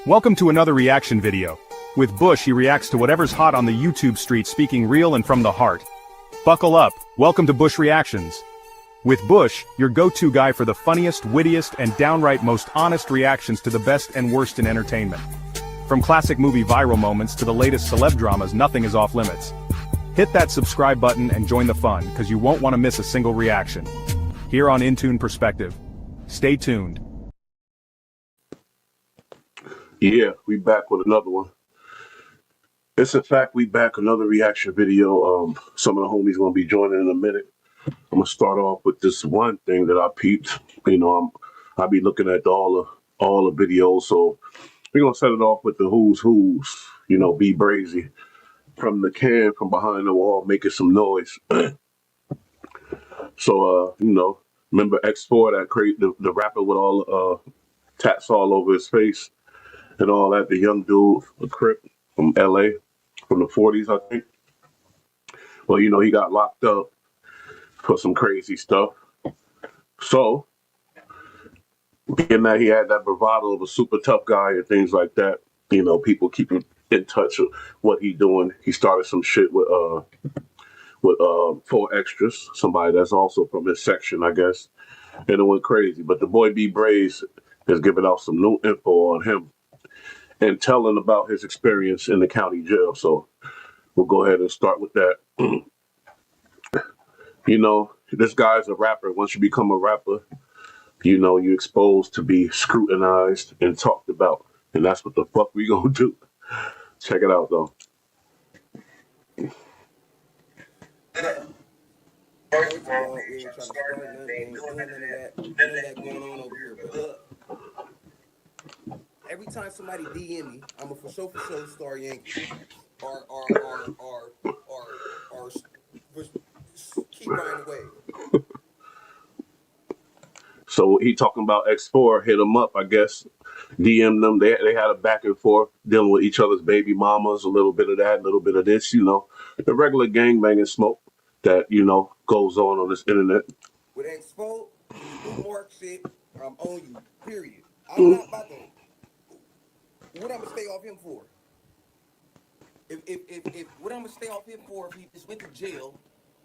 Welcome to another reaction video. With Bush, he reacts to whatever's hot on the YouTube street, speaking real and from the heart. Buckle up, welcome to Bush Reactions. With Bush, your go-to guy for the funniest, wittiest, and downright most honest reactions to the best and worst in entertainment. From classic movie viral moments to the latest celeb dramas, nothing is off limits. Hit that subscribe button and join the fun, because you won't want to miss a single reaction. Here on Intune Perspective. Stay tuned. Yeah, we back with another one. It's a fact, we back another reaction video. Some of the homies gonna be joining in a minute. I'm gonna start off with this one thing that I peeped. I'll be looking at all the videos, so we're gonna set it off with the who's. Be Brazy from the can from behind the wall making some noise. So remember X4, that the rapper with all tats all over his face and all that, the young dude, a Crip from LA, from the 40s, I think. Well, he got locked up for some crazy stuff. So, being that he had that bravado of a super tough guy and things like that, people keep in touch with what he doing. He started some shit with 4 Extras, somebody that's also from his section, I guess. And it went crazy. But the boy B Braze is giving out some new info on him and telling about his experience in the county jail. So we'll go ahead and start with that. This guy's a rapper. Once you become a rapper, you're exposed to be scrutinized and talked about. And that's what the fuck we gonna do. Check it out, though. First of all, we ain't trying to start nothing. None of that going on over here. But look, every time somebody DM me, I'm a for sure Star Yankee. Or keep riding away. So he talking about X4, hit him up, I guess. DM them. They had a back and forth dealing with each other's baby mamas, a little bit of that, a little bit of this, the regular gangbanging smoke that, goes on this internet. With X4, you mark shit, I'm on you, period. I'm not about to. What I'm gonna stay off him for? If what I'm gonna stay off him for, if he just went to jail,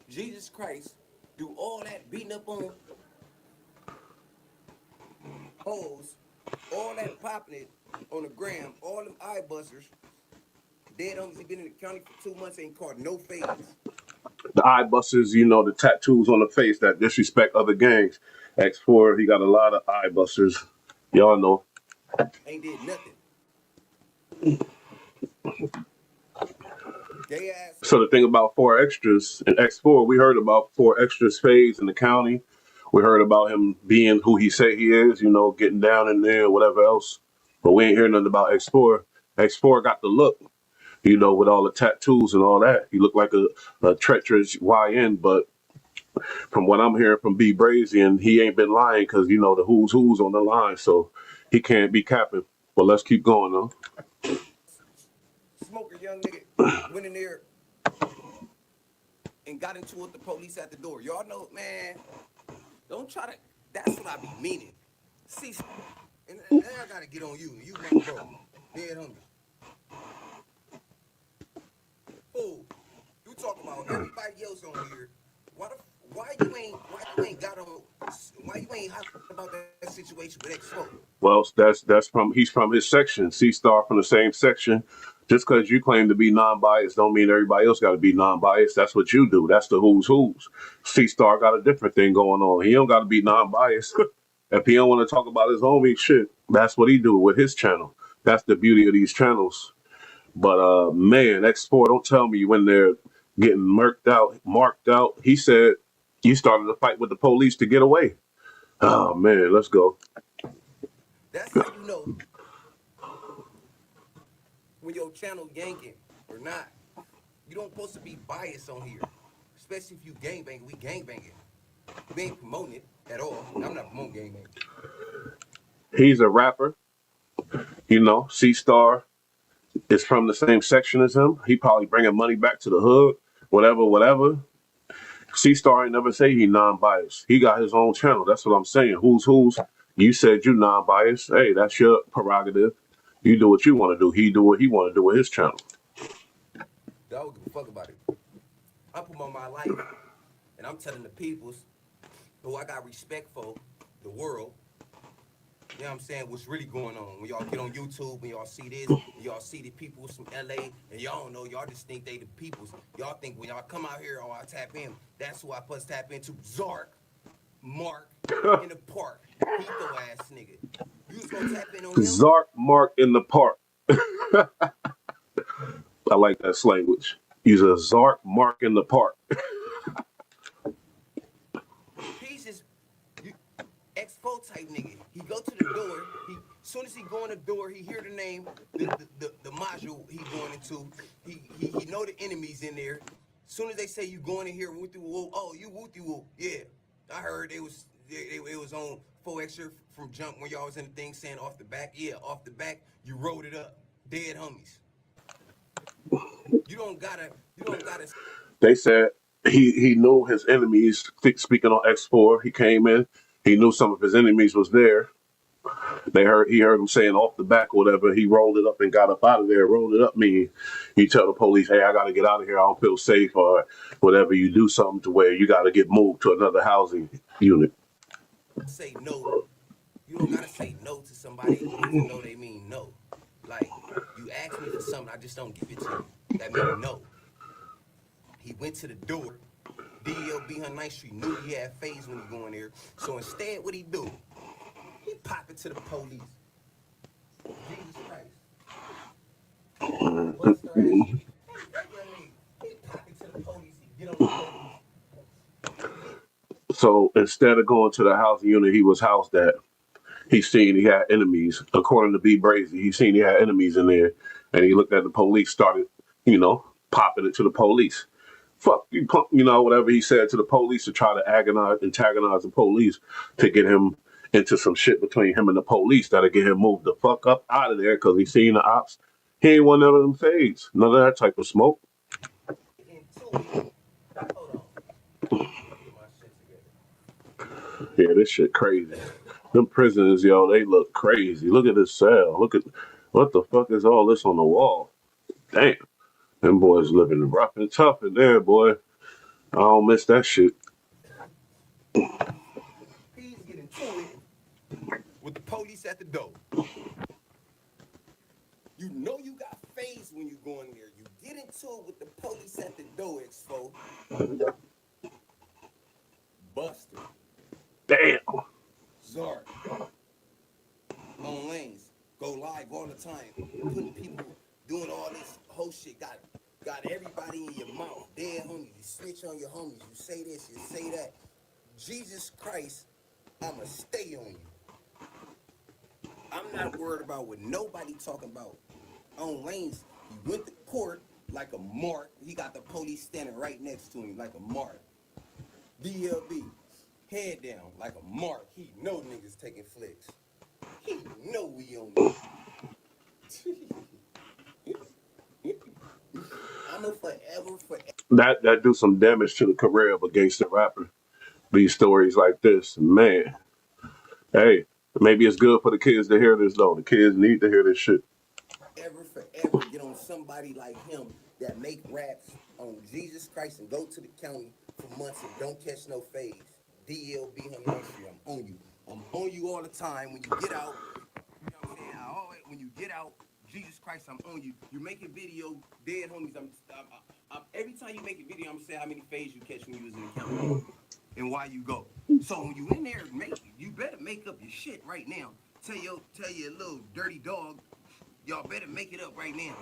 Jesus Christ, do all that beating up on hoes, all that popping it on the gram, all them eye busters, dead homies, he been in the county for 2 months, ain't caught no fades. The eye busters, the tattoos on the face that disrespect other gangs. X4, he got a lot of eye busters. Y'all know. Ain't did nothing. Gay ass. So the thing about 4 Extras and X4, we heard about 4 Extras phase in the county. We heard about him being who he say he is, getting down in there, whatever else. But we ain't hearing nothing about X4. X4 got the look, with all the tattoos and all that. He looked like a treacherous YN, but from what I'm hearing from B Brazy, and he ain't been lying because, the who's on the line, so he can't be capping. But let's keep going, though. Smoker young nigga went in there and got into it with the police at the door. Y'all know, man, don't try to, that's what I be meaning. See, and now I gotta get on you. You my bro. Dead homie. Fool, you talk about everybody else on here. Why you ain't got on, why you ain't hot about that situation with X4? Well, he's from his section. C-Star from the same section. Just because you claim to be non-biased don't mean everybody else got to be non-biased. That's what you do. That's the who's. C-Star got a different thing going on. He don't got to be non-biased. If he don't want to talk about his homie shit, that's what he do with his channel. That's the beauty of these channels. But man, X4, don't tell me you in there getting marked out. He said you started a fight with the police to get away. Oh man, let's go. That's how you know when your channel yanking or not. You don't supposed to be biased on here, especially if you gangbanging. We gangbanging. We ain't promoting it at all. I'm not promoting gangbanging. He's a rapper. C-Star is from the same section as him. He probably bringing money back to the hood, whatever. C-Star ain't never say he non-biased. He got his own channel. That's what I'm saying. Who's. You said you non-biased. Hey, that's your prerogative. You do what you want to do. He do what he want to do with his channel. I don't give a fuck about it. I put on my life, and I'm telling the peoples who I got respect for, the world. You know what I'm saying? What's really going on? When y'all get on YouTube and y'all see this, and y'all see the peoples from LA, and y'all don't know, y'all just think they the peoples. Y'all think when y'all come out here, oh, I tap in, that's who I supposed to tap into. Zark, Mark, in the park. He throw ass nigga. You was gonna tap in on him? Zark Mark in the park. I like that language. Use a Zark Mark in the park. He's just you, X4 type nigga. He go to the door. He soon as he go in the door, he hear the name, the module he going into. He know the enemies in there. Soon as they say you going in here, wooty woo, oh you wooty woo, yeah. I heard it was on 4X from jump when y'all was in the thing saying off the back. Yeah, off the back, you wrote it up. Dead homies. You don't gotta. They said he knew his enemies. Speaking on X4, he came in. He knew some of his enemies was there. He heard him saying off the back or whatever. He rolled it up and got up out of there. Rolled it up mean he tell the police, hey, I gotta get out of here. I don't feel safe or whatever. You do something to where you gotta get moved to another housing unit. Say no. You don't gotta say no to somebody even though they mean no. Like you ask me for something, I just don't give it to you. That means no. He went to the door. DLB on 9th Street knew he had phase when he go in there. So instead, what he do? He pop it to the police. Jesus Christ. Buster ass. He pop it to the police. He get on the police. So instead of going to the housing unit he was housed at, he seen he had enemies. According to B Brazy, he seen he had enemies in there, and he looked at the police, started, popping it to the police. Fuck you, punk, whatever he said to the police to try to antagonize the police to get him into some shit between him and the police that'll get him moved the fuck up out of there because he seen the ops. He ain't want none of them fades, none of that type of smoke. Yeah, this shit crazy. Them prisoners, yo, they look crazy. Look at this cell. Look at what the fuck is all this on the wall? Damn. Them boys living rough and tough in there, boy. I don't miss that shit. He's getting to it with the police at the door. You know you got phase when you go in there. You get into it with the police at the door, Expo. Buster. Damn. Zark. On lanes. Go live all the time. Putting people doing all this whole shit. Got everybody in your mouth. Dead homies. You snitch on your homies. You say this, you say that. Jesus Christ, I'ma stay on you. I'm not worried about what nobody talking about. On lanes, he went to court like a mark. He got the police standing right next to him like a mark. DLB, head down like a mark. He know niggas taking flicks. He know we on this. I'm a forever. That do some damage to the career of a gangster rapper. These stories like this, man. Hey, maybe it's good for the kids to hear this though. The kids need to hear this shit. Forever get on somebody like him that make raps on Jesus Christ and go to the county for months and don't catch no phase. DLB Street, I'm on you. I'm on you all the time. When you get out, you know what I'm saying? When you get out, Jesus Christ, I'm on you. You making video, dead homies. Every time you make a video, I'm saying how many phase you catch when you was in the county and why you go. So when you in there, you better make up your shit right now. Tell your little dirty dog, y'all better make it up right now.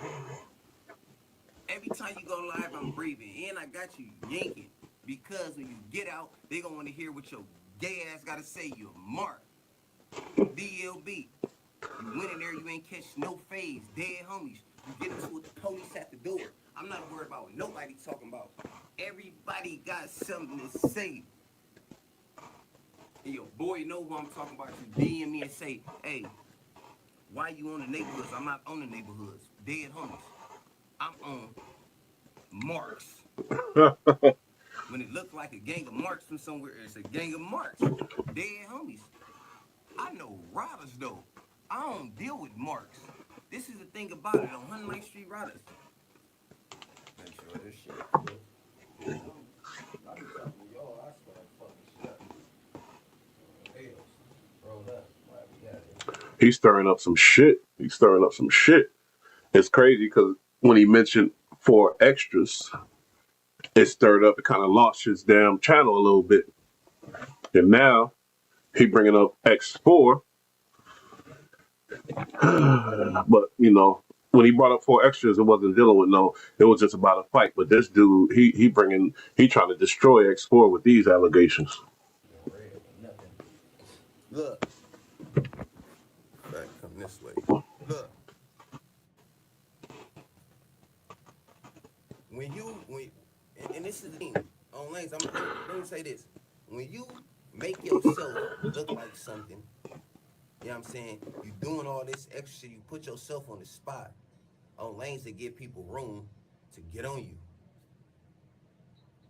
Every time you go live, I'm breathing. And I got you yanking. Because when you get out, they gonna want to hear what your gay ass gotta say. You're Mark. DLB. You went in there, you ain't catch no phase. Dead homies. You get into it with the police at the door. I'm not worried about what nobody talking about. Everybody got something to say. And your boy know who I'm talking about. You DM me and say, hey, why you on the neighborhoods? I'm not on the neighborhoods. Dead homies. I'm on marks. When it looked like a gang of marks from somewhere, it's a gang of marks. Dead homies. I know robbers though. I don't deal with marks. This is the thing about it on 109th Street Riders. Make sure this shit good. Yeah, I be talking to y'all. I start fucking shit up. Hell, roll up. Why we got it? He's stirring up some shit. He's stirring up some shit. It's crazy because when he mentioned 4 extras, it stirred up. It kind of launched his damn channel a little bit. And now he bringing up X4, but when he brought up 4 extras, it wasn't dealing with no. It was just about a fight. But this dude, he trying to destroy X4 with these allegations. Red, nothing. Look, back come this way. Look, when and this is the thing on lanes. Let me say this: when you make yourself look like something, you know what I'm saying? You doing all this extra, you put yourself on the spot on lanes that give people room to get on you.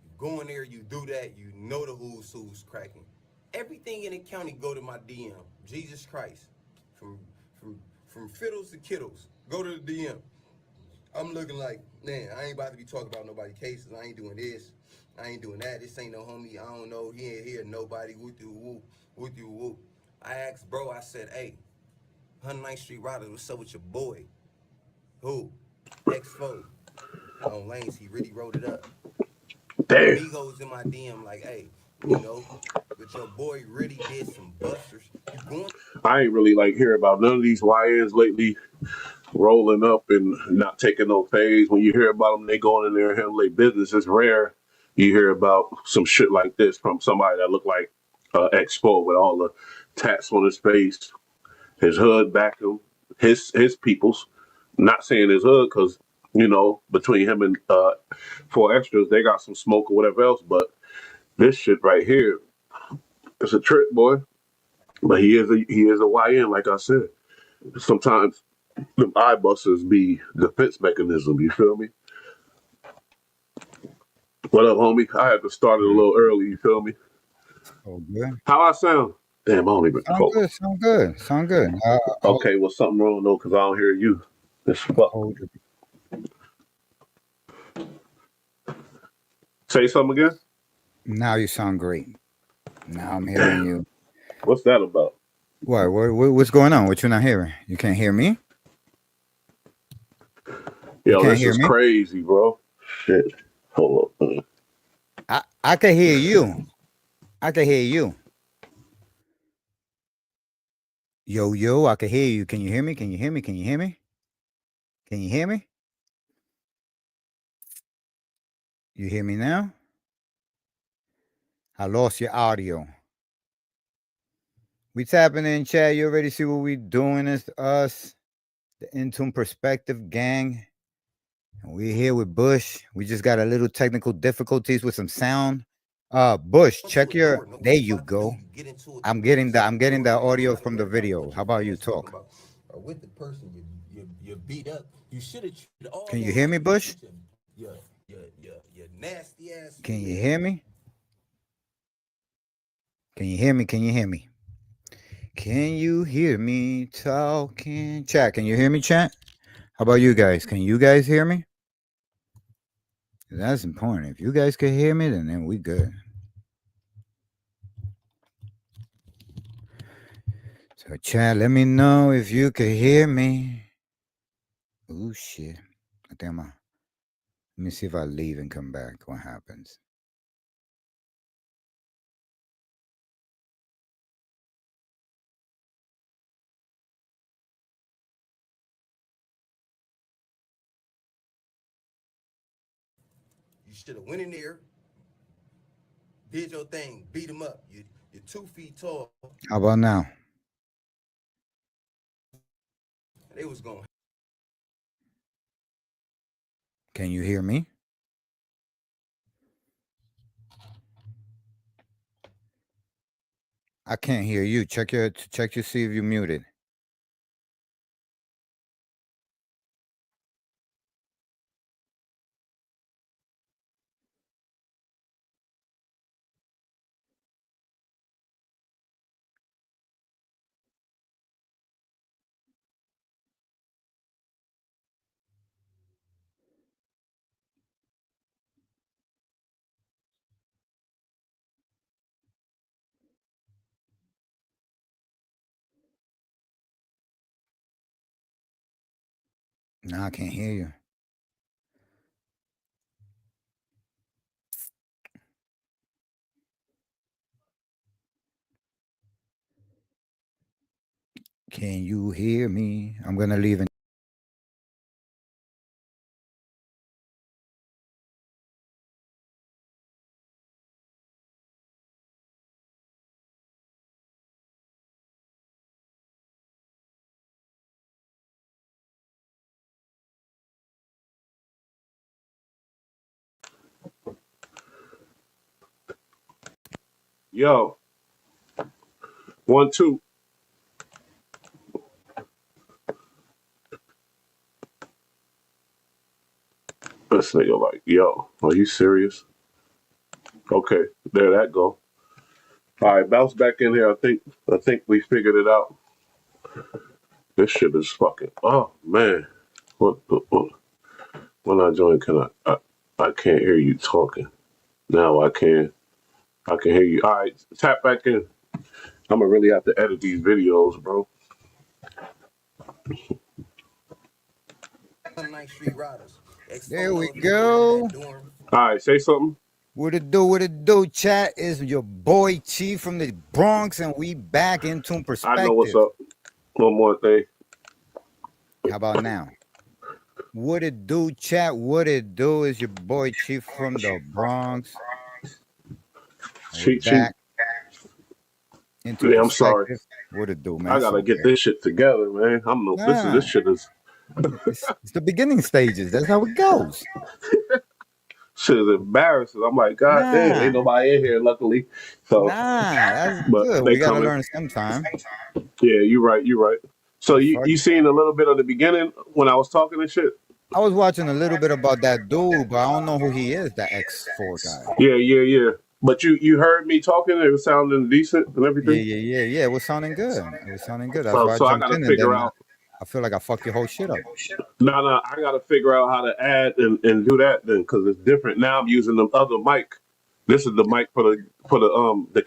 You go in there, you do that, you know the who's cracking. Everything in the county go to my DM. Jesus Christ. From from fiddles to kiddles. Go to the DM. I'm looking like, man, I ain't about to be talking about nobody cases. I ain't doing this. I ain't doing that. This ain't no homie. I don't know. He ain't here. Nobody. Whoop you whoop. Whoop you whoop. I asked bro, I said, hey, 109th Street Riders, what's up with your boy? Who? X4. On lanes, he really wrote it up. Damn. Migos in my DM like, hey, but your boy really did some busters. You going I ain't really like hear about none of these YNs lately rolling up and not taking no phase. When you hear about them, they going in there and handle their business. It's rare you hear about some shit like this from somebody that look like Expo with all the tats on his face, his hood back him, his peoples. Not saying his hood because between him and 4 extras, they got some smoke or whatever else. But this shit right here, it's a trick, boy. But he is a YN, like I said. Sometimes the eye busters be defense mechanism. You feel me? What up, homie? I had to start it a Right. little early. You feel me? Oh, good. How I sound? Damn, I don't even. Sound Hold good. Sound good. Sound good. on. Okay, well, something wrong though, cause I don't hear you. This fuck. Hold it. Say something again. Now you sound great. Now I'm hearing you. What's that about? What? What's going on? What you not hearing? You can't hear me? You Yo, can't this hear is me? crazy, bro. Shit. Hold up. I can hear you. I can hear you. Yo, I can hear you. Can you hear me? Can you hear me? Can you hear me? Can you hear me? You hear me now? I lost your audio. We tapping in, chat. You already see what we doing? It's us, the Intune Perspective Gang. And we're here with Bush. We just got a little technical difficulties with some sound. Bush, to check your. ignore. No, what There you you about to do? go. You get into it I'm with the getting the. person I'm you getting the doing it, ain't audio nobody from the worried about video. what How your about you man's talking talk? about. Or with the person you beat up. You should have treated all Can you them hear like me, you Bush? treat your nasty ass Can you female. hear me? Can you hear me? Can you hear me? Can you hear me talking? Chat, can you hear me, chat? How about you guys? Can you guys hear me? That's important. If you guys can hear me, then we good. So, chat, let me know if you can hear me. Oh, shit. I think let me see if I leave and come back. What happens? You should have went in there, did your thing, beat him up. You're 2 feet tall. How about now? They was going. Can you hear me? I can't hear you. Check your see if you're muted. No, I can't hear you. Can you hear me? I'm gonna leave and Yo, 1, 2. This nigga like, yo, are you serious? Okay, there that go. All right, bounce back in here. I think we figured it out. This shit is fucking. Oh man, what? When I join, I can't hear you talking. Now I can. I can hear you. All right, tap back in. I'm gonna really have to edit these videos, bro. Night street riders. there we X-Photo, if you ever was in go. that dorm. All right, say something. What it do? What it do? Chat is your boy Chief from the Bronx, and we back into I know what's perspective. up. One more thing. How about now? What it do, chat? What it do is your boy Chief from the Bronx. And we're Cheat sheet. back into Yeah, I'm sorry. perspective. What it do, man? I It's gotta get okay. this shit together, man. I'm no. Nah, This shit is it's the beginning stages. That's how it goes. embarrassing. I'm like, God damn, ain't Nah, nobody in here, luckily. So, that's but good. they We gotta coming. learn sometime. Yeah, you're right. You're right. So The you fuck? you seen a little bit of the beginning when I was talking and shit. I was watching a little bit about that dude, but I don't know who he is. That X4 guy. Yeah. But you heard me talking. It was sounding decent and everything. Yeah. It was sounding good. It was sounding good. That's So, why I so I jumped gotta in, and figure then out. I feel like I fucked your whole shit up. No, I gotta figure out how to add and do that then because it's different. Now I'm using the other mic. This is the mic for the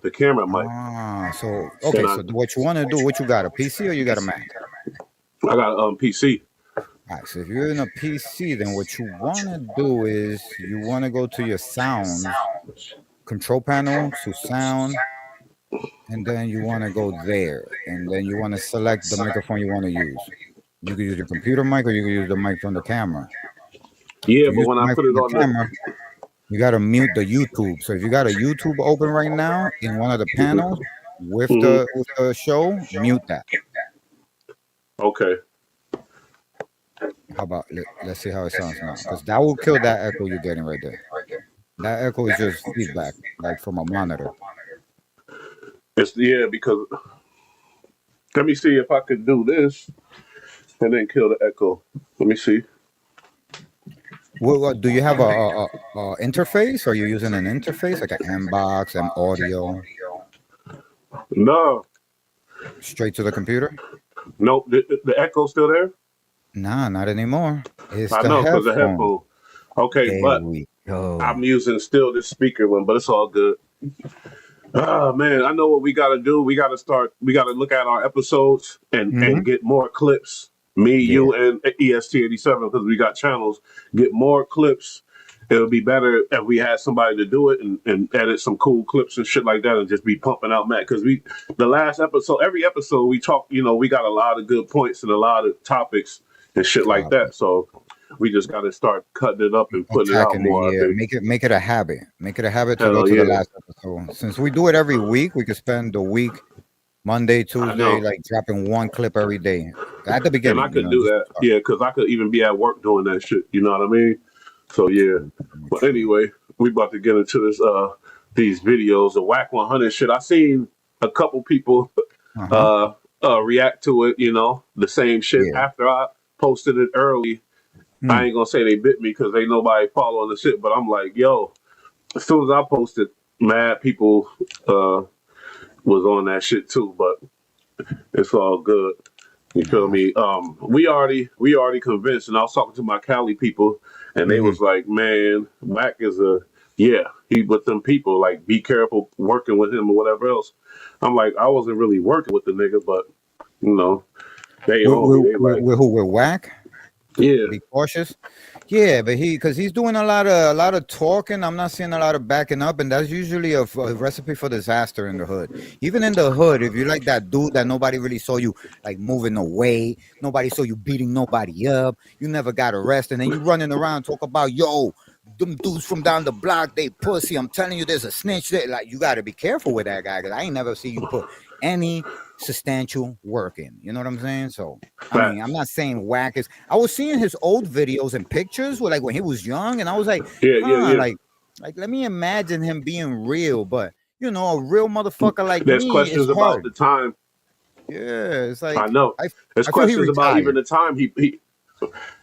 camera mic. Ah, so And okay. So what you want to do? What you got? A PC or you got a Mac? I got PC. All right. So if you're in a PC, then what you want to do is you want to go to your sounds control panel to sound, and then you want to go there, and then you want to select the microphone you want to use. You can use your computer mic or you can use the mic from the camera. Yeah, If you but use when the I mic put from it the on the. camera, you got to mute the YouTube. So if you got a YouTube open right now in one of the panels with Mhm. the show, mute that. Okay. How about let's see how it sounds now, because that will kill that echo you're getting right there. That echo is just feedback, like from a monitor. It's because let me see if I could do this and then kill the echo. Let me see. What do you have a interface? Are you using an interface like an Mbox, M Audio, No, straight to the computer? no, the echo's still there. Nah, not anymore. It's I the know because the headphone. headphone. Okay, There but we go. I'm using still this speaker one, but it's all good. Oh man, I know what we got to do. We got to start. We got to look at our episodes and Hmm. get more clips. Me, Yeah, you, and EST87 because we got channels. Get more clips. It would be better if we had somebody to do it and edit some cool clips and shit like that and just be pumping out Matt. Because the last episode, every episode we talk, we got a lot of good points and a lot of topics and shit like copy. that. So we just got to start cutting it up and putting it out Attacking it. more. I Yeah, think. make it a habit. Make it a habit to go Hell to the yeah, last episode. Since we do it every week, we could spend the week Monday, I Tuesday, know. like dropping one clip every day at the And I beginning. could do Just to that. start. Yeah, because I could even be at work doing that shit. You know what I mean? So yeah. But True. anyway, we about to get into this these videos of Wack 100 shit. I seen a couple people Uh huh. react to it, the same shit Yeah. after I posted it early. I Mm. ain't gonna say they bit me because ain't nobody following the shit, but I'm like, yo, as soon as I posted, mad people was on that shit too, but it's all good. You feel Nah. me? We already convinced, and I was talking to my Cali people, and they Mm-hmm. was like, "Man, Wack is he with them people. Like, be careful working with him or whatever else." I'm like, I wasn't really working with the nigga, but you know, they on me. They like, We're who? We're Whack. Yeah, Be cautious. Yeah, but because he's doing a lot of talking. I'm not seeing a lot of backing up, and that's usually a recipe for disaster in the hood. Even in the hood, if you're like that dude that nobody really saw you like moving away, nobody saw you beating nobody up, you never got arrested, and then you running around talk about yo, them dudes from down the block, they pussy. I'm telling you, there's a snitch there. Like you got to be careful with that guy because I ain't never see you put any substantial work in. You know what I'm saying? So. I mean, I'm facts. not saying Wack is. I was seeing his old videos and pictures with like when he was young, and I was like, Yeah, yeah, huh, yeah. let me imagine him being real. But you know, a real motherfucker like There's me is questions about hard. the time. Yeah, it's I like know. I There's I feel he questions about even retired. the time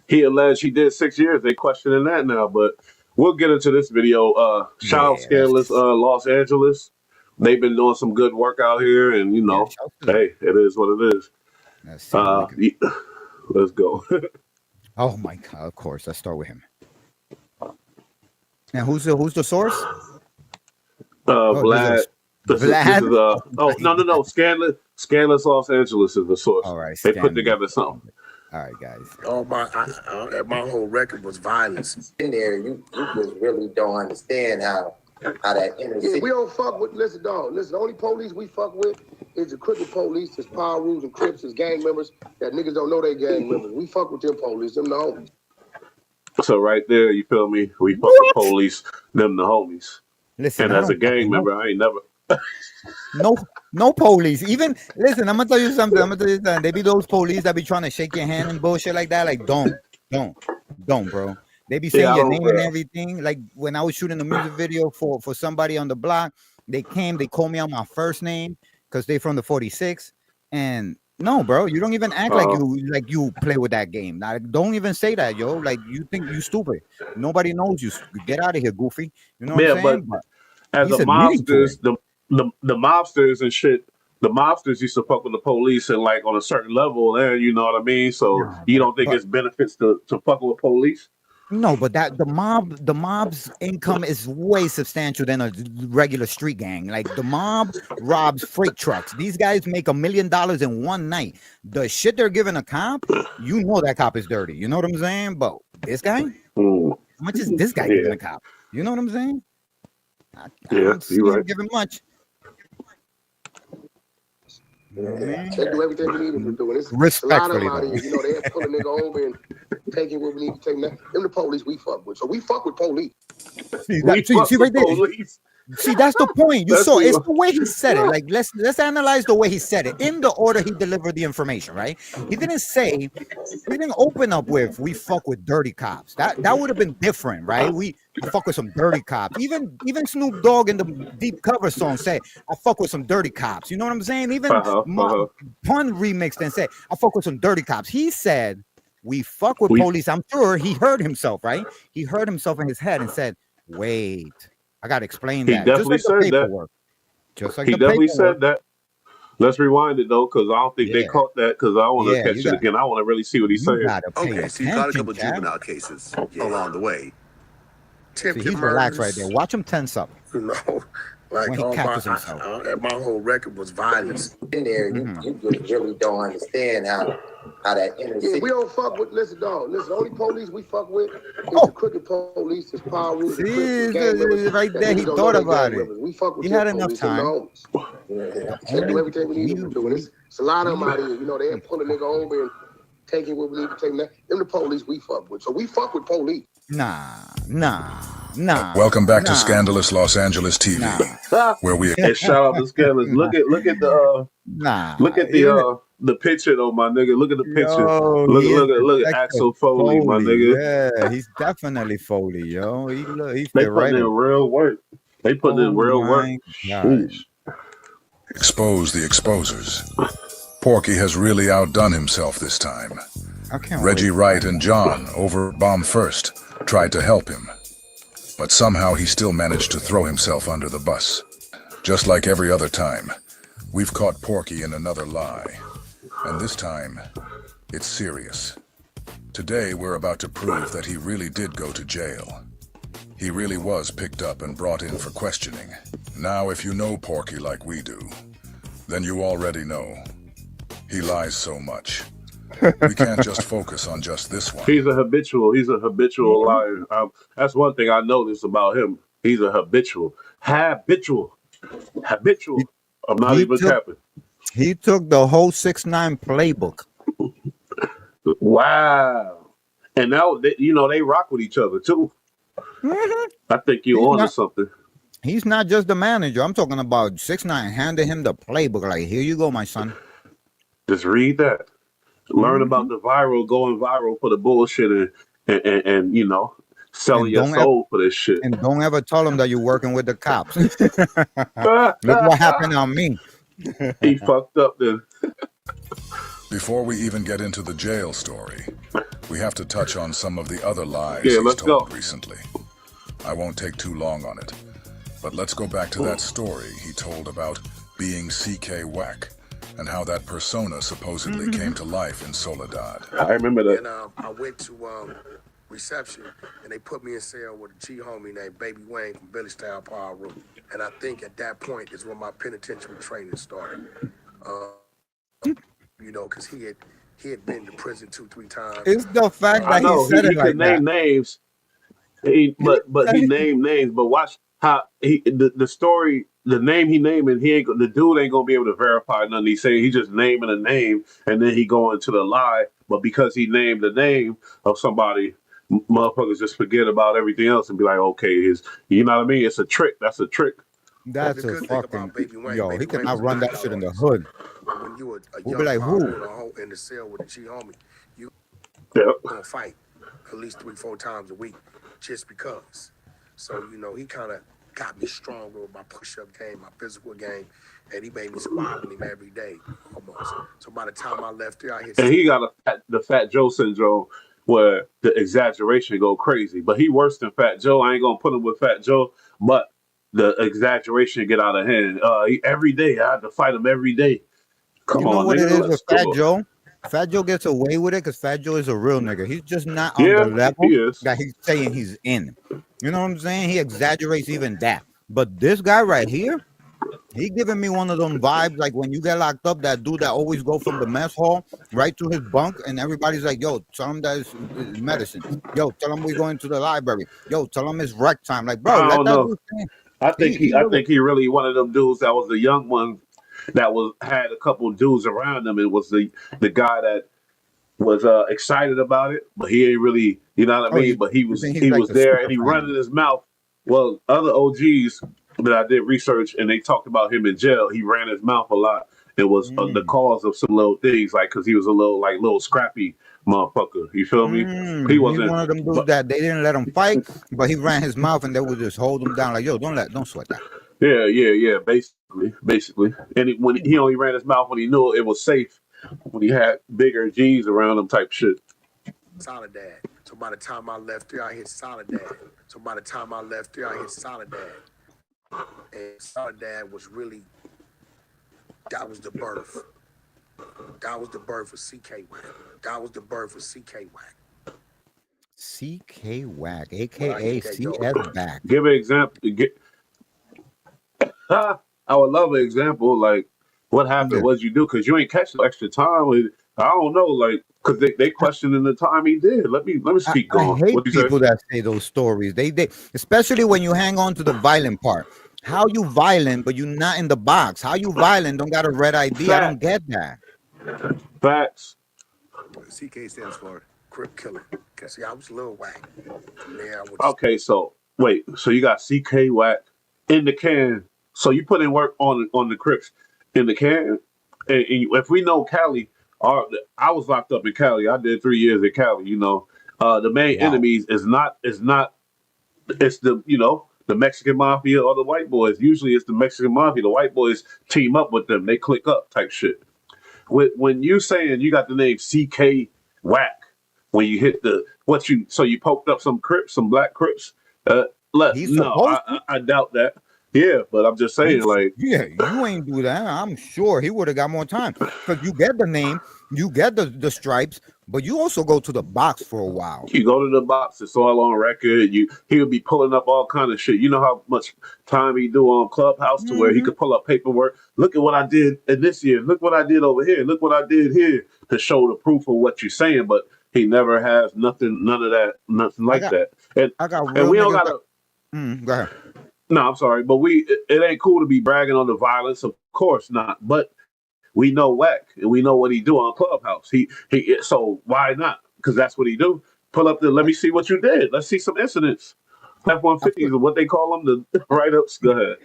he alleged he did 6 years. They questioning that now, but we'll get into this video. Shout out Yeah, Scandalous, Los Angeles. They've been doing some good work out here, and shouts to them. hey, it is what it is. Let's see what we Uh, can. ye- let's go. Oh my god, of course. Let's start with him. And who's the source? Oh, there's a Vlad. This Vlad. is Oh oh my no, god. Scandalous Los Angeles is the source. All right, They put scandalous. together something. All right, guys. My whole record was violence. In there, you just really don't understand how that inner city. We don't fuck with. Listen, dog. Listen, the only police we fuck with is the crooked police, is power rules and crips, is gang members that niggas don't know they gang members. We fuck with them police, them the homies. So right there, you feel me? We fuck with What? police, them the homies. Listen, And I as a don't gang fucking know. member, I ain't never. No, no police. Even listen, I'm gonna tell you something. I'm gonna tell you something. They be those police that be trying to shake your hand and bullshit like that. Like, don't, bro. They be Yeah, saying I your don't. name and everything. Like when I was shooting the music video for somebody on the block, they called me out my first name because they from the 46. And no, bro, you don't even act Uh, like you play with that game. Like, don't even say that, yo. Like you think you stupid. Nobody knows you. Get out of here, goofy. You know what I'm yeah, but saying? But as a he's admitting to it. mobsters, the mobsters and shit, the mobsters used to fuck with the police and like on a certain level, and you know what I mean. So No, you don't think but it's benefits to fuck with police? no, but that the mob's income is way substantial than a regular street gang. Like the mob robs freight trucks. These guys make $1 million in one night. The shit they're giving a cop, you know that cop is dirty. You know what I'm saying? But this guy, how Mm, much is this guy giving yeah, a cop? You know what I'm saying? I yeah, don't see you're him right. giving much. You know what I mean? They do everything we need them to do. And it's a lot of Respectfully them out though. here, they have pull a nigga over and taking what we need to take. Them the police we fuck with. So we fuck with police. See We that? See fuck right with there. police. See, that's the point. You That's saw it's what. the way he said it. Like let's analyze the way he said it in the order he delivered the information. Right? He didn't say. He didn't open up with "we fuck with dirty cops." That would have been different, right? I fuck with some dirty cops. Even Snoop Dogg in the Deep Cover song said, "I fuck with some dirty cops." You know what I'm saying? Even Uh-huh. Pun remixed and said, "I fuck with some dirty cops." He said, "We fuck with We police." I'm sure he heard himself, right? He heard himself in his head and said, "Wait, I gotta explain he that." Just definitely like the said that. paperwork. Just like He the definitely paperwork. said that. Let's rewind it though, because I don't think they Yeah, caught that. Because I want to yeah. catch it again. I want to really see what he's You saying. gotta pay Okay, so you caught a attention, couple Chad. juvenile cases along the way. See, Attempted he's relaxed right there. murders, Watch him tense up like when he catches himself. my whole record was violence. In there, Mhm. you just really don't understand how that inner city. We don't fuck with. Listen, dog. Listen, the only police we fuck with is the Oh, crooked police, is power rules and see, crips, is gang members right that there. He niggas don't know thought they about gang it. members. We fuck with He them had enough police, them the time. homies. The They do only everything we need them to do. And it's a lot of them out here, they have pull a nigga over and taking what we need to take. Them the police we fuck with. So we fuck with police. nah. Welcome back to Nah. Scandalous Los Angeles TV, Nah. where we And shout out to Scandalous. Nah. Look at Nah. the picture though, my nigga. Look at the picture. Yo, Look he is at Detective Axel Foley, my Foley. nigga. Yeah, he's definitely Foley, yo. He They fit right putting in in. real work. They putting Oh in real work. my god. Sheesh. expose the exposers. Porky has really outdone himself this time. I can't Reggie wait. Wright and John, over Bomb First, tried to help him. But somehow he still managed to throw himself under the bus. Just like every other time, we've caught Porky in another lie. And this time, it's serious. Today, we're about to prove that he really did go to jail. He really was picked up and brought in for questioning. Now, if you know Porky like we do, then you already know. He lies so much. We can't just focus on just this one. He's a habitual liar. That's one thing I noticed about him. He's a habitual. He, I'm not he even took capping. he took the whole 6ix9ine playbook. Wow. And now they rock with each other too. Mhm. I think you're He's onto not something. he's not just the manager. I'm talking about 6ix9ine handed him the playbook. Like, here you go, my son. Just read that. Learn about Mhm. the going viral for the bullshit and selling And your don't ever soul for this shit. and don't ever tell him that you're working with the cops. Look what happened on me. He fucked up then. Before we even get into the jail story, we have to touch on some of the other lies Yeah, he's let's told go. recently. I won't take too long on it, but let's go back to that story he told about being CK Wack and how that persona supposedly came to life in Soledad. I remember that. And I went to reception, and they put me in cell with a G homie named Baby Wayne from Billy Style Power Room. And I think at that point is when my penitentiary training started. Because he had been to prison 2-3 times. It's the fact I that he know said it he like could that. name names. But he named names. But watch how the story, the name he named, and the dude ain't gonna be able to verify nothing he's saying. He just naming a name, and then he going to the lie. But because he named the name of somebody, motherfuckers just forget about everything else and be like, okay, you know what I mean? It's a trick. That's a trick. The That's a good thing about fucking Baby Wayne, yo. He Baby could Wayne was not a run that knockout shit in the artist. hood. When you a We'll be young like, power who? in the cell with a G homie, you Yep. gonna fight at least 3-4 times a week just because. So he kind of got me stronger with my push-up game, my physical game, and he made me squat with him every day almost. So by the time I left there, I hit. And he got the Fat Joe syndrome where the exaggeration go crazy. But he worse than Fat Joe. I ain't gonna put him with Fat Joe, but the exaggeration get out of hand. Every day I had to fight him every day. Come You know on, what it nigga, is let's with Fat go. Joe? Fat Joe gets away with it because Fat Joe is a real nigga. He's just not on the Yeah, he level is. that he's saying he's in. You know what I'm saying? He exaggerates even that. But this guy right here, he giving me one of them vibes like when you get locked up, that dude that always go from the mess hall right to his bunk, and everybody's like, "Yo, tell him that it's medicine. Yo, tell him we going to the library. Yo, tell him it's rec time." Like, bro, I let don't that know. dude think. I think He I really, think he really one of them dudes that was the young one that had a couple dudes around him and was the guy that was excited about it, but he ain't really, you know what I oh, mean? But he you was think he's he like was the there and super he fan? running his mouth. Well, other OGs that I did research and they talked about him in jail. He ran his mouth a lot. It was the Mm. cause of some little things, like because he was a little scrappy motherfucker. You feel me? He He's wasn't, one of them dudes but that they didn't let him fight, but he ran his mouth and they would just hold him down like, yo, don't sweat that. yeah. Basically, and when he only ran his mouth when he knew it was safe, when he had bigger G's around him, type shit. Soledad. So by the time I left there, I hit Soledad. And Soledad was really, that was the birth. That was the birth of CK Wack. CK Wack, When I aka hit that door, CS back. Give an example. I would love an example. Like, what happened? Yeah. What'd you do? Because you ain't catch no extra time. I don't know. Like, because they questioning the time he did. Let me speak I on. hate What do you say? people that say those stories. They especially when you hang on to the violent part. How you violent, but you not in the box? How you violent? Don't got a red ID? I don't Facts. get that. Facts. CK stands for Crip Killer. Cause see, I was Lil Wack. From there, I went to Okay. So wait. So you got CK Wack in the can. So you put in work on the Crips in the can. If we know Cali, I was locked up in Cali. I did 3 years in Cali. The main Wow. enemies is not. It's the Mexican mafia or the white boys. Usually it's the Mexican mafia. The white boys team up with them. They click up type shit. When you saying you got the name CK Wack, when you hit you poked up some Crips, some black Crips. He's No, supposed to. I doubt that. Yeah, but I'm just saying, like, Yeah, you ain't do that. I'm sure he would have got more time because you get the name, you get the stripes, but you also go to the box for a while. you go to the box, it's all on record. He would be pulling up all kind of shit. You know how much time he do on Clubhouse to where he Hmm. could pull up paperwork. Look at what I did in this year. Look what I did over here. Look what I did here to show the proof of what you're saying. But he never has nothing, none of that, nothing I like got that. And I got and real we don't niggas that. gotta. Go ahead. No, I'm sorry, but it ain't cool to be bragging on the violence. Of course not. But we know Wack and we know what he do on Clubhouse. He so why not? Because that's what he do. Pull up the let I, me see what you did. Let's see some incidents. I feel, F-150s or what they call them, the write-ups. Go ahead.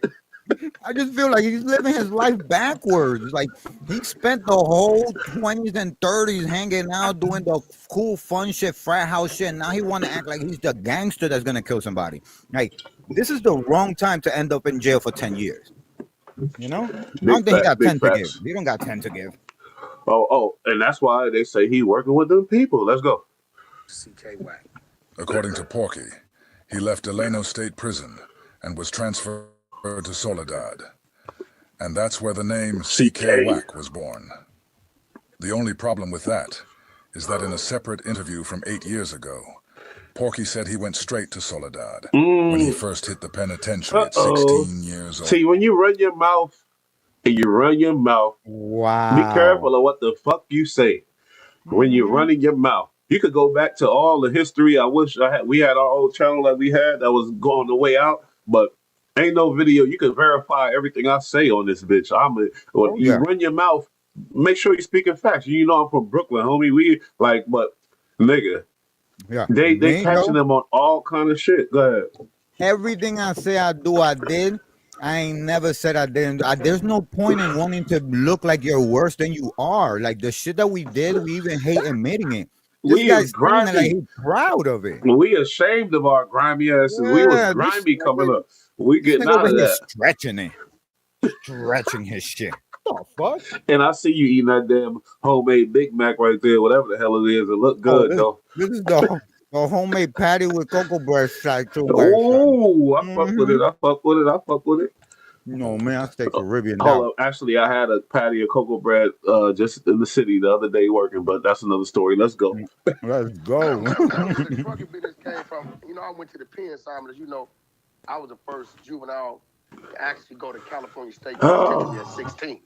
I just feel like he's living his life backwards. Like he spent the whole 20s and 30s hanging out, doing the cool, fun shit, frat house shit. And now he want to act like he's the gangster that's gonna kill somebody. Like this is the wrong time to end up in jail for 10 years. You know, I Big don't think he facts, got big 10 to give. facts. He don't got 10 to give. Oh, and that's why they say he working with them people. Let's go. CK Wack. According to Porky, he left Delano State Prison and was transferred to Soledad. And that's where the name CK CK. Wack was born. The only problem with that is that in a separate interview from 8 years ago, Porky said he went straight to Soledad when he Mm, first hit the penitentiary at uh-oh. 16 years old. See, when you run your mouth and you run your mouth, be Wow. careful of what the fuck you say. When you're Hmm. running your mouth. You could go back to all the history. I wish we had our old channel that we had that was going the way out, but ain't no video. You can verify everything I say on this bitch. When Oh you yeah, run your mouth, make sure you're speaking facts. You know I'm from Brooklyn, homie. We like, but nigga, yeah. they Me catching though. them on all kind of shit. Go ahead. Everything I say I do, I did. I ain't never said I didn't. There's no point in wanting to look like you're worse than you are. Like the shit that we did, we even hate admitting it. This We is guy's saying it like grimy. he's proud of it. We ashamed of our grimy asses. We was Yeah, grimy coming up. We this getting nigga out over of here that. stretching it, stretching his shit. The fuck? And I see you eating that damn homemade Big Mac right there, whatever the hell it is. It look Oh, good though. this is the homemade patty with cocoa breast side to it, son. Oh, I fuck with Mm-hmm. it. I fuck with it. I fuck with it. No man, I stay Caribbean Hold down. up. Actually, I had a patty of cocoa bread just in the city the other day working, but that's another story. Let's go. Let's I go. don't tell you where this trucking business came from. You know, I went to the pen, Simon. As you know, I was the first juvenile to actually go to California State Penitentiary at Oh, 16.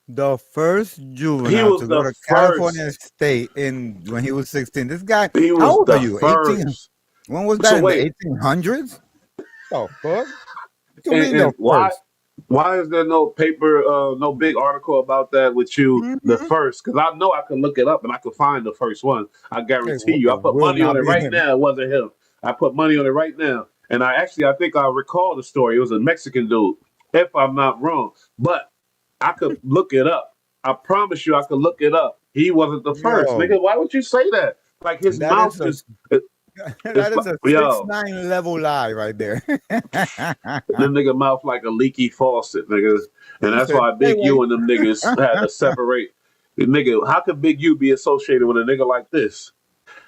The first he juvenile was to go the to first. California State in when he was 16. This guy, He how was old are the you? 18? first. When was that So in the wait, 1800s? The fuck? What you mean the and why? first? Why is there no paper, no big article about that with you, the Mm-hmm. first? Because I know I can look it up and I can find the first one. I guarantee you. I It put will money on not it be right him. now. It wasn't him. I put money on it right now. And I think I recall the story. It was a Mexican dude, if I'm not wrong. But I could look it up. I promise you, I could look it up. He wasn't the first, Yo, nigga. Why would you say that? Like his that mouth is a is, it, it's that is a six yo. nine level lie right there. The nigga mouth like a leaky faucet, nigga. And He that's said, why "Stay Big away." U and them niggas had to separate. The nigga, how could Big U be associated with a nigga like this?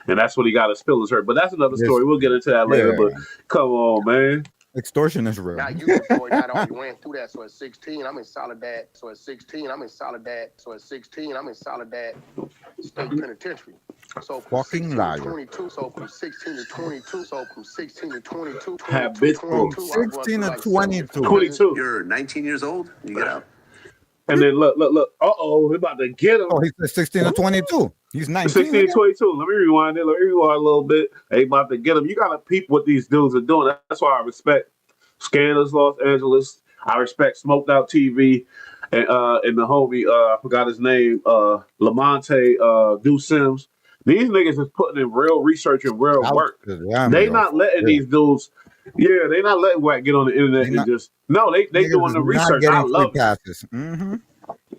And that's what he got to spill his hurt. But that's another Yes, story. We'll get into that later. yeah. But come on, man. Extortion is real. Not you, Joy, not only ran through that. So at 16, I'm in Soledad. So at 16, I'm in Soledad. So at 16, I'm in Soledad State Penitentiary. So from Fucking 16 to liar. 22, so from 16 to 22, so from 16 to 22, 22, Habitual. From 22, I've run 16 through to like 7 different 22. prisons. 22. You're 19 years old and you get out. And then look. Uh-oh, we're about to get him. Oh, he said 16 to 22. He's 19 16, again. 22. Let me rewind it. Let me rewind a little bit. They about to get him. You got to peep what these dudes are doing. That's why I respect Scandalous Los Angeles. I respect Smoked Out TV and the homie, I forgot his name, Lamonte Do Sims. These niggas is putting in real research and real Out work. to them, They yo. not For letting real. these dudes, yeah, they not letting Wack get on the They internet and not just, no, they niggas doing is the not research. I getting free love it. passes.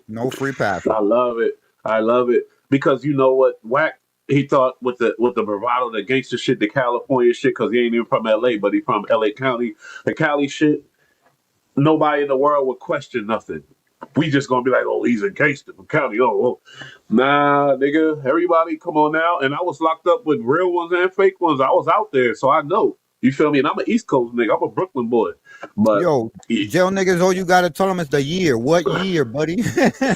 No free passes. I love it. I love it because you know what, Wack. He thought with the bravado, the gangster shit, the California shit, because he ain't even from LA, but he from LA County, the Cali shit. Nobody in the world would question nothing. We just gonna be like, oh, he's a gangster from County. Oh, nah, nigga. Everybody, come on now. And I was locked up with real ones and fake ones. I was out there, so I know. You feel me? And I'm an East Coast nigga. I'm a Brooklyn boy. But Yo, jail niggas, all you gotta tell them is the year. What year, buddy?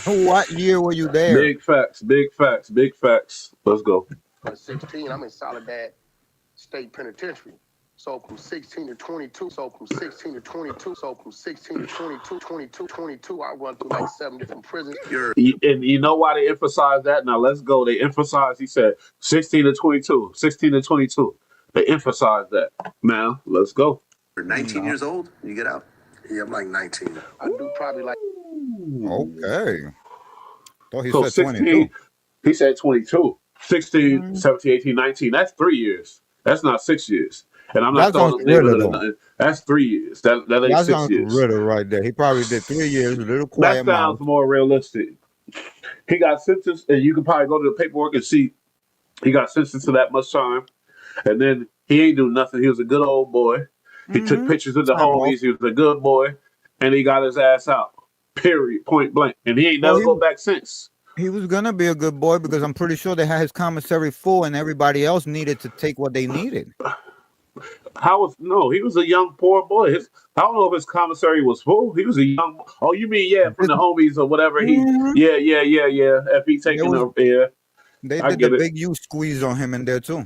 What year were you there? big facts, big facts, big facts. Let's go. At 16, I'm in Soledad State Penitentiary. So from 16 to 22, so from 16 to 22, so from 16 to 22, I run through like 7 different prisons. And you know why they emphasize that? Now let's go. They emphasize, he said, 16 to 22, 16 to 22. They emphasize that. Now, let's go. You're 19 years old and you get out. Yeah, I'm like 19. I do probably like. Okay. Thought he So said 16, 22. he said 22. 16, 17, 18, 19. That's 3 years. That's not 6 years. And I'm not That's on throwing the neighborhood Twitter, or though. nothing. That's 3 years. That ain't That's 6 on years. Ritter right there. He probably did 3 years, a little That quiet sounds mouth. more realistic. He got sentenced, and you can probably go to the paperwork and see he got sentenced to that much time. And then he ain't do nothing. He was a good old boy. He took pictures of the Time off. homies. He was a good boy, and he got his ass out. Period. Point blank. And he ain't Well, never he- go back since. He was gonna be a good boy because I'm pretty sure they had his commissary full and everybody else needed to take what they needed. He was a young poor boy. I don't know if his commissary was full. He was a young. Oh, you mean from the homies or whatever? Mhm. Yeah. If he taking They I did get the it. big U squeeze on him in there too.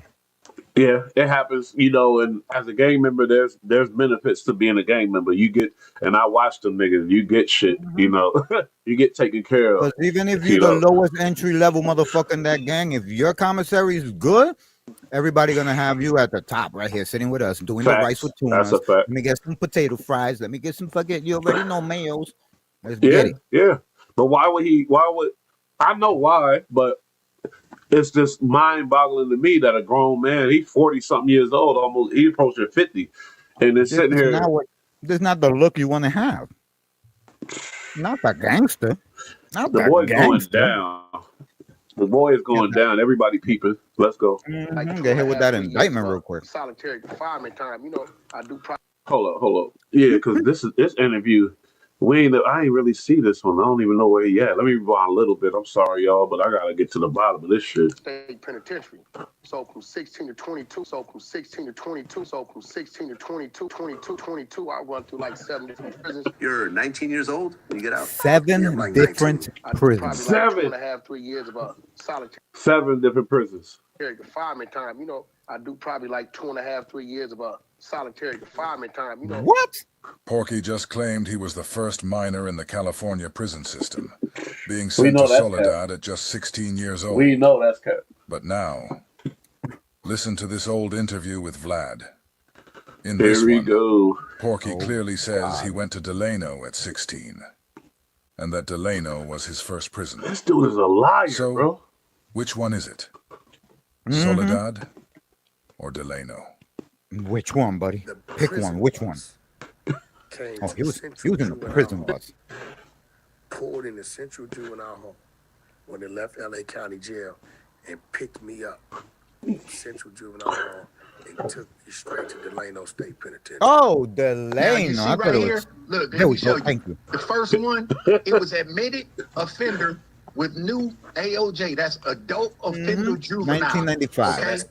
Yeah, it happens, and as a gang member, there's benefits to being a gang member. You get, and I watch them niggas, you get shit, you get taken care of. Because even if You you're the know. lowest entry level motherfucker in that gang, if your commissary is good, everybody gonna have you at the top right here, sitting with us, doing the rice Facts. with That's tunas. a fact. Let me get some potato fries. Let me get some fucking. You already know mayos. Let's get Yeah, it. yeah. But why would I know why, but it's just mind boggling to me that a grown man, he's 40 something years old, almost he approaching 50, and then This sitting is here. not what. This is not the look you want to have. Not the gangster. Not The the boy's going gangster. down. The boy is going down. Everybody peeping. Let's go. Like Mhm. Get hit with that 2.5 years indictment of real quick. solitary confinement time. I do probably. Hold up. Yeah, because this interview, I ain't really see this one. I don't even know where he at. Let me rewind a little bit. I'm sorry, y'all, but I gotta get to the bottom of this shit. State Penitentiary. So from 16 to 22, so from 16 to 22, so from 16 to 22, I run through like 7 different prisons. You're 19 years old and you get out. 7 Yeah, I'm like different 19. I do prisons. probably Seven. like 2.5, 3 years of solitary 7 different prisons. confinement time. I do probably like 2.5, 3 years of solitary confinement time. What? Porky just claimed he was the first minor in the California prison system, being We sent know to that's Soledad at just 16 years old. We know that's cap. But now, listen to this old interview with Vlad. In Here this we one, go. Porky clearly says he went to Delano at 16, and that Delano was his first prison. This dude is a liar, So- bro. Which one is it? Mhm. Soledad or Delano? Which one, buddy? The Pick prison one. Which one? came Oh, to he was Central in the Juvenile prison Hall, with us. pulled in the Central Juvenile Hall when they left LA County Jail and picked me up from Central Juvenile Hall and took me straight to Delano State Penitentiary. Oh, Now you Delano. see I thought right it here, was. look, There let we me show go. you. Thank you. The first one, it was admitted offender with new AOJ. That's adult offender juvenile. 1995. Okay?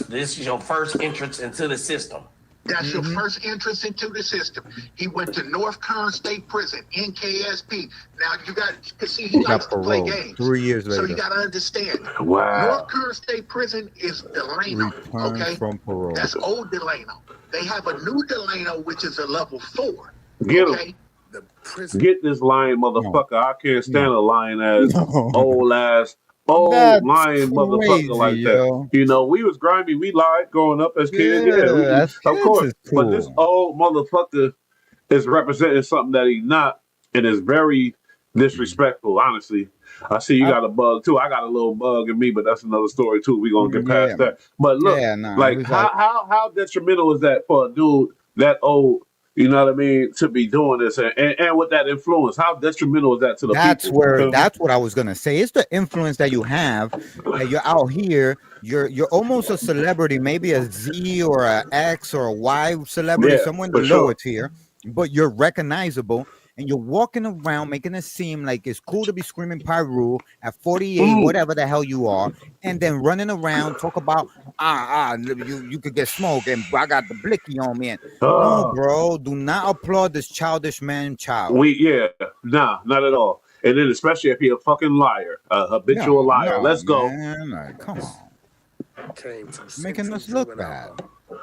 This is your first entrance into the system. That's your first entrance into the system. He went to North Kern State Prison, NKSP. Now you got to see he likes Got to play parole games. 3 years So you later. got to understand. Wow. North Kern State Prison is Delano. Returned Okay, from parole. that's old Delano. They have a new Delano, which is a level 4. Get him. Okay, The prison Get this lying motherfucker. I can't stand a lying ass, No. old That's lying motherfucker crazy, like yo. that. We was grimy. We lied growing up as kids. Yeah, Yeah, as of kids course. is But this cool. old motherfucker is representing something that he's not, and is very disrespectful. Honestly, I see you got a bug too. I got a little bug in me, but that's another story too. We gonna get past Yeah. that. But look, Yeah, nah, like he's how detrimental is that for a dude that old? You know what I mean? To be doing this and with that influence, how detrimental is that to the That's people? Feel me? that's what I was gonna say. It's the influence that you have. That you're out here. You're almost a celebrity, maybe a Z or a X or a Y celebrity, Yeah, somewhere in for the sure. lower tier, but you're recognizable and you're walking around making it seem like it's cool to be screaming Pyru at 48, whatever the hell you are, and then running around talk about you could get smoked and I got the blicky on me. And no, bro, do not applaud this childish man child. Nah, not at all. And then especially if you're a fucking liar, a habitual liar. No, Let's go. man, like, come on, Came to making Central us look Juvenile bad. Hall.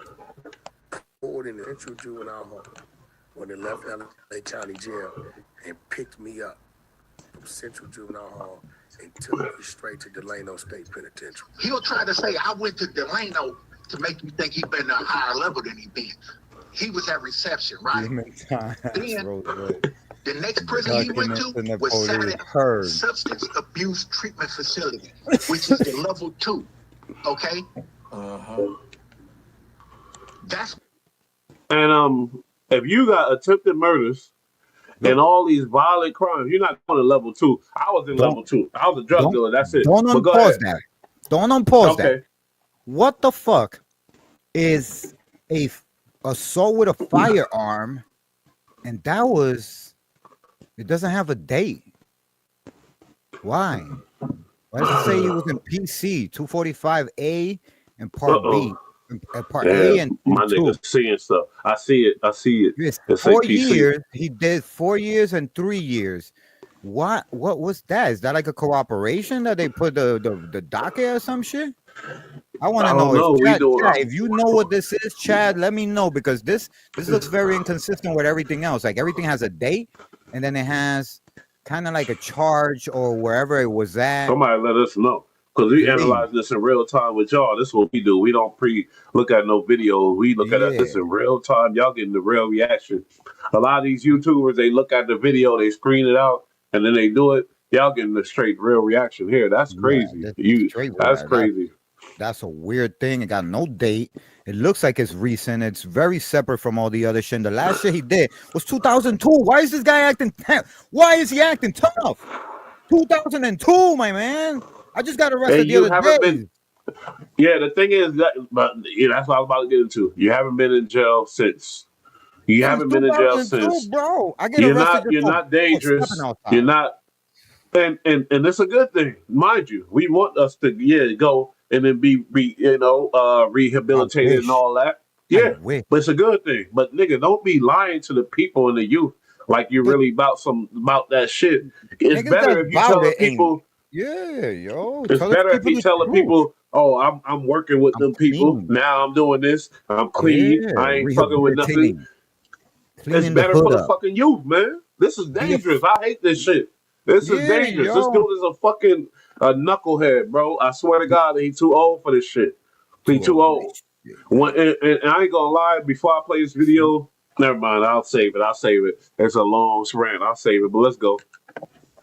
Poured in the Central Juvenile Hall when they left LA County Jail and picked me up from Central Juvenile Hall and took me straight to Delano State Penitentiary. He'll try to say, I went to Delano to make you think he's been a higher level than he been. He was at reception, right? The next prison he went to was Saturday Substance Abuse Treatment Facility, which is the level 2. Okay? That's And if you got attempted murders and all these violent crimes, you're not going to level 2. I was in level 2. I was a drug dealer. That's it. Don't unpause that. Don't unpause that. What the fuck is a assault with a firearm? And that was, it doesn't have a date. Why? Why does it say he was in PC 245A and Part B? Part A and my niggas seeing stuff. I see it. Yes, It's 4 like PC. years. He did 4 years and 3 years. What was that? Is that like a cooperation that they put the docket or some shit? I want to know if you know what this is, Chad. Let me know, because this looks very inconsistent with everything else. Like everything has a date, and then it has kind of like a charge or wherever it was at. Somebody let us know, because we analyze this in real time with y'all. This is what we do. We don't look at no video. We look at this in real time. Y'all getting the real reaction. A lot of these YouTubers, they look at the video, they screen it out, and then they do it. Y'all getting the straight real reaction here. That's crazy. That's crazy. That's a weird thing. It got no date. It looks like it's recent. It's very separate from all the other shit. The last shit he did was 2002. Why is this guy acting Why is he acting tough? 2002, my man. I just got arrested the other day. The thing is that's what I was about to get into. You haven't been in jail since. You haven't been in jail since. Bro, I get arrested. You're not dangerous. You're not. And it's a good thing, mind you. We want us to go and then be rehabilitated and all that. Yeah, but it's a good thing. But nigga, don't be lying to the people and the youth like you're really about that shit. It's better if you tell the people. It's better if you tell the people, oh, I'm working with them people. Now I'm doing this. I'm clean. I ain't fucking with nothing. It's better for the fucking youth, man. This is dangerous. I hate this shit. This is dangerous. This dude is a fucking knucklehead, bro. I swear to God, he's too old for this shit. He's too old. And I ain't gonna lie, before I play this video, never mind, I'll save it. It's a long rant. I'll save it, but let's go.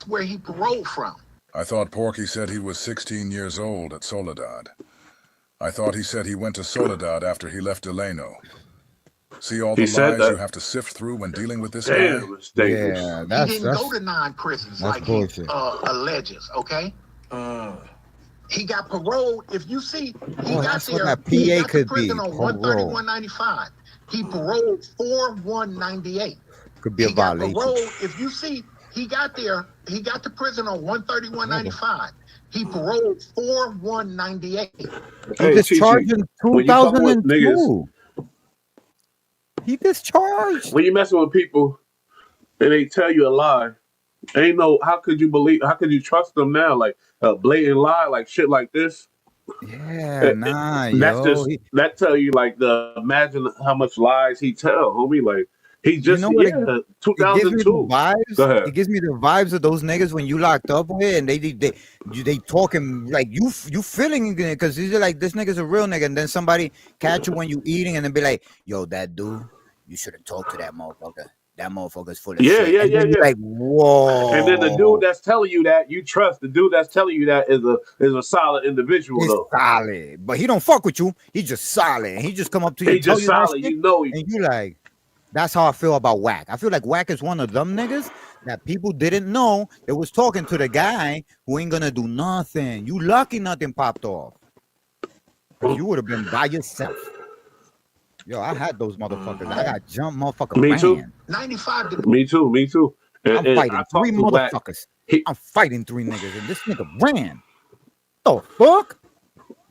Where he paroled from. I thought Porky said he was 16 years old at Soledad. I thought he said he went to Soledad after he left Delano. See all the lies you have to sift through when dealing with this guy? Yeah, he didn't go to 9 prisons like he alleges, okay? He got paroled. If you see, he got there. He got to prison on 131.95. He paroled 4/1/98. Could be a violation. Paroled, if you see, he got there. He got to prison on 131.95. He paroled 4/1/98. He discharged in 2002. He discharged. When you messing with people and they tell you a lie, ain't no, how could you trust them now? Like a blatant lie, like shit like this. That tell you like imagine how much lies he tell, homie. Like he just 2002 vibes. It gives me the vibes of those niggas when you locked up with and they talking like you feeling it, because these are like, this nigga's a real nigga, and then somebody catch you when you eating and then be like, yo, that dude, you shouldn't talk to that motherfucker. That motherfucker's full of shit. Yeah. Like, whoa. And then the dude that's telling you that, you trust the dude that's telling you that is a solid individual. He's though. Solid, but he don't fuck with you. He's just solid. And he just come up to you. He just solid. You know. And you like, that's how I feel about Wack. I feel like Wack is one of them niggas that people didn't know that was talking to the guy who ain't gonna do nothing. You lucky nothing popped off. You would have been by yourself. Yo, I had those motherfuckers. I got jumped, motherfucker. Me too. 95. Me too. I'm fighting I 3 talked to Wack. motherfuckers. I'm fighting 3 niggas, and this nigga ran. The fuck?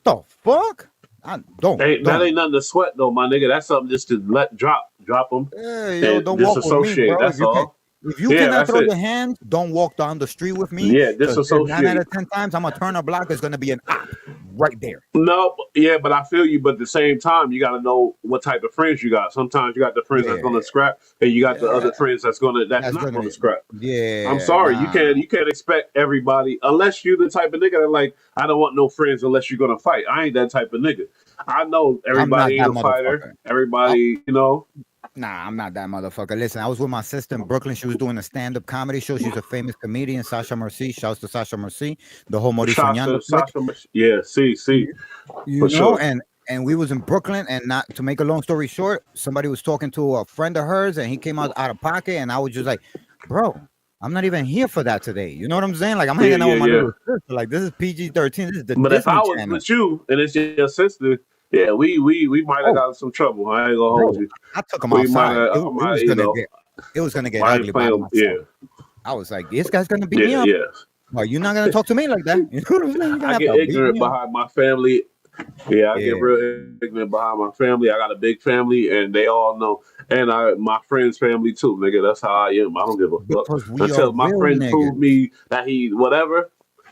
The fuck? I don't. That ain't nothing to sweat though, my nigga. That's something just to drop them, Yeah, yo, and don't walk with me, disassociate. bro. That's all. If you Yeah, cannot that's throw it. your hands, don't walk down the street with me. Yeah, Because 9 out disassociate. of 10 times, I'm gonna turn a block. There's gonna be an op right there. No, yeah, but I feel you. But at the same time, you got to know what type of friends you got. Sometimes you got the friends that's gonna scrap, and you got the other friends that's not gonna scrap. Yeah. I'm sorry, you can't expect everybody unless you the type of nigga that like I don't want no friends unless you're gonna fight. I ain't that type of nigga. I know everybody ain't a fighter. Everybody, you know. Nah, I'm not that motherfucker. Listen, I was with my sister in Brooklyn. She was doing a stand-up comedy show. She's a famous comedian, Sasha Merci. Shouts to Sasha Merci. The whole Mauricio Soñando. Yeah, see. You know, sure. and we was in Brooklyn, and not to make a long story short, somebody was talking to a friend of hers, and he came out of pocket, and I was just like, bro, I'm not even here for that today. You know what I'm saying? Like, I'm hanging out with my little sister. Like, this is PG-13. This is the Disney if I was Channel. with you and it's your sister, yeah, we might have got some trouble. I ain't gonna hold you. I took him outside. It was gonna get ugly by myself. Yeah. I was like, this guy's gonna beat me up. Yeah. Well, you're not gonna talk to me like that. You know what I'm saying? I get ignorant behind my family. Yeah, I get real ignorant behind my family. I got a big family, and they all know. And my friend's family too, nigga. That's how I am. I don't give a fuck until my friend proved me that he whatever.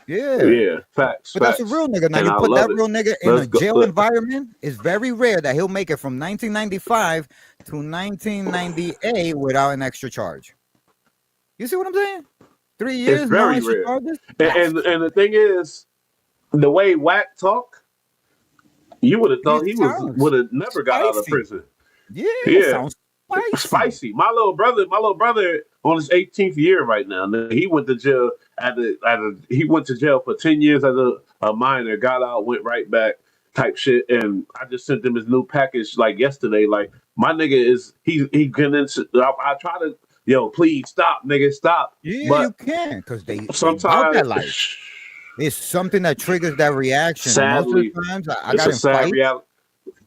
Yeah, facts. But that's a real nigga. Now you put that real nigga in a jail environment. It's very rare that he'll make it from 1995 to 1998 without an extra charge. You see what I'm saying? 3 years, it's very no rare. Charges? And the thing is, the way Wack talk, you would have thought he would have never got out of prison. Yeah. Sounds spicy. My little brother on his 18th year right now. He went to jail he went to jail for 10 years as a minor, got out, went right back type shit. And I just sent him his new package like yesterday. Like my nigga is he getting into I try to please stop, nigga, stop. Yeah, but you can because they sometimes that life. It's something that triggers that reaction. Sadly, most of the times I got in fights. Reality.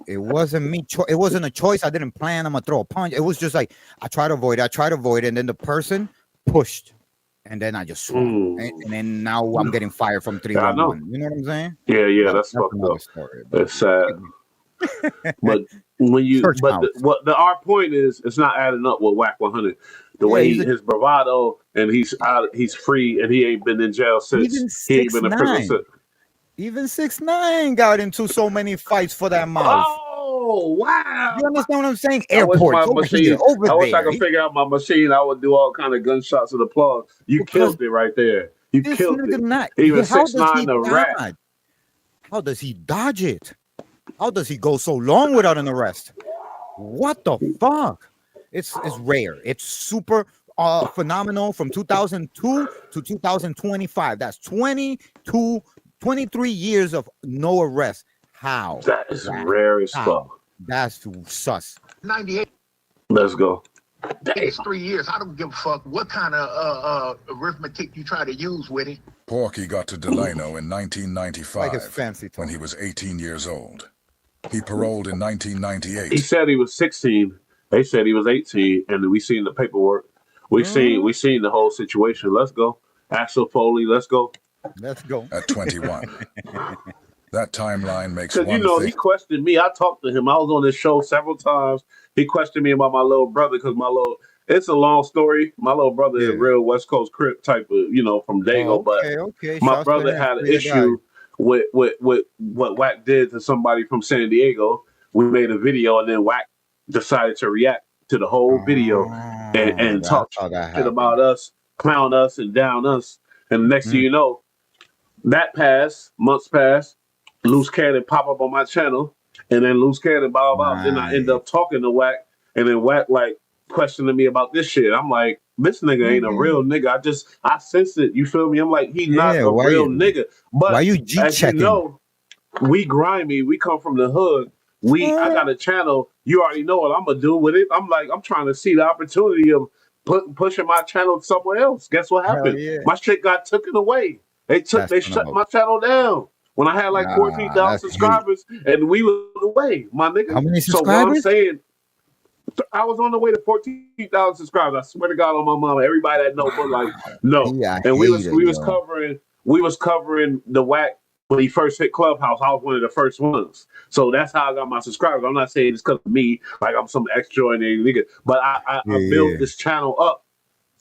It wasn't me. It wasn't a choice. I didn't plan. I'm gonna throw a punch. It was just like I tried to avoid it, and then the person pushed, and then I just swung, and then now I'm getting fired from 311. You know what I'm saying? Yeah, that's fucked up. That's sad. But when our point is, it's not adding up with Wack 100. The way his bravado, and he's free, and he ain't been in jail since. He ain't been in prison since. Even 6ix9ine got into so many fights for that mouth. Oh wow! You understand what I'm saying? Airports over here, over there. I wish I could figure out my machine. I would do all kind of gunshots of applause. You killed it right there. You killed it. Even 6ix9ine, the rat. How does he dodge it? How does he go so long without an arrest? What the fuck? It's rare. It's super phenomenal from 2002 to 2025. That's 23 years of no arrest. How? That is rare as fuck. That's sus. 98. Let's go. It's 3 years. I don't give a fuck what kind of arithmetic you try to use with it. Porky got to Delano in 1995 like when he was 18 years old. He paroled in 1998. He said he was 16. They said he was 18, and we seen the paperwork. We seen the whole situation. Let's go. Axel Foley, let's go. Let's go. At 21. That timeline makes one thing. He questioned me. I talked to him. I was on this show several times. He questioned me about my little brother because it's a long story. My little brother is a real West Coast Crip type of, from Dago. But my brother had an issue with what Wack did to somebody from San Diego. We made a video, and then Wack decided to react to the whole video and talk shit about us, clown us, and down us. And the next thing you know, months passed, Loose Cannon pop up on my channel, and then Loose Cannon, blah, blah, blah. Then I end up talking to Wack, and then Wack, like, questioning me about this shit. I'm like, this nigga ain't a real nigga. I sense it. You feel me? I'm like, he's not a real nigga. But why you as you know, we grimy. We come from the hood. I got a channel. You already know what I'm going to do with it. I'm like, I'm trying to see the opportunity of pushing my channel somewhere else. Guess what happened? Yeah. My shit got taken away. They shut my channel down when I had like 14,000 subscribers, and we were away, my nigga. How many subscribers? So what I'm saying, I was on the way to 14,000 subscribers. I swear to God on my mama. Everybody that know, but like, no. He a And hater, we was yo. covering the Wack when he first hit Clubhouse. I was one of the first ones. So that's how I got my subscribers. I'm not saying it's because of me, like I'm some extraordinary nigga, but I built Yeah. this channel up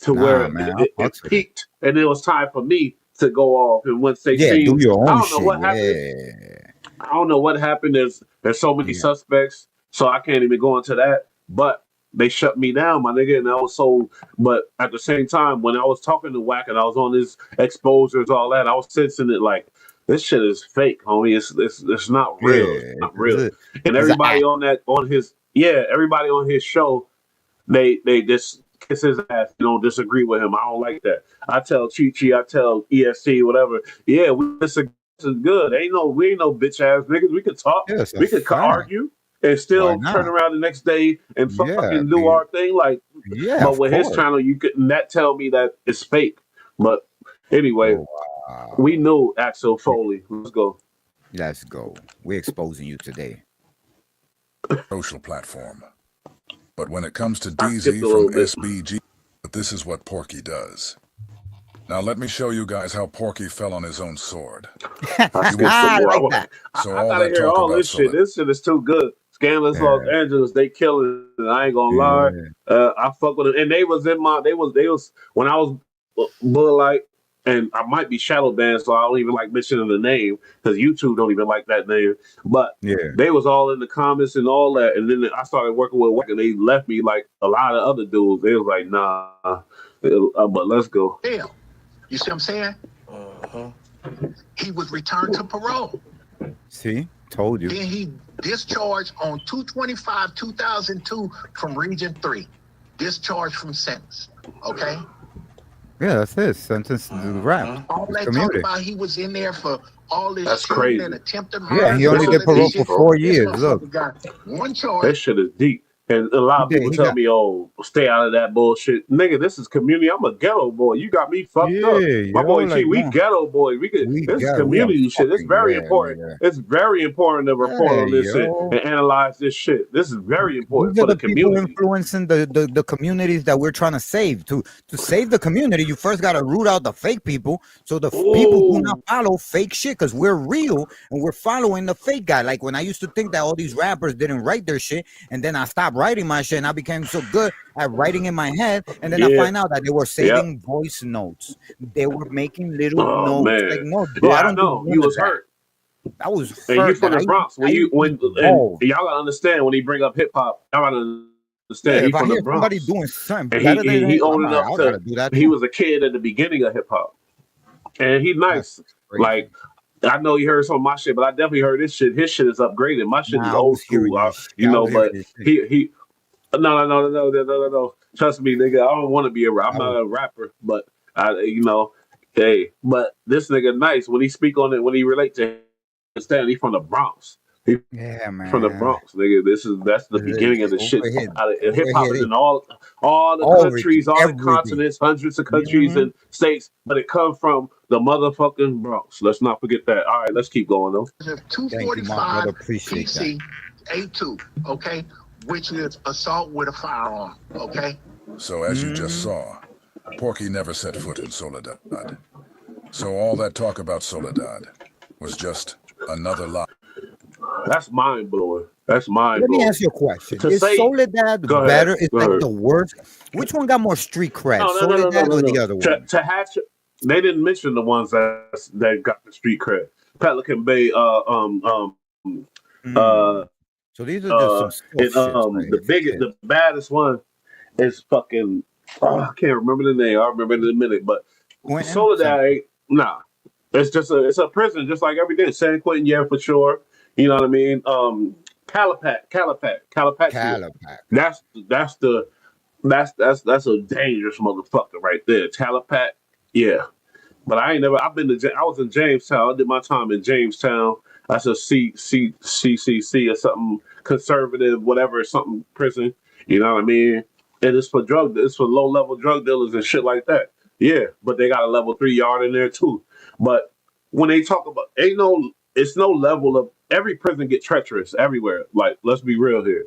to Nah, where man, I it fucks with it. peaked, and it was time for me to go off. And once they Yeah, do seen, your I own don't know shit. what happened. Yeah. I don't know what happened. There's so many Yeah. suspects, so I can't even go into that. But they shut me down, my nigga, and I was so. But at the same time, when I was talking to Wack and I was on his exposures, all that, I was sensing it like this shit is fake, homie. It's not real. It's Yeah. not real. And It's an everybody act. everybody on his show, they just kiss his ass. You don't disagree with him. I don't like that. I tell Chi Chi, I tell ESC, whatever. Yeah, we disagree. This is good. We ain't no bitch ass niggas. We could talk. Yeah, it's a We could fact. argue and Why still turn not? around the next day and Yeah, fucking do our thing. Like, yeah, but of with his course. channel, you couldn't that tell me that it's fake. But anyway, Oh, wow. we knew Axel Foley. Let's go. Let's go. We're exposing you today. Social platform. But when it comes to I DZ skipped a from little bit. SBG, this is what Porky does. Now let me show you guys how Porky fell on his own sword. I skipped some I more. like that. So I all gotta that hear talk all about this shit. This shit is too good. Scandalous Yeah. Los Angeles, they killing it. I ain't gonna lie. I fuck with them, and they was when I was Bud Light, and I might be shadow banned, so I don't even like mentioning the name because YouTube don't even like that name. But Yeah. they was all in the comments and all that, and then I started working with Wack, and they left me like a lot of other dudes. They was like, nah, but let's go. Hell, you see what I'm saying? He was returned to parole. See? Told you. Then he discharged on 2/25/2002 from Region 3. Discharged from sentence. Okay? Yeah, that's it. Sentence to the rap. All His they community. talk about, he was in there for all this That's shooting crazy. and attempted murder. Yeah, he only This did is parole deep, for bro. 4 This years. Look. motherfucker got one charge. That shit is deep. And a lot of people He tell got, me, oh, stay out of that bullshit. Nigga, this is community. I'm a ghetto boy. You got me fucked up. yeah, My yo, boy like, G, we no. ghetto boy. We This is got, we are community shit. It's fucking, very yeah, important. nigga. It's very important to report on Hey, this shit yo. and analyze this shit. This is very important These are for the the people community. influencing the communities that we're trying to save. To save the community, you first got to root out the fake people, so the people do not Ooh, follow fake shit. Because we're real and we're following the fake guy. Like when I used to think that all these rappers didn't write their shit, and then I stopped writing my shit, and I became so good at writing in my head, and then I yeah, find out that they were yeah. saving voice notes. They were making little Oh notes. Like, man, no, bro, yeah, I I don't do know. You none of was that. hurt, I was and you hurt from that the Bronx. I When evolved. and y'all gotta understand when he bring up hip hop, y'all gotta Yeah, understand he if I from the hear somebody Bronx. doing something And better than he it, I'm old like, enough I to gotta do that he too. was a kid at the beginning of hip hop. And he's That's nice. crazy. Like I know you heard some of my shit, but I definitely heard this shit. His shit is upgraded. My shit is Nah, I old was hearing school. your shit. I was hearing But your shit. he no. Trust me, nigga. I don't want to be a rapper. I'm I not was, a rapper, but hey, but this nigga nice when he speak on it, when he relate to understand he from the Bronx. He yeah, from the man. Bronx, nigga. That's the beginning of the shit. Over here, Hip hop is in all the everything, countries, all the everything. continents, hundreds of countries and states, but it come from the motherfucking Bronx. Let's not forget that. All right, let's keep going though. Thank you, my brother. 245 Appreciate that. PC A2, okay, which is assault with a firearm, okay. So as you just saw, Porky never set foot in Soledad. So all that talk about Soledad was just another lie. That's mind blowing. That's mind Let me blowing. ask you a question. To Is say, Soledad go ahead, better? Is go like ahead. the worst? Which one got more street cred, Soledad or the other one? To hatch, they didn't mention the ones that got the street cred. Pelican Bay, So these are just some and shits right here. the baddest one is fucking. I can't remember the name. I'll remember it in a minute. But Quentin? Soledad, nah, it's a prison, just like everything. San Quentin, yeah, for sure. You know what I mean? Calipat. Calapac. That's a dangerous motherfucker right there. Calipat, yeah. But I ain't never. I was in Jamestown. I did my time in Jamestown. That's a CCC or something conservative, whatever, something prison. You know what I mean? And it's for low level drug dealers and shit like that. Yeah, but they got a level 3 yard in there too. But when they talk about, it's no level of every prison get treacherous everywhere. Like, let's be real here.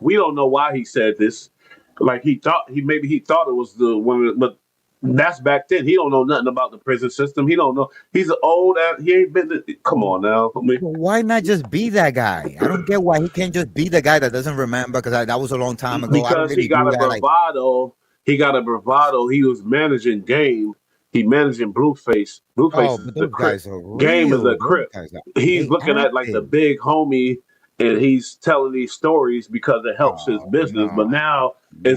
We don't know why he said this. Like he thought it was the one, but that's back then. He don't know nothing about the prison system. He don't know. He's an old ass. He ain't been. Come on now. I mean, But why not just be that guy? I don't get why he can't just be the guy that doesn't remember because that was a long time ago. I don't because he really do got a that. Like, bravado. He got a bravado. He was managing Game. He managing Blueface. Blueface oh, is but the those crip. guys are Game is real. a Those crip. guys are He's they looking at like the active. big homie, and he's telling these stories because it helps his Oh business. But no, now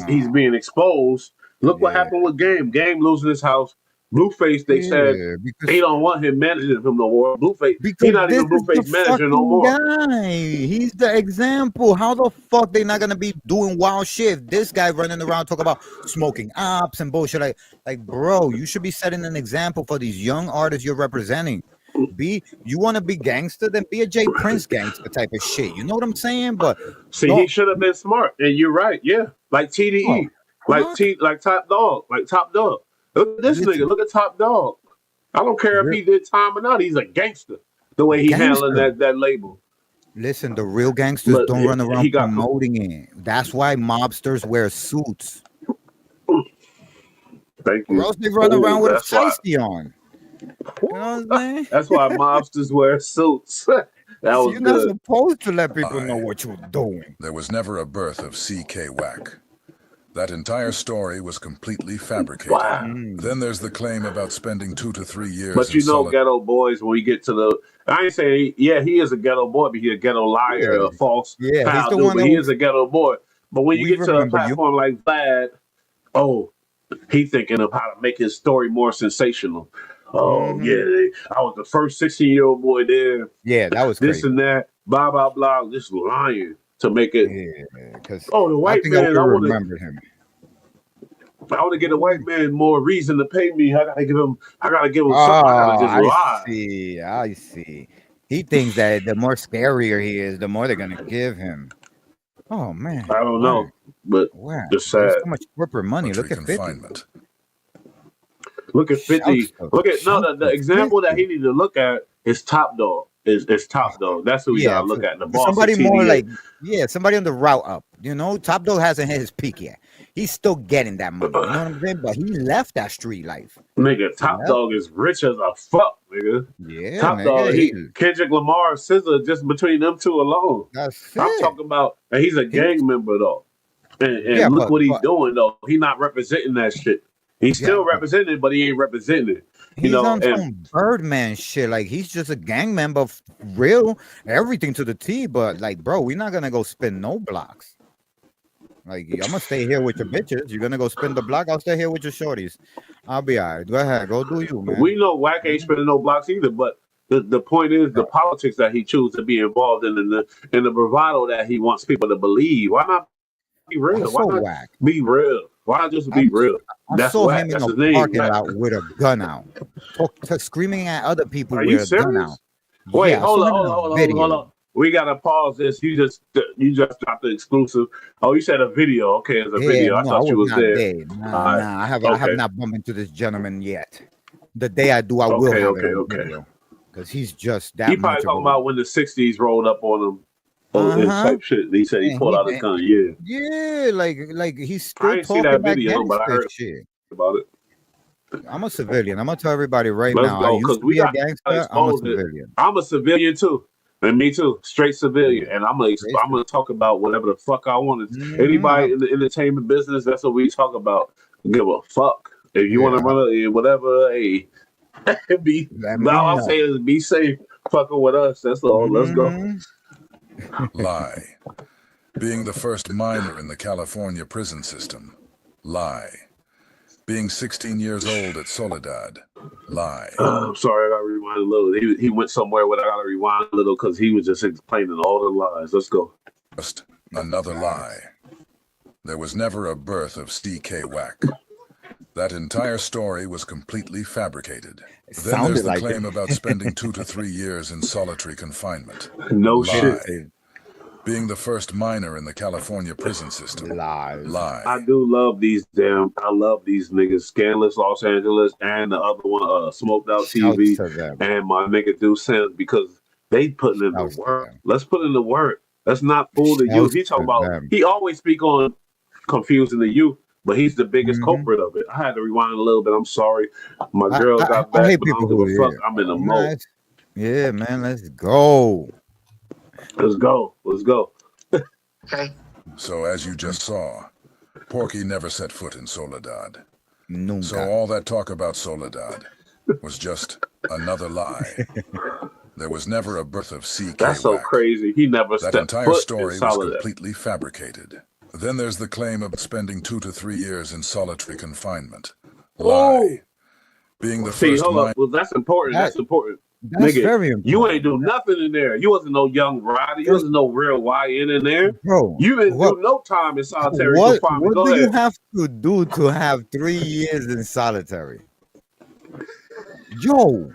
he's no, being exposed. Look what yeah, happened with Game. Game losing his house. Blueface, they said yeah, he because don't want him managing him no more. Blueface, he Because not this even is the Blueface manager no fucking more. guy. He's the example. How the fuck they not gonna be doing wild shit? If this guy running around talk about smoking ops and bullshit, like, bro, you should be setting an example for these young artists you're representing. You want to be gangster, then be a Jay Prince gangster type of shit. You know what I'm saying? But See, he don't. should have been smart, and you're right. Yeah, like Oh, TDE, fuck. like Top Dog, like Top Dog. Look at this nigga. Listen, Look at Top Dog. I don't care if real he did time or not. He's a gangster. The way he handling gangster. that label, Listen, the real gangsters but don't run he around got. promoting it. That's why mobsters wear suits, Thank or you. else they run Oh, around with a that's why. shiesty on. You know what I'm saying? That's why mobsters wear suits. That So was you're not good. supposed to let people know Lie. what you're doing. There was never a birth of CK Wack. That entire story was completely fabricated. Wow. Then there's the claim about spending 2 to 3 years But in you know, solitary. ghetto boys, when we get to the, I ain't saying, yeah, he is a ghetto boy, but he's a ghetto liar, Yeah, a false yeah. He's pal the dude, one but that he is a ghetto boy. But when you we get to a remember you. platform like Vlad, oh, he thinking of how to make his story more sensational. Oh, Hmm. yeah, I was the first 16-year-old boy there, Yeah, that was this crazy. and that, blah, blah, blah, just lying to make it, Yeah, because oh, the I white think I would man, have remembered him. I want to get a white man more reason to pay me. I gotta give him something. I gotta Oh, just I lie. see. I see. He thinks that the more scarier he is, the more they're gonna give him. Oh man, I don't whack, know, but whack. just There's sad. so much corporate money. Look at 50. Confinement. Look at Shouts 50. to Look at no shouts the to example that 50. he need to look at is Top Dog. Is Top Dog. That's who we Yeah, gotta look at. The for boss of somebody more TDA. like, yeah, somebody on the route up. You know, Top Dog hasn't hit his peak yet. He's still getting that money. You know what I'm saying? But he left that street life. Nigga, He Top left Dog it. is rich as a fuck, nigga. Yeah, Top Dog, nigga. he Kendrick Lamar, SZA, just between them two alone. That's I'm it. talking about, and he's a He's gang member though. yeah, And look what he's doing though. He not representing that shit. He's yeah, still representing it, but he ain't representing it. You he's know, on and some Birdman shit. Like he's just a gang member, real everything to the T. But like, bro, we're not gonna go spin no blocks. Like I'm gonna stay here with your bitches. You're gonna go spin the block. I'll stay here with your shorties. I'll be all right. Go ahead, go do you, man. we know Wack ain't spinning no blocks either. But the point is the politics that he chooses to be involved in, and the bravado that he wants people to believe. Why not be real? That's Why so not whack. be real? Why not just be real? I That's saw Wack. him in That's a his name, parking Wack. lot with a gun out, screaming at other people Are you with a gun out. serious? Wait, Yeah, I saw him in a hold video. on. We gotta pause this. You just dropped the exclusive. Oh, you said a video. Okay, it's a Yeah, video. I no, I thought you was was not there. there. All Nah, right. nah. I have Okay. not bumped into this gentleman yet. The day I do, I will Okay. have it Okay. on Okay. video because he's just He that probably much of talking a. about when the '60s rolled up on him, Uh and huh. type shit. He said he And pulled out his gun. Yeah, yeah, like he's I still ain't see talking that that video, but I gangster heard shit. about it. I'm a civilian. I'm gonna tell everybody right Let's now. I go, used cause to we be a got to gangster. I'm a expose it. civilian. I'm a civilian too, and me too, straight civilian. Yeah, And I'm basically. gonna talk about whatever the fuck I want. I, Anybody in the entertainment business, that's what we talk about. Give a fuck. If you want to yeah, run whatever, hey, be. let me All I'll know. say is be safe. Fucking with us. That's all. Let's go. Hmm. Lie. Being the first minor in the California prison system. Lie. Being 16 years old at Soledad. Lie. I'm sorry, I gotta rewind a little. He went somewhere where I gotta rewind a little because he was just explaining all the lies. Let's go. Just another lie. There was never a birth of CK Wack. That entire story was completely fabricated. It Then there's sounded the like claim it. about spending 2 to 3 years in solitary confinement. No Lie. shit. Being the first minor in the California prison system. Lies. Lie. I do love these I love these niggas. Scandalous Los Angeles and the other one, Smoked Out Shouts TV to them. and my nigga Do Sense because they putting in the Shouts to work. them. Let's put in the work. Let's not fool the youth. Shouts He talking to about them. he always speak on confusing the youth, but he's the biggest Hmm. culprit of it. I had to rewind a little bit. I'm sorry. My I, girl I got I back, hate but I people don't give who a fuck. yeah. I'm in the mode. Nice. Yeah, man. Let's go. Let's go. Let's go. Okay. So as you just saw, Porky never set foot in Soledad. So Nunca. all that talk about Soledad was just another lie. There was never a birth of C.K. That's so Wack. crazy. He never That stepped entire foot in story was Soledad. completely fabricated. Then there's the claim of spending 2 to 3 years in solitary confinement. Oh, Lie. Being the see, first hold up. mind. Well, that's important. That That's important. that's Nigga, very you ain't important. do nothing in there. You wasn't no young rider. You First, wasn't no real YN in there. bro, You didn't what do no time in solitary what confinement. do Go you ahead. have to do to have 3 years in solitary? Yo,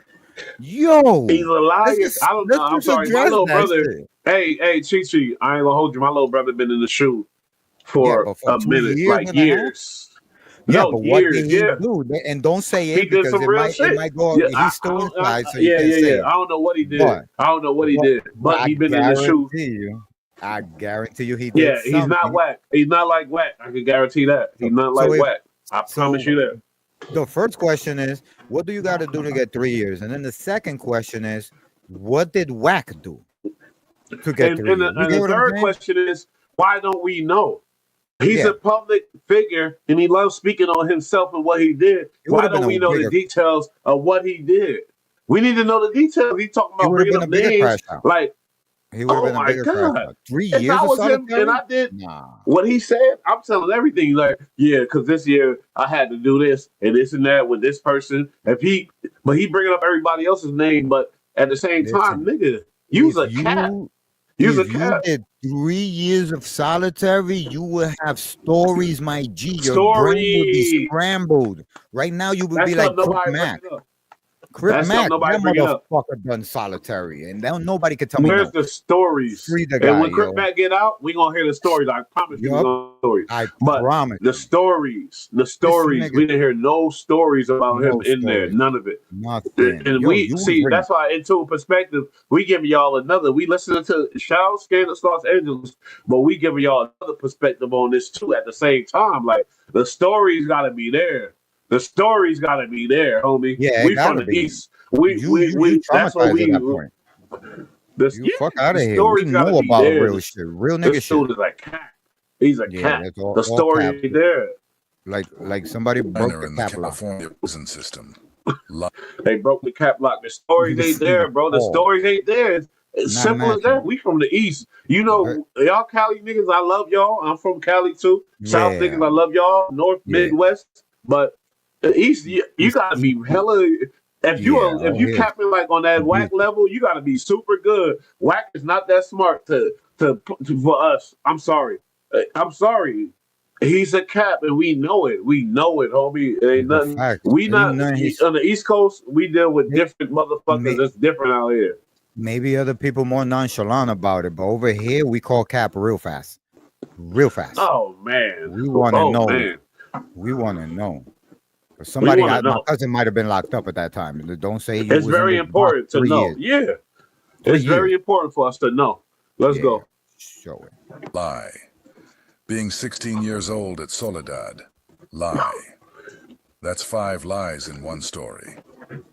He's a yo. liar. I don't know. Let's I'm just sorry. My address little that brother. shit. Hey, Chi. I ain't gonna hold you. My little brother been in the shoe Yeah, for but for a two minute, years like and a half. years. Yeah, No, but what did years. he Yeah. do? And don't say He it did because some it real might shit. go. Yeah, He's still inside, so you yeah, can't yeah, say yeah. it. I don't know what he did. But I don't know what he but did, but but he been in the shoe. I guarantee you, he did Yeah, he's not something. whack. He's not like whack. I can guarantee that. He's So, not so like if whack. I promise so, you that. the first question is, what do you got to do to get 3 years? And then the second question is, what did Wack do to get And 3 years? You and get the what I'm third saying? question is, why don't we know? He's Yeah, a public figure and he loves speaking on himself and what he did. it would Why have been don't a we know the bigger. details of what he did? We need to know the details. He's talking It about would have bringing been up a bigger names crash out. like, He would have oh been a my bigger crash God. out. Three If I years of was him and solitary? I did Nah. what he said, I'm telling everything like, yeah, because this year I had to do this and this and that with this person. But he bringing up everybody else's name, but at the same time, Listen, nigga, use if a cat. you Use a if you cat. did 3 years of solitary, you will have stories, my G. Your brain would be Story. scrambled. Right now, you would be That's like something Crip nobody Mac. bringing up. Crip That's something Mac, nobody that bringing up. motherfucker done solitary, and now nobody could tell me Where's no. the stories? Free the And guy, when Crip yo. Mac get out, we gonna hear the stories. I promise you, we Yup, gonna hear stories. I But promise the you. stories, This we nigga, didn't hear no stories about him no in there. stories, None of it. nothing. And Yo, we you was see bringing. that's why into perspective, we give y'all another. We listening to shout out Scandalous Los Angeles, but we giving y'all another perspective on this too at the same time. Like the stories gotta be there. The stories gotta be there, homie. Yeah, it We from gotta the be. east. You We that's what traumatized at that point. this You yeah, fuck out the of here. We stories gotta know be about there. real shit, real nigga This shit. dude is a cat. He's a Yeah, cat. that's The all caps. story there. Like somebody broke Minor the in the cap lock. California prison system. They broke the cap lock. The stories You ain't see the there, bro. The Oh. fall. stories ain't there. It's Not simple as that. matching. We from the east. You But know, y'all Cali niggas, I love y'all. I'm from Cali too. South yeah, niggas, I love y'all. North, yeah. Midwest. But the east, you gotta East, be hella yeah. if Oh, you here's capping like on that whack abusive. level, you gotta be super good. Whack is not that smart to for us. I'm sorry. I'm sorry. He's a cap, and we know it. We know it, homie. It ain't It's a nothing. fact. We Ain't not none of his. on the East Coast. We deal with May, different motherfuckers. may, That's different out here. maybe other people more nonchalant about it, but over here we call cap real fast, real fast. Oh man. We want to Oh know. man. We want to know. We Somebody, want to my know. cousin might have been locked up at that time. Don't say you It's was in very this box important to 3 years. know. Yeah, Three it's years. very important for us to know. Let's Yeah. go. Show it. Lie. Being 16 years old at Soledad. Lie. That's 5 lies in one story.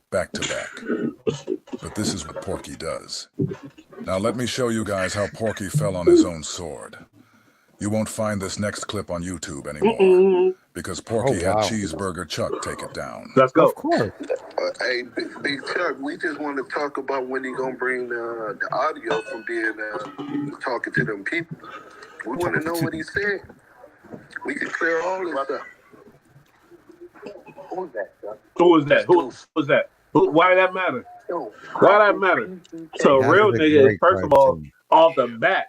Back to back. But this is what Porky does. Now let me show you guys how Porky fell on his own sword. You won't find this next clip on YouTube anymore, because Porky had wow. Cheeseburger Chuck take it down. Let's Of go. course. Hey, Big Chuck, we just want to talk about when he gonna bring the audio from being talking to them people. We want to know what he said. We can clear all this stuff. Who's that, Chuck? Who is that? Who was that? Why that matter? Why that matter? So That real is a nigga, great first of all, question. off the bat,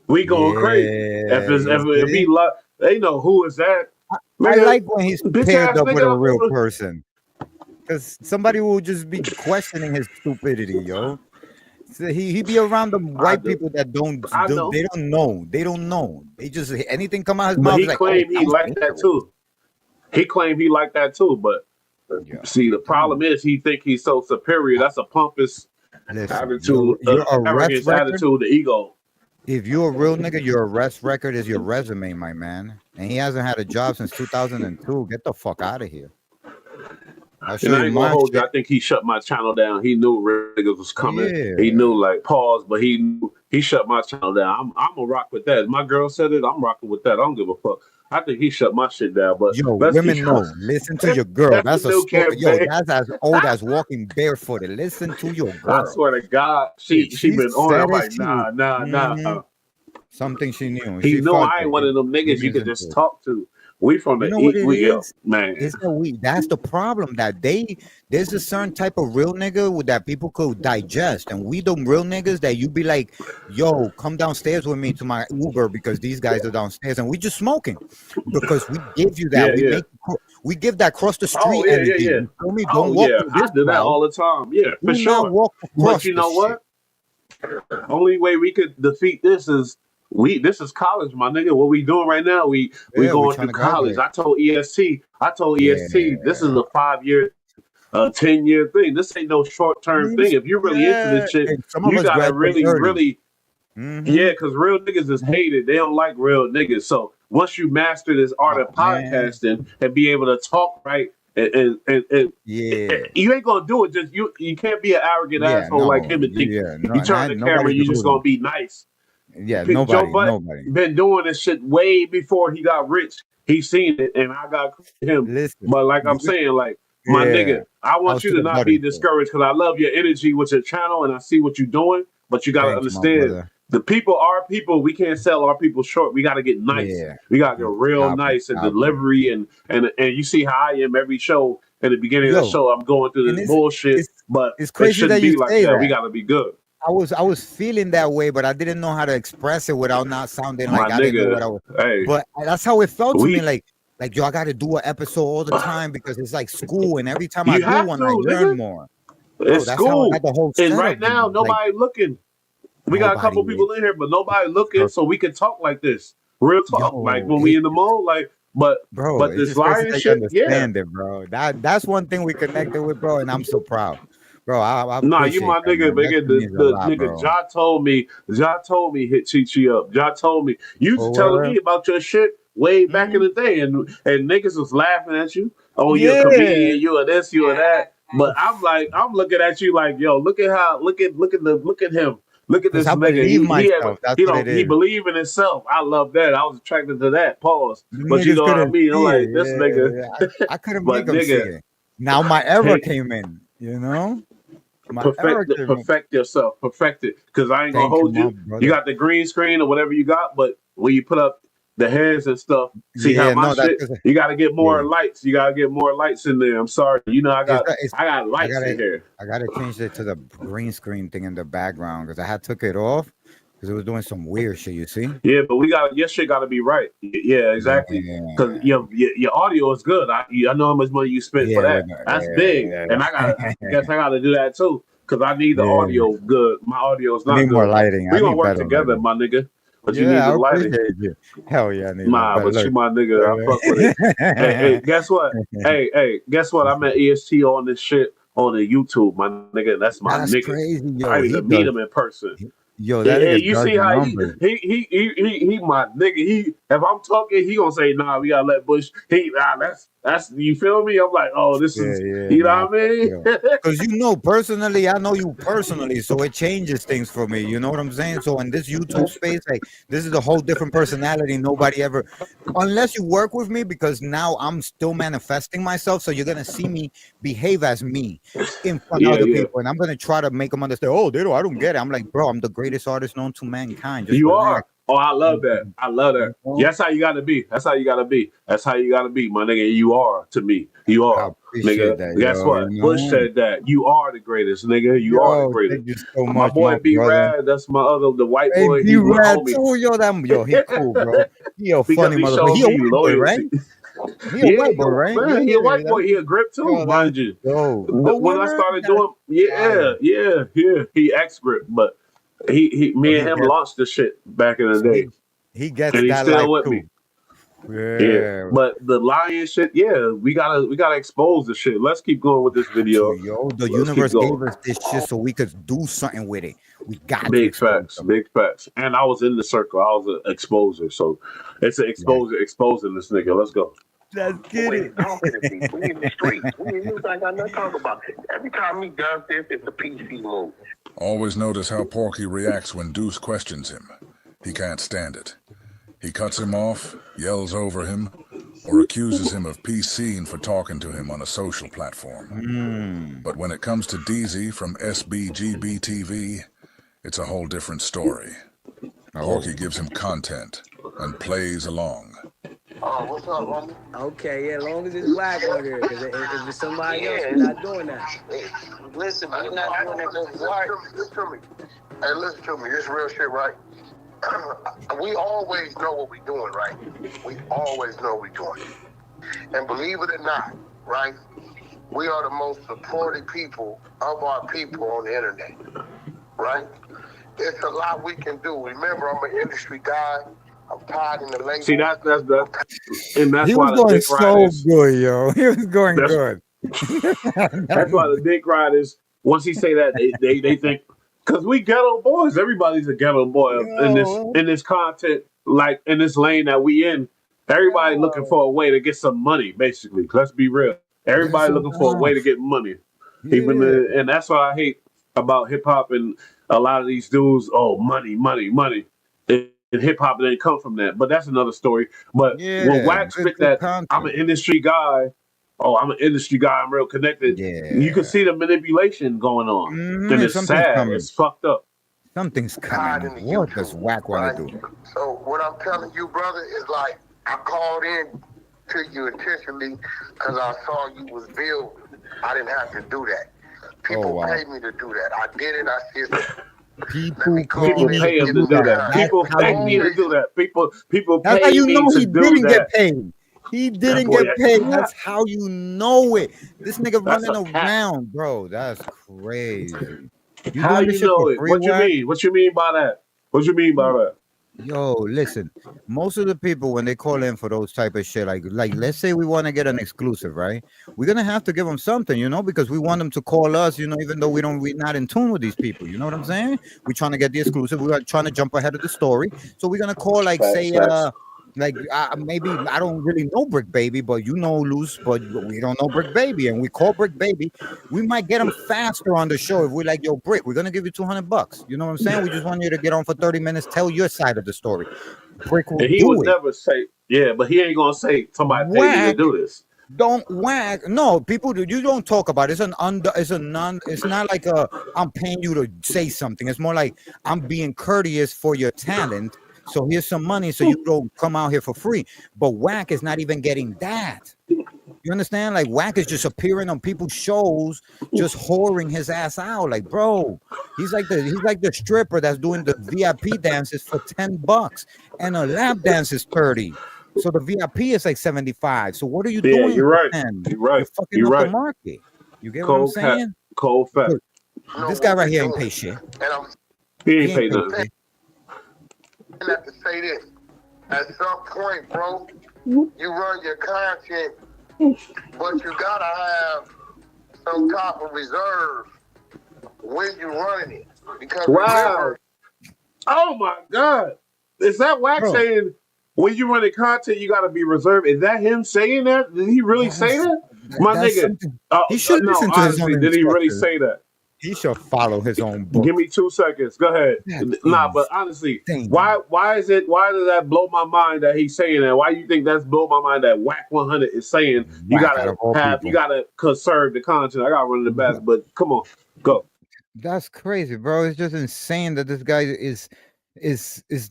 we going crazy. Yeah, you If he see? like, they know who is that. I Nigga, like when he's bitch paired ass up with a nigga. real person. Because somebody will just be questioning his stupidity, yo. So he be around the I white do. people that I know. they don't know. They don't know. They just anything come out his But mouth. he He's like, oh, claimed he sounds liked that interesting. too. He claimed he liked that too. But Yeah. see, the problem is he think he's so superior. That's a pompous Listen, attitude, your arrest arrogance record, attitude, the ego. If you're a real nigga, your arrest record is your resume, my man. And he hasn't had a job since 2002. Get the fuck out of here. I'll show And I you ain't gonna my hold you. shit. I think he shut my channel down. He knew real niggas was coming. He Yeah. knew like pause, but he shut my channel down. I'm gonna rock with that. My girl said it. I'm rocking with that. I don't give a fuck. I think he shut my shit down. But Yo, let's keep women going. know. Listen to your girl. That's the That's a new story. Yo, campaign. that's as old as walking barefooted. Listen to your I girl. swear to God, If she she been on. said I'm it, like, she was nah. something she knew. He She knew fucked I ain't it. one of them He niggas you could just listened to it. talk to. We from You the know what eat. it We is? man. It's that that's the problem that there's a certain type of real nigga that people could digest, and we the real niggas that you be like, yo, come downstairs with me to my Uber because these guys are downstairs and we just smoking because we give you that. Yeah, yeah. We give that cross the Oh street yeah, energy. yeah, yeah. You feel me? Oh Don't walk yeah. through I this do that crowd. all the time. Yeah, for Do not sure. walk But across you the know shit. what? Only way we could defeat this is this is college, my nigga. What we doing right now? We Yeah, we're going trying through to college. graduate. I told EST Yeah. this is a 5 year, 10 year thing. This ain't no short term thing. If you're really into Yeah. this shit, And some of you us gotta graduate really, early. really Mm-hmm. yeah, because real niggas is hated. They don't like real niggas. So once you master this art Oh of man. podcasting and be able to talk right, and Yeah. you ain't gonna do it. Just you can't be an arrogant Yeah, asshole like no, him and think yeah, you no, turn the camera nobody and could you do just gonna that. be nice. Yeah, Joe nobody, Butt nobody. been doing this shit way before he got rich. He seen it, and I got him. Listen, But like you I'm could, saying, like my yeah, nigga, I want house you to to the not button. be discouraged because I love your energy with your channel, and I see what you're doing. But you got to Thank you, my understand, brother. the people are people. We can't sell our people short. We got to get nice. Yeah, We got to get real copy, nice in copy. delivery, and you see how I am every show. At the beginning of the Yo, show, I'm going through and this bullshit, it's but it's it crazy shouldn't that you be like say that. We that. got to be good, I was feeling that way, but I didn't know how to express it without not sounding my like I didn't know what nigga. I was. Hey, But that's how it felt to me. we Like yo, I got to do an episode all the time because it's like school, and every time I you do have one, I to, learn nigga. more, bro. It's That's how I school. got the whole And setup. right now, Like nobody looking. We got a nobody couple is people in here, but nobody looking, so perfect. we can talk like this. Real talk. Like Yo, when we in the mode, like bro, but it's this just crazy lying that you shit, yeah. understand it, bro. That's one thing we connected with, bro, and I'm so proud, bro. I Nah, you appreciate my that, nigga, man. That nigga. shit means a The lot, nigga bro. Ja told me hit Chi Chi up. Ja told me you was Oh, telling word? me about your shit way back in Mhm. the day, and niggas was laughing at you. Oh, you're a Yeah, comedian, you are this, you are that. But I'm like, I'm looking at you like, yo, look at how, look at him, look at because this I nigga. believe He have, myself. That's he what it don't, he is. believe in himself. I love that. I was attracted to that. Pause. You But you niggas know what I couldn't mean? I'm see it. like, this nigga. Yeah, I couldn't make But them see nigga, it. Now my era take came in. My era came in. perfect yourself, perfect it. Because I ain't gonna Thank you, hold my you. You brother. got the green screen or whatever you got, but when you put up the hands and stuff, see how Yeah, my no, that's shit. 'cause- You got to get yeah. more lights. You got to get more lights in there. I'm sorry. You know, It's I got I lights in gotta here. I gotta change it to the green screen thing in the background because I had took it off because it was doing some weird shit. You see? Yeah, but your shit got to be right. Yeah, exactly. Because Yeah, your audio is good. I know how much money you spent for yeah, that. That's big, and I guess I got to do that too. Because I need the yeah. audio good. My audio is I not need more good. lighting. I We gonna need work better together, lighting. my nigga. But you need Yeah, the I lighting. appreciate you. Hell yeah, I need that Nah, better. but you Look, my nigga. I fuck with it. Hey, look. guess what? Hey, guess what? I met EST on this shit on the YouTube, my nigga. That's my That's nigga. crazy, I yo. didn't He even meet does. him in person. Yo, that Yeah, nigga you does see how numbers. he my nigga. If I'm talking, he gonna say, nah, we gotta let Bush. That's you feel me? I'm like, oh, this Yeah, is yeah, you nah, know what I for mean? sure. Because personally, I know you personally, so it changes things for me. You know what I'm saying? So in this YouTube space, like this is a whole different personality. Nobody ever, unless you work with me, because now I'm still manifesting myself. So you're gonna see me behave as me in front of Yeah, other yeah. people, and I'm gonna try to make them understand. Oh, I don't get it. I'm like, bro, I'm the greatest artist known to mankind. Just You relax. are. Oh, I love that. I love that. You know? Yeah, that's how you gotta be. That's how you gotta be. That's how you gotta be, my nigga. You are to me. You I are. appreciate Nigga, that, guess yo. what? Bush said that. You are the greatest, nigga. You are the Yo, greatest. thank you so My much, my boy B brother. Rad, that's the white Hey, boy, B he's my Rad homie. too, yo, he cool, bro. He a Because funny he motherfucker. showed He a me white boy, right? loyalty. He a Yeah, white boy, right? Yeah, he a white boy. He a grip too, yo, that's mind you. dope. Oh, When I word, started that's doing, yeah, fire. yeah, he ex grip, but So me and him launched the shit back in the so day, he gets and he's that life still with me. too. Yeah. But the lying shit, yeah, we gotta expose the shit. Let's keep going with this To video. yo, the Let's keep universe gave going. us this shit so we could do something with it. We got to Big expose facts, them. big facts. And I was in the circle. I was an exposer, so it's an exposer exposing this nigga. Let's go. Let's get it. Talking to people. We in the streets. We ain't got nothing to talk about. Every time he does this, it's a PC move. Always notice how Porky reacts when Deuce questions him. He can't stand it. He cuts him off, yells over him, or accuses him of PCing for talking to him on a social platform. But when it comes to DZ from SBGBTV, it's a whole different story. Porky gives him content and plays along. Oh, what's up, homie? Okay, yeah, as long as it's Wack on here, because if it's somebody else, we're not doing that. Listen, we're not doing that. Listen to me. Hey, listen to me. This real shit, right? We always know what we're doing, right? We always know what we're doing. And believe it or not, right? We are the most supported people of our people on the internet, right? It's a lot we can do. Remember, I'm an industry guy. I'm tied in the label. See, that's and that's He why was the going dick so riders. good, yo. He was going good. That's why the dick riders. Once he say that, they think because we ghetto boys. Everybody's a ghetto boy in this content, like in this lane that we in. Everybody looking for a way to get some money. Basically, let's be real. Everybody looking for a way to get money. And that's what I hate about hip hop and a lot of these dudes. Oh, money, money, money. And hip hop didn't come from that, but that's another story. But when Wack spit that, I'm an industry guy. Oh, I'm an industry guy. I'm real connected. You can see the manipulation going on, and it's sad. Coming. It's fucked up. Something's coming. What does Wack want to do? So what I'm telling you, brother, is like I called in to you intentionally because I saw you was billed. I didn't have to do that. People paid me to do that. I did it. I said. People pay him to do that. People pay me to do that. People That's pay how you me know to he do didn't that. get paid. He didn't get paid. That's how you know it. This nigga running around, bro. That's crazy. How you know it? What you mean? What you mean by that? What you mean by that? Yo, listen. Most of the people when they call in for those type of shit, like let's say we want to get an exclusive, right? We're gonna have to give them something, you know, because we want them to call us, you know, even though we're not in tune with these people. You know what I'm saying? We're trying to get the exclusive. We're trying to jump ahead of the story, so we're gonna call maybe I don't really know Brick Baby, but you know Luz, but we don't know Brick Baby, and we call Brick Baby. We might get him faster on the show if we like, yo, Brick, we're gonna give you $200. You know what I'm saying? We just want you to get on for 30 minutes, tell your side of the story. Brick will and he do would it. never say, yeah, but he ain't gonna say somebody paid me to do this. Don't Wack. No, people, you don't talk about it. It's not like I'm paying you to say something. It's more like I'm being courteous for your talent. So here's some money so you don't come out here for free. But Wack is not even getting that. You understand? Like Wack is just appearing on people's shows, just whoring his ass out. Like, bro, he's like the stripper that's doing the VIP dances for $10 and a lap dance is 30. So the VIP is like 75. So what are you doing? You're right. You're right. You're fucking up the market. You get what I'm saying? Cold fact. This guy right here ain't pay shit. He ain't paid nothing. I have to say this. At some point, bro, you run your content, but you gotta have some type of reserve when you're running it. Because remember, oh my God. Is that Wack saying when you run the content, you gotta be reserved? Is that him saying that? Did he really say that? My nigga. He should listen to his own did he really say that? He should follow his own book. Give me 2 seconds. Go ahead. But honestly, why does that blow my mind that he's saying that? Why do you think that's blow my mind that Wack 100 is saying you gotta conserve the content? I gotta run the back, but come on, go. That's crazy, bro. It's just insane that this guy is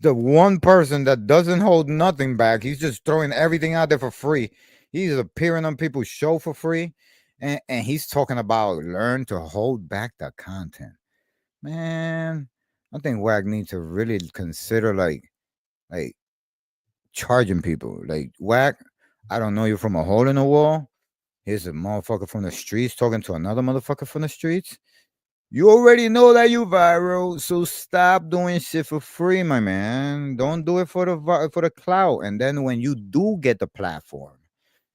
the one person that doesn't hold nothing back. He's just throwing everything out there for free. He's appearing on people's show for free. And he's talking about learn to hold back the content. Man, I think Wack needs to really consider like charging people. Like, Wack, I don't know you from a hole in the wall. Here's a motherfucker from the streets talking to another motherfucker from the streets. You already know that you viral, so stop doing shit for free, my man. Don't do it for the clout. And then when you do get the platform,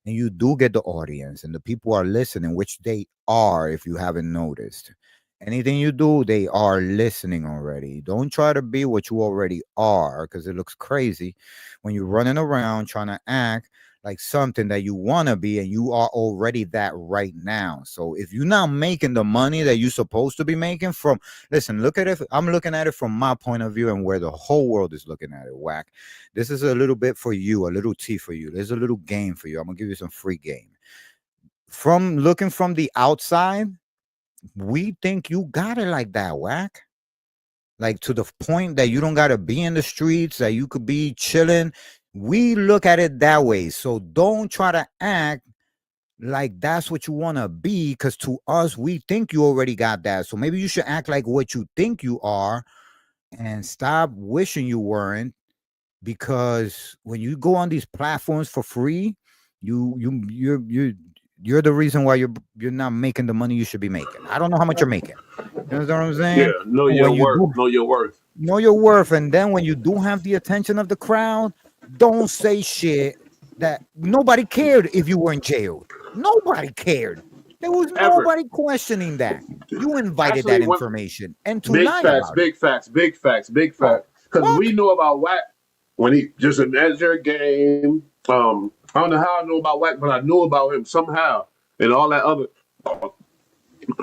and you do get the audience, and the people are listening, which they are, if you haven't noticed. Anything you do, they are listening already. Don't try to be what you already are, because it looks crazy when you're running around trying to act like something that you want to be, and you are already that right now. So if you're not making the money that you're supposed to be making from, listen, look at it. I'm looking at it from my point of view and where the whole world is looking at it. Wack. This is a little bit for you, a little tea for you. There's a little game for you. I'm gonna give you some free game. From looking from the outside, we think you got it like that, Wack. Like to the point that you don't gotta be in the streets, that you could be chilling. We look at it that way. So don't try to act like that's what you want to be, because to us, we think you already got that. So maybe you should act like what you think you are and stop wishing you weren't, because when you go on these platforms for free, you're the reason why you're not making the money you should be making. I don't know how much you're making. You know what I'm Yeah, saying? know And your when you worth. do Know your worth. know your worth, and then when you do have the attention of the crowd, don't say shit that nobody cared if you weren't jailed. Nobody cared. There was Ever. nobody questioning that. You invited that Actually, when information, and to big lie facts, about it. big facts, big facts, big Oh, facts. Because we fuck. knew about Wack when he just a manager game. I don't know how I know about Wack, but I knew about him somehow, and all that other.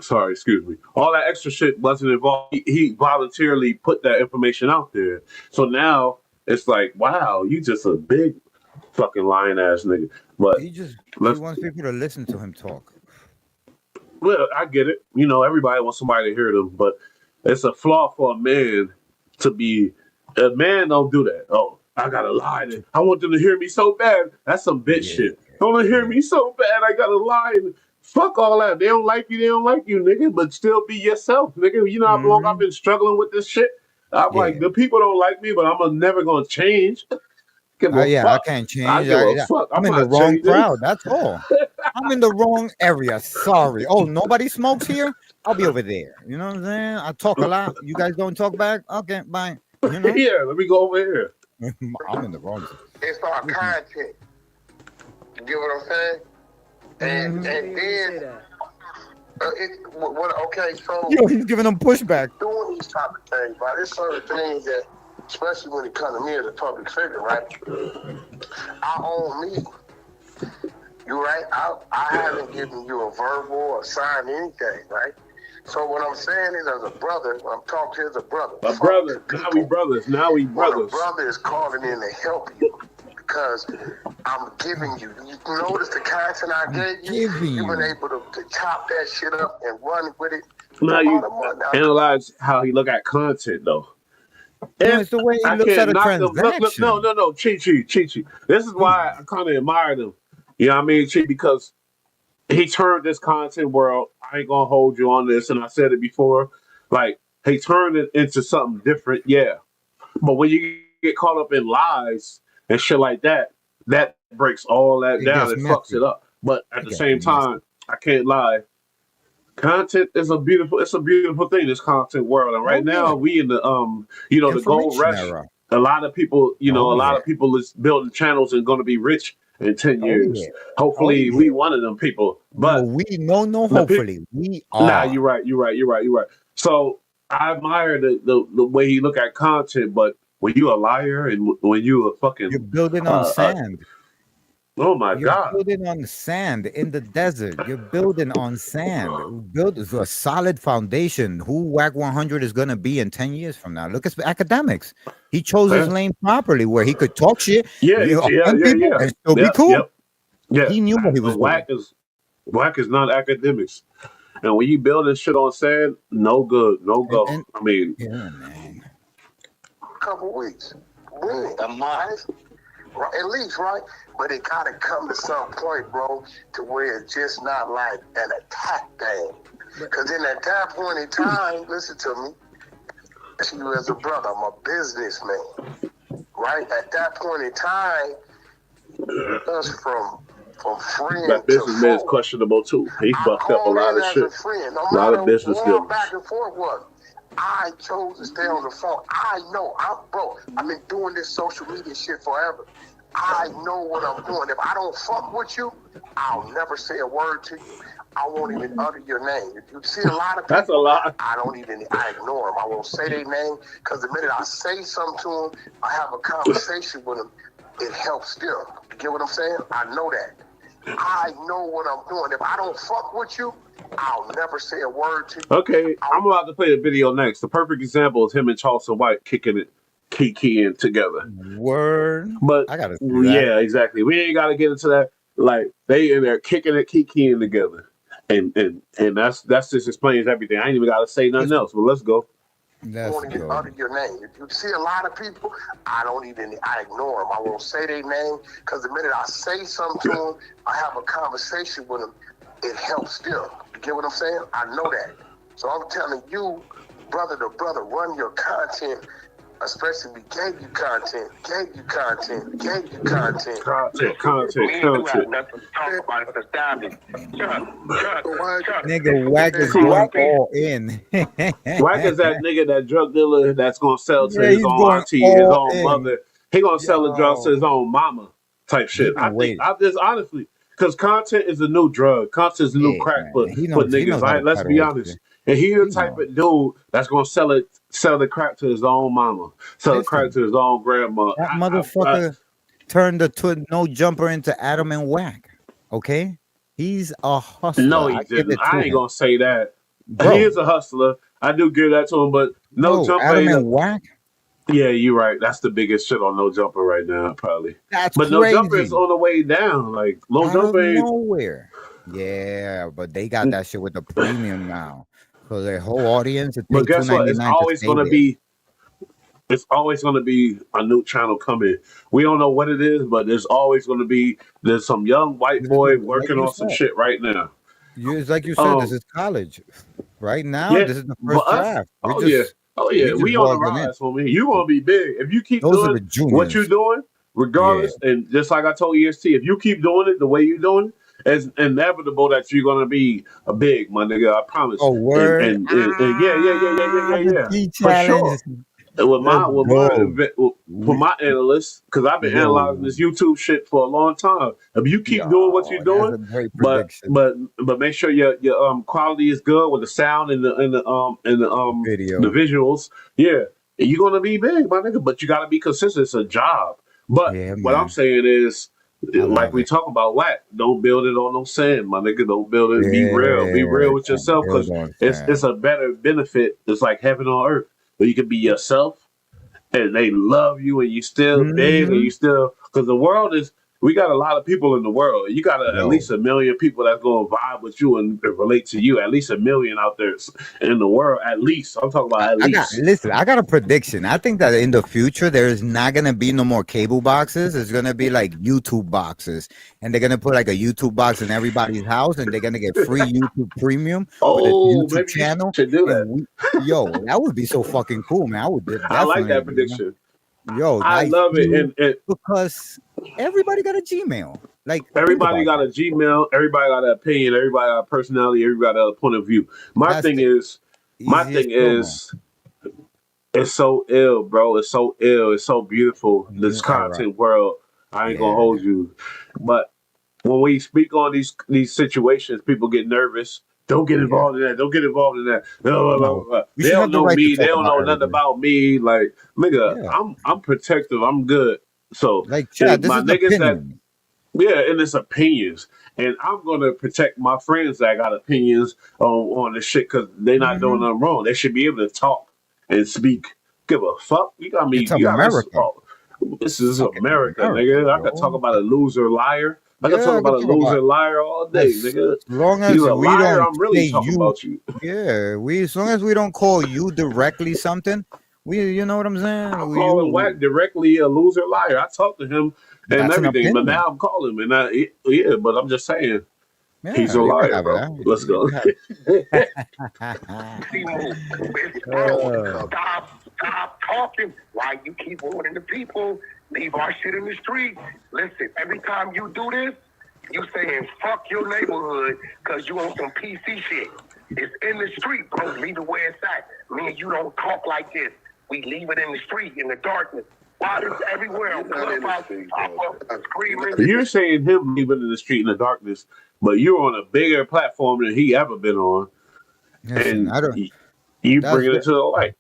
Sorry, excuse me. All that extra shit wasn't involved. He voluntarily put that information out there. So now it's like, wow, you just a big fucking lying ass nigga. But He let's wants people to listen to him talk. well, I get it. You know, everybody wants somebody to hear them, but it's a flaw for a man to be. A man don't do that. Oh, I gotta lie. I want them to hear me so bad. That's some bitch Yeah, shit. They want to hear yeah. me so bad. I gotta lie. Fuck all that. They don't like you. They don't like you, nigga. But still be yourself, nigga. You know how long I've Hmm. been struggling with this shit. I'm like, Yeah. the people don't like me, but I'm never gonna change. Give a Yeah, I fuck. can't I change. give a Yeah, fuck. I'm I'm in the not wrong changing. crowd. That's all. I'm in the wrong area. Sorry. Oh, nobody smokes here? I'll be over there. You know what I'm saying? I talk a lot. You guys don't talk back? Okay, bye. You know? Yeah, let me go over here. I'm in the wrong. It's our content. You get what I'm saying? And then okay, so Yo, he's giving them pushback. doing these type of things, right? There's certain things that, especially when it comes to me as a public figure, right? I own me. You right? I haven't given you a verbal or signed anything, right? So what I'm saying is, as a brother, when I'm talking to as a brother, A brother. Now we brothers. Now we well, brothers. the brother is calling in to help you because I'm giving you. You notice the content I gave you? You've been able to chop that shit up and run with it. Now you analyze how he look at content, though. No, And it's the way he I looks can't at a knock him. Look, no, transaction. Chi. This is why I kind of admired him. You know what I mean, Chi? Because he turned this content world. I ain't gonna hold you on this, and I said it before. Like he turned it into something different, yeah. But when you get caught up in lies and shit like that, that breaks all that It down. gets It fucks it messy. up. But at It the gets same messy. time, I can't lie. Content is it's a beautiful thing, this content world. And right Oh, yeah. now we in the the gold Information rush. era. A lot of people, a Oh, lot yeah. of people is building channels and gonna be rich in 10 Oh, yeah. years. Oh, Hopefully yeah. we one of them people. No, But no, the people hopefully. We nah, are. you're right. So I admire the way he look at content, but when you a liar and when you a You're fucking building on uh sand. oh my You're god. building on sand in the desert. You're building on sand. Build a solid foundation. Who WAC 100 is going to be in 10 years from now? Look at academics. He chose his Yeah, lane properly where he could talk shit, offend people, yeah. and still be Yep, cool. yep. Yeah. He knew what he was doing. Whack is not academics. And when you building shit on sand, no good, no go. And I mean, yeah, man. couple weeks. When? A month. Right, at least, right? But it gotta come to some point, bro, to where it's just not like an attack thing. Because in at that point in time, listen to me, you as a brother, I'm a businessman, right? At that point in time, us from from friend That to businessman is foe. questionable too. He I fucked up a called lot in of as shit. a friend, no A lot matter of business what dealings. back and forth was. I chose to stay on the phone. I know, I've been doing this social media shit forever. I know what I'm doing. If I don't fuck with you, I'll never say a word to you. I won't even utter your name. If you see a lot of people, That's a lot. I ignore them. I won't say their name because the minute I say something to them, I have a conversation with them, it helps them. You get what I'm saying? I know that. I know what I'm doing. If I don't fuck with you, I'll never say a word to you. Okay, I'm about to play the video next. The perfect example is him and Charleston White kicking it, kikiing together. Word. But I gotta see that. yeah, exactly. We ain't got to get into that. Like they in there kicking it, kikiing together, and that's just explains everything. I ain't even got to say nothing else. But let's go. I won't even utter your name. If you see a lot of people, I ignore them. I won't say their name because the minute I say something to them, I have a conversation with them, it helps them. You get what I'm saying? I know that. So I'm telling you, brother to brother, run your content. Especially we gave you content. Nigga, Wack is going all in. Wack is that nigga, that drug dealer that's gonna sell to Yeah, his he's own going auntie, his all own in. mother. He gonna sell the drugs to Yo, his own mama type he shit. I been think waiting. I just honestly, because content is a new drug. Content is a new Yeah, crack for man. He niggas. knows how to Let's peddle be his honest. shit. And he the He type knows. of dude that's gonna sell the crack to his own mama, sell the crack Listen, to his own grandma. that motherfucker turned the no jumper into Adam and Wack. Okay? He's a hustler. No, I he give didn't. it to I ain't him. gonna say that. He Bro, is a hustler. I do give that to him, but no bro, jumper Adam ain't. and Wack? Yeah, you're right. That's the biggest shit on No Jumper right now, probably. That's But No Jumper is crazy. on the way down. Like No Out of Jumper ain't. nowhere. Yeah, but they got that shit with the premium now. So their whole audience is But pay guess what? $2.99 to stay there. It's always gonna be a new channel coming. We don't know what it is, but there's some young white boy Like working you on some said. shit right now. It's like you said, this Um, is college. Right now, yeah, this is the for first us, draft. oh We yeah, just we on the logging in. rise, homie. You gonna be big if you keep Those are doing the what you're juniors. doing, Yeah. regardless. And just like I told EST, if you keep doing it the way you're doing, it's inevitable that you're gonna be a big, my nigga. I promise. Oh, word. And The yeah, G for challenge. sure. And Let's go. with We, my analysts, because I've been analyzing yo, this YouTube shit for a long time. If you keep doing what you're yo, that's doing, a great but prediction. but but make sure your quality is good with the sound and the Video. visuals. Yeah, and you're gonna be big, my nigga. But you gotta be consistent. It's a job. But Yeah, what I'm man. saying is, I like love we it. talk about Wack, don't build it on no sand, my nigga. Don't build it. Be real. Be Yeah, real with don't yourself, build because on it's sand. a better benefit. It's like heaven on earth, where you can be yourself and they love you and you still big and Mm-hmm. you still, because the world is, we got a lot of people in the world. You got at Yo, least 1 million people that's going to vibe with you and relate to you. At least 1 million out there in the world. At least I'm talking about at least. listen, I got a prediction. I think that in the future there's not gonna be no more cable boxes. It's gonna be like YouTube boxes, and they're gonna put like a YouTube box in everybody's house, and they're gonna get free YouTube Premium with a Oh, YouTube maybe you channel. should do And that. yo, that would be so fucking cool, man. I would I like definitely, that prediction. yo, I like love it. you, And because everybody got a Gmail. Like, think everybody about got a that. Gmail. Everybody got an opinion. Everybody got a personality. Everybody got a point of view. My That's thing the is, my easiest thing promo. is, it's so ill, bro. It's so ill. It's so beautiful. This New era. content world. I ain't gonna Yeah. hold you, but when we speak on these situations, people get nervous. Don't get Yeah. involved in that. Don't get involved in that. Blah, blah, blah, No, blah. we They should don't have the know right to me. They talk don't about know nothing everything. about me. Like nigga, Yeah. I'm protective. I'm good. So Like, Chad, and this my is niggas that opinion. yeah, and it's opinions. And I'm gonna protect my friends that got opinions on this shit because they're not doing Hmm. nothing wrong. They should be able to talk and speak. Give a fuck. You got me. It's You got us. America. Oh, this is Fucking America, America, nigga. I could talk bro. about a loser liar. I could talk Yeah, I about could a talk about loser liar all day, as nigga. long You as a we liar. don't I'm really say talking you. about you. Yeah, we as long as we don't call you directly something, you know what I'm saying? I'm calling Wack directly a loser liar. I talked to him and That's an everything, but opinion. now I'm calling him, and yeah. But I'm just saying he's Yeah, a you can liar, have bro. that. Let's You go. can have it. uh, Stop talking. Why you keep warning the people? Leave our shit in the street. Listen, every time you do this, You saying fuck your neighborhood because you on some PC shit. It's in the street, bro. Leave it where it's at. Me and you don't talk like this. We leave it in the street, in the darkness. Why is everywhere on Clubhouse, screaming? You're saying him leaving in the street in the darkness, but you're on a bigger platform than he ever been on, Listen, and I don't. you That's bringing it to the light.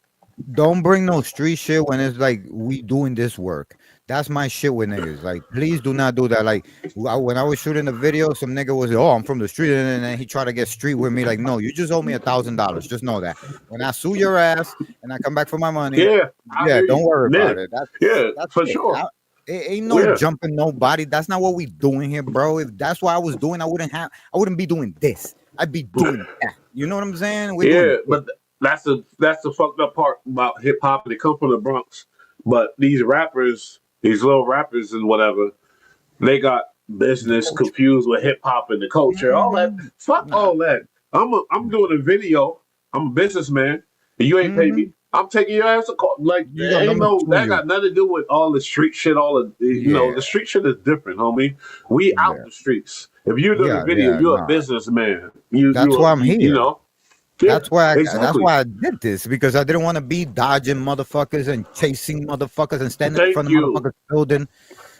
Don't bring no street shit when it's like we doing this work. That's my shit with niggas. Like, please do not do that. Like, when I was shooting the video, some nigga was, oh, I'm from the street, and then he tried to get street with me. Like, no, you just owe me $1,000. Just know that. When I sue your ass and I come back for my money, Yeah, I yeah, hear don't you. worry Yeah, about it. yeah, That's for it. sure. It ain't no Yeah. jumping nobody. That's not what we doing here, bro. If that's what I was doing, I wouldn't be doing this. I'd be doing that. You know what I'm saying? We're doing But that's the fucked up part about hip hop. They come from the Bronx, but these rappers, these little rappers and whatever, they got business confused with hip hop and the culture. All that, fuck all that. I'm doing a video. I'm a businessman, and you ain't pay me. I'm taking your ass to court. Like, You got ain't nothing no to that you. got nothing to do with all the street shit. All the you know, Yeah. the street shit is different, homie. We out Yeah. the streets. If you're doing Yeah, a video, yeah, you're a nah. businessman. That's why I'm You here. know. Yeah, That's why exactly. I did this, because I didn't want to be dodging motherfuckers and chasing motherfuckers and standing in front Thank of you. motherfuckers building.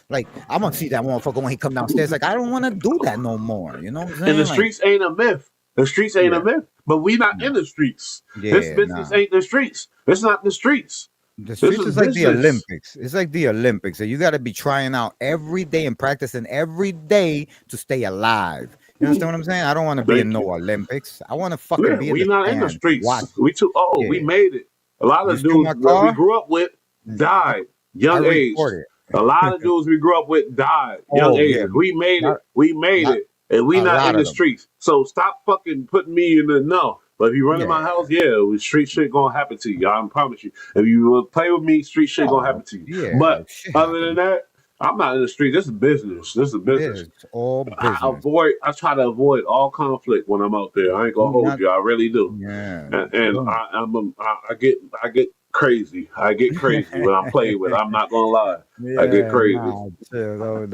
Like, I'm gonna see that motherfucker when he come downstairs. Like, I don't want to do that no more. You know what I'm And the saying? Like, streets ain't a myth. The streets ain't a yeah, myth. But we not nah, in the streets. This yeah, business nah. ain't the streets. It's not the streets. The This streets is is like the business. Olympics. It's like the Olympics. So you got to be trying out every day and practicing every day to stay alive. You understand what I'm saying? I don't want to be in Thank no you. Olympics. I want to fucking Yeah, be in we the not in the stands streets. watching. We too old. We Yeah. made it. A lot You of steal my dudes that we car? grew up with died I young age. report A lot of dudes we grew up with died young Oh yeah, ages. We made lot, it. We made lot, it. And we a not lot in of the them. streets. So stop fucking putting me in the no. But if you run in Yeah. my house, yeah, street shit gonna happen to you. I promise you. If you play with me, street shit gonna Oh happen to you. yeah, But shit other than happens. that, I'm not in the street. This is business. This is It business. is all business. I try to avoid all conflict when I'm out there. I ain't gonna Do hold not. you. I really do. Yeah. And Don't. I get crazy. I get crazy when I'm playing with. I'm not gonna lie. I get Yeah. crazy. Nah. Chill.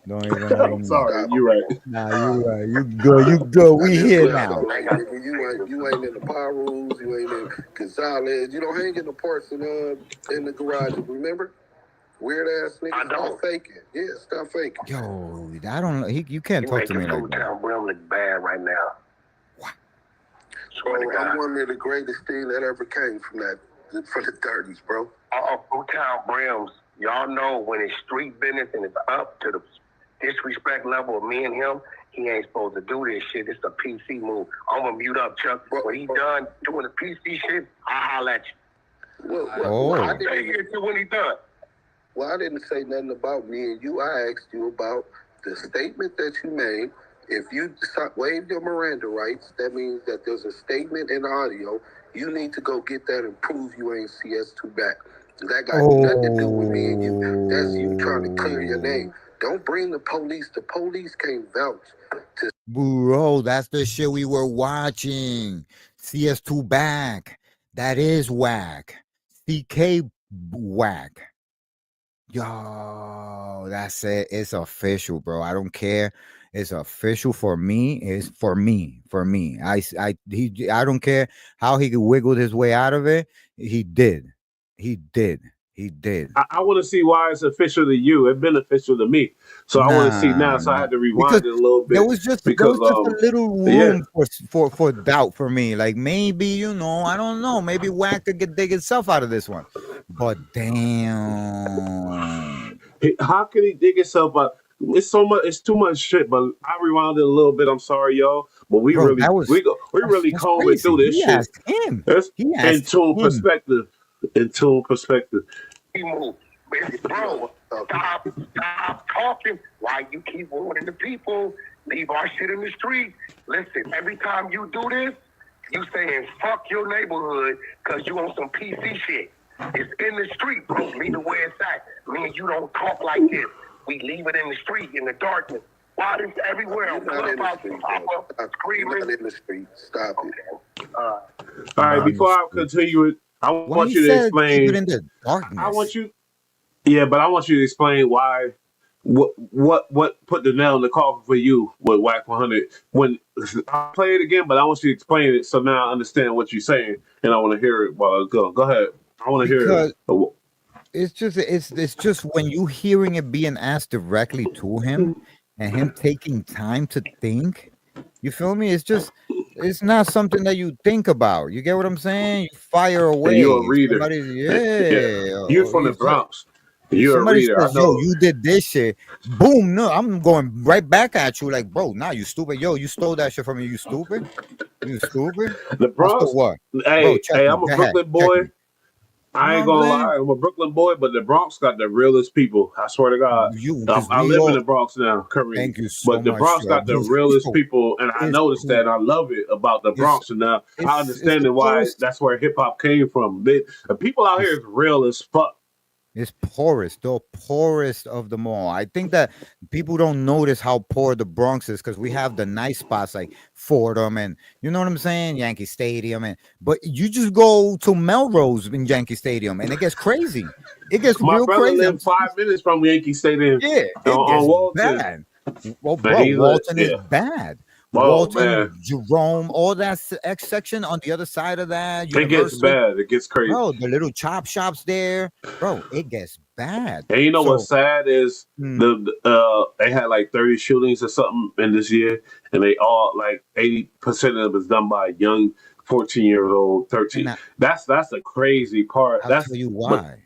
Don't even. I'm sorry. You're right. Nah. You right. You good. You good. We here Look, now. though, like, nigga, you ain't in the power rules, you ain't in Gonzalez, you don't hang in the parts in the garage, remember? Weird ass nigga. I don't. Stop faking. Yeah, stop faking. Yo, I don't. You can't You talk to me making like that. Fruitown Brim look bad right now. Bro, I'm one of the greatest thing that ever came from the 30s, bro. Fruitown Brims, y'all know when it's street business and it's up to the disrespect level of me and him, he ain't supposed to do this shit. It's a PC move. I'm gonna mute up, Chuck. When he done doing the PC shit, I'll holler at you. I Stay didn't, here till when he done. well, I didn't say nothing about me and you. I asked you about the statement that you made. If you waive your Miranda rights, that means that there's a statement in audio. You need to go get that and prove you ain't CS2 back. That got nothing to do with me and you. That's you trying to clear your name. Don't bring the police. The police can't vouch. Bro, that's the shit we were watching. CS2 back. That is Wack. CK Wack. Yo, that's it. It's official, bro. I don't care. It's official for me. It's for me. For me. I don't care how he wiggled his way out of it. He did. He did. He did. I want to see why it's official to you. It's beneficial to me. So I want to see now. So I had to rewind it a little bit There was just because a little yeah. room for doubt for me. Like maybe, I don't know. Maybe Wack could dig himself out of this one. But damn. How can he dig himself out? It's so much. It's too much shit. But I rewound it a little bit. I'm sorry, y'all. But we Bro, really that's combing through crazy. this He shit. asked him. That's He asked him. perspective. Into perspective. Bro, stop talking. Why you keep warning the people? Leave our shit in the street. Listen, every time you do this, you saying fuck your neighborhood because you on some PC shit. It's in the street, bro. Leave it where it's at. Me and you don't talk like this. We leave it in the street, in the darkness. Why is everywhere on Clubhouse, screaming? Not in the street. Stop it. All right, before I continue it, I want you to explain. Keep it in the darkness. I want you to explain why what put the nail in the coffin for you with Wack 100? When I play it again, but I want you to explain it so now I understand what you're saying, and I want to hear it while I go. Go ahead. I want to hear it. Because it's just when you hearing it being asked directly to him and him taking time to think, you feel me? It's not something that you think about. You get what I'm saying? You fire And you're a away. If reader. somebody, Yeah, yeah, you're or from the you Bronx. if You're a somebody reader. I says, "Yo, know. you did this shit," boom, no, I'm going right back at you like, bro, nah, you stupid. Yo, you stole that shit from me. You stupid. You stupid. The Also, Bronx. what, bro? Hey, Check hey, me. I'm a Go ahead. Brooklyn Check boy. me. You know I what ain't I'm gonna saying? lie, I'm a Brooklyn boy, but the Bronx got the realest people. I swear to God. You because I we live in all the Bronx now, currently, thank you so but the much, Bronx got the realest Yo, people, and I it's noticed that. cool. And I love it about the It's Bronx, and now I it's understand the why poorest. that's where hip hop came from. The people out here It's is real as fuck. it's poorest, the poorest of them all. I think that people don't notice how poor the Bronx is because we have the nice spots like Fordham and you know what I'm saying, Yankee Stadium, and but you just go to Melrose in Yankee Stadium and it gets crazy. It gets My real brother crazy. lived 5 minutes from Yankee Stadium Yeah, it on gets Walton, bad. Well, and bro, he lived, Walton is yeah. bad. Oh Walton, man, Jerome, all that X section on the other side of that it gets University, bad. It gets crazy. bro. The little chop shops there, bro. It gets bad. And you know what's So, sad is mm, they had like 30 shootings or something in this year, and they all like 80% of them is done by young 14-year old, and 13. That's the crazy part. I'll That's tell you but why.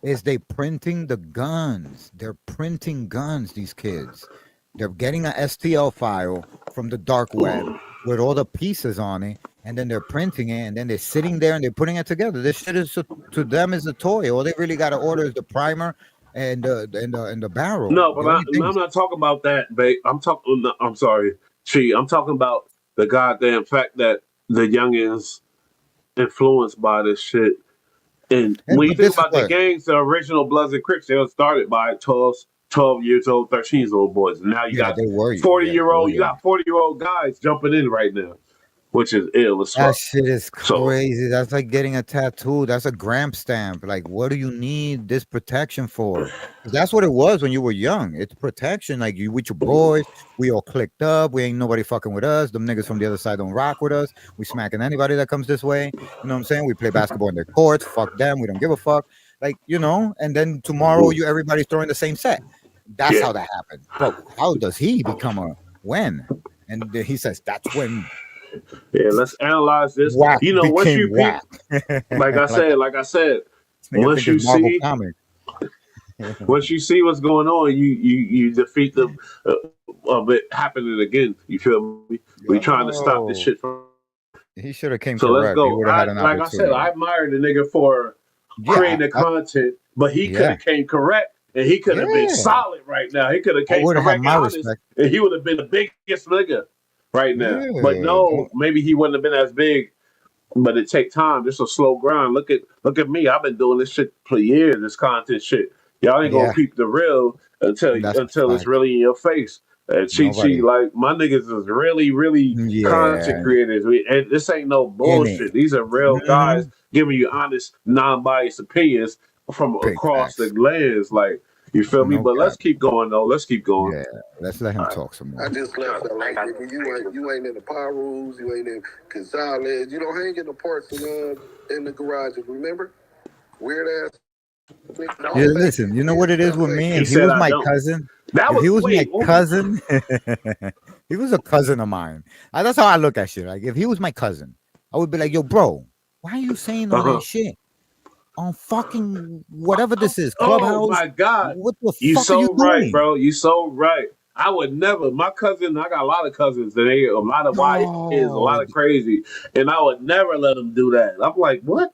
Is they printing the guns. They're printing guns, these kids. They're getting a STL file from the dark web with all the pieces on it, and then they're printing it, and then they're sitting there and they're putting it together. This shit is to them is a toy. All they really got to order is the primer and the barrel. no, but The only I'm things. not talking about that, babe. I'm talking. No, I'm sorry, Chi. I'm talking about the goddamn fact that the youngins influenced by this shit. And And when you but think this is about the what. gangs, the original Bloods and Crips, they were started by 12 years old, 13 years old boys. And now you Yeah, got they were. 40 Yeah, year they were old, you young. got 40-year-old guys jumping in right now, which is ill as That fuck. shit is So crazy. That's like getting a tattoo. That's a Gramp stamp. Like, what do you need this protection for? 'Cause that's what it was when you were young. It's protection. Like you with your boys, we all clicked up. We ain't nobody fucking with us. Them niggas from the other side don't rock with us. We smacking anybody that comes this way. You know what I'm saying? We play basketball in their courts. Fuck them. We don't give a fuck. Like, and then tomorrow everybody's throwing the same set. That's yeah. how that happened. But how does he become a when? And he says that's when Yeah, let's analyze this. Wack You know, once became you peep, Wack. like like I said, this nigga once think it's you Marvel see comic. once you see what's going on, you defeat them of it happening again. You feel me? We trying to stop this Yo, shit from. he should have came So let's correct. He go. would have had an Like I said, opportunity. I admire the nigga for Yeah, creating the content, but he could yeah, have came correct and he could have been yeah. solid right now. He could have I came would have had correct and my honest, respect. and he would have been the biggest nigga right now. But Yeah, no, maybe he wouldn't have been as big. But it take time. It's a slow grind. Look at me. I've been doing this shit for years. This content shit. Y'all ain't gonna yeah. peep the real That's a until it's fact. really in your face. Chi Chi, Nobody. like my niggas is really, really content Yeah, creators. And this ain't no in it. bullshit. These are real Hmm. guys giving you honest, non-biased opinions from Big across the facts. lands. Like you feel me? No But let's cap. keep going though. Let's keep going. Yeah, let's let him All right. talk some I more. just left that like nigga, you ain't in the power rules, you ain't in Gonzalez, you don't hang in the parts in the garage. Remember, weird ass nigga, Yeah, all fake. listen. You know what it is Stop with faking. me? He If he said was I my don't. cousin, That if was he was my wait. What? cousin, he was a cousin of mine. That's how I look at shit. Like if he was my cousin, I would be like, "Yo, bro, why are you saying Uh all huh. that shit on fucking whatever this is, Oh Clubhouse? my God. What the You fuck are you so right, doing, bro. You so right. I would never. My cousin, I got a lot of cousins, and they a lot of YNs, a bro? lot of crazy, and I would never let them do that. I'm like, what?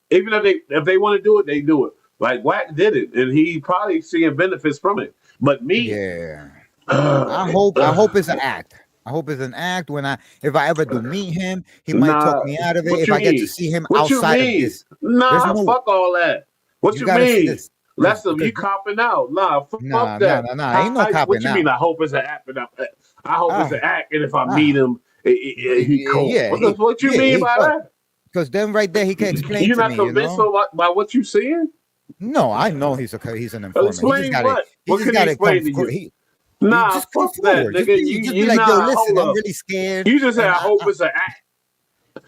Even if they want to do it, they do it. Like Wack did it, and he probably seeing benefits from it. But me, Yeah, uh, I hope it's an act. I hope it's an act. If I ever do meet him, he might talk nah. me out of it. What If you I get to mean? see him What you outside of mean? this, there's Nah, no. fuck all that. What You you gotta see mean? this That's them. because You copping out. Nah, fuck nah, nah, that. nah, nah. Ain't no What copping you mean? out. I hope it's an act. I hope it's Ah, an act. And if I meet ah. him, he cool. Yeah, he, What you yeah, mean he by does. that? Because then right there, he can explain You're to not me. convinced by what you seeing? No, I know he's an informant. He just Explain got it. what? What just can he gotta come. explain to you? He Nah, just come fuck that, forward. nigga. Just be You like, yo, nah, listen, hold I'm up. really scared, You just said and I hope it's an act.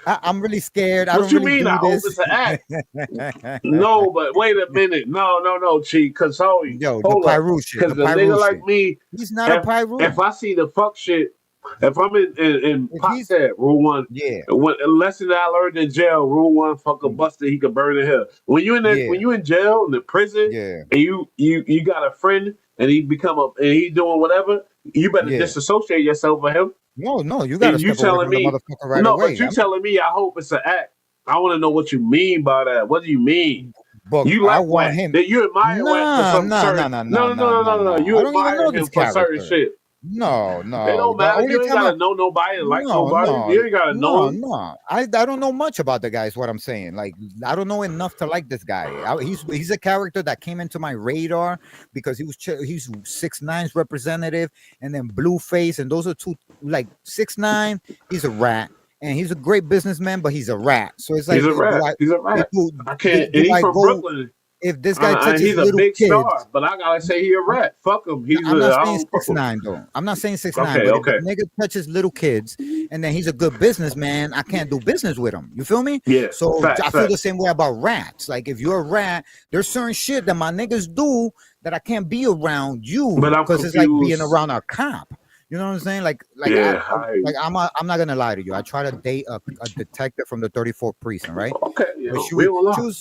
I'm really scared. I What don't you really mean? I do hope this. it's an act. No, but wait a minute. No, Cheek. Cause hold The up. Pyru shit. Cause The the Pyru nigga like shit. me, He's not a if Pyru. I see the fuck shit, if I'm in If Pop he's said rule one, yeah, lesson that I learned in jail, rule one, fuck a buster, he could burn in hell. When you yeah, in jail in the prison, yeah, and you got a friend and he doing whatever, you better yeah. disassociate yourself with him. No, you gotta And you step away telling from the me motherfucker right no, but away. you telling me I hope it's an act. I want to know what you mean by that. What do you mean? But You I like want Wack? him. That you admire Wack for Nah, some nah, nah, certain? nah, nah, nah, nah, No. nah. You I don't even admire know this him for certain character. shit. No, It no. don't The matter. only You ain't time gotta know nobody and like no, nobody. no, You ain't gotta know him. no. I don't know much about the guy. Is what I'm saying. Like I don't know enough to like this guy. He's a character that came into my radar because he's 6ix9ine's representative, and then Blueface, and those are two like 6ix9ine. He's a rat, and he's a great businessman, but he's a rat. So it's He's like, a rat. He's a rat. I can't. And do he's I from go Brooklyn. if this guy And touches he's a little big kids? star, but I gotta say he a rat. Fuck him. I'm not I saying don't fuck six him. nine though. I'm not saying 6ix9ine, Okay, but if the okay. nigga touches little kids and then he's a good businessman, I can't do business with him. You feel me? Yeah. So I Facts. feel the same way about rats. Like if you're a rat, there's certain shit that my niggas do that I can't be around you But I'm because it's like being confused. around a cop. You know what I'm saying? Yeah. I'm not gonna lie to you. I tried to date a detective from the 34th precinct, right? Okay. Yeah. But We don't lie.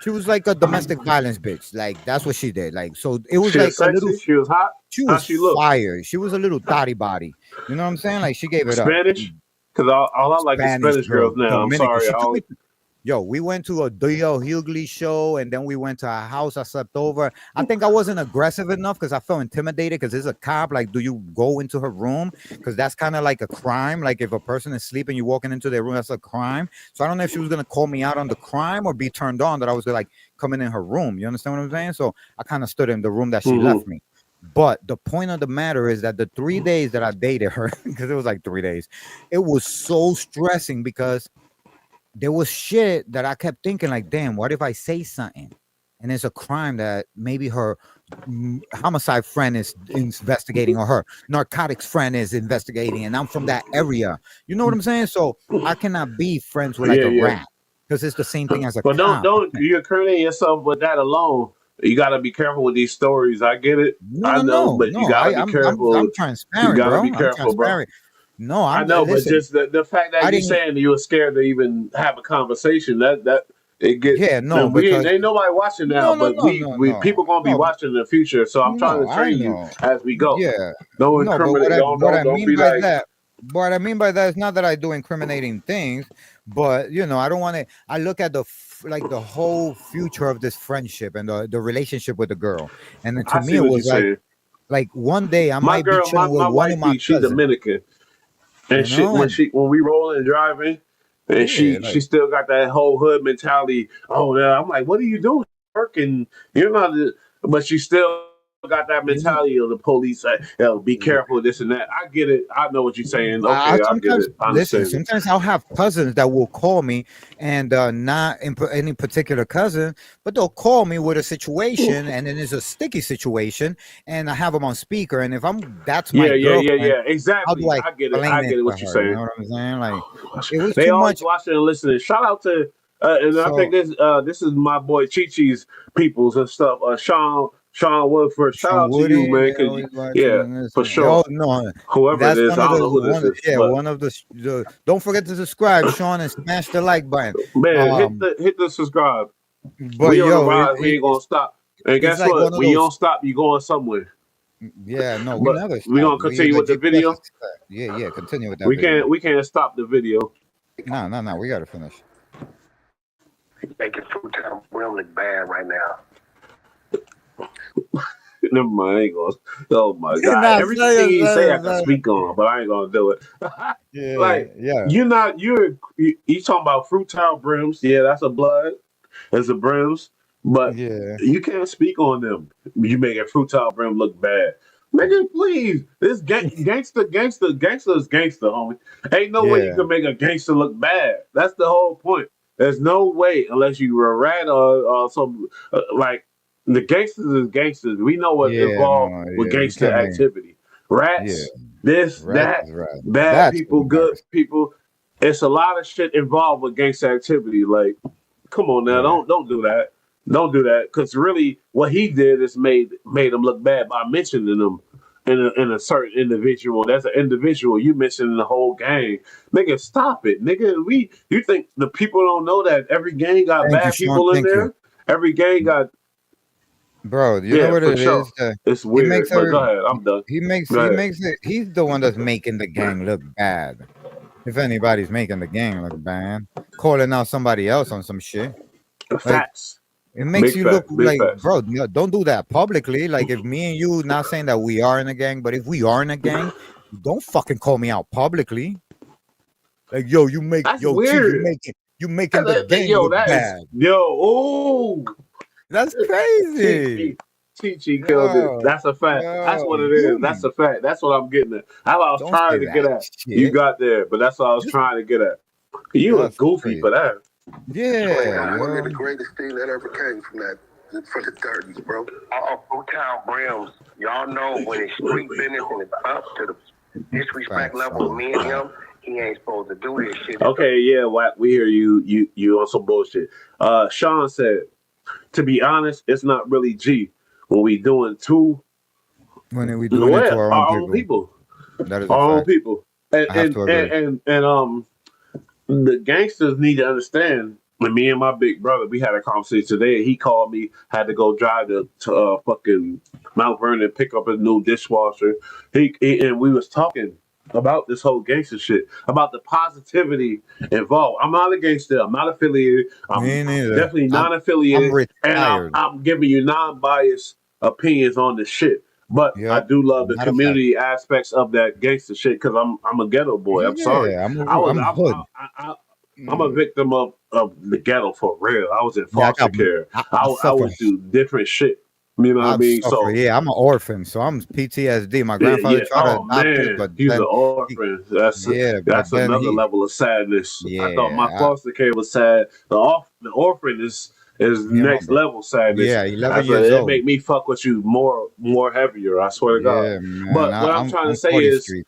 she was like a domestic violence bitch. Like that's what she did. Like so it was She was like a little. sexy. She was hot. She How was she look? fire. She was a little thotty body. You know what I'm saying? Like she gave it up. Spanish. Cause all I like is Spanish Spanish girl, girls now. I'm Dominican. sorry. She took me. Yo, we went to a D.L. Hughley show, and then we went to a house. I slept over. I think I wasn't aggressive enough because I felt intimidated because there's a cop. Like, do you go into her room? Because that's kind of like a crime. Like, if a person is sleeping, you walking into their room, that's a crime. So I don't know if she was gonna call me out on the crime or be turned on that I was like coming in her room. You understand what I'm saying? So I kind of stood in the room that she left me. But the point of the matter is that the 3 days that I dated her, because it was like 3 days, it was so stressing because there was shit that I kept thinking, like, damn, what if I say something and it's a crime that maybe her homicide friend is investigating or her narcotics friend is investigating, and I'm from that area. You know what I'm saying? So I cannot be friends with like a rat because it's the same thing as a But cop. don't you incriminate yourself with that alone. You gotta be careful with these stories. I get it. I know, but you gotta be careful. I'm You transparent, gotta bro. be I'm careful, bro. transparent. No, I know, but listen. just the fact that you saying you were scared to even have a conversation, that it get because ain't nobody watching now, but we people gonna be watching in the future. So I'm trying to train you as we go. Yeah. Don't No, but incriminate. Don't be like. What I mean by that is not that I do incriminating things, but you know, I don't want to. I look at the the whole future of this friendship and the relationship with the girl, and then to me it was like one day I might be chilling with one of my she cousins. Dominican, and when we rolling and driving, and she still got that whole hood mentality. Oh yeah, I'm like, what are you doing? Working, you're not. But she still got that mentality of the police. Like, be careful, this and that. I get it. I know what you're saying. Okay, I get it. I understand. Listen, sometimes I'll have cousins that will call me, and not any particular cousin, but they'll call me with a situation, and then it's a sticky situation, and I have them on speaker. And if that's my girlfriend, exactly. How do I get it. I get it. What you're saying. You know what I'm saying? Like it was they too always much. watching and listening. Shout out to I think this is my boy Chi-Chi's peoples and stuff. Sean Woodford. Shout out to you, man. For sure. Oh, no, whoever it is, I don't know who this is. Yeah, one of the. Don't forget to subscribe, Sean, and smash the like button. Man, hit the subscribe. But we on the rise. We ain't gonna stop. And guess what? When you don't stop, you going somewhere. Yeah, no, we never. We gonna continue with the video. Yeah, continue with that. We can't stop the video. No, we gotta finish. Making Fruit Town real look bad right now. Never mind, I ain't gonna. Oh my god! Everything you say, I can speak on, but I ain't gonna do it. You're not. You talking about Fruit Town brims? Yeah, that's a blood. That's a brims, but you can't speak on them. You make a Fruit Town brim look bad. Nigga, please. This gangster is gangster, homie. Ain't no way you can make a gangster look bad. That's the whole point. There's no way unless you were a rat or some like. The gangsters is gangsters. We know what's Yeah, involved no, with yeah, you gangster can't make. activity. Yeah, Rats, this, rats that, is rats. bad That's people, what good matters. people. It's a lot of shit involved with gangster activity. Like, come on now, Yeah, don't do that. Don't do that. Because really, what he did is made him look bad by mentioning them in a certain individual. That's an individual you mentioned in the whole gang. Nigga, stop it, nigga. You think the people don't know that every gang got thank you, bad Sean. people in Thank you, there? Every gang got bro. You know yeah, what for it sure. is? It's He makes weird, but her. go ahead. I'm done. Go He ahead. makes it. He's the one that's making the gang look bad. If anybody's making the gang look bad, calling out somebody else on some shit, like Facts. it makes Big you look facts. Big like, facts. bro. No, don't do that publicly. Like if me and you, not saying that we are in a gang, but if we are in a gang, don't fucking call me out publicly. Like yo, That's chief, weird. you making the gang Yo, look that is bad. yo. Ooh, That's crazy. Chi killed it. Yo, That's a fact. That's what it is. That's Yumi, a fact. That's what I'm getting at. That's what I was don't say trying to get that at. You shit. got there, but that's what I was Just trying to get at. You a that's goofy crazy. for that. Yeah, One of the yo. greatest things that ever came from the 30s, bro. Town Brims, y'all know when it's street business and it's up to the disrespect Facts, level of son. me and him, he ain't supposed to do this shit. Okay, yeah, Wack, we hear you. You on some bullshit. Sean said, to be honest, it's not really G when we doing two. When we doing it to What our own our own people, people, that is a our own fact. people, and I have and to and agree. and the gangsters need to understand. When me and my big brother, we had a conversation today. He called me, had to go drive to fucking Mount Vernon, pick up a new dishwasher. And we was talking about this whole gangster shit, about the positivity involved. I'm not a gangster. I'm not affiliated. I'm Me neither. definitely I'm non-affiliated, and retired. I'm giving you non-biased opinions on this shit. But I Yep. do love the Not a fact. community aspects of that gangster shit because I'm a ghetto boy. I'm sorry. Yeah, I was I'm hood. I'm a victim of the ghetto for real. I was in Yeah, foster care. I I suffer. would do different shit. You know what I I mean? suffer. So Yeah, I'm an orphan, so I'm PTSD. My yeah, grandfather yeah. tried to Oh adopt us, man, but he's an then he, orphan. yeah, but That's then another he, level of sadness. I thought my yeah, foster care was sad. The orphan is me and my next bro. level sadness. Yeah, 11 That's what years it old. make me fuck with you more heavier. I swear to God. Yeah, man. But what I'm trying to I'm say 40th is Street.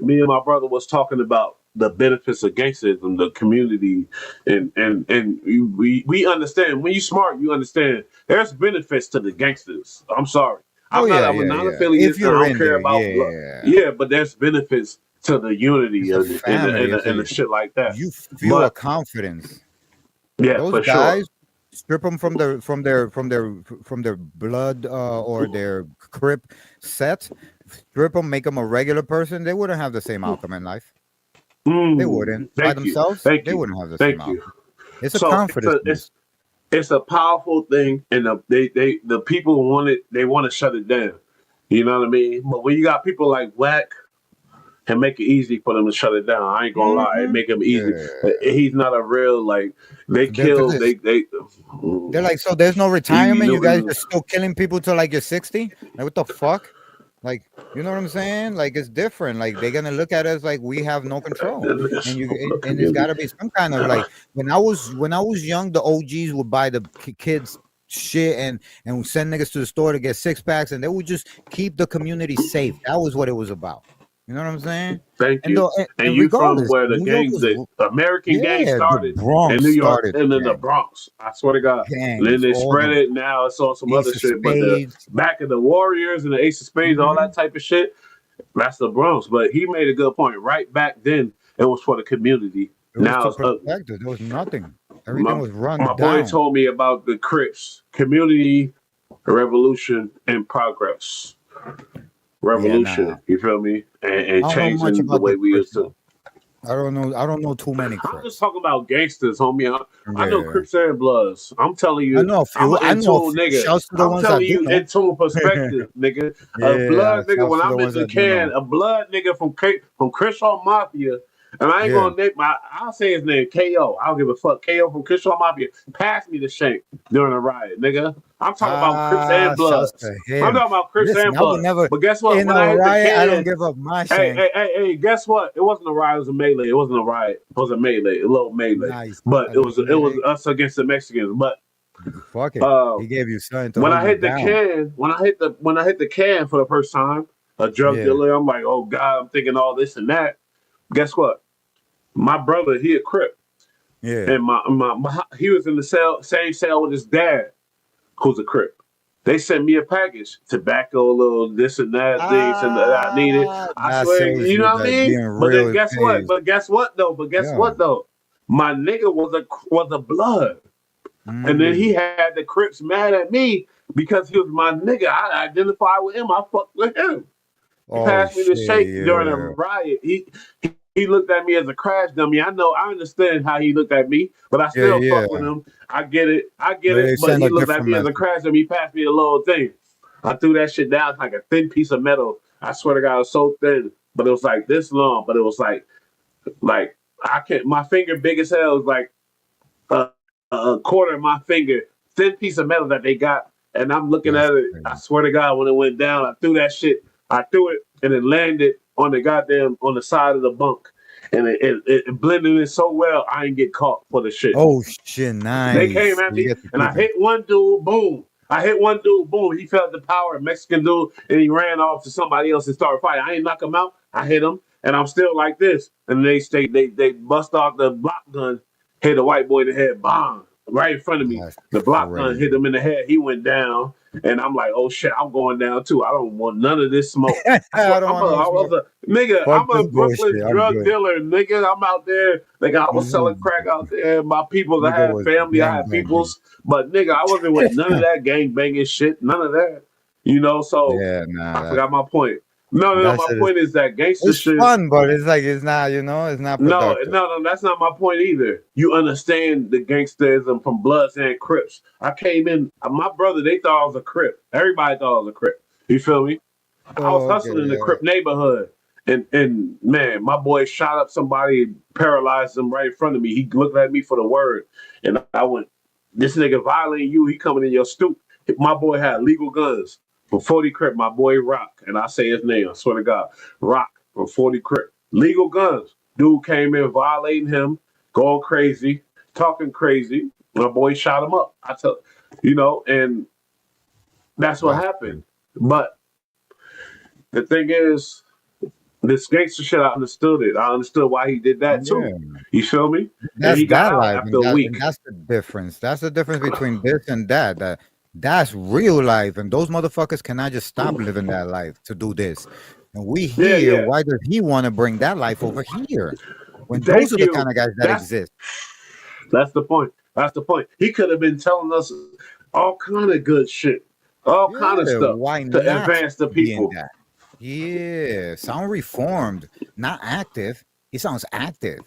me and my brother was talking about the benefits of gangsterism, the community, and we understand. When you smart, you understand. There's benefits to the gangsters. I'm sorry, Oh yeah, I'm a yeah, yeah. If non-affiliate, and I you're don't in care there, about blood. yeah, Yeah, but there's benefits to the unity it's a family. and the shit like that. You feel a But confidence. yeah, Those for sure. guys strip them from their blood or their crip set, strip them, make them a regular person. They wouldn't have the same outcome in life. They wouldn't by Thank you, themselves. thank They you, wouldn't have the same thank you. outcome. It's a So confidence boost. it's a powerful thing, and the people want it. They want to shut it down. You know what I mean? But when you got people like Wack, and make it easy for them to shut it down. I ain't gonna lie, it make him easy. Yeah, He's not a real like they because kill they're like, so there's no you retirement. You guys know are still killing people till like you're 60. Like what the fuck? Like, you know what I'm saying? Like it's different. Like they're gonna look at us like we have no control, and it's got to be some kind of like when I was young, the OGs would buy the kids shit and send niggas to the store to get 6 packs, and they would just keep the community safe. That was what it was about. You know what I'm saying? Thank And you. And and you from regardless, where the New York gang, was the American gang yeah, the started in Bronx New York started and the then the gang, Bronx. I swear to God. And then gangs, they all spread them it. Now it's on some other Ace of shit. But the Spades. back of the Warriors and the Ace of Spades, all Mhm. that type of shit, that's the Bronx. But he made a good point. Right back then, it was for the community. It was Now to it's ugly. protect it. There was nothing. Everything My was run my boy down. told me about the Crips, community, revolution, and progress. Yeah, nah. Revolution, you feel me? And I don't know much changing the about way the we Crips used to. though. I don't know too many I'm just Crips. talking about gangsters, homie. I know Yeah. Crips and Bloods. I'm telling I you, know a I'm few. an I in know a tune few. nigga. Shouts to the I'm ones I telling do you know. in tune perspective, nigga. A Yeah, blood nigga, shouts when to the I'm in ones I the do can, know. a blood nigga from Crenshaw Mafia, and I ain't Yeah. gonna name I'll say his name, KO. I don't give a fuck. KO from Crenshaw Mafia. Pass me the shank during a riot, nigga. I'm talking about Crips Ah, and shouts Bloods. to I'm him. talking about Crips Listen, and I would Bloods. never But guess what? in When a I hit the riot. I don't can, give up my shank. Hey, guess what? It wasn't a riot, it was a melee. It wasn't a riot. It was a melee, a little melee. Nice. But A it little was melee. us against the Mexicans. But Fuck it. He gave you something to When hold I you hit the down. can, when I hit the can for the first time, a drug Yeah. dealer, I'm like, oh God, I'm thinking all this and that. Guess what? My brother, he a Crip. Yeah. And he was in the same cell with his dad, who's a Crip. They sent me a package, tobacco, a little this and that, things and that I needed. I That swear, shows you you know what I that mean? being But then real guess what? pays. But guess what though? But guess Yeah. what though? My nigga was a blood. And then he had the Crips mad at me because he was my nigga. I identified with him. I fucked with him. He Oh passed me the shit, shake during a yeah. riot. He looked at me as a crash dummy. I understand how he looked at me, but I Yeah, still yeah. fuck with him. I get it. But they But send he a looked at different me as a message. crash dummy. He passed me a little thing. I threw that shit down. It's like a thin piece of metal. I swear to God, it was so thin, but it was like this long. But it was like I can't. My finger big as hell. It was like a, a quarter of my finger, thin piece of metal that they got. And I'm looking That's at it. I crazy. swear to God, when it went down, I threw that shit. I threw it and it landed on the side of the bunk. And it blended in so well, I didn't get caught for the shit. Oh shit, They came nice. at You me get to and I keep it. hit one dude, boom. I hit one dude, boom. He felt the power, a Mexican dude, and he ran off to somebody else and started fighting. I ain't knock him out. I hit him, and I'm still like this. And they bust off the block gun, hit a white boy in the head, bomb, right in front of me. That's The block gun hit crazy. him in the head. He went down, and I'm like, oh shit, I'm going down too. I don't want none of this smoke. I I swear, don't want no I was smoke. a nigga. Fuck I'm this a bullshit. Brooklyn I'm drug good. dealer, nigga. I'm out there. Like I was selling crack out there. My people, I Nigga had was family, I gang had banging. peoples, but nigga, I wasn't with none of that gang banging shit. None of that. So Yeah, nah, I forgot my point. No. that My shit is point is that gangster it's shit. fun, but it's like it's not, it's not productive. No, that's not my point either. You understand the gangsterism from Bloods and Crips. I came in, my brother, they thought I was a Crip. Everybody thought I was a Crip. You feel me? I was Oh, okay, hustling in the yeah. Crip neighborhood. And man, my boy shot up somebody, paralyzed him right in front of me. He looked at me for the word. And I went, this nigga violating you, he coming in your stoop. My boy had legal guns from 40 Crip, my boy Rock. And I say his name, I swear to God. Rock from 40 Crip. Legal guns. Dude came in violating him, going crazy, talking crazy. My boy shot him up. And that's what That's happened. crazy. But the thing is, this gangster shit, I understood it. I understood why he did that too. Yeah. You feel me? And That's he got that out life, after a week. and that's the difference. That's the difference between this and that. That's real life, and those motherfuckers cannot just stop living that life to do this. And we here, Yeah. why does he want to bring that life over here? When those Thank are the kind you. of guys that exist. That's the point. That's the point. He could have been telling us all kind of good shit, all kind of Yeah, stuff why to not advance the being people. that? Yeah, sound reformed, not active. He sounds active.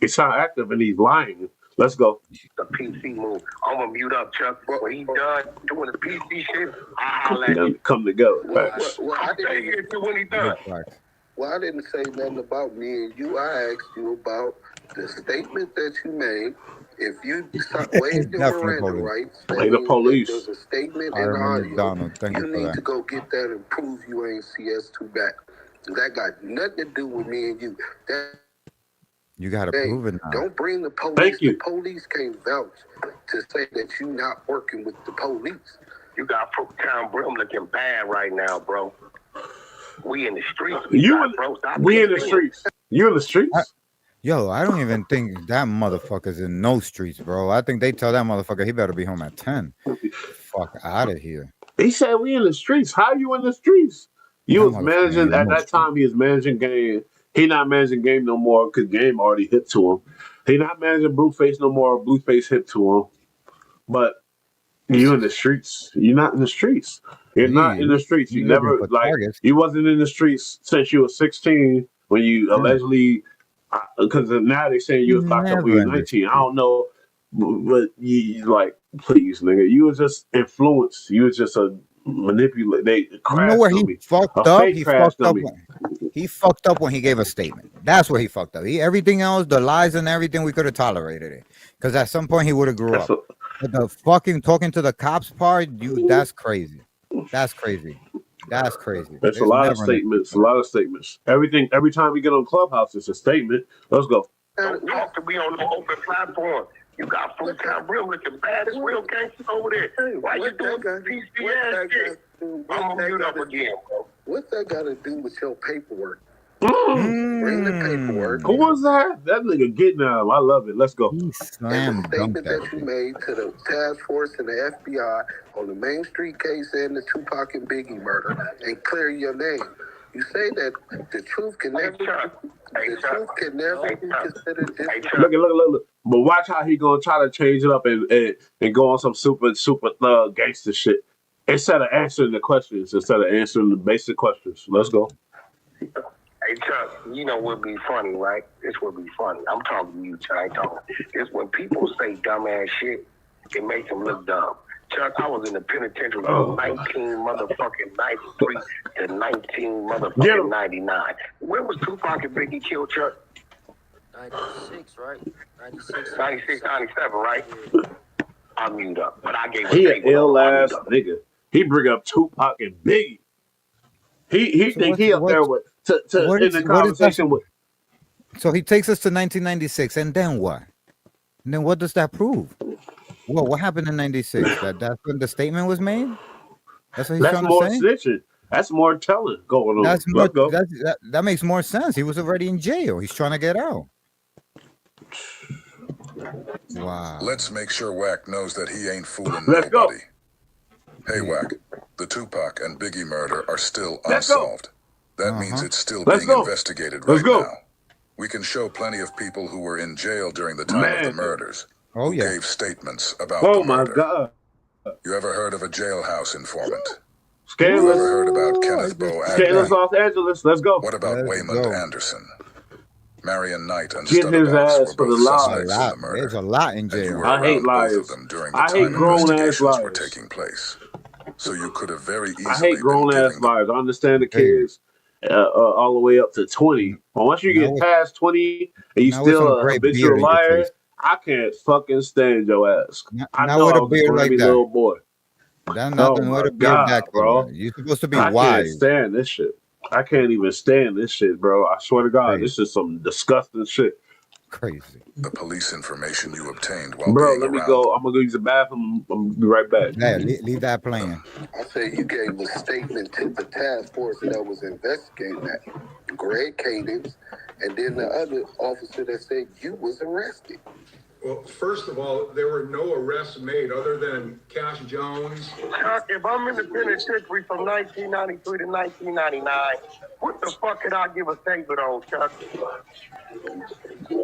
He's not active and he's lying. Let's go. The PC move. I'm gonna mute up, Chuck. When he done doing the PC shit, I'll holler at you. Come together. I'll stay here till when he done. Well, I didn't say nothing about me and you. I asked you about the statement that you made. If you waived your Miranda rights, that Play the means police. that there's a statement in Iron audio. McDonald, thank you You for need that. to go get that and prove you ain't CS2 back. That got nothing to do with me and you. You gotta prove it now. Don't bring the police. Thank you. The police can't vouch to say that you're not working with the police. You got Town Brim looking bad right now, bro. We in the streets. We in the streets. You in the streets? Yo, I don't even think that motherfucker's in no streets, bro. I think they tell that motherfucker he better be home at 10. Fuck out of here. He said we in the streets. How you in the streets? You That was motherfucker managing ain't at no that time. He was managing game. He not managing game no more because game already hit to him. He not managing Blueface no more. Blueface hit to him. But you in the streets. You're not in the streets. You're not in the streets. You looking never for like. targets. You wasn't in the streets since you were 16 when you allegedly. Because now they saying you was locked up when you were 19. I don't know, but you like, please, nigga. You was just influenced. You was just a manipulate. You know where he fucked up? He fucked up. He fucked up when he gave a statement. That's where he fucked up. Everything else, the lies and everything, we could have tolerated it. Because at some point he would have grew up. But the fucking talking to the cops part, that's crazy. That's crazy. That's crazy. There's a lot of statements. A lot of statements. Everything. Every time we get on Clubhouse, it's a statement. Let's go. Don't talk to me on no open platform. You got full-time real looking bad as real gangsters over there. Why you doing PC ass shit? I'm gonna mute up again, bro. What's that got to do with your paperwork? Bring the paperwork. Who was that? That nigga getting them. I love it. Let's go. He And slammed the statement dunked that you made to the task force and the FBI on the Main Street case and the Tupac and Biggie murder and clear your name. You say that the truth can never, be considered this. Look. But watch how he gonna try to change it up and go on some super thug gangster shit instead of answering the questions, instead of answering the basic questions. Let's go. Hey Chuck, you know what would be funny, right? This would be funny. I'm talking to you, Chuck. I ain't talking. It's when people say dumbass shit, it makes them look dumb. Chuck, I was in the penitentiary from 1993 to 1999. When was Tupac and Biggie killed, Chuck? 96, right? 96, 97, right? I'm mute up, but I gave a he an statement. ill ass nigga. He bring up Tupac and Biggie. He think he up there with in the conversation with. So he takes us to 1996, and then what? And then what does that prove? Well, what happened in 96? That's when the statement was made? That's what he's trying to say? Snitching. That's more telling going on. That makes more sense. He was already in jail. He's trying to get out. Wow. Let's make sure Wack knows that he ain't fooling Let's nobody. Go. Hey, Wack, the Tupac and Biggie murder are still unsolved. That means it's still being investigated right now. We can show plenty of people who were in jail during the time of the murders who gave statements about the murder. God. You ever heard of a jailhouse informant? Scandalous. You ever heard about Kenneth Bo Scandalous Los Angeles. Let's go. What about Waymond Anderson? Marion Knight and Get his ass for the lies. There's a lot in jail. I hate liars. Both of them during the time investigations were taking place. So you could have very easily. I hate grown ass liars. I understand the kids all the way up to 20. But once you get past 20 and you still a habitual liar, I can't fucking stand your ass. I know I was a grimy little boy. That's nothing with a beard back, bro. You're supposed to be wise. I can't stand this shit. I can't even stand this shit, bro. I swear to God, this is some disgusting shit. Crazy. The police information you obtained while bro, being let me around. go. I'm gonna go use the bathroom. I'm gonna be right back. Yeah, leave that playing. I say you gave a statement to the task force that was investigating that, Greg Cadence, and then the other officer that said you was arrested. Well, first of all, there were no arrests made other than Cash Jones. Chuck, if I'm in the penitentiary from 1993 to 1999, what the fuck could I give a statement on, Chuck?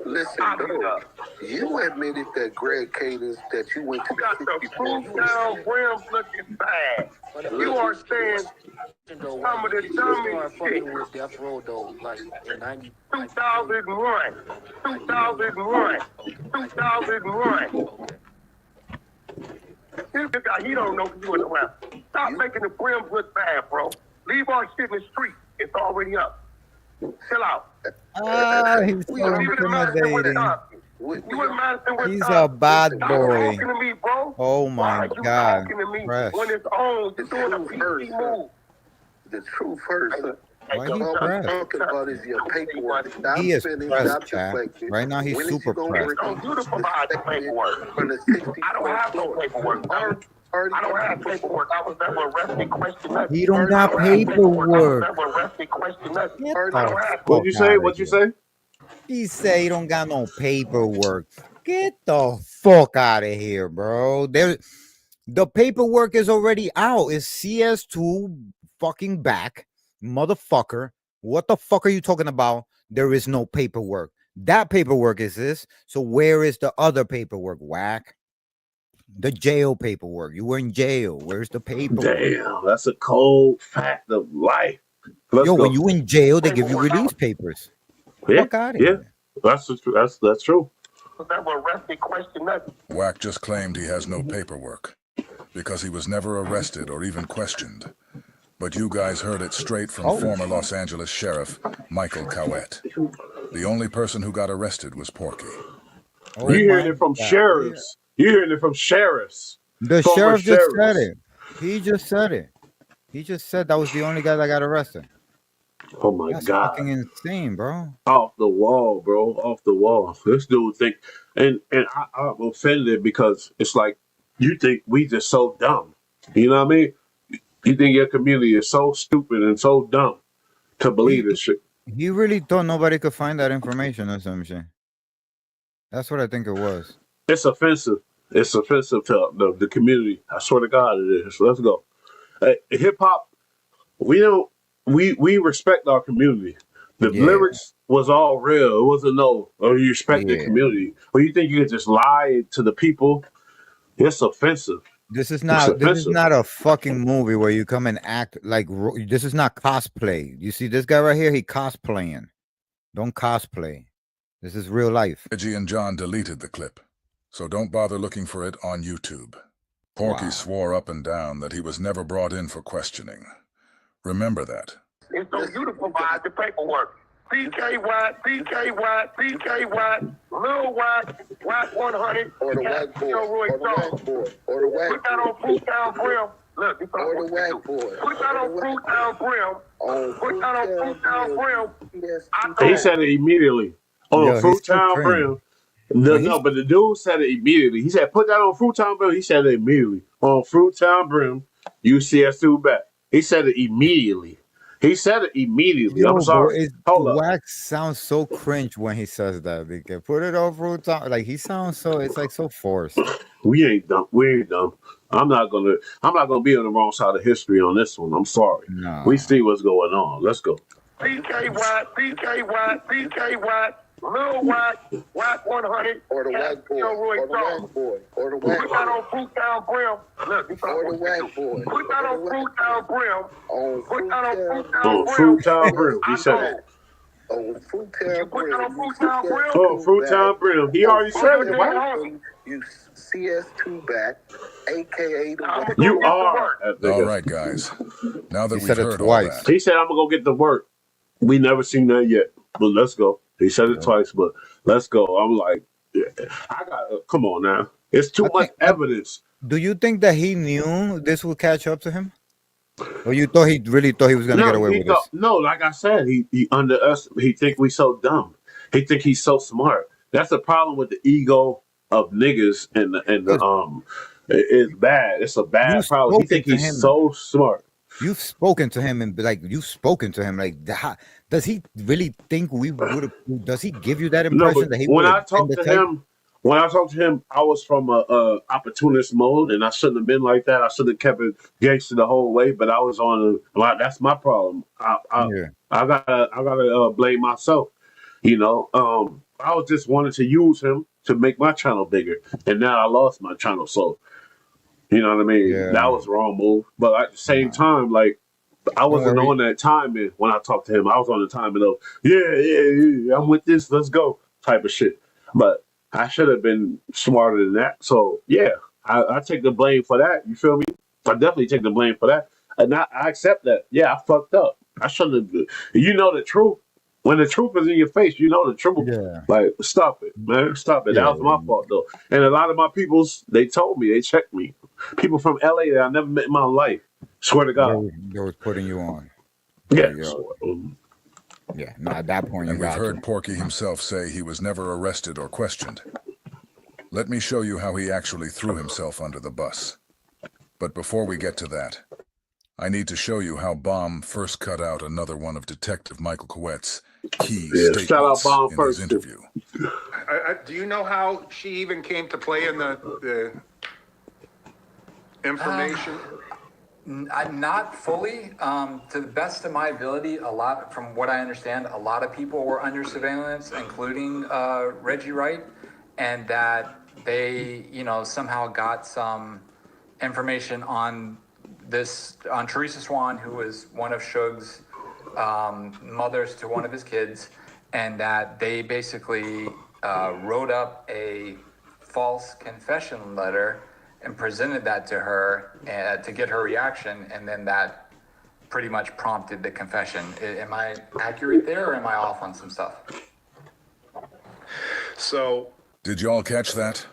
Listen, bro, you admitted that Greg Cadence, that you went to you got the food down, Brim's looking bad. You are saying some of the dumbest shit. with Death Row, though, like in 2001. This guy, he don't know you in the rap. Stop making the Brims look bad, bro. Leave our shit in the street. It's already up. Chill out. He's so intimidating. He's a bad boy. Oh my God. Fresh. When it's on, you're doing a PC move. The truth hurts. Why he All I'm pressed? talking about is your paperwork. Stop He is spinning, pressed, stop Chad. deflecting. Right now, he's When is super you gonna pressed. work Don't do the provide the paperwork. from the 60 I don't have no paperwork. I don't have paperwork. I was never arrested, questioned. He don't got paperwork. What'd you say? What'd you say? He say he don't got no paperwork. Get the fuck out of here, bro. The paperwork is already out. It's CS2 fucking back, motherfucker. What the fuck are you talking about? There is no paperwork. That paperwork is this. So where is the other paperwork, Wack? The jail paperwork. You were in jail. Where's the paperwork? Damn, that's a cold fact of life. When you in jail, they give you release papers. Fuck out of here. That's true. Wack just claimed he has no paperwork because he was never arrested or even questioned. But you guys heard it straight from former Los Angeles Sheriff Michael Cowett. The only person who got arrested was Porky. You hearing it from sheriffs. You hearing it from sheriffs. The sheriff just said it. He just said it. He just said that was the only guy that got arrested. Oh my That's God. fucking insane, bro. Off the wall, bro. Off the wall. This dude think, and I'm offended because it's like you think we just so dumb. You know what I mean? You think your community is so stupid and so dumb to believe He this shit. he really thought nobody could find that information or some shit. That's what I think it was. It's offensive. It's offensive to the community. I swear to God, it is. Let's go. Hip hop. We don't. We respect our community. The Yeah, lyrics was all real. It wasn't no. Oh, you respect the yeah. community. Or you think you can just lie to the people? It's offensive. This is It's not offensive. a fucking movie where you come and act like this is not cosplay. You see this guy right here, he cosplaying. Don't cosplay. This is real life. Reggie and John deleted the clip, so don't bother looking for it on YouTube. Porky Wow. swore up and down that he was never brought in for questioning. Remember that. It's so you to provide the paperwork. PK Wack, PK Wack, PK Wack, Lil Wack, Wack 100, Or the Wack boy. Or the Wack boy. Or the Wack Put that on Fruit Down Brim. Look, this is Or what the you Wack do. boy. Put that on Fruit Down Brim. Put that on Fruit Down Brim. Yes. He said it immediately on Yo, he's Fruit so Town cringe. Brim. But No, but the dude said it immediately. He said, "Put that on Fruit Town Brim." He said it immediately on Fruit Town Brim. UCS2 back. He said it immediately. He said it immediately. I'm Yo, sorry. Hold up. Wax sounds so cringe when he says that. Because put it on fruit top. Like he sounds so. It's like so forced. We ain't dumb. We ain't dumb. I'm not gonna be on the wrong side of history on this one. I'm sorry. No. We see what's going on. Let's go. PK Wack, PK Wack, PK Wack, Lil Wack, Wack 100, Or the Wack boy. Or the Wack boy. Or the Wack Put that boy. on Fruit Down Brim. Look, this is Or the what you Wack do. boy. Put that on Fruit Down Brim. On Put that on Fruit Down On Brim. Fruit Town Brim. He said it. On Fruit You Town put Brim. that on Fruit Town Brim. Oh, Fruit Town Brim. He already said it. What? You CS2 back, aka the I'm Wack. gonna You go get to are. work. That All nigga. right, guys. Now that He we've said it heard all twice. that, He said, "I'm gonna go get to work." We never seen that yet, but let's go. He said it twice, but let's go. I'm like, yeah, I got. Come on now. It's too much evidence. Do you think that he knew this would catch up to him, or you thought he really thought he was gonna get No, away he with thought, this? no. Like I said, he under us. He think we so dumb. He think he's so smart. That's the problem with the ego of niggas and the. It's bad. It's a bad You've problem. He spoken think to he's him. so smart. You've spoken to him and does he really think we would have? Does he give you that No, impression but that he when would I have been talked the to type? him, I was from a opportunist mode, and I shouldn't have been like that. I should have kept it gangster the whole way. But I was on. That's my problem. Yeah. I gotta blame myself. You know, I was just wanting to use him to make my channel bigger, and now I lost my channel. So you know what I mean? Yeah. That was the wrong move. But at the same time, like. I wasn't worry. on that timing when I talked to him. I was on the timing of, yeah, I'm with this, let's go type of shit. But I should have been smarter than that. So, yeah, I take the blame for that. You feel me? I definitely take the blame for that. And I accept that. Yeah, I fucked up. I shouldn't have. You know the truth. When the truth is in your face, you know the truth. Yeah. Like, stop it, man. Stop it. Yeah. That was my fault, though. And a lot of my peoples, they told me, they checked me. People from LA that I never met in my life. Swear to God. They was putting you on. Yeah. Yeah. No, at that point, and you we've got heard to. Porky himself say he was never arrested or questioned. Let me show you how he actually threw himself under the bus. But before we get to that, I need to show you how Baum first cut out another one of Detective Michael Coette's key statements shout out Baum in first, his interview. Do you know how she even came to play in the information? Not fully. To the best of my ability, from what I understand, a lot of people were under surveillance, including Reggie Wright, and that they, somehow got some information on Teresa Swan, who was one of Suge's mothers to one of his kids, and that they basically wrote up a false confession letter and presented that to her to get her reaction, and then that pretty much prompted the confession. Am I accurate there, or am I off on some stuff? So, did y'all catch that?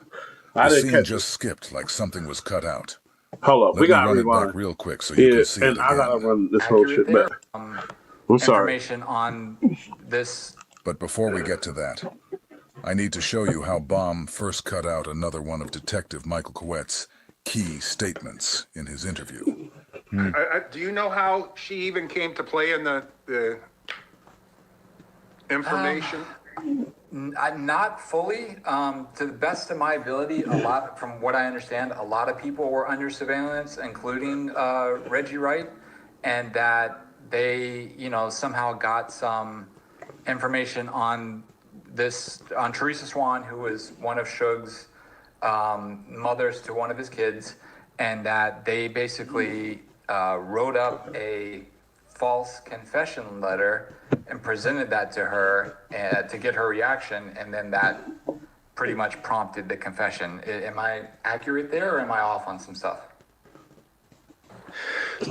I The didn't scene catch just skipped like something was cut out. Hold up, Let we me gotta run it rewind back real quick so you can see it and I gotta again. run this whole shit back. I'm sorry. information on this. But before we get to that, I need to show you how Baum first cut out another one of Detective Michael Coette's key statements in his interview. Do you know how she even came to play in the information? Not fully. To the best of my ability, from what I understand, a lot of people were under surveillance, including Reggie Wright, and that they, somehow got some information on Teresa Swan, who was one of Suge's mothers to one of his kids, and that they basically wrote up a false confession letter and presented that to her to get her reaction, and then that pretty much prompted the confession. Am I accurate there, or am I off on some stuff?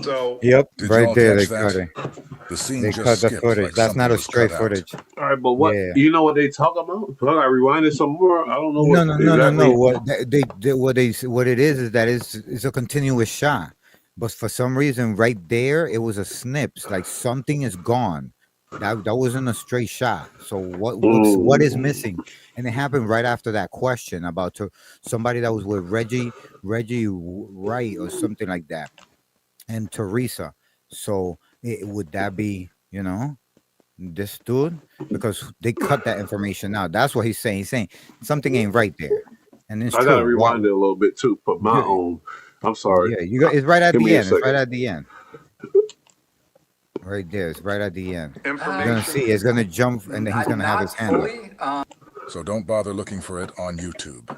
So yep, Did right y'all there catch they that? cut it. The scene They just cut the skipped footage. like That's something not a was straight cut out. footage. All right, but what Yeah. you know what they talk about? So I gotta rewind it some more. I don't know what No. exactly. What it is that it's a continuous shot, but for some reason, right there, it was a snips. Like something is gone. That wasn't a straight shot. So what is missing? And it happened right after that question about somebody that was with Reggie Wright or something like that, and Teresa. So would that be this dude? Because they cut that information out. That's what he's saying. He's saying something ain't right there, and it's I gotta true. rewind it a little bit too for my own. I'm sorry. Yeah, you got it's right at Give the me a end. It's right second. at the end. Right there. It's right at the end. You're gonna information. see. It's gonna jump, and then he's gonna have his hand up. Fully. So don't bother looking for it on YouTube.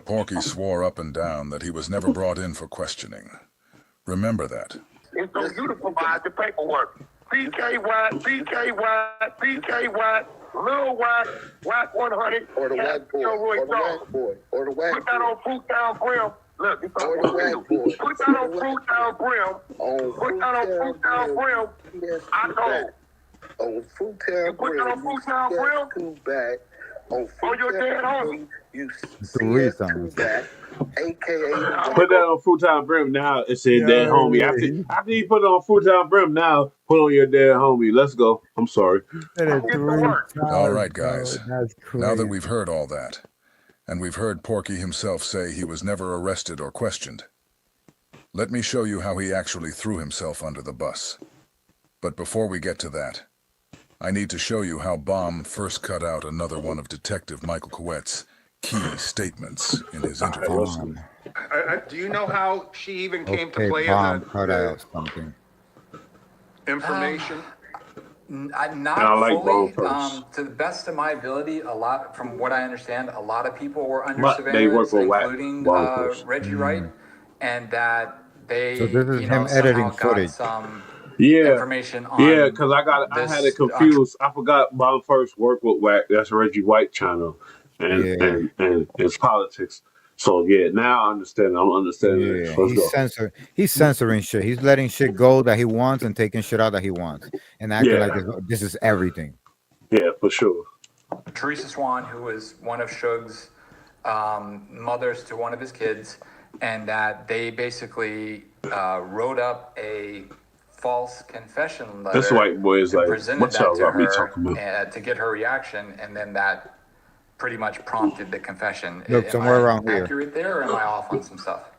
Porky swore up and down that he was never brought in for questioning. Remember that. It's so you to provide the paperwork. PK Lil Wack, Wack 100, Or the white boy. Roy Or the Dog. white boy. Or the white Put that on Fruit Down Brim. Look, it's Or the white boy. Put that on Fruit Down Brim. Put that on Fruit Down Brim. I told. On Fruit Town Put that on Fruit Down Brim. back. On your dead homie. You Teresa. back. AKA. Put that on Fruit Town Brim now. It said dead homie. After you put it on Fruit Town Brim now, put on your dead homie. Let's go. I'm sorry. All right, guys. That's crazy. Now that we've heard all that, and we've heard Porky himself say he was never arrested or questioned, let me show you how he actually threw himself under the bus. But before we get to that, I need to show you how Baum first cut out another one of Detective Michael Coette's key statements in his interview. Do you know how she even came to Okay, play Baum in cut the out something. information? Not I like fully. Baum first. To the best of my ability, from what I understand, a lot of people were under But they work surveillance, for Wack. including Baum first. Reggie Wright, and that they, So this is him somehow editing got footage. some Yeah. information on. Yeah, because I had it confused. I forgot Bob first worked with Wack. That's Reggie White channel, and it's politics. So yeah, now I understand. I'm understanding. Yeah, Let's he's censoring shit. He's letting shit go that he wants and taking shit out that he wants, and acting like this is everything. Yeah, for sure. Teresa Swan, who was one of Suge's mothers to one of his kids, and that they basically wrote up a false confession letter. This white boy is like, presented what that y'all to got me her talking about? to get her reaction, and then that pretty much prompted the confession. Look, Am somewhere I around here. accurate there, or am I off on some stuff?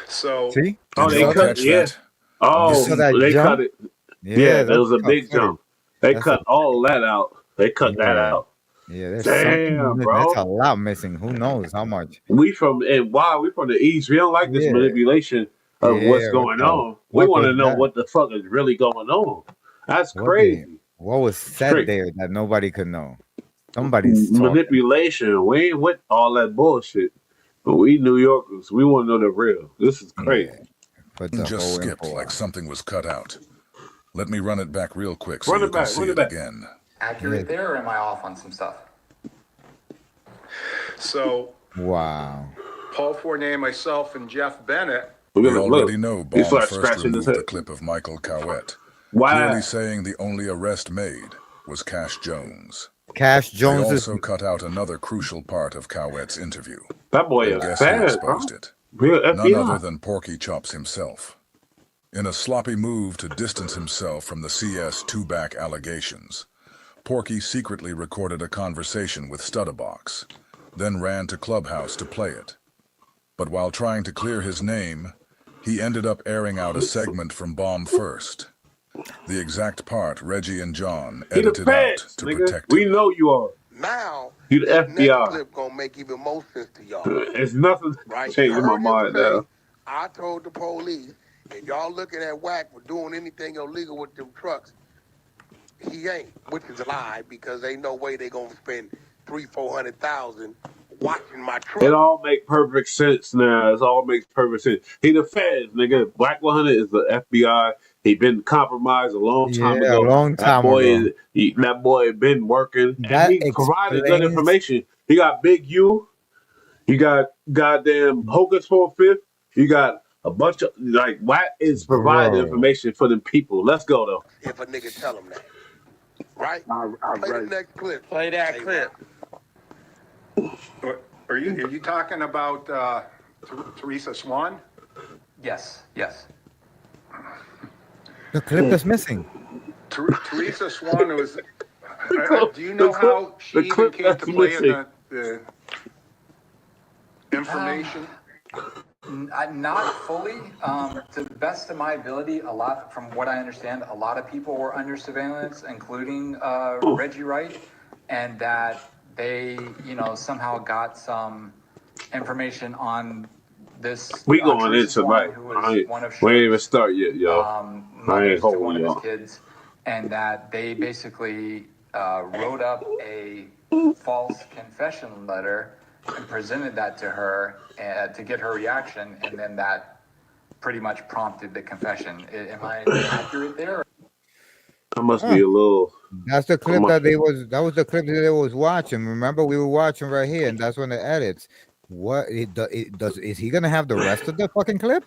So See? Oh, Did they y'all cut. catch Yeah. that? Oh, You saw that they jump? cut it. Yeah, there that's was a cut big footage. jump. They That's cut all that out. They cut that Yeah. out. Yeah, there's Damn, something. bro. That's a lot missing. Who knows how much? We from the East. We don't like this Yeah. manipulation of what's Yeah, going what the- on. We what want to was know that? what the fuck is really going on. That's What crazy. What was said Straight. there that nobody could know? Somebody's talking. Manipulation. We ain't with all that bullshit. But we New Yorkers, we want to know the real. This is crazy. Put the Just whole skipped info like out. something was cut out. Let me run it back real quick so Run you it can back, see run it it back. again. Accurate there, or am I off on some stuff? So Wow. Paul Fournier, myself, and Jeff Bennett. We already know He Baum started first scratching his removed the head. clip of Michael Coette, Wow. clearly saying the only arrest made was Cash Jones. Cash They Jones is also cut out another crucial part of Coette's interview. That boy And is guess who bad, bro. exposed it? Real None FBI. other than Porky Chops himself. In a sloppy move to distance himself from the CS two-back allegations, Porky secretly recorded a conversation with Stutterbox, then ran to Clubhouse to play it. But while trying to clear his name, he ended up airing out a segment from Bomb First. The exact part Reggie and John edited out to protect him. We know you are. Now, You the this next FBI. clip gonna make even more sense to y'all. It's nothing Right? changing my Heard him mind say, now. I told the police, if y'all looking at Wack for doing anything illegal with them trucks, he ain't, which is a lie because ain't no way they gonna spend $300,000-$400,000 watching my truck. It all make perfect sense now. It all makes perfect sense. He the feds, nigga. Black 100 is the FBI. He been compromised a long time Yeah, a ago. long time ago. That boy been working, and That he provided good explains. information. He got Big U. You got goddamn Hocus for a Fifth. You got a bunch of like Wack is providing information for them people. Let's go though. If a nigga tell him that, right? I'm Play the ready. next clip. Play that clip. Are you talking about Teresa Swan? Yes, yes. The clip that's missing. Teresa Swan was. Do you know how she even came to play in the information? Not fully. To the best of my ability, from what I understand, a lot of people were under surveillance, including Reggie Wright, and that they, somehow got some information on this. We going Teresa into Swan, like who was one of we ain't even start yet, yo. mothers to one of his kids, and that they basically wrote up a false confession letter and presented that to her to get her reaction, and then that pretty much prompted the confession. Am I accurate there? I must be a little. That's the clip that was the clip that they was watching. Remember, we were watching right here, and that's when the edits. What is he gonna have the rest of the fucking clip?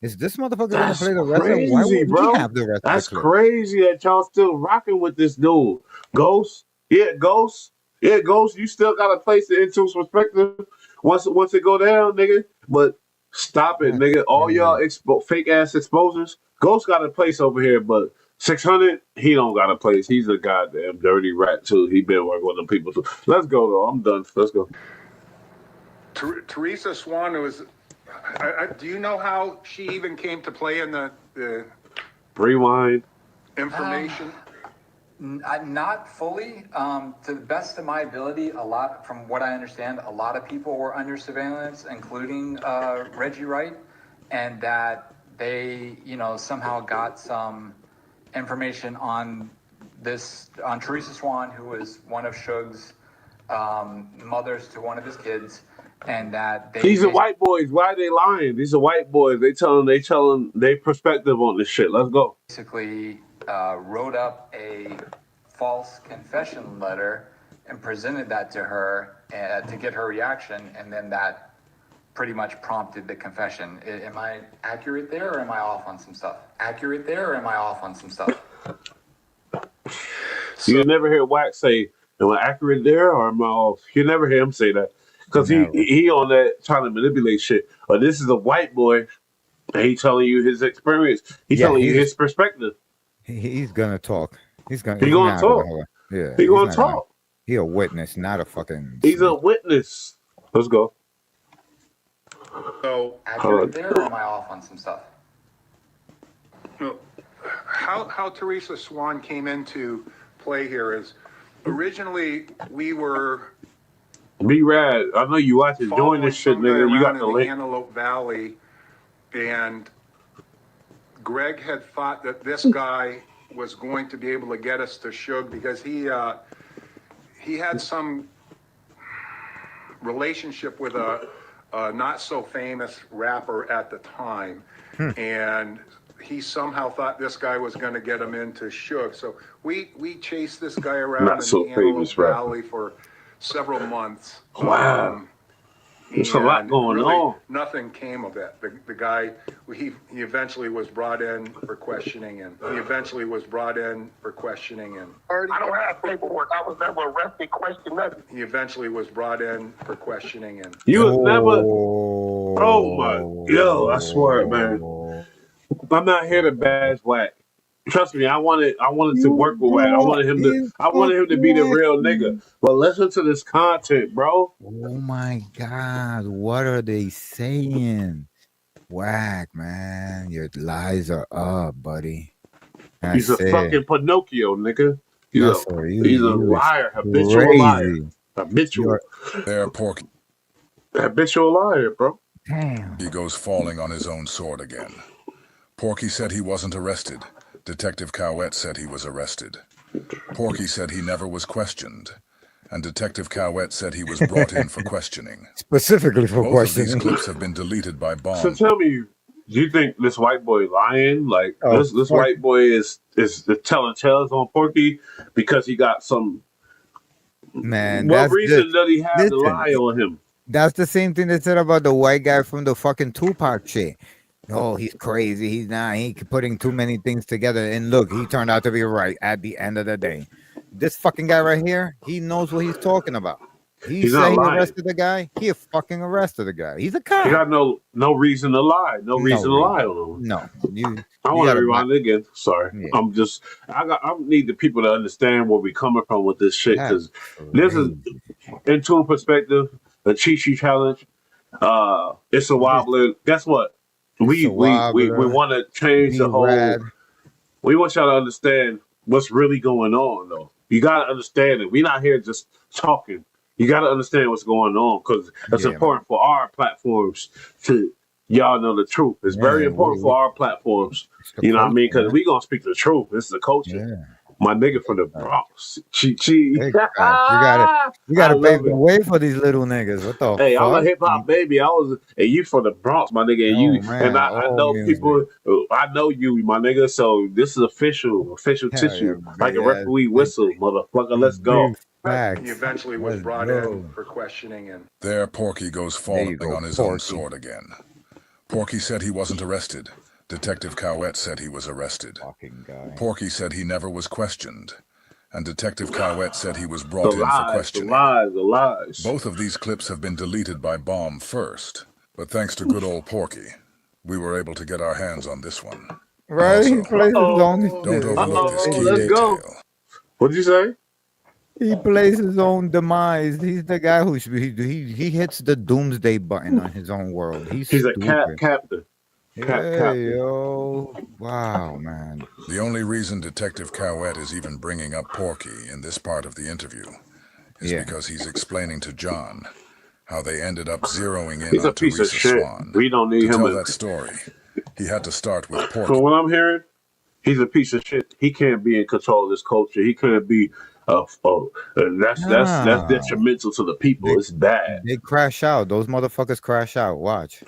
Is this motherfucker gonna play the rest of it? Why would he have the rest That's of the clip? crazy that y'all still rocking with this dude. Ghost? Yeah, Ghost. Yeah, Ghost, you still gotta place it into perspective once it go down, nigga. But stop it, nigga. All y'all fake ass exposures. Ghost got a place over here, but 600, he don't got a place. He's a goddamn dirty rat too. He been working with them people too. Let's go though. I'm done. Let's go. Teresa Swan was. Do you know how she even came to play in the Rewind. information? Not fully. To the best of my ability, from what I understand, a lot of people were under surveillance, including Reggie Wright, and that they, somehow got some information on Teresa Swan, who was one of Suge's mothers to one of his kids, and that These are white boys. Why are they lying? These are white boys. They telling their perspective on this shit. Let's go. Basically wrote up a false confession letter and presented that to her to get her reaction, and then that pretty much prompted the confession. Am I accurate there, or am I off on some stuff? Accurate there, or am I off on some stuff? You never hear Wack say, am I accurate there or am I off? You never hear him say that. Because he on that trying to manipulate shit. But this is a white boy, and he telling you his experience. He's telling you his perspective. He's gonna talk. He's gonna talk. Yeah, he's gonna talk. He a witness, not a fucking. He's a witness. Let's go. So accurate there, or am I off on some stuff? No. How Teresa Swan came into play here is originally we were. B-Rad, I know you watching doing this shit, nigga. You got the link. Antelope Valley, and Greg had thought that this guy was going to be able to get us to Suge because he had some relationship with a not so famous rapper at the time, and he somehow thought this guy was going to get him into Suge. So we chased this guy around Not so in the Antelope famous rapper. Valley for several months. Wow. There's a lot going on. Nothing came of it. The guy, he eventually was brought in for questioning, and I don't have paperwork. I was never arrested, questioned, nothing. He eventually was brought in for questioning, and You was never. Oh my. Yo, I swear, man. I'm not here to bash Wack. Trust me, I wanted to work with Wack. I wanted him to be the real nigga. But listen to this content, bro. Oh my God, what are they saying? Wack, man, your lies are up, buddy. He's a That's it. fucking Pinocchio, nigga. Yes, sir. He's a You is liar, habitual liar. crazy. Habitual. There, Porky. Habitual liar, bro. Damn. He goes falling on his own sword again. Porky said he wasn't arrested. Detective Cowett said he was arrested. Porky said he never was questioned. And Detective Cowett said he was brought in for questioning. Specifically for Both questioning. of these clips have been deleted by Bomb. So tell me, do you think this white boy lying? Like this white boy is telling tales on Porky because he got some. Man, what reason does he have to lie on him? That's the same thing they said about the white guy from the fucking Tupac shit. Oh, he's crazy. He's not. He putting too many things together. And look, he turned out to be right at the end of the day. This fucking guy right here, he knows what he's talking about. He said he arrested the guy. He fucking arrested the guy. He's a cop. He got no reason to lie. No reason to lie on him. No, I want to rewind it again. Sorry, I need the people to understand where we're coming from with this shit because this is in tune perspective. The Chi challenge. It's a wobbler. Guess what? We want to change the whole. We want y'all to understand what's really going on, though. You gotta understand it. We're not here just talking. You gotta understand what's going on because it's important for our platforms to y'all know the truth. It's very important for our platforms. You know what I mean? Because we gonna speak the truth. This is the culture. My nigga from the Bronx. You gotta pave the way for these little niggas. What the Hey, fuck? I'm a hip hop baby. You from the Bronx, my nigga, and I know people. I know you, my nigga. So this is official tissue, like a referee whistle, motherfucker. Let's go. He eventually was brought in for questioning, and there Porky goes falling on his own sword again. Porky said he wasn't arrested. Detective Cowett said he was arrested. Porky said he never was questioned. And Detective Cowett said he was brought in for questioning. The lies. Both of these clips have been deleted by Bomb first. But thanks to good old Porky, we were able to get our hands on this one. Right? Also, He plays his own. don't overlook this key Let's detail. go. What'd you say? He plays his own demise. He's the guy who he hits the doomsday button on his own world. He's a captain. Yo, wow, man. The only reason Detective Cowett is even bringing up Porky in this part of the interview is because he's explaining to John how they ended up zeroing in He's on a piece Teresa of shit. Swan. We don't need to him. tell that story, he had to start with Porky. From what I'm hearing, he's a piece of shit. He can't be in control of this culture. He couldn't be. That's detrimental to the people. It's bad. They crash out. Those motherfuckers crash out. Watch.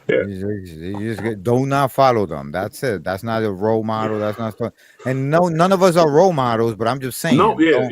Yeah. You just do not follow them. That's it. That's not a role model. That's not. And no, none of us are role models. But I'm just saying. No, yeah.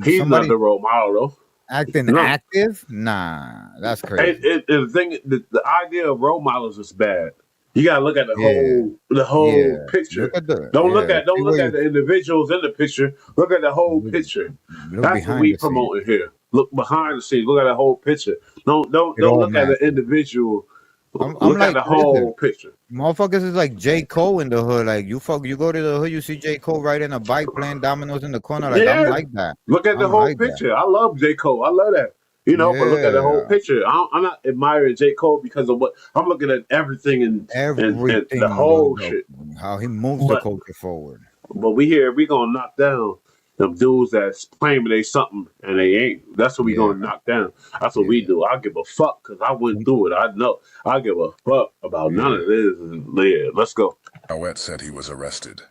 He's not the role model though. Acting active? Nah, that's crazy. And the thing, the idea of role models is bad. You gotta look at the whole picture. Don't look at the individuals in the picture. Look at the whole picture. That's what we promoting here. Look behind the scenes. Look at the whole picture. Don't look at the individual. Look at the whole picture. Motherfuckers is like J. Cole in the hood. Like you go to the hood, you see J. Cole riding a bike playing dominoes in the corner. Like I'm like that. Look at the whole picture. I love J. Cole. I love that. But look at the whole picture. I'm not admiring J. Cole because of what I'm looking at everything and the whole shit. How he moves the culture forward. But we gonna knock down them dudes that's claiming they something and they ain't. That's what we gonna knock down. That's what we do. I give a fuck because I went through it. I know. I give a fuck about none of this. Yeah, let's go. Cowett said he was arrested.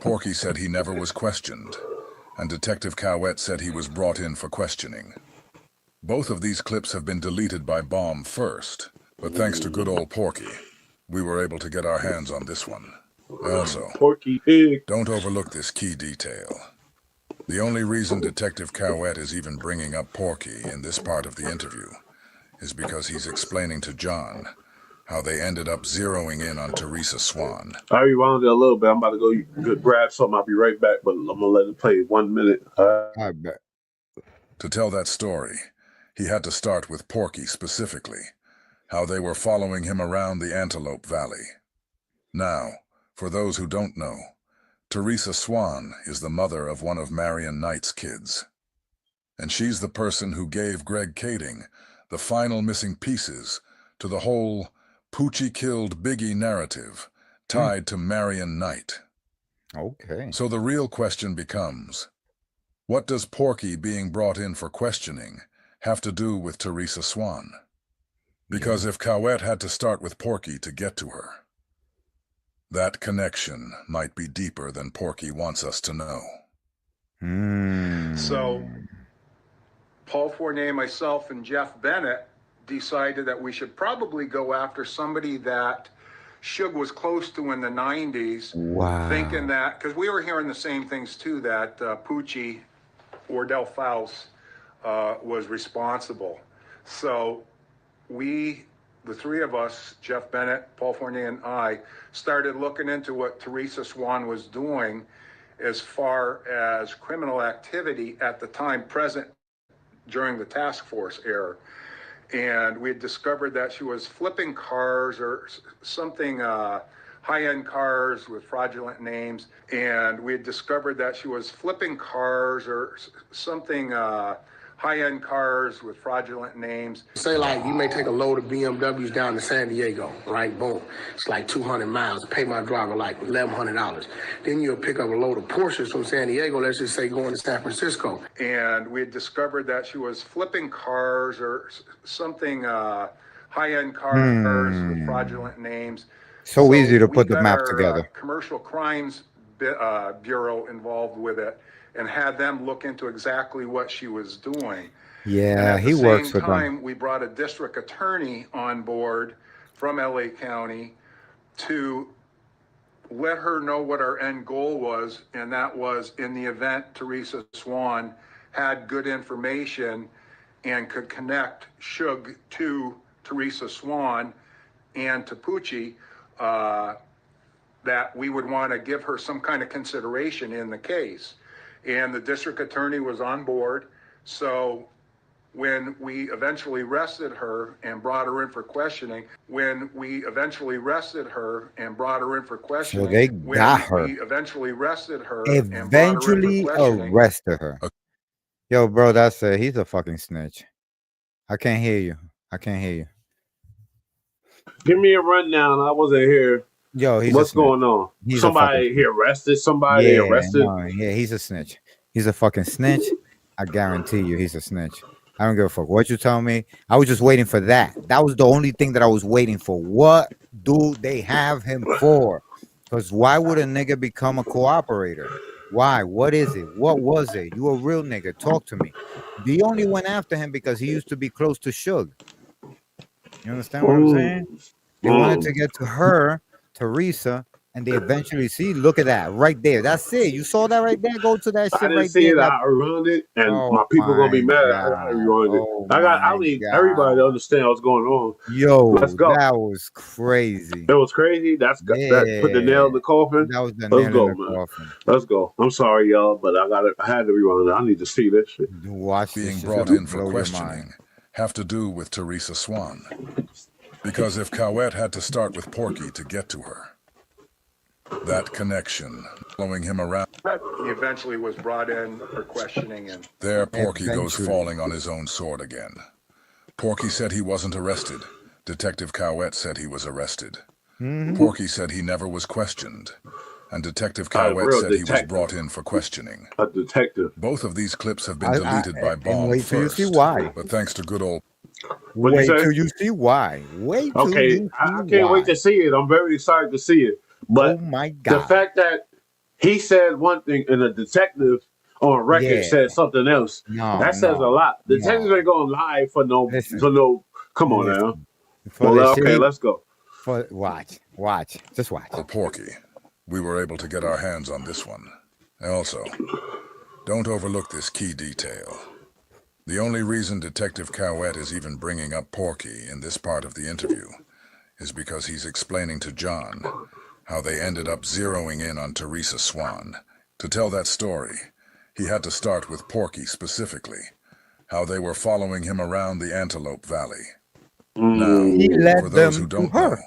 Porky said he never was questioned. And Detective Cowett said he was brought in for questioning. Both of these clips have been deleted by Bomb first, but thanks to good old Porky, we were able to get our hands on this one. Also, Porky Pig. Don't overlook this key detail. The only reason Detective Cowett is even bringing up Porky in this part of the interview is because he's explaining to John how they ended up zeroing in on Teresa Swan. I rewound it a little bit. I'm about to go grab something. I'll be right back, but I'm going to let it play 1 minute. I bet. To tell that story, he had to start with Porky specifically, how they were following him around the Antelope Valley. Now, for those who don't know, Teresa Swan is the mother of one of Marion Knight's kids. And she's the person who gave Greg Kading the final missing pieces to the whole Poochie killed Biggie narrative tied to Marion Knight. Okay. So the real question becomes, what does Porky being brought in for questioning have to do with Teresa Swan? Because if Cowett had to start with Porky to get to her, that connection might be deeper than Porky wants us to know. So Paul Fournier, myself, and Jeff Bennett decided that we should probably go after somebody that Suge was close to in the 90s. Wow. Thinking that, because we were hearing the same things too, that Poochie, Wardell Faust, was responsible. So we, the three of us, Jeff Bennett, Paul Fournier, and I, started looking into what Teresa Swan was doing as far as criminal activity at the time present during the task force era. And we had discovered that she was flipping cars or something, high-end cars with fraudulent names. And we had discovered that she was flipping cars or something, high-end cars with fraudulent names. Say like you may take a load of BMWs down to San Diego, right? Boom. It's like 200 miles. Pay my driver like $1,100. Then you'll pick up a load of Porsches from San Diego, let's just say going to San Francisco. And we had discovered that she was flipping cars or something, high-end cars with fraudulent names. So easy to we put the got map our, together. Commercial Crimes Bureau involved with it and had them look into exactly what she was doing. Yeah, he works for them. At the same time, we brought a district attorney on board from LA County to let her know what our end goal was, and that was in the event Teresa Swan had good information and could connect Suge to Teresa Swan and to Poochie, that we would want to give her some kind of consideration in the case. And the district attorney was on board. So when we eventually arrested her and brought her in for questioning, So they got her. Eventually arrested her. Yo, bro, that's he's a fucking snitch. I can't hear you. Give me a rundown. I wasn't here. Yo, he's What's going on? Somebody here arrested? Somebody arrested? Yeah, he's a snitch. He's a fucking snitch. I guarantee you he's a snitch. I don't give a fuck what you tell me. I was just waiting for that. That was the only thing that I was waiting for. What do they have him for? Because why would a nigga become a cooperator? Why? What is it? What was it? You a real nigga. Talk to me. They only went after him because he used to be close to Suge. You understand what I'm saying? They wanted to get to her, Teresa, and they eventually look at that right there. That's it. You saw that right there? Go to that shit right there. I didn't see it. I run it, and my people gonna be mad. I run it. I need everybody to understand what's going on. Yo, let's go. That was crazy. It was crazy. That put the nail in the coffin. That was the nail in the coffin. Let's go. I'm sorry, y'all, but I had to rerun it. I need to see this shit. Watch being brought in for questioning have to do with Teresa Swan. Because if Cowett had to start with Porky to get to her, that connection, following him around. He eventually was brought in for questioning. And there Porky goes falling on his own sword again. Porky said he wasn't arrested. Detective Cowett said he was arrested. Porky said he never was questioned. And Detective Cowett said he was brought in for questioning. A detective. Both of these clips have been deleted by Bomb wait till you see why. But thanks to good old... Wait till you see why. Wait till you see I can't wait to see it. I'm very excited to see it. But oh my God. The fact that he said one thing and the detective on record said something else, that says a lot. Detectives ain't going to lie for no... Come on now. Well, okay, let's go. Watch. Just watch. For Porky, we were able to get our hands on this one. Also, don't overlook this key detail. The only reason Detective Cowett is even bringing up Porky in this part of the interview is because he's explaining to John how they ended up zeroing in on Teresa Swan. To tell that story, he had to start with Porky specifically, how they were following him around the Antelope Valley. Now, he led for those them who don't to her.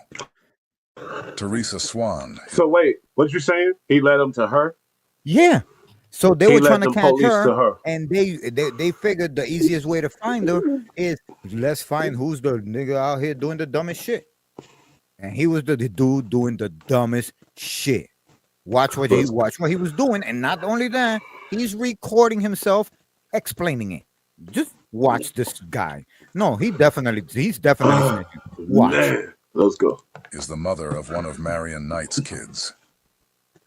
know, Teresa Swan. So wait, what you saying? He led them to her? Yeah. So they He were led trying to them catch police her, to her. and they figured the easiest way to find her is let's find who's the nigga out here doing the dumbest shit. And he was the dude doing the dumbest shit. Watch what he was doing, and not only that, he's recording himself explaining it. Just watch this guy. No, he's definitely snitching. Watch. Man, let's go. Is the mother of one of Marion Knight's kids.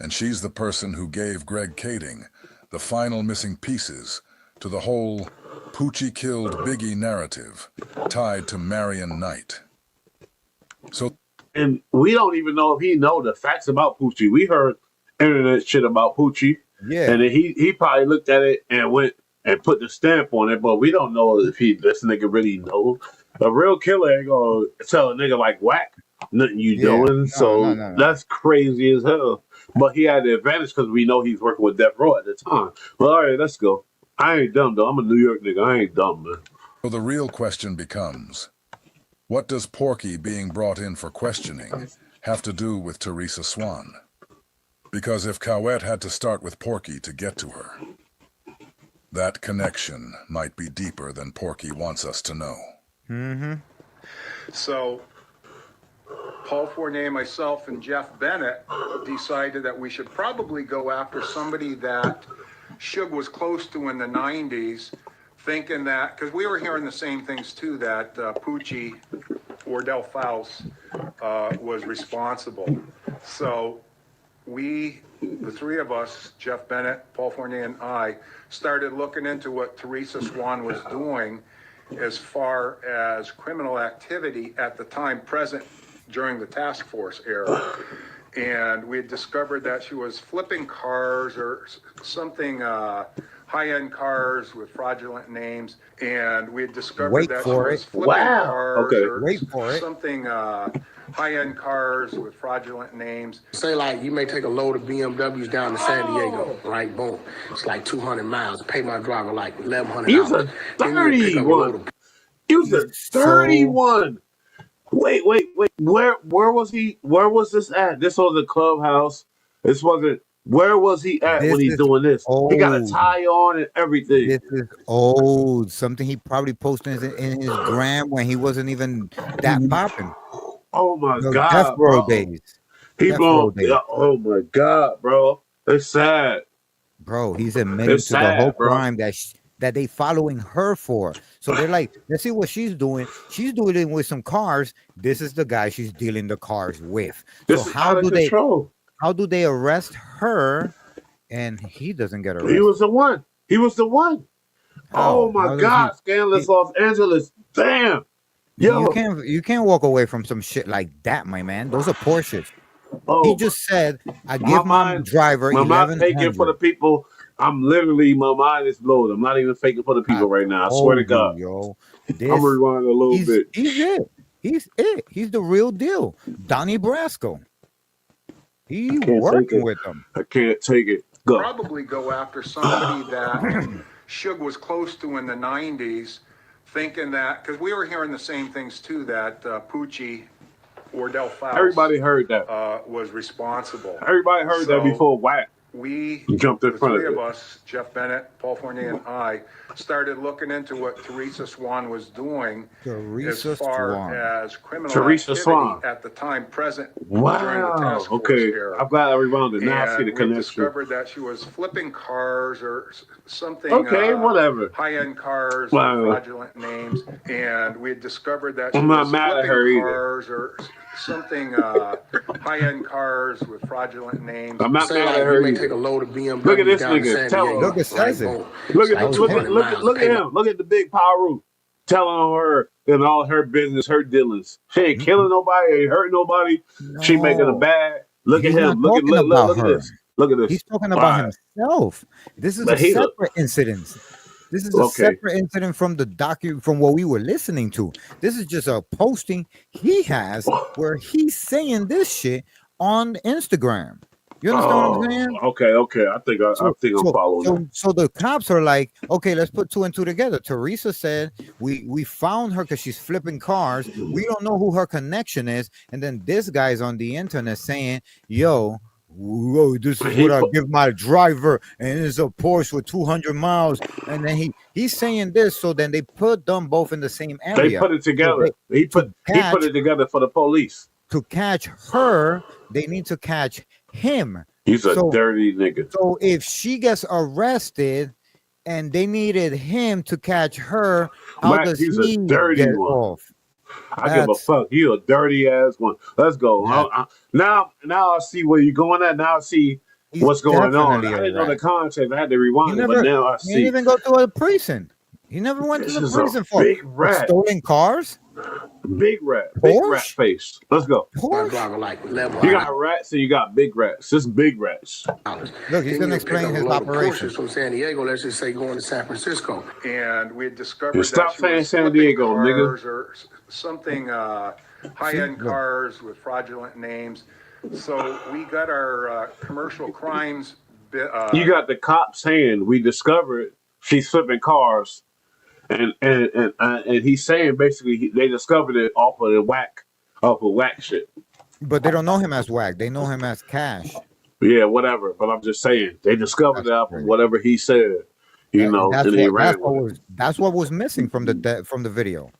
And she's the person who gave Greg Kading the final missing pieces to the whole Poochie killed Biggie narrative tied to Marion Knight. So, and we don't even know if he know the facts about Poochie. We heard internet shit about Poochie. Yeah. And then he probably looked at it and went and put the stamp on it, but we don't know if this nigga really know. A real killer ain't gonna tell a nigga like Wack nothing you doing. No. That's crazy as hell. But he had the advantage because we know he's working with Death Row at the time. Well, all right, let's go. I ain't dumb though. I'm a New York nigga. I ain't dumb, man. So the real question becomes, what does Porky being brought in for questioning have to do with Teresa Swan? Because if Cowett had to start with Porky to get to her, that connection might be deeper than Porky wants us to know. Mm-hmm. So Paul Fournier, myself, and Jeff Bennett decided that we should probably go after somebody that Suge was close to in the 90s, thinking that, because we were hearing the same things too, that Poochie, Wardell Faust, was responsible. So we, the three of us, Jeff Bennett, Paul Fournier, and I, started looking into what Teresa Swan was doing as far as criminal activity at the time present during the task force era. And we had discovered that she was flipping cars or something, high-end cars with fraudulent names. And we had discovered that she was flipping cars or something, high-end cars with fraudulent names. Say like you may take a load of BMWs down to San Diego, right? Boom. It's like 200 miles. Pay my driver like $1,100. He was a 31. He was a 31. Wait. Where was he? Where was this at? This was a clubhouse. This wasn't. Where was he at when he's doing this? Old. He got a tie on and everything. This is old. Something he probably posted in his gram when he wasn't even that popping. Oh my God. Death Row days. Oh my God, bro. It's sad. Bro, he's admitting to the whole crime that they following her for. So they're like, let's see what she's doing. She's doing it with some cars. This is the guy she's dealing the cars with. So how do they arrest her and he doesn't get arrested? He was the one. Oh my God. Scandalous Los Angeles. Damn. Yo. You can't walk away from some shit like that, my man. Those are Porsches. He just said, I give my driver I'm not faking for the people. I'm literally, my mind is blown. I'm not even faking for the people right now. I swear to God. Yo, I'm rewinding a little bit. He's it. He's the real deal. Donnie Brasco. He working with them. I can't take it. Go. Probably go after somebody that Suge was close to in the 90s, thinking that, because we were hearing the same things too, that Poochie, Wardell Faust, everybody heard that, was responsible. Everybody heard that before Wack. We jumped in front of it. The three of us, Jeff Bennett, Paul Fournier, and I, started looking into what Teresa Swan was doing as far as criminal activity at the time present during the task force era. I'm glad I rewound it. Now I see the connection. We discovered that she was flipping cars or something. Whatever. High-end cars with fraudulent names, and we had discovered that she I'm was not mad at her flipping cars or something high-end cars with fraudulent names. I'm not mad at her. Take a load of BMW. Look at this nigga. Look at him. Look at the big power roof. Telling her and all her business, her dealings. She ain't killing nobody, ain't hurting nobody. No. She making a bad. Look at him. Look at this. Look at this. He's talking about himself. This is a separate incident. This is a separate incident from the from what we were listening to. This is just a posting he has where he's saying this shit on Instagram. You understand what I'm saying? Okay. I think I'm following that. So the cops are like, okay, let's put 2 and 2 together. Teresa said we found her because she's flipping cars. We don't know who her connection is, and then this guy's on the internet saying, "Yo, whoa, this is what I give my driver, and it's a Porsche with 200 miles." And then he's saying this, so then they put them both in the same area. They put it together. He put it together for the police. To catch her, they need to catch him. He's a dirty nigga. So if she gets arrested and they needed him to catch her, how does he get off? I give a fuck. He a dirty ass one. Let's go. Now I see where you're going at. Now I see what's going on. I didn't know the context. I had to rewind it, but now I see. He didn't even go to a prison. He never went to the prison for stolen cars. Big rat face. Let's go. You got rats and you got big rats. This big rats. Look, he's gonna explain his operation. From San Diego, let's just say going to San Francisco. And we had discovered stop saying San Diego, nigga. Or something high-end cars with fraudulent names. So we got our commercial crimes. You got the cops saying we discovered she's flipping cars. And he's saying basically they discovered it off of Wack shit. But they don't know him as Wack. They know him as Cash. Yeah, whatever. But I'm just saying they discovered it off of whatever he said. You know, that's what was missing from the video.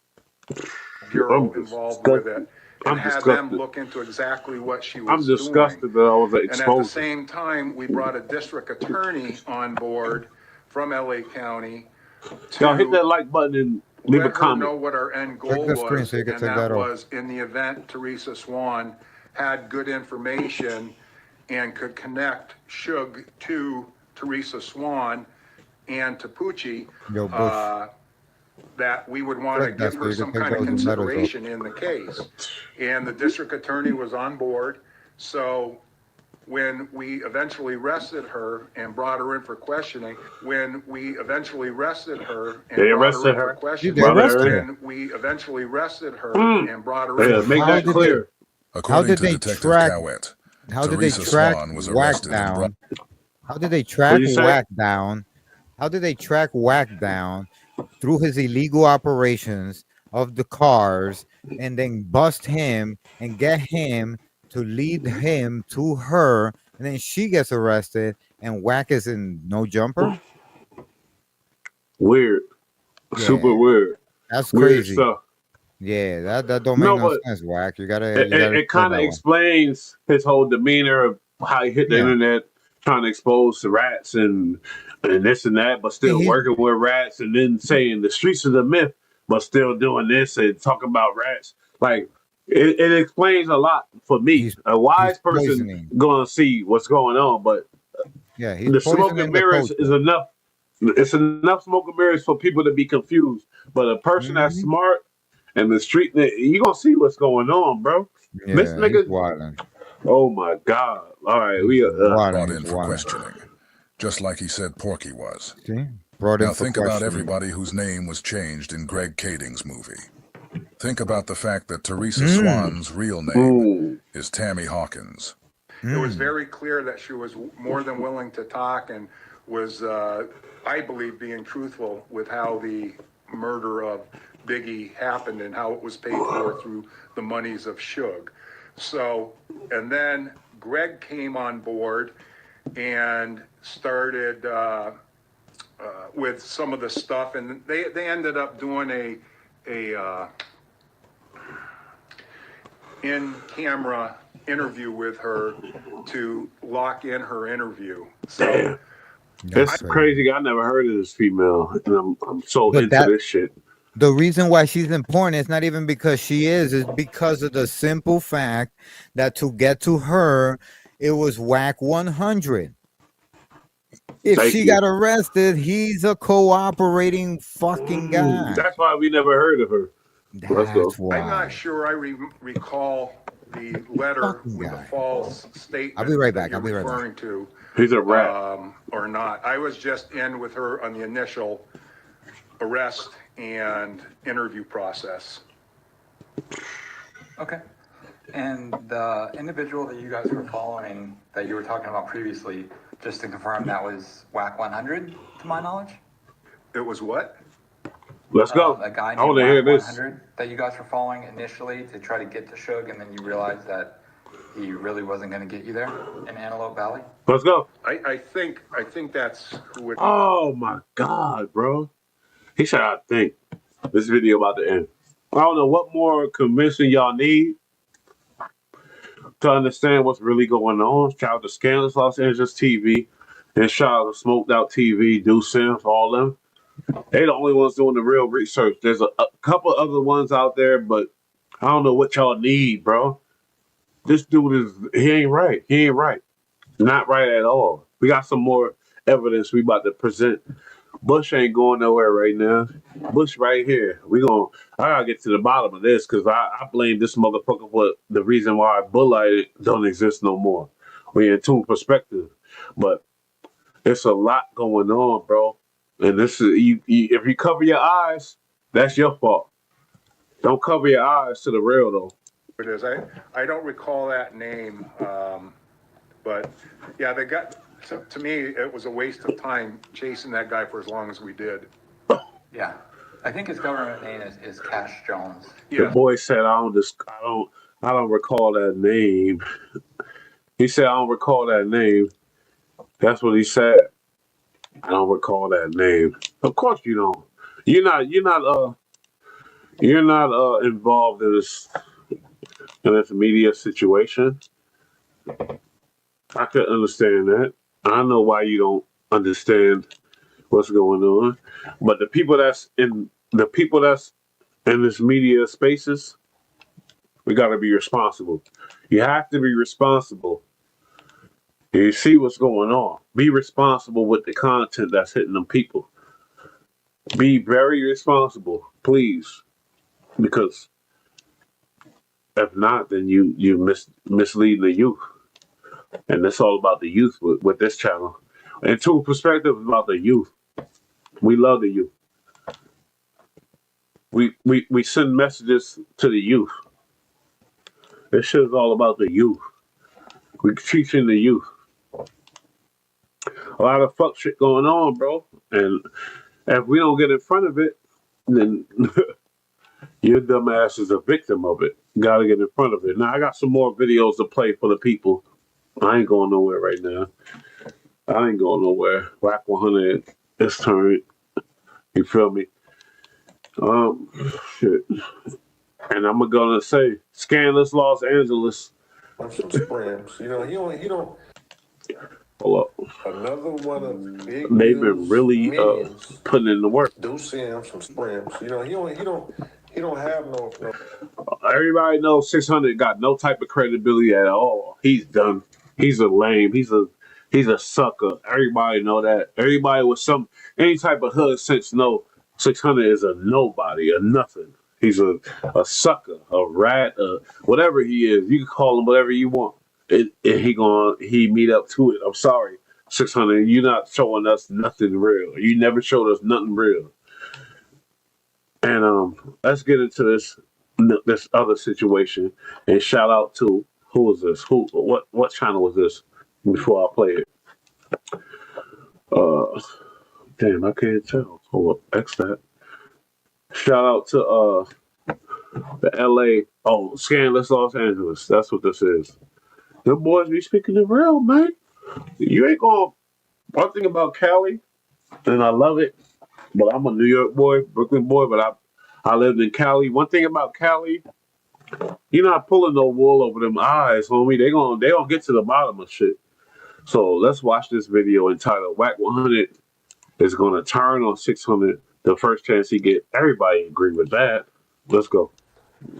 Bureau involved with it. And had them look into exactly what she was doing. I'm disgusted that I was exposed. And at the same time, we brought a district attorney on board from LA County. Y'all hit that like button and leave a comment. Know what our end goal was, and that was in the event Teresa Swan had good information and could connect Suge to Teresa Swan and to Poochie, that we would want to give her some kind of consideration in the case. And the district attorney was on board. So when we eventually arrested her and brought her in for questioning, They arrested her and brought her in. Make that clear. According to Detective Cowett, how did they track Wack down? How did they track Wack down? How did they track Wack down through his illegal operations of the cars and then bust him and get him to lead him to her, and then she gets arrested and Wack is in no jumper? Weird. Yeah. Super weird. That's crazy. Weird stuff. Yeah, that don't make no sense, Wack. You gotta it kind of explains his whole demeanor of how he hit the internet trying to expose the rats and this and that, but still working with rats, and then saying the streets of the myth, but still doing this and talking about rats. Like it explains a lot for me. A wise person gonna see what's going on, but the smoke and mirrors is enough. It's enough smoke and mirrors for people to be confused. But a person that's smart and the street, you gonna see what's going on, bro. Yeah, this nigga. Oh my God! All right, we brought in for questioning, just like he said Porky was. See? Now think about everybody whose name was changed in Greg Kading's movie. Think about the fact that Teresa Swan's real name is Tammy Hawkins. It was very clear that she was more than willing to talk and was, I believe, being truthful with how the murder of Biggie happened and how it was paid for through the monies of Suge. So, and then Greg came on board and started with some of the stuff, and they ended up doing a in-camera interview with her to lock in her interview. So that's crazy. I never heard of this female, and I'm so into this shit. The reason why she's important is not even because she is because of the simple fact that to get to her, it was Wack 100. If she got arrested, he's a cooperating fucking guy. That's why we never heard of her. Let's go. I'm not sure I recall the letter with the false statement. I'll be right back. Referring to. He's a rat. Or not. I was just in with her on the initial arrest and interview process. Okay. And the individual that you guys were following, that you were talking about previously, just to confirm, that was Wack 100, to my knowledge? It was what? Let's go. A guy I named want to hear Wack this. 100 that you guys were following initially to try to get to Suge, and then you realized that he really wasn't going to get you there in Antelope Valley? Let's go. I think that's who it. Oh my God, bro. He said, I think. This video about to end. I don't know what more convincing y'all need to understand what's really going on. Shout out to Scandalous Los Angeles TV and shout out to Smoked Out TV, Deuce Sims, all them. They the only ones doing the real research. There's a couple other ones out there, but I don't know what y'all need, bro. This dude he ain't right. He ain't right. Not right at all. We got some more evidence we about to present. Bush ain't going nowhere right now. Bush right here. I gotta get to the bottom of this because I blame this motherfucker for the reason why Bullite don't exist no more. We in tune perspective. But it's a lot going on, bro. And this is if you cover your eyes, that's your fault. Don't cover your eyes to the real though. It is. I don't recall that name, but yeah, they got. To me, it was a waste of time chasing that guy for as long as we did. Yeah. I think his government name is Cash Jones. Yeah. The boy said, I don't recall that name. He said, I don't recall that name. That's what he said. I don't recall that name. Of course you don't. You're not involved in this media situation. I could understand that. I know why you don't understand what's going on. But the people that's in this media spaces, we gotta be responsible. You have to be responsible. You see what's going on. Be responsible with the content that's hitting them people. Be very responsible, please. Because if not, then you mislead the youth. And it's all about the youth with this channel. And to perspective about the youth. We love the youth. We send messages to the youth. This shit is all about the youth. We're teaching the youth. A lot of fuck shit going on, bro. And if we don't get in front of it, then your dumb ass is a victim of it. Gotta get in front of it. Now I got some more videos to play for the people. I ain't going nowhere right now. I ain't going nowhere. Wack 100 is turned. You feel me? Shit. And I'm gonna say, Scandalous Los Angeles. Some sprims. You don't. Hold up. Another one of big. They've been really putting in the work. Do see him some sprims. He don't have no. Everybody knows 600 got no type of credibility at all. He's done. He's a lame. He's a sucker. Everybody know that. Everybody with any type of hood sense know 600 is a nobody, a nothing. He's a sucker, a rat, whatever he is. You can call him whatever you want. He meet up to it. I'm sorry, 600. You're not showing us nothing real. You never showed us nothing real. And let's get into this other situation. And shout out to who is this? What channel was this? Before I play it. Damn, I can't tell. Hold up, X that. Shout out to the LA, Scandalous Los Angeles. That's what this is. Them boys be speaking the real, man. You ain't gonna. One thing about Cali, and I love it, but I'm a New York boy, Brooklyn boy, but I lived in Cali. One thing about Cali, you're not pulling no wool over them eyes, homie. They gonna get to the bottom of shit. So let's watch this video entitled Wack 100 is gonna turn on 600 the first chance he get. Everybody agree with that. Let's go.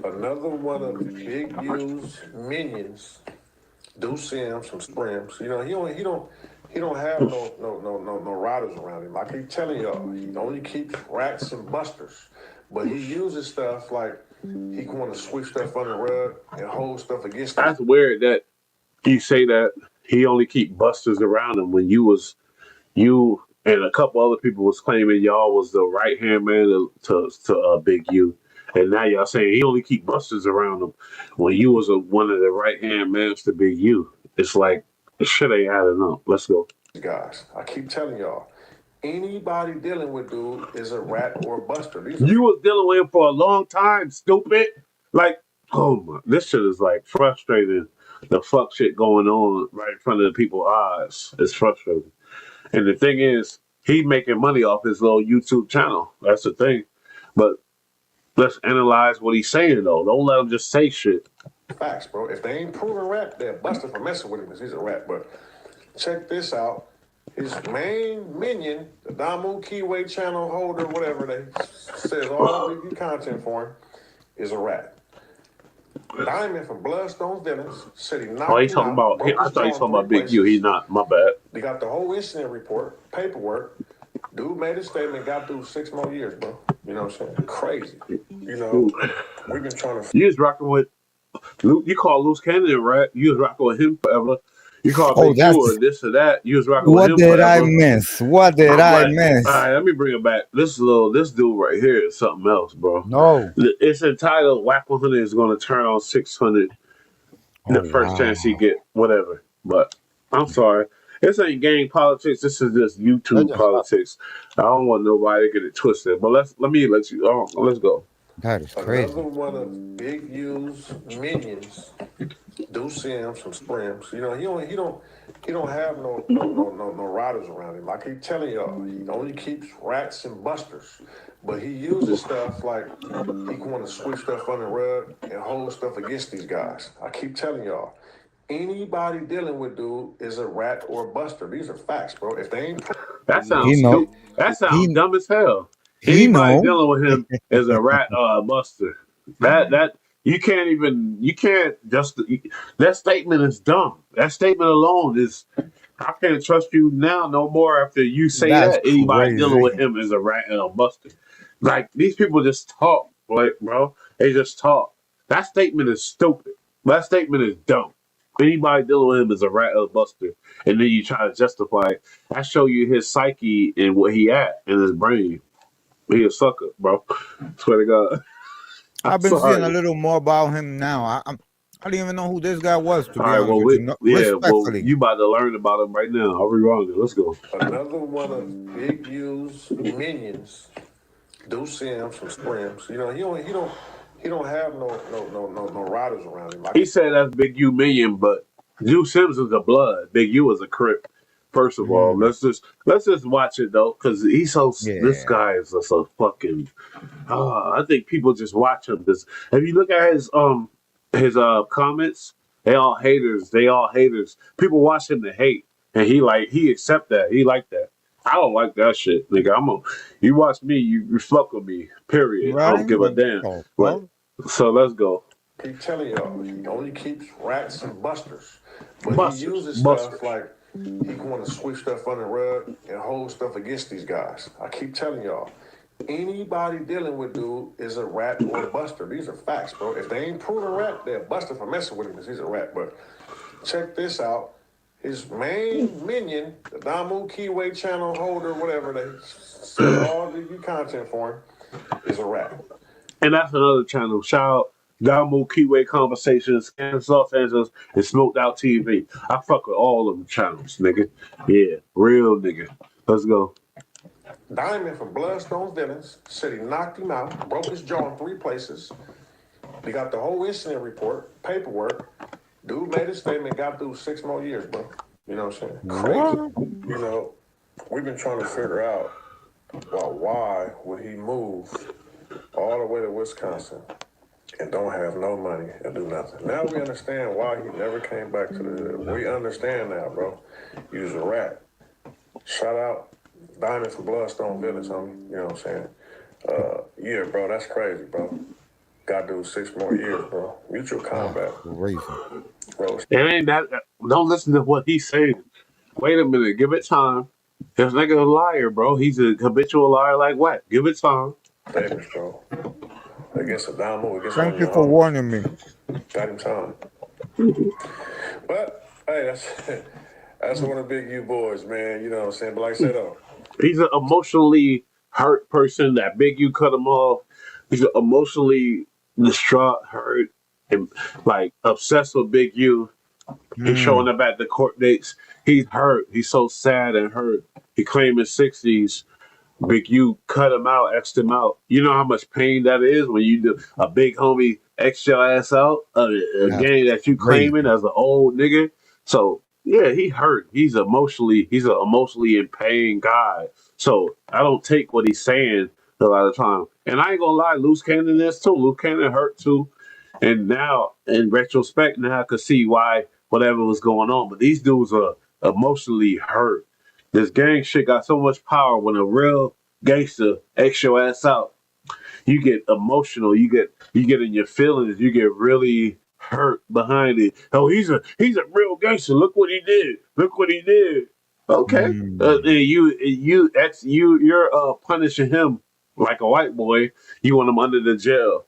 Another one of the big U's minions. Do see him some sprims. He don't have no riders around him. I keep telling y'all, he only keeps rats and busters. But he uses stuff like he want to sweep stuff under the rug and hold stuff against him. That's weird that you say that he only keep busters around him when you and a couple other people was claiming y'all was the right hand man to Big U. And now y'all saying he only keep busters around him when you was one of the right hand mans to be you. It's like this shit ain't adding up. Let's go. Guys, I keep telling y'all, anybody dealing with dude is a rat or a buster. You was dealing with him for a long time, stupid. Like, oh my, this shit is like frustrating. The fuck shit going on right in front of the people's eyes. It's frustrating. And the thing is, he making money off his little YouTube channel. That's the thing. But let's analyze what he's saying though. Don't let him just say shit. Facts, bro. If they ain't proven rat, they're busted for messing with him because he's a rat. But check this out. His main minion, the Damu Keyway channel holder, whatever they says all the content for him, is a rat. Diamond from Bloodstone's Dennis said he knocked he talking him out. about, I thought he talking about Big U. He not. My bad. They got the whole incident report, paperwork. Dude made a statement, got through 6 more years, bro. You know what I'm saying? Crazy. You know, we've been trying to... You was rocking with, you call Loose Cannon a rat. You was rocking with him forever. You call Big U or this or that. You was rocking with him forever. What did I miss? What did I miss? All right, let me bring it back. This dude right here is something else, bro. No. It's entitled Wack 100 is going to turn on 600 the first chance he get, whatever. But I'm sorry. This ain't gang politics. This is just YouTube politics. I don't want nobody to get it twisted. But let's go. That is crazy. Another one of Big U's minions, do Sims from Sprims. You know, he don't have no riders around him. I keep telling y'all, he only keeps rats and busters. But he uses stuff like he can want to sweep stuff under the rug and hold stuff against these guys. I keep telling y'all, anybody dealing with dude is a rat or a buster. These are facts, bro. If they ain't... That sounds stupid. That sounds dumb as hell. Anybody dealing with him is a rat or a buster. That you can't just, that statement is dumb. That statement alone is, I can't trust you now no more after you say that. Anybody dealing with him is a rat and a buster. Like, these people just talk, like, bro. They just talk. That statement is stupid. That statement is dumb. Anybody dealing with him is a rat or a buster. And then you try to justify it. I show you his psyche and what he at in his brain. He a sucker, bro. Swear to God. I've been seeing a little more about him now. I didn't even know who this guy was, to be honest with you. Respectfully. You about to learn about him right now. I'll rewind it. Let's go. Another one of Big U's minions, do Sims from Sprims. You know, he don't have no riders around him. He said that's Big U minion, but Ju Sims is a blood. Big U is a crip. First of all, let's just watch it though, because he's so. This guy is just a fucking. I think people just watch him. Because if you look at his comments, they all haters. People watch him to hate, and he accept that. He like that. I don't like that shit, nigga. You watch me, you fuck with me. Period. I don't give a damn. So let's go. Keep telling y'all, he only keeps rats and busters, but he uses stuff like. He can want to sweep stuff under the rug and hold stuff against these guys. I keep telling y'all, anybody dealing with dude is a rat or a buster. These are facts, bro. If they ain't proven a rat, they're a buster for messing with him because he's a rat. But check this out. His main minion, the Damu Keyway channel holder, whatever they say all the content for him, is a rat. And that's another channel. Shout out Damu Keyway Conversations, Kansas, Los Angeles, and Smoked Out TV. I fuck with all of them channels, nigga. Yeah, real nigga. Let's go. Diamond from Bloodstone's Dennis said he knocked him out, broke his jaw in 3 places. They got the whole incident report, paperwork. Dude made a statement, got through 6 more years, bro. You know what I'm saying? Crazy. You know, we've been trying to figure out why would he move all the way to Wisconsin and don't have no money and do nothing. Now we understand why he never came back to the... We understand now, bro. He was a rat. Shout out Diamond from Bloodstone Village, homie. You know what I'm saying? Yeah, bro, that's crazy, bro. Got to do 6 more years, bro. Mutual combat. Crazy. Bro. It ain't that. Don't listen to what he's saying. Wait a minute. Give it time. This nigga a liar, bro. He's a habitual liar like Wack. Give it time. Famous, bro. Against Adamu. Thank you for warning me. Got him time. But, hey, that's one of the Big U boys, man. You know what I'm saying? But like I said, though. He's an emotionally hurt person that Big U cut him off. He's emotionally distraught, hurt, and like obsessed with Big U. He's showing up at the court dates. He's hurt. He's so sad and hurt. He claimed his 60s. Big U cut him out, X'd him out. You know how much pain that is when you do a big homie X your ass out a game that you claiming as an old nigga. So yeah, he hurt. He's an emotionally in pain guy. So I don't take what he's saying a lot of time. And I ain't gonna lie, Loose Cannon is too. Loose Cannon hurt too. And now, in retrospect, now I could see why whatever was going on. But these dudes are emotionally hurt. This gang shit got so much power when a real gangster X your ass out. You get emotional. You get in your feelings. You get really hurt behind it. Oh, he's a real gangster. Look what he did. Look what he did. Okay, and you're punishing him like a white boy. You want him under the jail,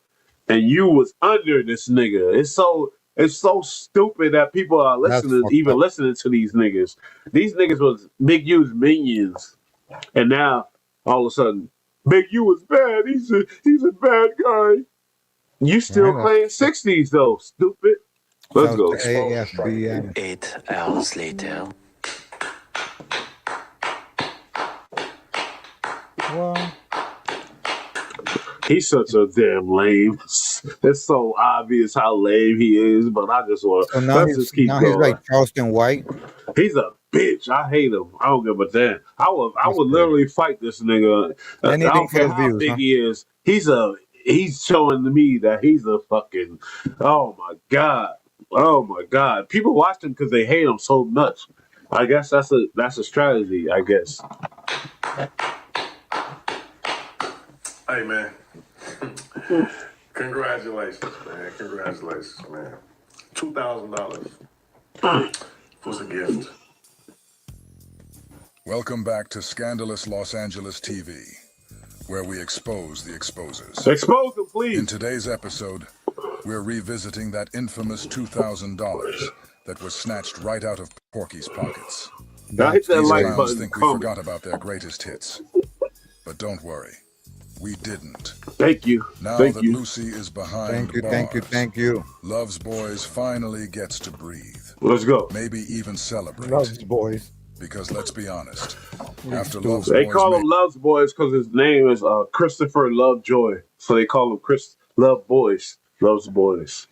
and you was under this nigga. It's so stupid that people are listening to these niggas. These niggas was Big U's minions, and now all of a sudden, Big U was bad. He's a bad guy. You still playing 60s though, stupid. Let's go. 8 hours later. Well, he's such a damn lame. It's so obvious how lame he is, but I just want so now let's just keep going. He's like Charleston White. He's a bitch. I hate him. I don't give a damn. I would literally fight this nigga. I don't care how big he is. He's showing to me that he's a fucking. Oh my god. People watch him because they hate him so much. I guess that's a strategy. I guess. Hey man, congratulations, man. Congratulations, man. $2,000 was a gift. Welcome back to Scandalous Los Angeles TV, where we expose the exposers. Expose them, please. In today's episode, we're revisiting that infamous $2,000 that was snatched right out of Porky's pockets. Hit that These like clowns button. think we forgot about their greatest hits. But don't worry, we didn't. Thank you. Now Thank that you. Lucy is behind bars, Thank you. Love's Boys finally gets to breathe. Let's go. Maybe even celebrate. Love's Boys. Because let's be honest, after Love's Boys, call him Love's Boys because his name is Christopher Lovejoy, so they call him Love Boys. Love's Boys.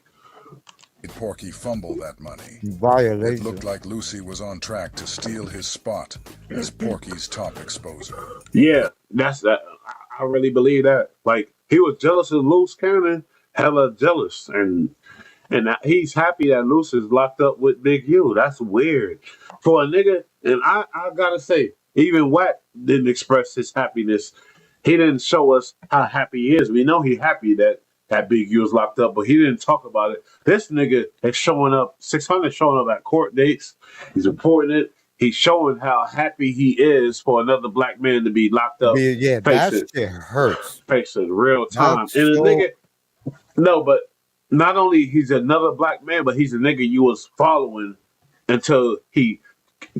Porky fumble that money. Violation. It looked like Lucy was on track to steal his spot as Porky's top exposer. Yeah, that's that. I really believe that. Like he was jealous of Loose Cannon, hella jealous, and he's happy that Luce is locked up with Big U. That's weird for a nigga. And I gotta say, even Wack didn't express his happiness. He didn't show us how happy he is. We know he's happy that Big U is locked up, but he didn't talk about it. This nigga is showing up, 600 showing up at court dates. He's reporting it. He's showing how happy he is for another black man to be locked up. Yeah, that shit hurts. Facing real time. That's and the nigga, no, but not only he's another black man, but he's a nigga you was following until he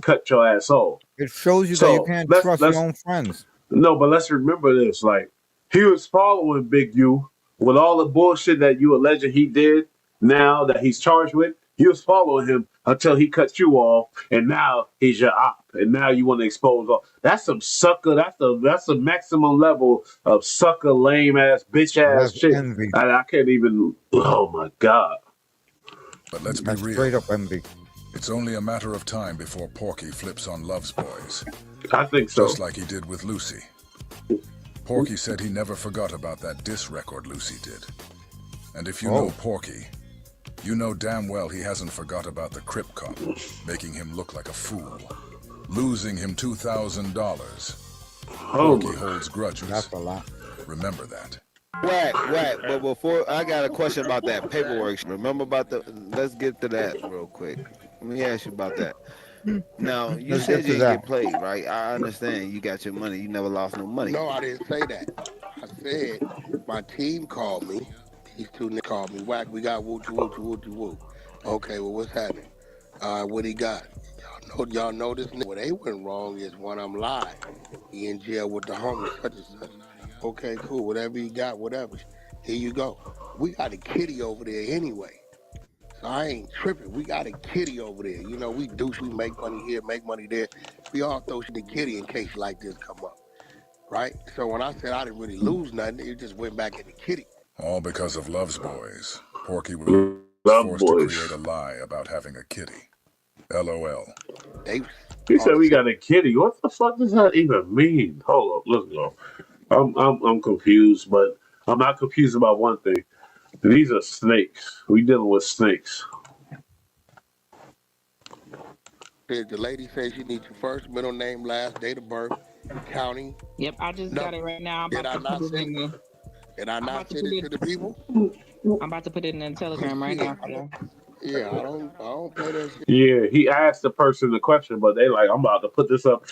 cut your ass off. It shows you that you can't trust your own friends. No, but let's remember this. Like, he was following Big U with all the bullshit that you alleged he did now that he's charged with. He was following him until he cut you off, and now he's your op, and now you want to expose all. That's some sucker. That's a maximum level of sucker, lame ass, bitch ass shit. I can't even. Oh my god. But let's be real. Straight up envy. It's only a matter of time before Porky flips on Love's Boys. I think so. Just like he did with Lucy. Porky said he never forgot about that diss record Lucy did. And if you know Porky, you know damn well he hasn't forgot about the Crip cop, making him look like a fool, losing him $2,000. Porky holds grudges. That's a lot. Remember that. Wack, but before, I got a question about that paperwork. Remember about let's get to that real quick. Let me ask you about that. Now, you said you didn't get played, right? I understand you got your money. You never lost no money. No, I didn't say that. I said my team called me. These two niggas called me. Wack, we got woo. Okay, well, what's happening? What he got? Y'all know this nigga. What they went wrong is one of them lied. He in jail with the homies, such and such. Okay, cool. Whatever he got, whatever. Here you go. We got a kitty over there anyway. So I ain't tripping. We got a kitty over there. You know, we douche, we make money here, make money there. We all throw shit in the kitty in case like this come up. Right? So when I said I didn't really lose nothing, it just went back in the kitty. All because of Love's Boys. Porky was forced to create a lie about having a kitty. LOL. He said we got a kitty. What the fuck does that even mean? Hold up, let's go. I'm confused, but I'm not confused about one thing. These are snakes. We dealing with snakes. The lady says she needs your first, middle name, last, date of birth, county. Yep, I just got it right now. Did I not send it to the people? I'm about to put it in the Telegram right now for you. Yeah, I don't play that shit. Yeah, he asked the person the question, but they like, I'm about to put this up.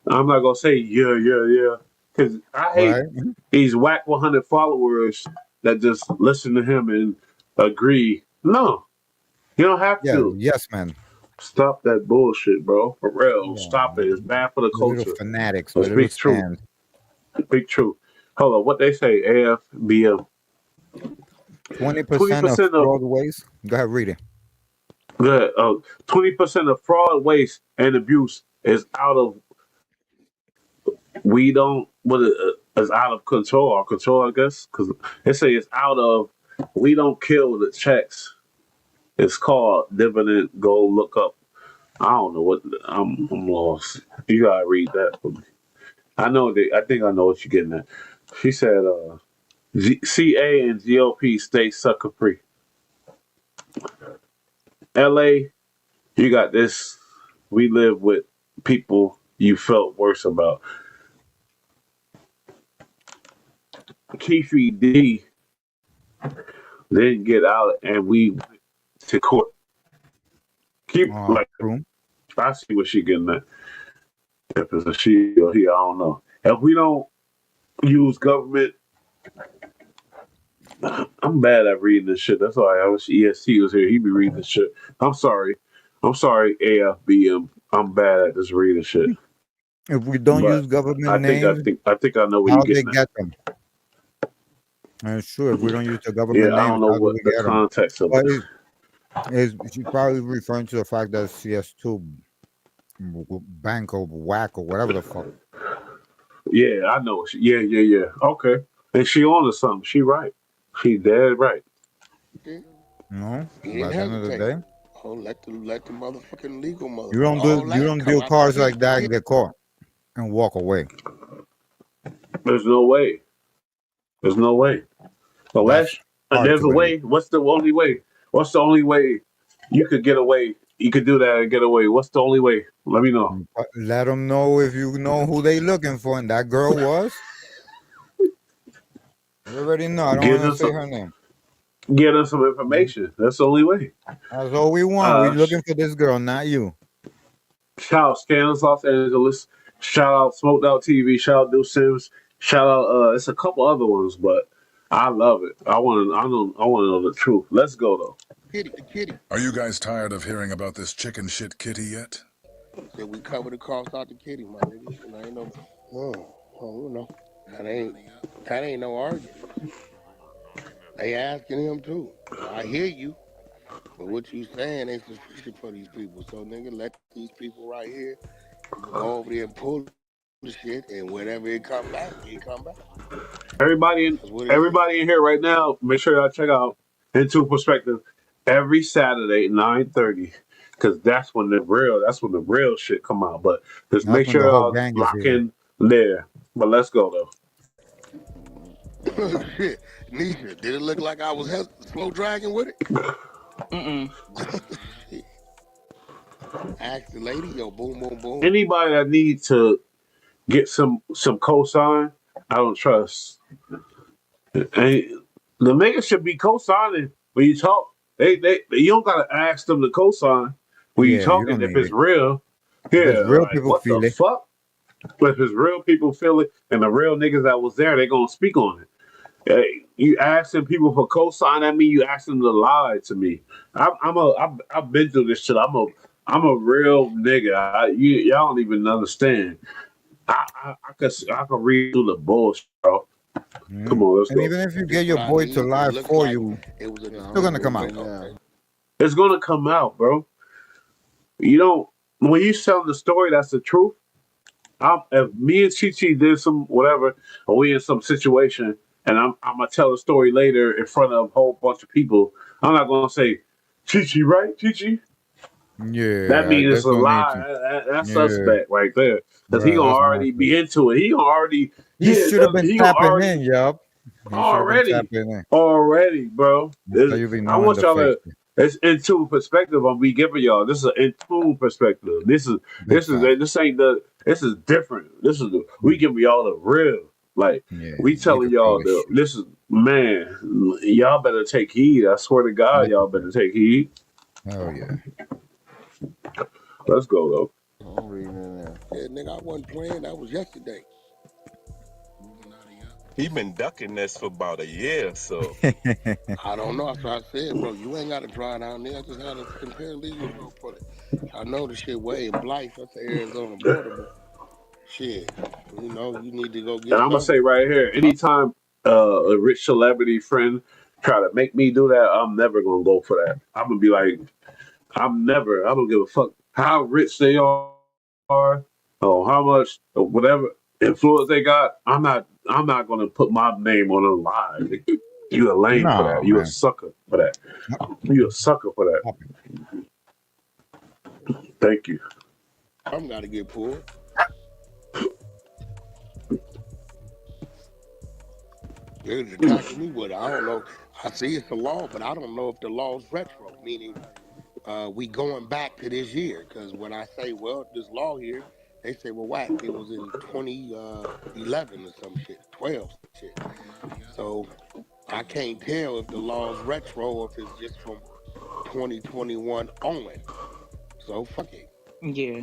I'm not gonna say yeah, because I hate these Wack 100 followers that just listen to him and agree. No, you don't have to. Yes, man. Stop that bullshit, bro. For real, stop it. It's bad for the culture. Little fanatics, Let's speak truth. Speak truth. Hold on, what they say? AFBM. 20% of fraud waste. Go ahead, read it. Good. 20% of fraud, waste, and abuse is out of. Is out of control or control, I guess, because they say it's out of. We don't kill the checks. It's called dividend. Go look up. I don't know what. I'm lost. You gotta read that for me. I know that. I think I know what you're getting at. She said, "CA and GOP stay sucker free." LA, you got this. We live with people you felt worse about. Keefe D didn't get out, and we went to court. I see what she getting at. If it's a she or he, I don't know. If we don't use government, I'm bad at reading this shit. That's why I wish EST was here. He'd be reading this shit. I'm sorry, AFBM. I'm bad at this reading shit. If we don't use government names, I think I know what you're getting get them. I'm sure if we don't use the government names, I don't know what the context of it is. She's probably referring to the fact that CS2 Bank or Wack or whatever the fuck. Yeah, I know. Yeah. Okay. And she on to something. She right. She dead right. No, by the end of the day. Oh, let the motherfucking legal motherfucker. You don't do cars like that and get caught and walk away. There's no way. Unless there's a way. What's the only way? What's the only way you could get away? You could do that and get away. What's the only way? Let me know. Let them know if you know who they looking for, and that girl was. You already know. I don't want to say her name. Get us some information. That's the only way. That's all we want. We're looking for this girl, not you. Shout out Scandalous Los Angeles. Shout out Smoked Out TV. Shout out Deuce Sims. Shout out. It's a couple other ones, but I love it. I want to know the truth. Let's go though. Kitty. Are you guys tired of hearing about this chicken shit kitty yet? Said we covered the cost out the kitty, my nigga. And I ain't no. That ain't no argument. They asking him too. I hear you, but what you saying ain't sufficient for these people. So nigga, let these people right here go over there and pull the shit, and whenever it come back, Everybody in here right now, make sure y'all check out Into Perspective every Saturday 9:30, because that's when the real shit come out. But just make sure y'all lock in there. But let's go though. Shit, Nisha, did it look like I was slow dragging with it? Ask the lady, yo, boom, boom, boom. Anybody that needs to get some cosign, I don't trust. And the niggas should be cosigning when you talk. They you don't gotta ask them to cosign when you talking if it's real. Yeah, real people what feel the it. fuck? But if it's real people feel it, and the real niggas that was there, they gonna speak on it. Hey, you asking people for cosign, that mean you asking them to lie to me. I've been through this shit. I'm a real nigga. Y'all don't even understand. I could read through the bullshit, bro. Come on, let's And go. even if you get your boy to lie for you, it's still gonna come out. It's gonna come out, bro. You don't. When you tell the story, that's the truth. If me and Chi Chi did some whatever, or we in some situation, and I'm gonna tell the story later in front of a whole bunch of people, I'm not gonna say Chi Chi, right? Chi Chi. That Yeah, means it's there's a no need lie. to. That's Yeah, suspect right there, because he right. gonna That's already not. be into it. He gonna already, He yeah. should have been He gonna tapping already in, yup. He should have been Already, tapping in. already, bro. That's how you be I knowing want the y'all fake to. It's in tune perspective. I'm be giving y'all. This is an in tune perspective. big fact. This ain't the. This is different. This is we giving y'all the real. Like Yeah, we you telling could call y'all this shit. this is man. Y'all better take heed. I swear to God, y'all better take heed. Oh yeah. Let's go though. I'm reading it now. Yeah, nigga, I wasn't playing. That was yesterday. He been ducking this for about a year, so I don't know. That's what I said, bro. You ain't got to drive down there. I just had a paralegal go put it. I know the shit way in Blythe. That's the Arizona border, but shit, you know, you need to go And get I'm gonna say something. right here, anytime a rich celebrity friend try to make me do that, I'm never gonna go for that. I'm gonna be like, I don't give a fuck how rich they are or how much or whatever influence they got. I'm not gonna put my name on a lie. You a lame for No, that. You a man. sucker for that. You a sucker for that. Thank you. I'm got to get pulled. They're attacking me with it. I don't know. I see it's a law, but I don't know if the law's retro, meaning we going back to this year. Because when I say, well, this law here, they say, well, Wack, it was in 2011 or some shit, 12 shit. So I can't tell if the law's retro or if it's just from 2021 on. So fuck it. Yeah.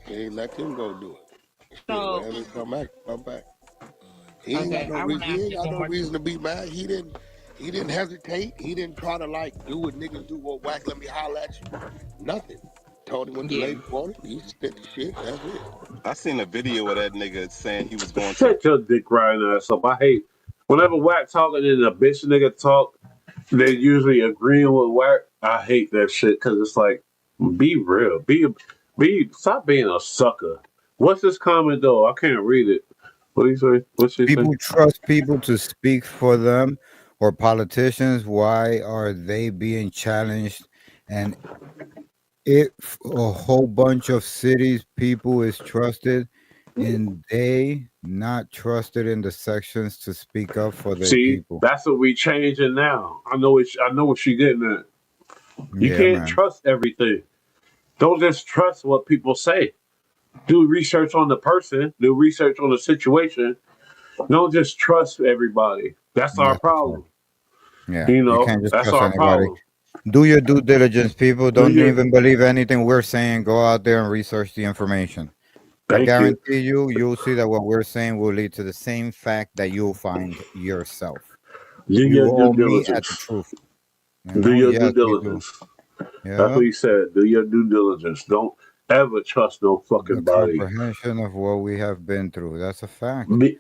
Hey, let them go do it. Shit, So whenever it come back, come back. He ain't got okay, no I want reason. to He ask ain't you got one no more. reason to be mad. He didn't hesitate. He didn't try to like do what niggas do. Well, Wack, let me holler at you. Nothing. Told him what the Yeah. lady wanted. He spit the shit. That's it. I seen a video of that nigga saying he was going to. Shut your dick riding ass up. I hate whenever Wack talking and a bitch nigga talk. They usually agreeing with Wack. I hate that shit because it's like, be real, stop being a sucker. What's this comment though? I can't read it. What do you say? What she say? People trust people to speak for them, or politicians. Why are they being challenged? And if a whole bunch of cities people is trusted, and they not trusted in the sections to speak up for their See, people. that's what we changing now. I know what she getting at. You Yeah, can't man. trust everything. Don't just trust what people say. Do research on the person. Do research on the situation. Don't just trust everybody. That's our That's a fact. problem. Yeah, You you know, can't just that's trust our anybody. problem. Do your due diligence, people. Do Don't your even believe anything we're saying. Go out there and research the information. I thank you. guarantee you'll see that what we're saying will lead to the same fact that you'll find yourself. Do We your will due all meet at the diligence. truth. You Do know? your due Yes, we do. diligence. That's Yeah. what he said. Do your due diligence. Don't ever trust no The fucking body. comprehension of what we have been through. That's a fact. Be,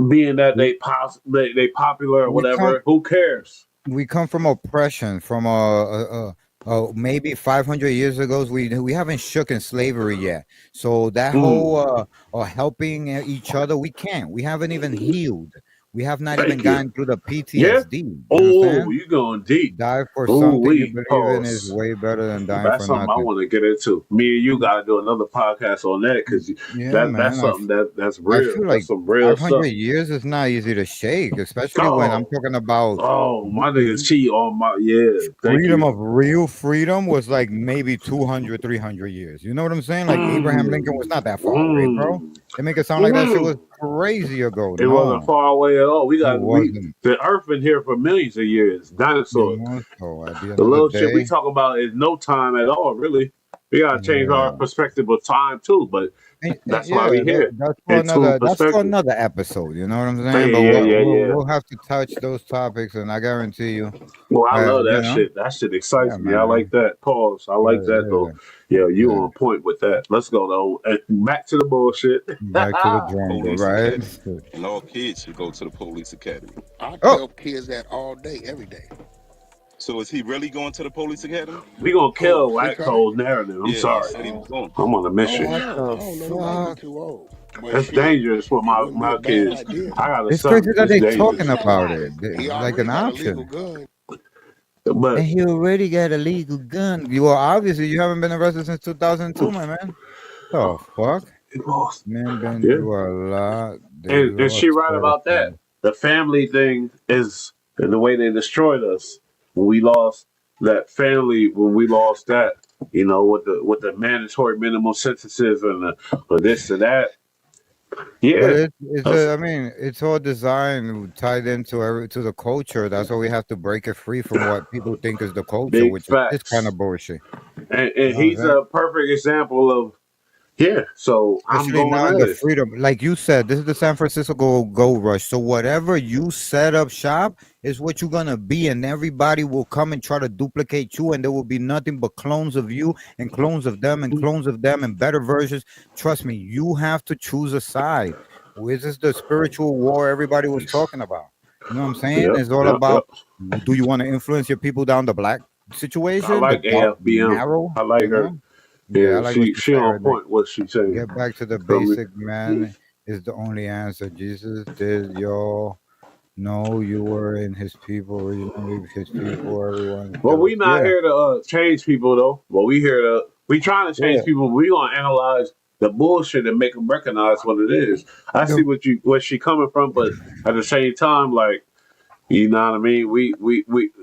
being that We they popular or we come whatever, who cares? we come from oppression from maybe 500 years ago. We haven't shook in slavery yet, so that whole Mm, helping each other, we haven't even healed. We have not even thank you. gotten through the Yeah. PTSD. You Oh, understand? you going deep. Die for Oh, something you we believe in is pause. way better than dying That's for something I nothing. want to get into. Me and you got to do another podcast on that because Yeah, that's man, something that's I real. feel like That's some real 500 stuff. years is not easy to shake, especially when I'm Oh, talking about oh, my niggas cheat on my Thank freedom. you. Of real freedom was like maybe 200, 300 years. You know what I'm saying? Like Abraham Lincoln was Mm, not that far away, bro. mm, They make it sound like that shit was mm. crazy ago. It wasn't No, far away at all. it wasn't. The Earth been here for millions of years. You Dinosaurs. know, so at the end The of the little shit we day, talk about is no time at all, really. We gotta change our perspective of time too. But that's why we here. That's for In tune perspective. another episode. You know what I'm Yeah, saying? But yeah. we'll have to touch those topics, and I guarantee you, Well, I love you that know, shit. That shit yeah, excites me. I like man, that. Pause. I like that though. Yeah, you on point with that. Let's go though. Back to the bullshit. back to the drum board, Police right? academy. And all kids should go to the police academy. I tell kids that all day, every day. So is he really going to the police academy? We gonna kill Wack Cole's narrative. I'm Yeah, he sorry. said he was going. I'm on a mission. What I don't know. He might be too old. But That's shit, dangerous for it wouldn't be my a bad kids. idea. I got a It's son. crazy that It's they dangerous. talking about it. He Like already an got a legal option. gun. But And he already got a legal gun. You well, obviously you haven't been arrested since 2002, my man. The fuck? Man, been Yeah. through a lot. And she right about that. The family thing is and the way they destroyed us when we lost that family. When we lost that, you know, with the mandatory minimum sentences and or this and that. Yeah, But I mean, it's all designed tied into to the culture. That's why we have to break it free from what people think is the culture, big which is this kind facts. of bullshit. And You know what I'm he's saying? a perfect example of So I'm Especially going now in at the it. freedom, like you said, this is the San Francisco Gold Rush. So whatever you set up shop is what you're gonna be, and everybody will come and try to duplicate you, and there will be nothing but clones of you and clones of them and clones of them and better versions. Trust me, you have to choose a side. This is the spiritual war everybody was talking about. You know what I'm saying? It's all about do you want to influence your people down the black I situation, the like dark, AFBM. narrow, I like you her. know? Yeah, I Yeah, like what she you say on right there. point. What she saying? Get back to the Feel me? basic, man, is the only answer. Jesus did y'all know you were in his people, originally his people, everyone. Well, we not Yeah, here to change people though. Well, we trying to change yeah. people. We gonna analyze the bullshit and make them recognize what it is. I see what she coming from, but at the same time, like you know what I mean. We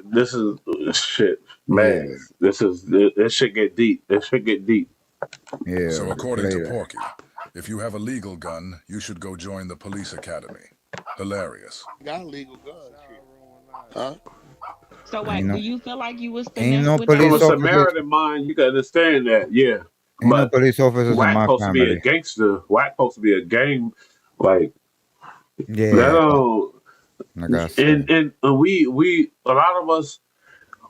this is shit, man. This shit get deep. This shit get deep. Yeah. So according to Porky, if you have a legal gun, you should go join the police academy. Hilarious. Got a legal gun, shit. Huh? So, Wack, do you feel like you was Ain't finessed no with From a police that? officers. Samaritan mind, you can understand that, yeah. Ain't no But police officers in Wack my supposed to be a family. gangster. Wack supposed to be a gang, like Yeah, that. Don't like I said. and we a lot of us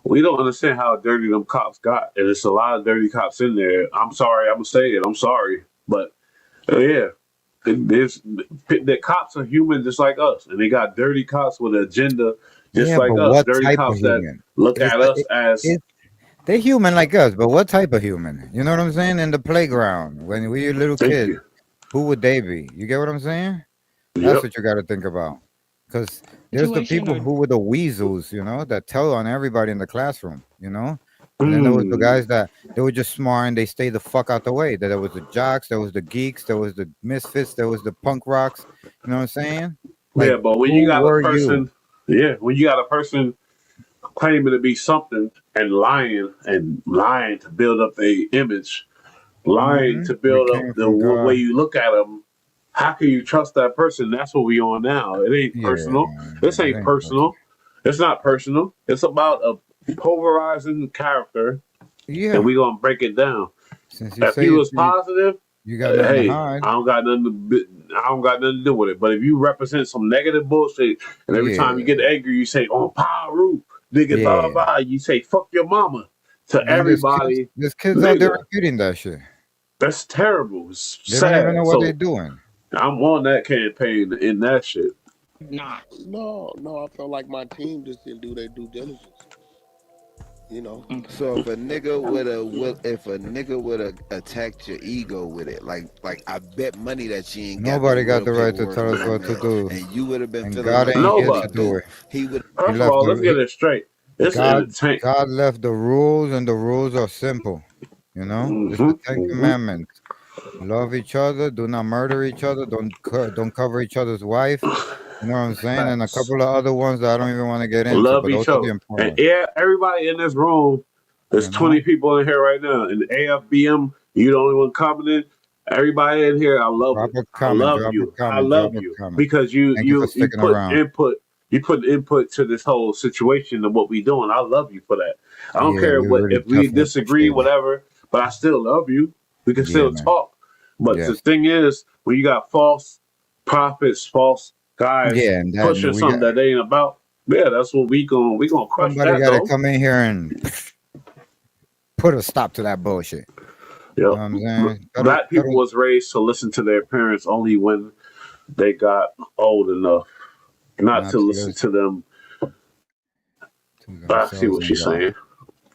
we don't understand how dirty them cops got, and it's a lot of dirty cops in there. I'm sorry, I'm gonna say it. I'm sorry, but yeah. The cops are human just like us, and they got dirty cops with an agenda just Yeah, like but us. what Dirty type of cops that human? look at us as They're human like us, but what type of human? You know what I'm saying? In the playground, when we were little Thank kids, you. who would they be? You get what I'm saying? That's Yep. what you got to think about. Because there's the Situation people or who were the weasels, you know, that tell on everybody in the classroom, you know? And then there was the guys that they were just smart and they stayed the fuck out the way. That there was the jocks, there was the geeks, there was the misfits, there was the punk rocks. You know what I'm saying? Like, Yeah, but when you who got a were you? person, when you got a person claiming to be something and lying to build up their image, lying to We build up came the from way God. you look at them, how can you trust that person? That's what we on now. It ain't Yeah, personal. This it ain't ain't personal. It's not personal. It's about a polarizing character, Yeah. and we gonna break it down. Since you If say he was positive, you got nothing to hey, hide. I don't got nothing to do with it. But if you represent some negative bullshit, and every time you get angry, you say, "Oh, Paru, nigga, blah blah Yeah. blah," you say, "Fuck your mama" to Then everybody, there's kids out there nigga. repeating that shit. That's terrible. It's They don't even know sad. what they're So doing. I'm on that campaign in that shit. Not. No, I felt like my team just didn't do their due diligence. You know. So if a nigga would have attacked your ego with it, like I bet money that you ain't got Nobody no got real the right to paperwork tell or us no what to mail, do. and you would have been And feeling God like ain't you here really to Nobody. do do, it. he would. He First of left all, let's get it straight. It's entertainment. God left the rules, and the rules are simple. You know, it's the Ten Commandments. Love each other. Do not murder each other. Don't cover each other's wife. You know what I'm saying? And a Facts. couple of other ones that I don't even want to get into, Love but those each are other. the important And ones. yeah, everybody in this room, there's You know? 20 people in here right now. And AFBM, you the only one coming in. Everybody in here, I love Drop it. a I comment. love Drop you. a I comment. love Drop a you comment. because Thank you for you sticking around. you put input to this whole situation of what we doing. I love you for that. I don't Yeah, care we what really if we definitely disagree, appreciate it. whatever. but I still love you. We can Yeah, still man. talk. But the Yes. thing is, when you got false prophets, false guys Yeah, and that pushing we got something that they ain't about, yeah, that's what we gonna crush somebody that got to though. come in here and put a stop to that bullshit. You Yep. know what I'm saying? Black people was raised to listen to their parents only when they got old enough, not not to to listen listen to them. to I see themselves what and she's God. saying.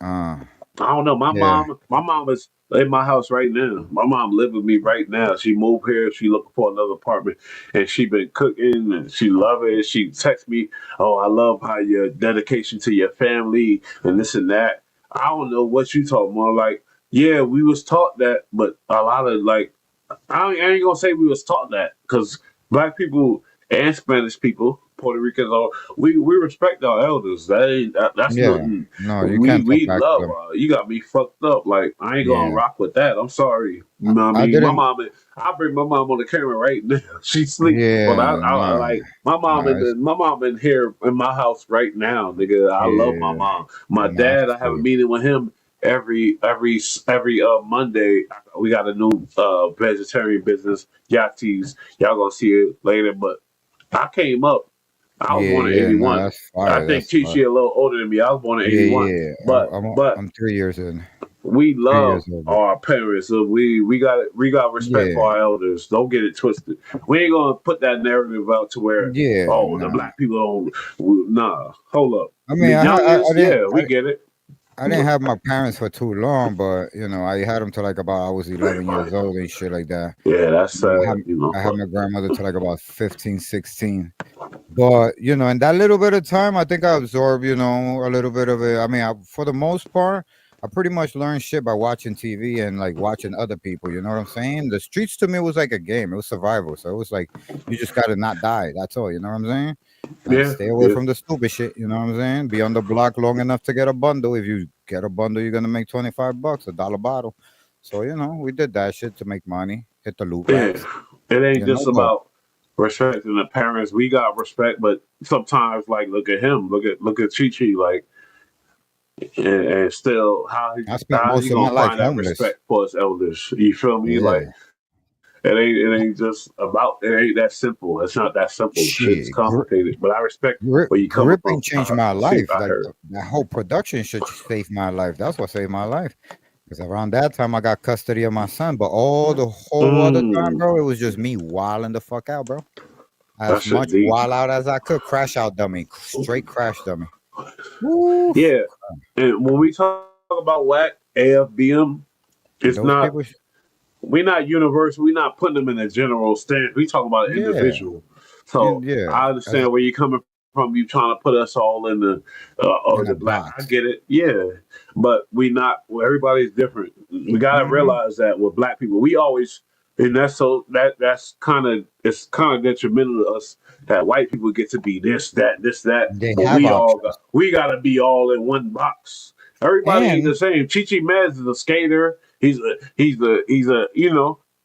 Uh, I don't know. yeah. My mom is in my house right now. My mom live with me right now. She moved here. She looking for another apartment, and she been cooking, and she love it. She text me, "Oh, I love how your dedication to your family and this and that." I don't know what you talking about. Like, yeah, we was taught that, but a lot of like I ain't gonna say we was taught that because black people and Spanish people, Puerto Ricans, all we respect our elders. That's Yeah. nothing. No, you can't talk We back to love. them. You got me fucked up. Like I ain't gonna Yeah. rock with that. I'm sorry. You know what I I mean? My didn't. mom. I bring my mom on the camera right now. She sleep, but Yeah. I No. like my mom. It's, My mom in here in my house right now, nigga. I love my yeah. mom. My No, I dad. I have a feel meeting with him every Monday. We got a new vegetarian business, Yatis. Y'all gonna see it later. But I came up. I was yeah, born in yeah. No, '81. that's I fire. think That's Chi fire. a little older than me. I was born in Yeah, '81. yeah. But I'm 3 years in. we 3 years love older. our parents. So we got respect Yeah. for our elders. Don't get it twisted. We ain't gonna put that narrative out to where Yeah. the No. black people don't. Nah, hold up. I mean, The I youngins, didn't. yeah, we get it. I didn't have my parents for too long, but I had them till like about I was 11 years old and shit like that. Yeah, that's I had sad. I had my grandmother till like about 15, 16. But in that little bit of time, I think I absorbed, a little bit of it. I mean, for the most part, I pretty much learned shit by watching TV and like watching other people. You know what I'm saying? The streets to me was like a game. It was survival. So it was like you just gotta not die. That's all. You know what I'm saying? And Yeah, stay away yeah. from the stupid shit. You know what I'm saying? Be on the block long enough to get a bundle. If you get a bundle, you're gonna make $25, $1 bottle. So we did that shit to make money. Hit the loot Yeah, bags. it ain't just But about respecting the parents. We got respect, but sometimes, like, look at him, look at Chi Chi, like, and still, I spent how he most of my gonna life find that homeless. respect for his elders? You feel me? Like, Yeah. it ain't just about it. Ain't that simple? It's not that simple. Shit's Shit, complicated. But I respect where you coming gripping from. changed my See, life. I Like heard. that whole production should save my life. That's what saved my life. Because around that time I got custody of my son, but all the whole other time, Mm, bro, it was just me wilding the fuck out, bro. that As shit much deep. wild out as I could, crash out dummy, straight crash dummy. Woof. Yeah, and when we talk about Wack AFBM, it's Those not. people, We're not universal. We're not putting them in a general stand. We talk about an yeah, individual. So yeah, I as understand where you're coming from. You trying to put us all in the or in a the black. I box. get it. Yeah, but we not. Well, everybody's different. We gotta Hmm. realize that with black people, we always and that's kind of it's kind of detrimental to us that white people get to be this that, They but have options, we gotta be all in one box. Everybody ain't the and same. Chichi Mez is a skater. He's a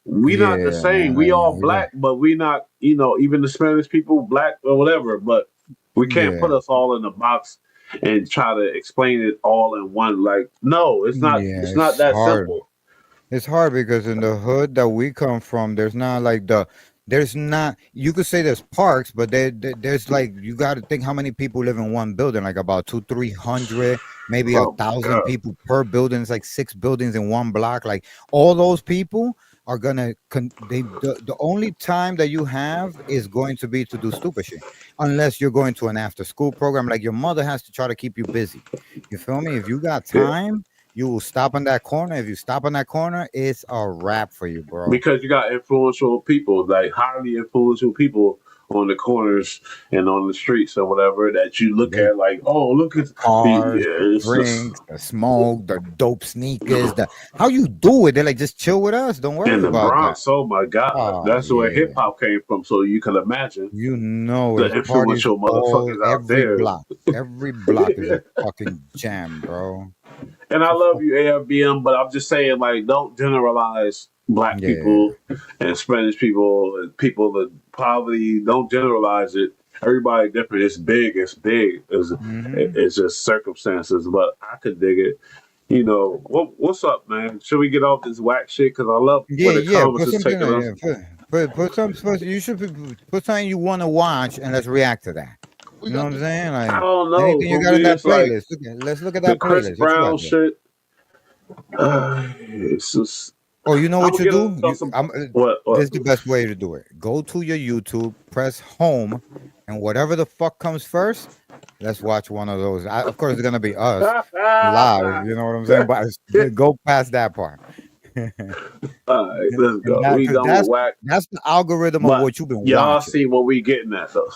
we not the yeah, same. man, We all we got black, but we not even the Spanish people black or whatever. But we can't yeah, put us all in a box and try to explain it all in one. Like no, it's not. yeah. It's not It's that hard. simple. It's hard because in the hood that we come from, there's not like there's not. You could say there's parks, but there's like you got to think how many people live in one building, like about 200, 300, maybe a Oh my thousand god. people per building. It's like 6 buildings in one block. Like all those people are gonna. The only time that you have is going to be to do stupid shit, unless you're going to an after school program. Like your mother has to try to keep you busy. You feel me? If you got Yeah. time you will stop in that corner. If you stop in that corner, it's a wrap for you, bro. Because you got influential people, like highly influential people on the corners and on the streets or whatever that you look They at like, oh, look at cars, the it's just drinks, the smoke, the dope sneakers, the how you do it. They're like, just chill with us. Don't in worry the about that. Bronx. Oh my God, Oh that's where hip yeah. hop came from. So you can imagine You know the it's parties influential all motherfuckers out every there. block. Every block is a fucking jam, bro. And I So love fuck you, AFBM, but I'm just saying, like, don't generalize black yeah. people and Spanish people and people that poverty. Don't generalize it. Everybody different. It's big. It's big. Hmm. It's just circumstances. But I could dig it. you know, what's up, man? Should we get off this whack shit? Because I love where the Yeah. comments Put is something. taking us. Put some. You should put something you want to watch, and let's react to that. You know what I'm saying? I Like don't know. anything you For got in me, that it's like playlist. Let's look at the that Chris playlist. What you Brown got there? shit. It's just. Oh, you know I'm what gonna you get do? on some. What? This What? is the best way to do it. Go to your YouTube, press home, and whatever the fuck comes first, let's watch one of those. Of course, it's gonna be us live. You know what I'm saying? But go past that part. All right, let's And go. We because done with whack. that's the algorithm of But what you've been y'all watching. see what we getting at though.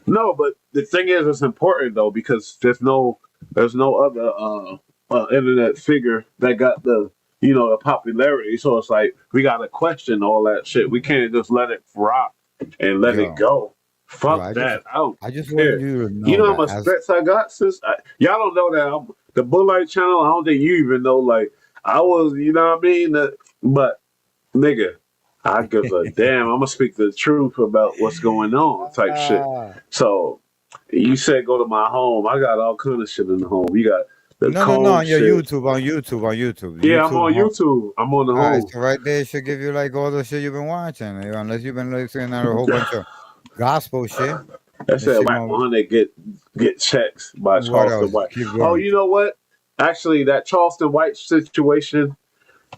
No, but the thing is, it's important though because there's no other internet figure that got the the popularity. So it's like we gotta question all that shit. We can't just let it rock and let it Yo, go. yo, Fuck that. I don't I just wanted care. you to You know know how that much as threats I got since y'all don't know that the Bullite channel. I don't think you even know. Like I was, you know what I mean. But nigga, I give a damn. I'm gonna speak the truth about what's going on, type shit. ah. So you said go to my home. I got all kind of shit in the home. You got the No, cold on your shit. YouTube, on YouTube, Yeah, I'm YouTube on home. YouTube. I'm on the All right, home. so right there it should give you like all the shit you've been watching, unless you've been listening at a whole bunch of gospel shit. That This said, shit Wack gonna 100 get checks by what Charleston else? White. Keep Oh, going. you know what? Actually, that Charleston White situation,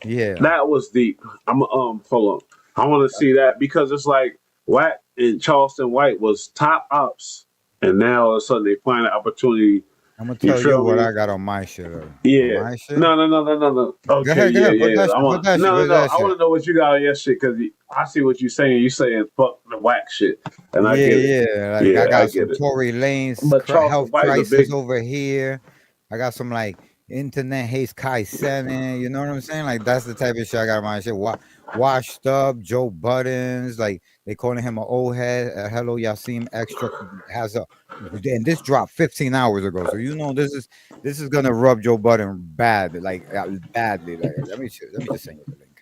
Yeah. that was deep. I'm hold on. I want to see that because it's like Wack and Charleston White was top ops, and now all of a sudden they find an opportunity. I'm gonna You tell you feel what me? I got on my shit. On Yeah. my shit. No. Okay, Go yeah, ahead, yeah. I put want that shit, no, no, put no. that I want shit. to know what you got on your shit because I see what you're saying. You saying fuck the Whack shit, and I get it. Yeah. Like I Yeah, I got get some it. Tory Lane's But Charleston health White is a crisis big. over here. I got some like internet hates Kai 7. You know what I'm saying? Like that's the type of shit I got on my shit. Washed up, Joe Buttons, like they calling him an old head. Hello Yasim Extra has a and this dropped 15 hours ago. So you know this is gonna rub Joe Budden bad, like badly. Like let me just send you the link.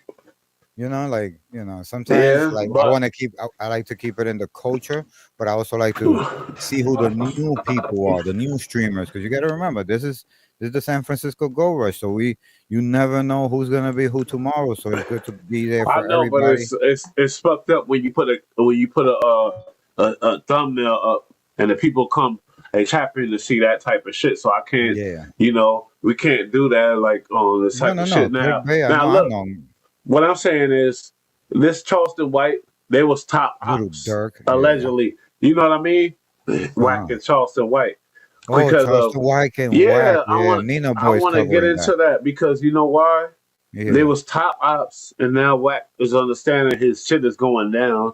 Sometimes Yeah, like but I like to keep it in the culture, but I also like to see who the new people are, the new streamers, because you got to remember this is the San Francisco Gold Rush, so you never know who's gonna be who tomorrow, so it's good to be there I for know, but everybody. it's fucked up when you put a thumbnail up and the people come and tap in to see that type of shit. So I can't, Yeah, we can't do that like on this type of no, shit now. clickbait. Now I look, know, what I'm saying is this Charleston White, they was top little ops Dirk. Yeah, allegedly. You know what I mean? Whack uh-huh. and Charleston White Oh, because of Charleston White and Wack. yeah. Yeah, Nina I Boy's want to get covering that. into that because you know why? They Yeah, was top ops, and now Wack is understanding his shit is going down.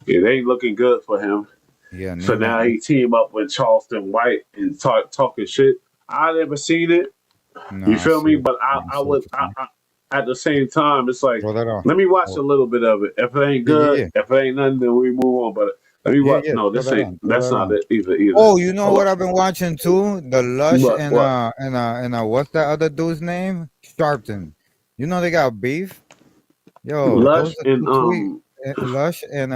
It ain't looking good for him. yeah, So Nina. now he team up with Charleston White and talking shit. I never seen it. No, You I feel see me? it. But I I see what would. you're saying. At the same time, it's like Throw that on. let me watch Oh, a little bit of it. If it ain't good, yeah. if it ain't nothing, then we move on. But let me watch. Yeah, No, throw this that ain't. on, throw That's that not on. it either. Oh, you know what I've been watching too? The Lush and What? what's that other dude's name? Sharpton. You know they got beef. Yo, those Lush are and two tweet Lush and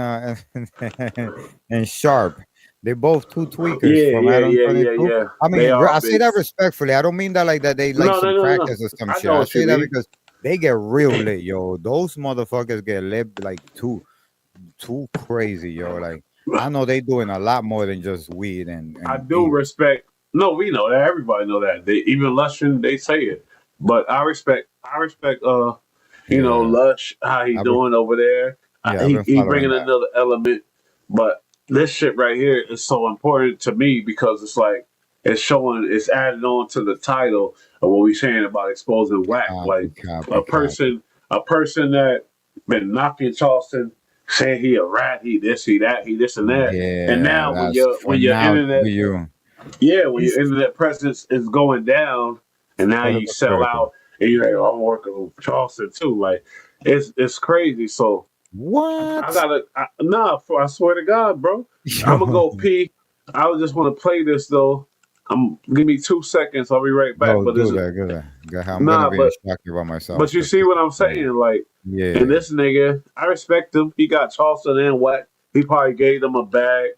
Sharp. They both two tweakers from Adam 22. yeah. I They mean, are I say that beef. respectfully. I don't mean that like that they like No, some no, no, no. crackers or some I shit. know I what you say that mean. because they get real lit, yo. Those motherfuckers get lit like too crazy, yo. Like I know they doing a lot more than just weed I and do beef. respect. No, we know that. Everybody know that. They even Lushing, they say it. But I respect. I respect. Yeah, Lush, how he I've been doing over there. I've been He following bringing that. another element. But this shit right here is so important to me because it's like it's added on to the title of what we saying about exposing Whack. Like Copy. a person that been knocking Charleston, saying he a rat, he this, he that, he this and that. And Yeah, now that's for when your now for internet you. yeah, when It's your internet presence is going down, and now for the you sell hypocritical. out, and you're like, oh, I'm working with Charleston too. Like, it's crazy. So I What? gotta, I swear to God, bro, I'm gonna Yo, go pee. I would just want to play this though. Give me 2 seconds. I'll be right back. go But do is that, do that. Go ahead. I'm gonna nah, be but distracted by myself but you because see what I'm saying? Like, and yeah, this nigga, I respect him. He got Charleston and Wack. He probably gave them a bag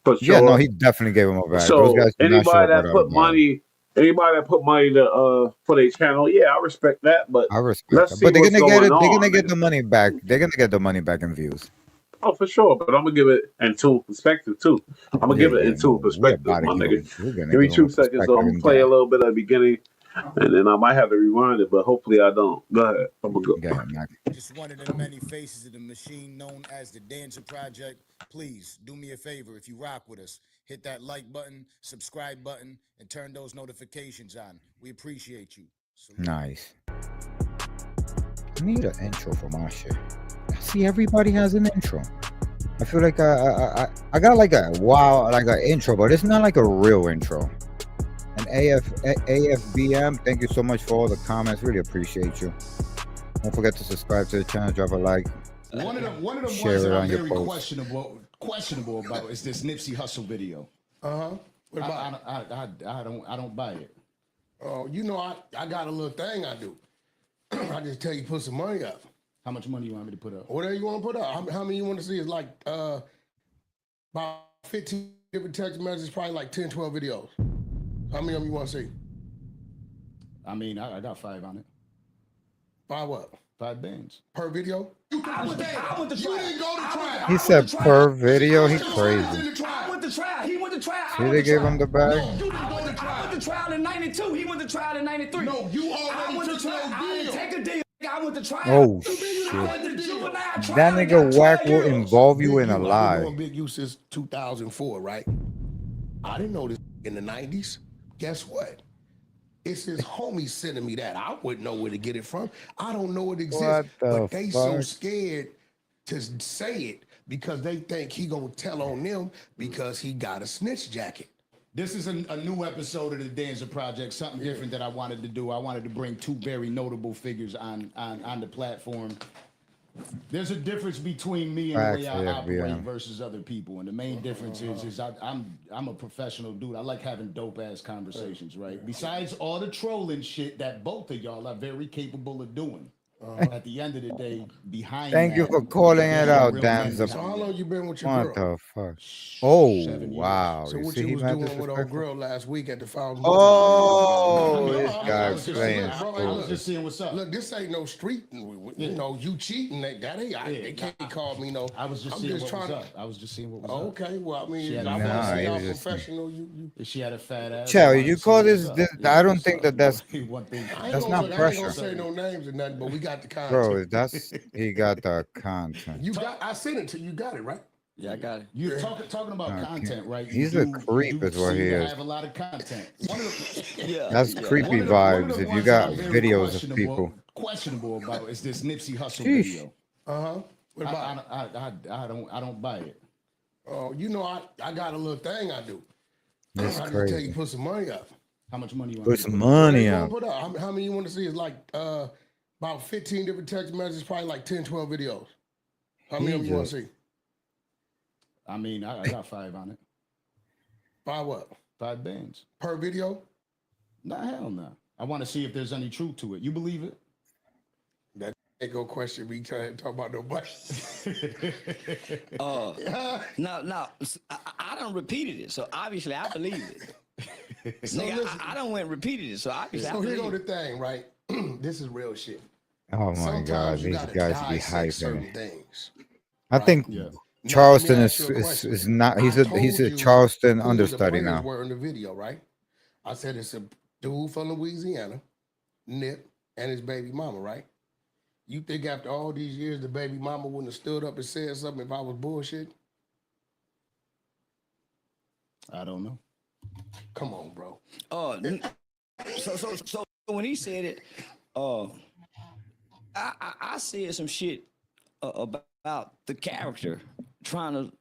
for yeah. No, sure. he definitely gave him a bag. Those So guys do not show up without a bag. anybody Anybody that put money to for their channel, yeah, I respect that. But I respect let's that. see But they're what's gonna get going it. They're gonna on. get the money back. They're gonna get the money back in views. Oh, for sure. But I'm gonna give it in tune perspective too. I'm gonna Yeah, give it yeah. in tune No, we're perspective, about to my give nigga. them. We're gonna Give me give them a 2 seconds. So perspective I'm gonna in play a game. little bit at the beginning, and then I might have to rewind it, but hopefully I don't. Go ahead. I'm gonna go. Go ahead, Mac. Just one of the many faces of the machine known as the Dancer Project. Please do me a favor if you rock with us. Hit that like button, subscribe button, and turn those notifications on. We appreciate you. Salute. Nice. I need an intro for my shit. See, everybody has an intro. I feel like I got like a like an intro, but it's not like a real intro. And AFBM, thank you so much for all the comments. Really appreciate you. Don't forget to subscribe to the channel, drop a like. One of them Share ones it that on I'm your very post. questionable about is this Nipsey Hussle video. What about I don't buy it. Oh, you know, I got a little thing I do. I just tell you put some money up. How much money you want me to put up? Whatever you want to put up. How many you want to see? Is like about 15 different text messages, probably like 10, 12 videos. How many of them you want to see? I mean, I got 5 on it. 5 what? 5 bands. Per video? I went to trial. You didn't go to trial. He said per video. He crazy. I went to trial. He went to trial. See, they gave him the bag. You didn't go to trial. I went to trial in 92. He went to trial in 93. No, you already took no deal. I didn't take a deal. I went to trial. Oh shit! That nigga Wack will involve you in a lie. I've been doing Big U since 2004, right? I didn't know this in the 90s. Guess what? It's his homies sending me that. I wouldn't know where to get it from. I don't know it exists. But they so scared to say it because they think he gonna tell on them because he got a snitch jacket. This is a new episode of the Dancer Project, something different that I wanted to do. I wanted to bring 2 very notable figures on the platform. There's a difference between me and the way I operate versus other people, and the main difference is I'm a professional dude. I like having dope ass conversations, right? Besides all the trolling shit that both of y'all are very capable of doing. At the end of the day, behind Thank you for calling it out, damn. So how long you been with your what girl? the fuck? Oh wow! So You what see, you he was mad doing with old disrespectful. girl last week at the Fountain? Oh, this guy's playing. I was just seeing what's up. Look, this ain't no street. You know, you cheating. That ain't. They can't call me no. I was just seeing what was up. I was just seeing what was up. Okay, well, I mean, She I had want to Nah, see he how was just- professional you. She had a fat ass. Chow, you call this? I don't think that's One thing. that's not I ain't pressure, gonna say no names or nothing, but we got the content. bro. That's he got the content. You got. I sent it to you. You got it right. Yeah, I got it. You're talking about content, right? He's a creep, is what he You is. have a lot of content. That's creepy vibes. If you got videos of people. Questionable about is this Nipsey Hussle Sheesh. video. What about? I don't buy it. Oh, you know, I got a little thing I do. That's I just tell crazy. you put some money up. How much money you want? Put some money You wanna up. put up. How many you want to see? Is like about 15 different text messages, probably like 10, 12 videos. How many of them you want to see? I mean, I got 5 on it. 5 what? 5 bands. Per video? Nah, hell no. I want to see if there's any truth to it. You believe it? That ain't no question me trying to talk about nobody. No, I done repeated it, so obviously I believe it. So Nigga, listen. I done went and repeated it, so obviously I So here believe go it. the thing, right? This is real shit. Oh my Sometimes God, you these gotta guys be dissect certain hyping. things. I think Now, Charleston let me ask you a is question. not. He's I a told you Charleston who the understudy players now. were in the video, right? I said it's a dude from Louisiana, Nip, and his baby mama, right? You think after all these years the baby mama wouldn't have stood up and said something if I was bullshit? I don't know. Come on, bro. So when he said it, I said some shit about the character trying to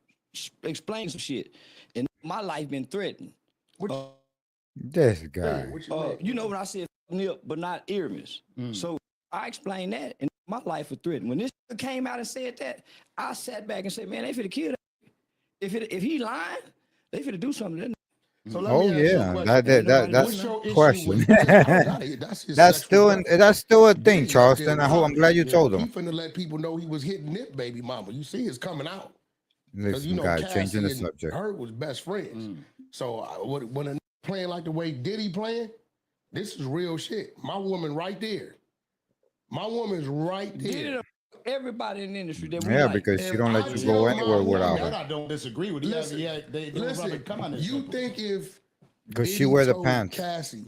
explain some shit, and my life been threatened. This guy. You know when I said nip, but not earrings. So I explained that, and my life was threatened. When this came out and said that, I sat back and said, "Man, they finna kill that. If he lying, they finna do something." To that. So let Oh me ask you a yeah, question. that's What's your issue question. with- that's his That's sexual still a thing, Yeah, Charleston. I'm glad you told He him. finna let people know he was hitting Nip baby mama. You see, it's coming out. Because Listen, guy, changing the Cassie and subject. her was best friends. So when a playing like the way Diddy playing, This is real shit. My woman right there. My woman's right there. Everybody in the industry that we Yeah, like. because she don't let you tell go my anywhere without woman- her. I don't disagree with you. Listen, listen, you think if Because she Diddy wear the told pants. Cassie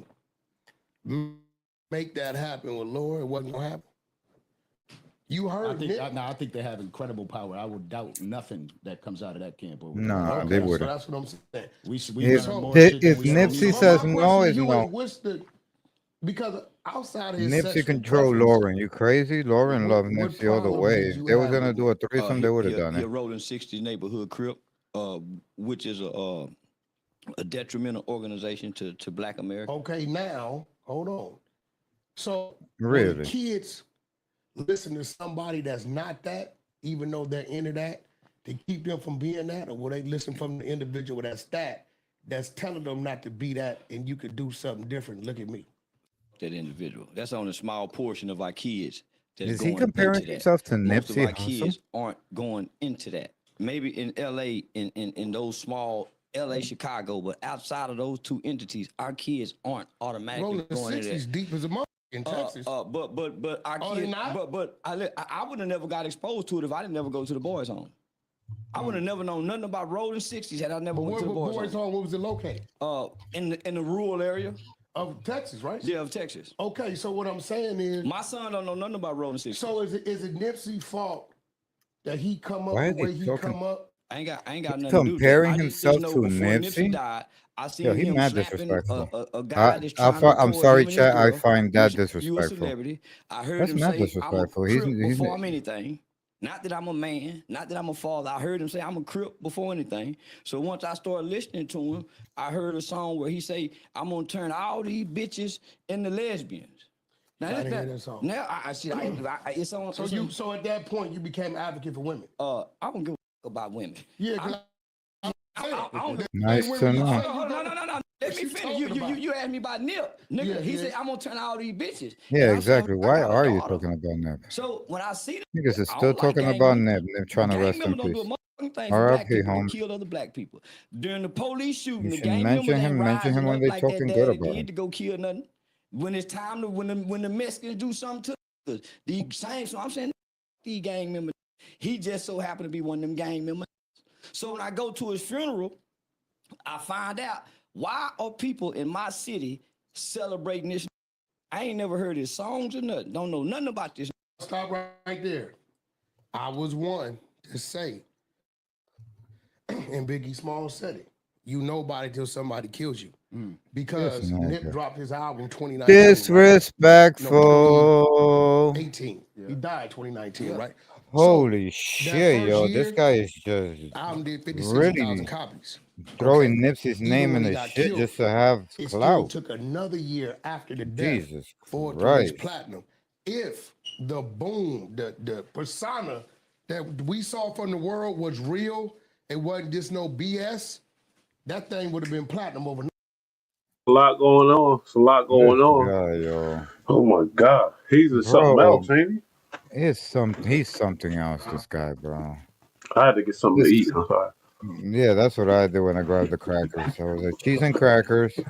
make that happen with Laura, it wasn't gonna happen. You heard I think they have incredible power. I would doubt nothing that comes out of that camp over No, they So wouldn't. that's what I'm saying. If learn more shit if than we ever Nipsey knew. says My no, question to is you no. what's the because outside of his Nipsey sexual control preference, Lauren. You crazy? Lauren loved what Nipsey all the problems way. did If you they was have gonna with do a threesome, they would have done He it. a rolling 60s neighborhood crip, which is a detrimental organization to Black America. Okay, now hold on. So when Really? the kids listen to somebody that's not that, even though they're into that, to keep them from being that, or will they listen from the individual that's telling them not to be that, and you could do something different? Look at me. That individual. That's only a small portion of our kids that's Is he going comparing into that. himself to Most of Nipsey our Hussle? kids aren't going into that. Maybe in LA, in those small LA, Chicago, but outside of those two entities, our kids aren't automatically Rolling going into 60s that. deep as a mother in Texas. But our Are they kids, not? but I would have never got exposed to it if I didn't never go to the boys' home. I would have never known nothing about rolling 60s had I never But went where to the was boys' home. where was it located? In the rural area of Texas, right? Yeah, of Texas. Okay, so what I'm saying is, my son don't know nothing about rolling 60s. So is it Nipsey's fault that he come up Why the are they way he talking- come up? I ain't got He's nothing to do with that. comparing I himself just know to before Nipsey? died, I seen Yo, he him mad slapping disrespectful. a guy that's trying to I'm record sorry, him and his chat. I girl. find that You a disrespectful. celebrity. I heard That's him mad say, I'm a disrespectful. crip He's before I'm anything. Not that I'm a man, not that I'm a father. I heard him say I'm a crip before anything. So once I started listening to him, I heard a song where he say, I'm gonna turn all these bitches into lesbians. Now, I didn't hear that song. Now I see. It's on. So so at that point you became advocate for women. I don't give a fuck about women. Yeah. I don't Nice to know. No. Let me finish. You asked me about Nip. Nigga, Yeah, he yeah. said, I'm gonna turn all these bitches. Yeah, And I said, exactly. I Why got a are you daughter. talking about Nip? So when I see them, Niggas is I still don't like talking gang about members. Nip trying to Gang rest in members don't do a peace. motherfucking thing for black R.I.P. people home. to kill other black people. During the police shooting, You the should gang mention members ain't him. Mention rising him when up they like that talking good daddy about him. did to go kill nothing. When it's time to when the Mexicans do something to us, the same. So I'm saying these gang members. He just so happened to be one of them gang members. So when I go to his funeral, I find out why are people in my city celebrating this. I ain't never heard his songs or nothing. Don't know nothing about this. Stop right there. I was one to say, and Biggie Smalls said it. You nobody till somebody kills you. Because Yes, Nip nigga. dropped his album 2019. Disrespectful. 2018. He died 2019, right? Holy That shit, first yo. year, This guy is just album did 56,000 copies. throwing Nipsey's Even name when in he the got shit killed, just to have it still clout. took another year after the death Jesus for it to reach Christ. platinum. If the boom, the persona that we saw from the world was real, it wasn't just no BS, that thing would have been platinum overnight. A lot going on. It's a lot going on. Yeah, yo. Oh my God, he's something else, ain't he? He's something else, this guy, bro. I had to get something to eat. I'm sorry. Yeah, that's what I did when I grabbed the crackers. I was like, cheese and crackers. You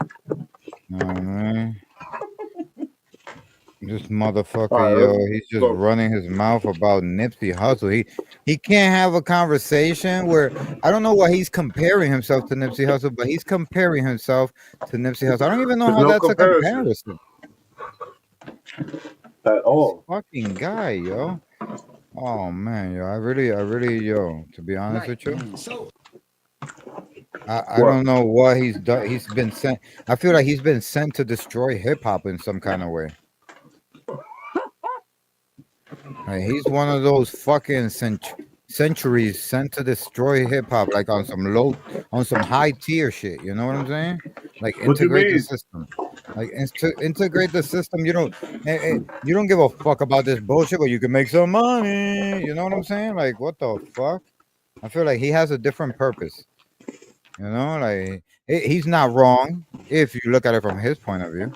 know what I mean? This motherfucker, All right, yo, let's he's just go. running his mouth about Nipsey Hussle. He can't have a conversation where I don't know why he's comparing himself to Nipsey Hussle, but he's comparing himself to Nipsey Hussle. I don't even know There's how no that's comparison. a comparison. At all. Fucking guy, yo. Oh man, yo, I really, yo, to be honest with you, I don't know what he's done. He's been sent. I feel like he's been sent to destroy hip hop in some kind of way. Like, he's one of those fucking centuries sent to destroy hip hop, like on some high tier shit. You know what I'm saying? Like What you integrate the mean? system. Like integrate the system. You don't give a fuck about this bullshit, but you can make some money. You know what I'm saying? Like, what the fuck? I feel like he has a different purpose. You know, like he's not wrong if you look at it from his point of view.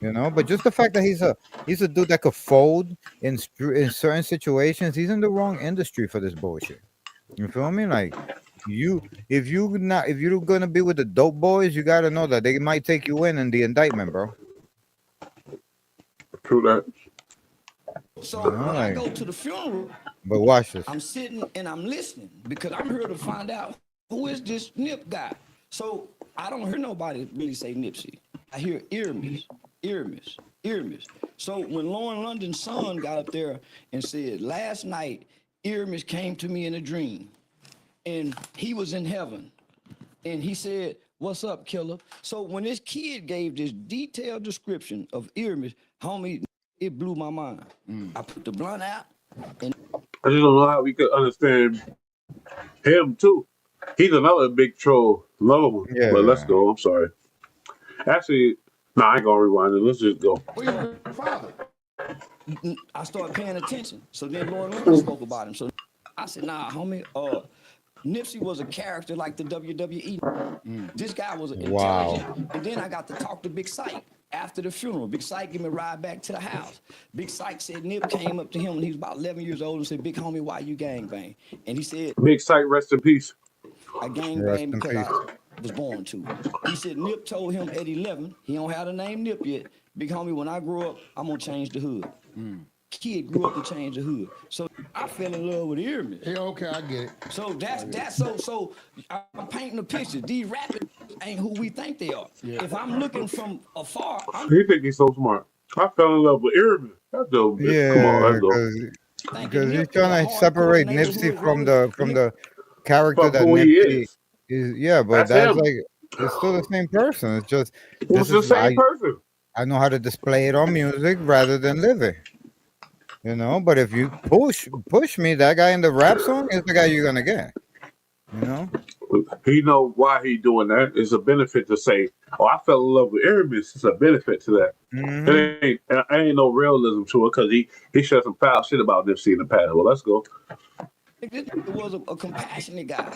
You know, but just the fact that he's a dude that could fold in certain situations, he's in the wrong industry for this bullshit. You feel me? Like if you're gonna be with the dope boys, you gotta know that they might take you in the indictment, bro. True that. So when I go to the funeral, but watch this. I'm sitting and I'm listening because I'm here to find out who is this Nip guy. So I don't hear nobody really say Nipsey. I hear Earmus, Earmus, Earmus. So when Lauren London's son got up there and said, last night, Earmus came to me in a dream and he was in heaven. And he said, what's up, killer? So when this kid gave this detailed description of Earmus, homie, it blew my mind. I put the blunt out. And I just don't know how we could understand him too. He's another big troll, another one. Yeah. But let's go. I'm sorry. Actually, I ain't gonna rewind it. Let's just go. I started paying attention. So then Lauren London spoke about him. So I said, nah, homie, Nipsey was a character like the WWE. This guy was intelligent. And then I got to talk to Big Syke after the funeral. Big Syke gave me a ride back to the house. Big Syke said Nip came up to him when he was about 11 years old and said, big homie, why you gangbang? And he said, Big Syke, rest in peace. I gangbang because I was born to. He said Nip told him at 11, he don't have the name Nip yet, big homie, when I grow up, I'm gonna change the hood. Kid grew up to change the hood. So I fell in love with Earmus. Yeah, okay, I get it. So that's so I'm painting a picture. These rappers ain't who we think they are. Yeah. If I'm looking from afar, He think he's so smart. I fell in love with Earmus. That's dope. Yeah, Come on, let's go. because he's trying to separate Nipsey from the character From that who he Nipsey is. Yeah, but That's that's him. like it's still the same person. It's just It's the same person. I know how to display it on music rather than live it. You know, but if you push me, that guy in the rap song is the guy you're gonna get. You know, He know why he doing that. It's a benefit to say, "Oh, I fell in love with Earmus." It's a benefit to that. It ain't no realism to it because he said some foul shit about Nipsey in the past. Well, let's go. This was a compassionate guy.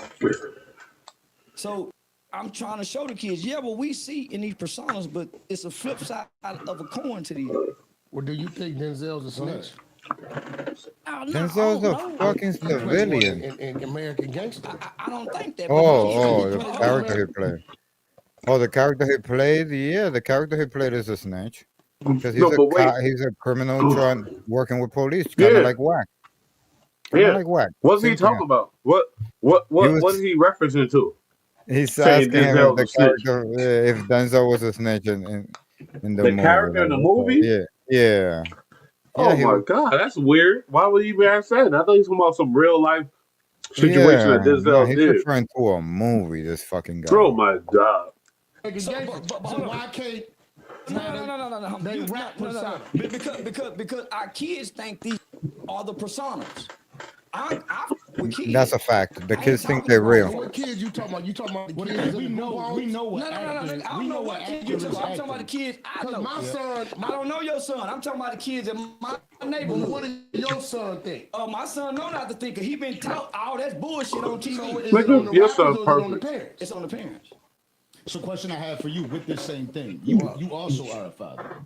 So I'm trying to show the kids, yeah, well, we see in these personas, but it's a flip side of a coin to these. Well, do you think Denzel's a snitch? Denzel's a fucking civilian. In American Gangster. I don't think that. The character he played. Oh, the character he played. Yeah, the character he played is a snitch because he's a criminal working with police, kind of like Wack. Like Wack. What's he talking about? What is he referencing to? He's asking him if the character, if Denzel was a snitch in the movie. The character in the movie? Yeah. Oh my God, that's weird. Why would he be asked that? I thought he's talking about some real life situation that Denzel he's did. referring to a movie. This fucking guy. Oh my God. Why can't? No. Because our kids think these are the personas. With kids. That's a fact. The kids think they're real. What kids you talking about? You talking about the kids? We know what. No. I don't know what kids you talking about. I'm talking about the kids I know. My son, I don't know your son. I'm talking about the kids in my neighborhood. What does your son think? My son know not to think. He been taught all that's bullshit on TV. So is it on the rappers or is it on the parents? It's on the parents. So, question I have for you with this same thing. You also are a father.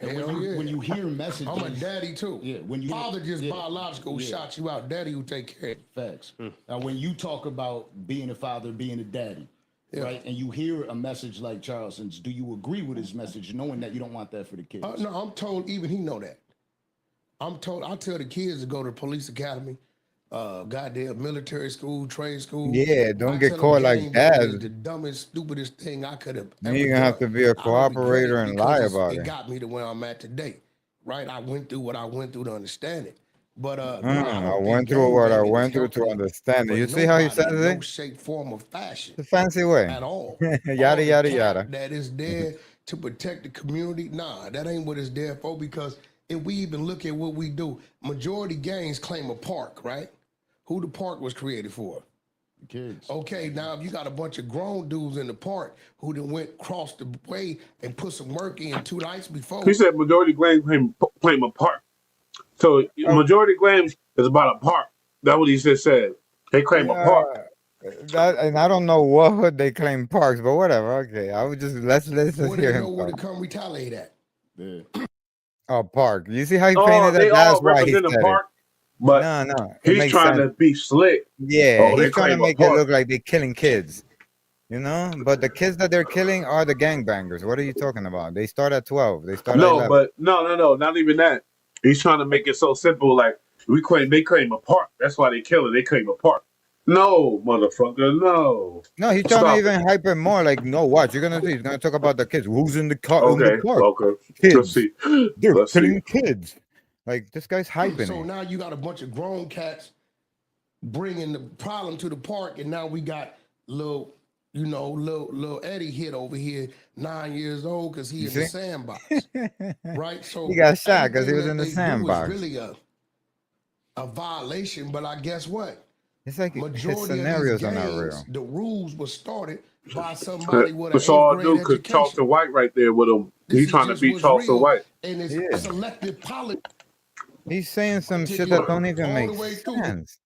When you hear messages, I'm a daddy too. Yeah, when you father just biological shot you out. Daddy who take care of you. Facts. Now, when you talk about being a father, being a daddy, right, and you hear a message like Charleston's, do you agree with his message, knowing that you don't want that for the kids? No, I'm told even he know that. I tell the kids to go to police academy, goddamn military school, trade school. Yeah, don't get caught like that. It's the dumbest, stupidest thing I could have ever You're gonna have to be a cooperator and lie about it. It got me to where I'm at today, right? I went through what I went through to understand it. But I went through what I went through to understand it. You see how he says it? No shape, form, or fashion. The fancy way. At all. Yada yada yada. That is there to protect the community. Nah, that ain't what it's there for. Because if we even look at what we do, majority gangs claim a park, right? Who the park was created for? The kids. Okay, now if you got a bunch of grown dudes in the park who then went across the way and put some work in 2 nights before. He said majority claim a park. So majority claims is about a park. That's what he just said. They claim a park. And I don't know what hood they claim parks, but whatever. Okay, I would just let's Where hear they him know where talk. to come retaliate at. Yeah. Oh, park. You see how he painted that? That's why he said it. But no, he's trying to be slick. Yeah, they he's trying to claim a make it park. look like they're killing kids. You know, but the kids that they're killing are the gangbangers. What are you talking about? They start at 12. They start at No, 11. but no, not even that. He's trying to make it so simple. Like they claim a park. That's why they kill it. They claim a park. No, motherfucker, no. No, he's trying to Stop it. even hype it more. Like, no, watch. You're gonna see. He's gonna talk about the kids. Who's in the car in the Okay, park? okay. Let's Kids. see. They're Let's see. killing kids. Like this guy's hyping So it. now you got a bunch of grown cats bringing the problem to the park, and now we got little Eddie hit over here, 9 years old, because he in the sandbox, right? So He got shot because he was everything in the that they do is sandbox. really a violation, but I guess what? It's like his Majority of these scenarios are not real. gangs, the rules were started by somebody with an That's all I 8th do. grade Cause education. Charleston White right there with him. He's trying to beat Charleston White. And it's selective politics. He's saying some shit that don't even all make the way through. sense.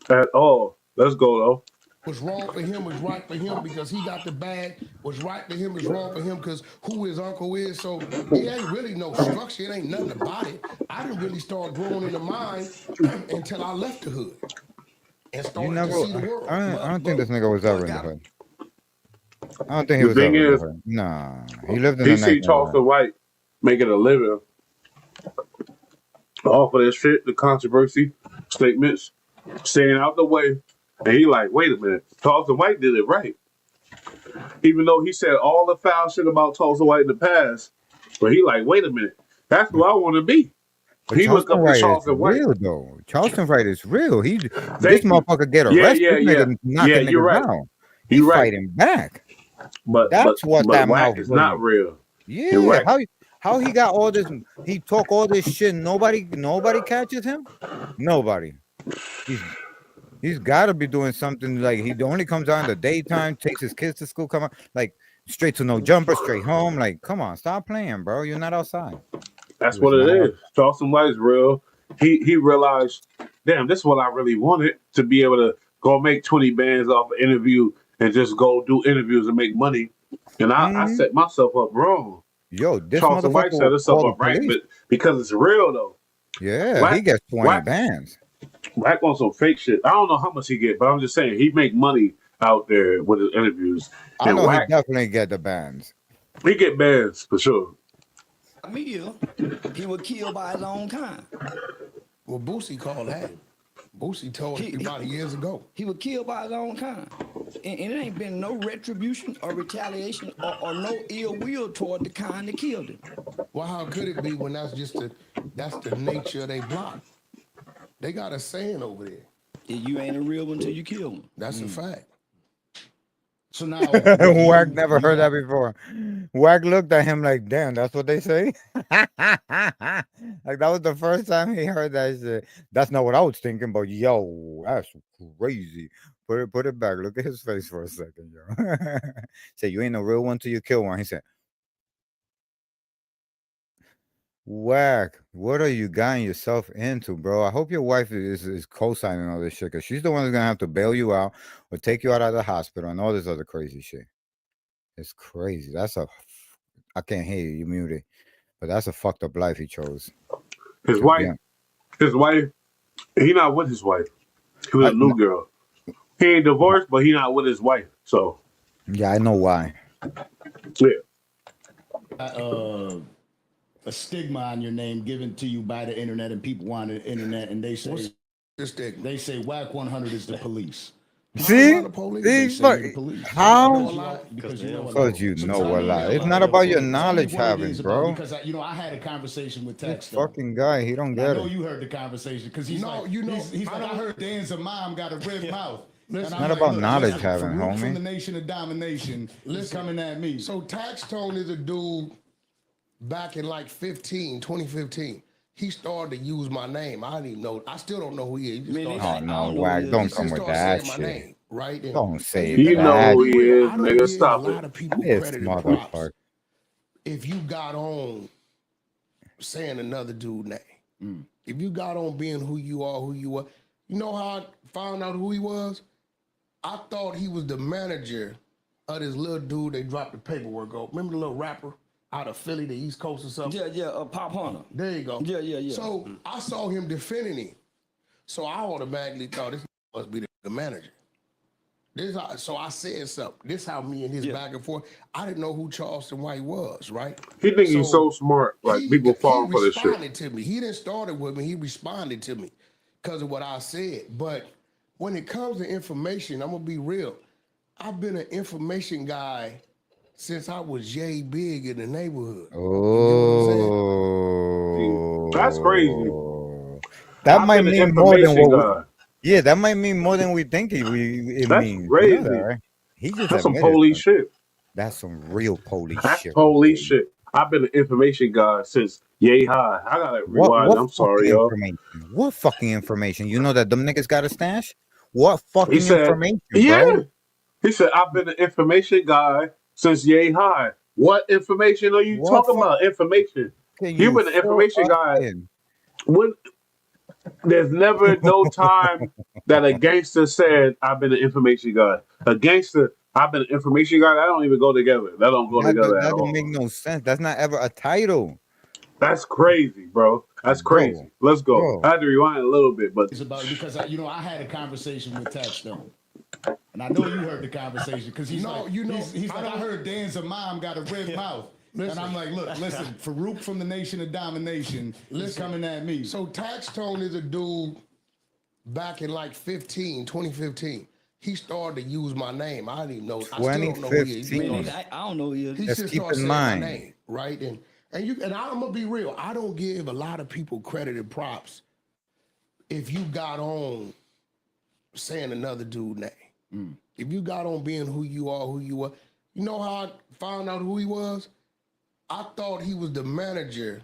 At all. Let's go though. What's wrong for him was right for him because he got the bag. What's right for him is wrong for him because who his uncle is. So it ain't really no structure. It ain't nothing about it. I didn't really start growing in the mind until I left the hood and started to see the world. I don't think this nigga was ever in the hood. I don't think he was The ever thing in the is, hood. Nah, he lived in he the see nice Charleston White making a living off of that shit, the controversy statements, staying out the way. And he like, wait a minute, Charleston White did it right. Even though he said all the foul shit about Charleston White in the past, but he like, wait a minute, that's who I want to be. But He looked Charleston up White to Charleston is White. real though. Charleston White is real. This Thank you. motherfucker get arrested. Nigga knocking you're niggas right. out. You're He's right. fighting back. But That's what that Wack mouth is not brings. real. Yeah, Wack, how he got all this? He talk all this shit. Nobody catches him. Nobody. He's got to be doing something. Like he only comes out in the daytime, takes his kids to school, come on, like straight to no jumper, straight home. Like, come on, stop playing, bro. You're not outside. that's what it is. Charleston White is real. He realized, damn, this is what I really wanted, to be able to go make 20 bands off an interview and just go do interviews and make money. And I set myself up wrong. Yo, this Charleston White motherfucker set will himself call the up right, police. but because it's real though. Yeah, he gets 20 bands. Wack on some fake shit. I don't know how much he get, but I'm just saying he make money out there with his interviews. I And know Wack, he definitely get the bands. he get bands for sure. Meal, he was killed by his own kind. Well, Boosie called that. Boosie told us about years ago. He was killed by his own kind. And it ain't been no retribution or retaliation or no ill will toward the kind that killed him. Well, how could it be when that's the nature of their block? They got a saying over there. You ain't a real one till you kill one. That's a fact. So now Wack never heard that before. Wack looked at him like, damn, that's what they say. Like that was the first time he heard that shit. That's not what I was thinking, but yo, that's crazy. Put it back. Look at his face for a second, yo. Say you ain't a real one till you kill one. He said, Wack, what are you getting yourself into, bro? I hope your wife is co-signing all this shit, because she's the one that's gonna have to bail you out or take you out of the hospital and all this other crazy shit. It's crazy. I can't hear you. You muted. But that's a fucked up life he chose. His wife, he not with his wife. He was a new girl. He ain't divorced, but he not with his wife. So yeah, I know why. Yeah. A stigma on your name given to you by the internet, and people want the internet, and they say they say Wack 100 is the police. See? How? Because you know a lot. It's not about your knowledge having, bro. Because I had a conversation with Tex. Fucking guy, he don't get I know it. you heard the conversation because he's like, he's like, I heard Dan's mom got a ripped mouth. It's not about knowledge having, From the homie. nation of domination, he's coming at me. So Tax Tone is a dude back in like 2015. He started to use my name. I didn't even know. I still don't know who he is. Oh no, Wack, don't come with that shit. Name, right? Don't say You that. know who he is, I don't nigga. give Stop a lot it. of people This credit and props motherfucker. if you got on saying another dude name. If you got on being who you are, you know how I found out who he was? I thought he was the manager of this little dude they dropped the paperwork on. Remember the little rapper out of Philly, the East Coast or something? Yeah, Pop Hunter. There you go. Yeah. So I saw him defending him. So I automatically thought this must be the manager. So I said something. This how me and his back and forth. I didn't know who Charleston White was, right? He think he's so smart. Like people He falling for this shit. responded to me. He didn't start it with me. He responded to me because of what I said. But when it comes to information, I'm gonna be real. I've been an information guy since I was yay big in the neighborhood. Oh, that's crazy. That might mean more than what. Yeah, that might mean more than we think it means. Crazy. You know that, right? He just that's some police shit. That's some real police that's shit. That's police shit. I've been an information guy since yay high. I gotta rewind. I'm sorry, y'all. What fucking information? You know that them niggas got a stash? What fucking information, bro? He said, I've been an information guy since yay high. What information are you talking about? Information. You've been an information guy. When there's never no time that a gangster said, I've been an information guy. A gangster, I've been an information guy. That don't even go together. That don't go together at all. That don't make no sense. That's not ever a title. That's crazy, bro. That's crazy. Let's go. Bro. I had to rewind a little bit, but it's about because I had a conversation with Touchstone. And I know you heard the conversation because he's like, I heard Dan's mom got a red mouth. Listen. And I'm like, look, listen, Farouk from the Nation of Domination is coming at me. So Touchstone is a dude back in like 2015. He started to use my name. I didn't even know. I still don't know who he is. I don't know who he is. He just started saying my name, right? And I'm gonna be real. I don't give a lot of people credit and props if you got on saying another dude's name. If you got on being who you are, you know how I found out who he was? I thought he was the manager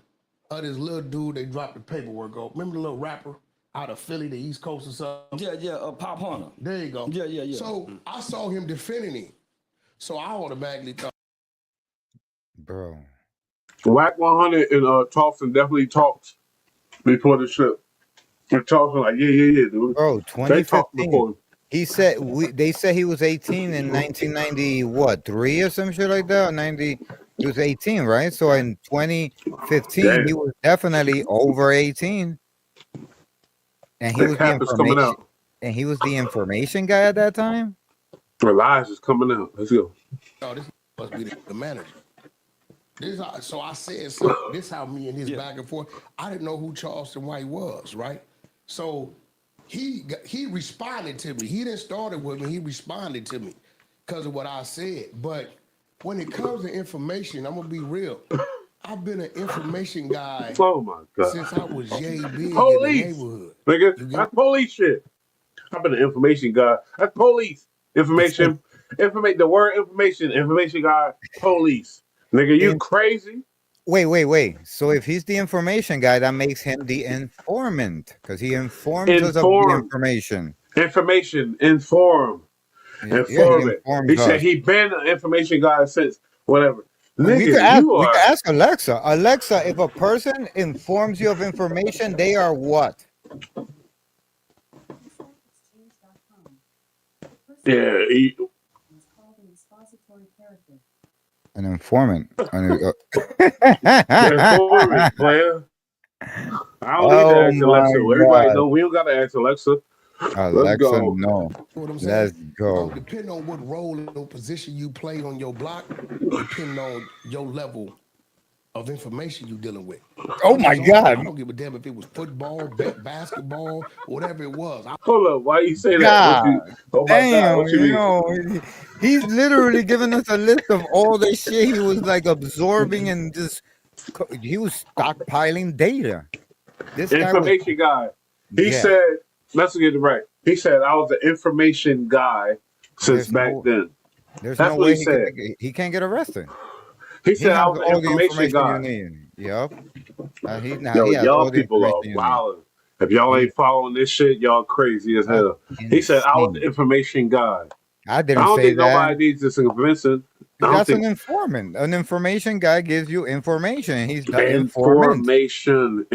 of this little dude they dropped the paperwork on. Remember the little rapper out of Philly, the East Coast or something? Yeah, Pop Hunter. There you go. Yeah. So I saw him defending him. So I automatically thought, bro. Wack 100 and Thompson definitely talked before the trip. And Thompson like, yeah, dude. Bro, 2015. He said they said he was 18 in 1990, 3 or some shit like that, or 90. He was 18, right? So in 2015, he was definitely over 18, and he was the information. And he was the information guy at that time. The lies is coming out. Let's go. Oh, this must be the manager. So I said something. This how me and his back and forth. I didn't know who Charleston White was, right? So he responded to me. He didn't start it with me. He responded to me because of what I said. But when it comes to information, I'm gonna be real. I've been an information guy since I was yay big in the neighborhood. Nigga, that's police shit. I've been an information guy. That's police. Information. The word information guy, police. Nigga, you crazy? Wait. So if he's the information guy, that makes him the informant because he informs us of the information. Inform. He said he been an information guy since whatever. Nigga, we could ask Alexa. Alexa, if a person informs you of information, they are what? Yeah, an informant. Informant, player. I don't need to ask Alexa. Everybody know we don't gotta ask Alexa. Alexa, no. Let's go. Depending on what role or position you play on your block, depending on your level of information you're dealing with. Oh my God! I don't give a damn if it was football, basketball, whatever it was. Hold up, why you say that? Damn, what you know, he's literally giving us a list of all the shit he was like absorbing and just he was stockpiling data. This information guy. He said, let's get it right. He said I was an information guy since back then. There's no way he can't get arrested. He said I was an information guy. Yep. Y'all people are wild. If y'all ain't following this shit, y'all crazy as hell. He said I was the information guy. I didn't say that. I don't think nobody needs this convincing. That's an informant. An information guy gives you information. He's the information.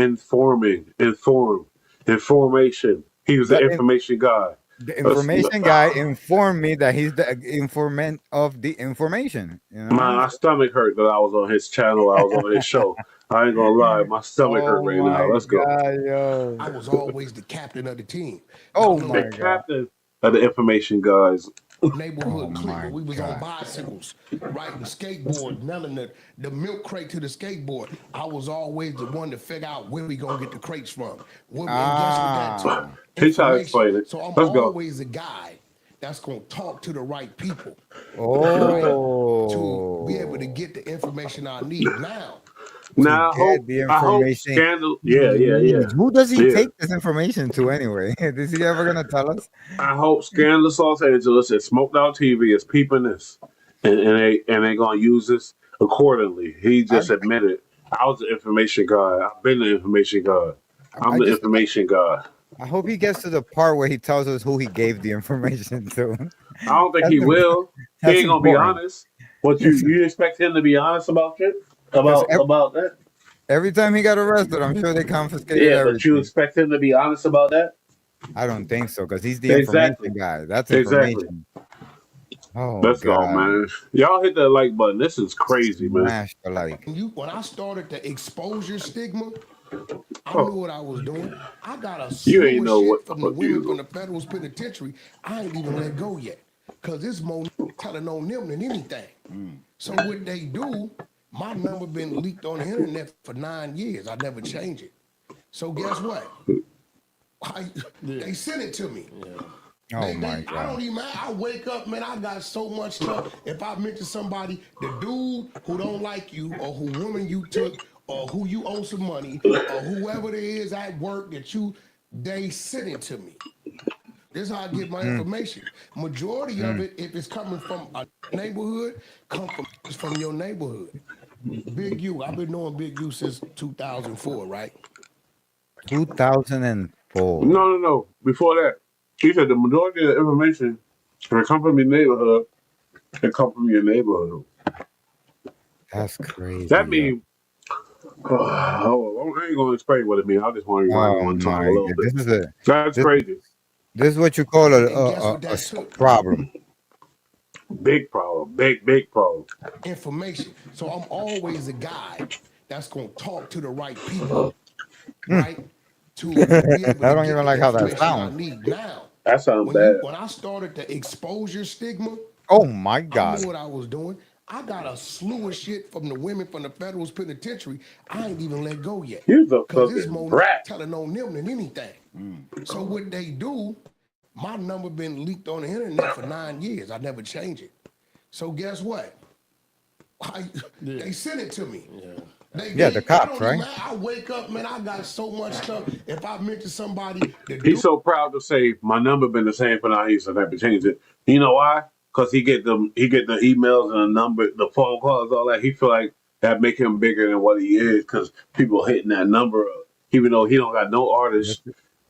Information. He was the information guy. The information guy informed me that he's the informant of the information. You know? My stomach hurt that I was on his channel. I was on his show. I ain't gonna lie, my stomach hurt right now. Let's go. Yo. I was always the captain of the team. Oh my God. Captain of the information guys. neighborhood clique where we was on bicycles, riding skateboard, nailing the milk crate to the skateboard. I was always the one to figure out where we gonna get the crates from. And guess what that took? He tried to Information. explain it. So I'm Let's go. always a guy that's gonna talk to the right people. Oh. To be able to get the information I need now. Now I hope Scandal. Yeah. Who does he Yeah. take this information to anyway? Is he ever gonna tell us? I hope Scandalous Los Angeles and Smoked Out TV is peeping this, and they gonna use this accordingly. He just admitted, I was the information guy. I've been the information guy. I'm the information guy. I hope he gets to the part where he tells us who he gave the information to. I don't think he will. He ain't gonna be honest. What you expect him to be honest about shit? About that? Every time he got arrested, I'm sure they confiscated everything. But you expect him to be honest about that? I don't think so, because he's the information guy. That's information. Oh, let's go, man. Y'all hit that like button. This is crazy, man. When I started the exposure stigma, I knew what I was doing. I got a slew of shit from the women from the federal penitentiary. I ain't even let go yet, because it's more telling on them than anything. So what they do, my number been leaked on the internet for 9 years. I never change it. So guess what? They sent it to me. Oh my God. I don't even, I wake up, man, I got so much stuff. If I mention somebody, the dude who don't like you, or who woman you took, or who you owe some money, or whoever it is at work that they sent it to me. This is how I get my information. Majority of it, if it's coming from a neighborhood, from your neighborhood. Big U, I've been knowing Big U since 2004, right? 2004. No. Before that, he said the majority of the information that come from your neighborhood, it come from your neighborhood. That's crazy. That means, I ain't gonna explain what it means. I just want to rewind one time a little bit. That's crazy. This is what you call a problem. Big problem. Big problem. Information. So I'm always a guy that's gonna talk to the right people, right? To be able I don't even like how that sounds. I need now. That sounds bad. When I started the exposure stigma, oh my God, I knew what I was doing. I got a slew of shit from the women from the federal penitentiary. I ain't even let go yet. Because it's more telling on them than anything. So what they do, my number been leaked on the internet for 9 years. I never change it. So guess what? They sent it to me. The cops, right? I wake up, man, I got so much stuff. If I mention somebody, he's so proud to say my number been the same for 9 years. I never changed it. You know why? Because he get the emails and the number, the phone calls, all that. He feel like that make him bigger than what he is, because people hitting that number up, even though he don't got no artists.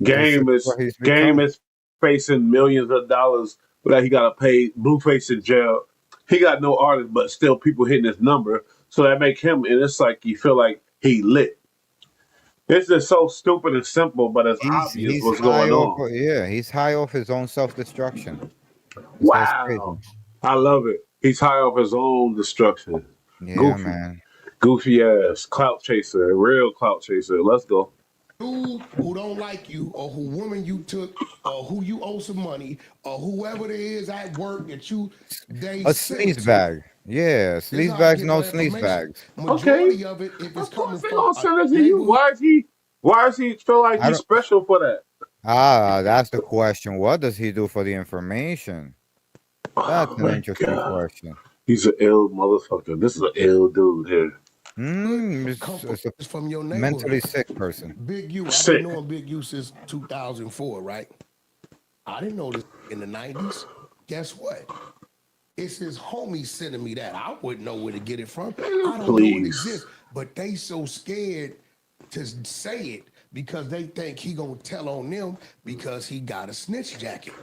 Game is facing millions of dollars that he got to pay. Blueface in jail. He got no artist, but still people hitting his number. So that make him, and it's like you feel like he lit. It's just so stupid and simple, but it's obvious what's going on. He's high off his own self-destruction. Wow. I love it. He's high off his own destruction. Yeah, man. Goofy ass. Clout chaser. Real clout chaser. Let's go. Dude who don't like you, or who woman you took, or who you owe some money, or whoever it is at work that they a sleaze bag. Yeah, sleaze bags, no sleaze bags. Majority of it, if it's coming from send it to you. Why is he feel like he's special for that? That's the question. What does he do for the information? That's an interesting question. He's an ill motherfucker. This is an ill dude here. It's from your neighborhood. Mentally sick person. Big U. I've been knowing Big U since 2004, right? I didn't know this in the 90s. Guess what? It's his homies sending me that. I wouldn't know where to get it from. I don't know it exists. But they so scared to say it because they think he gonna tell on them because he got a snitch jacket.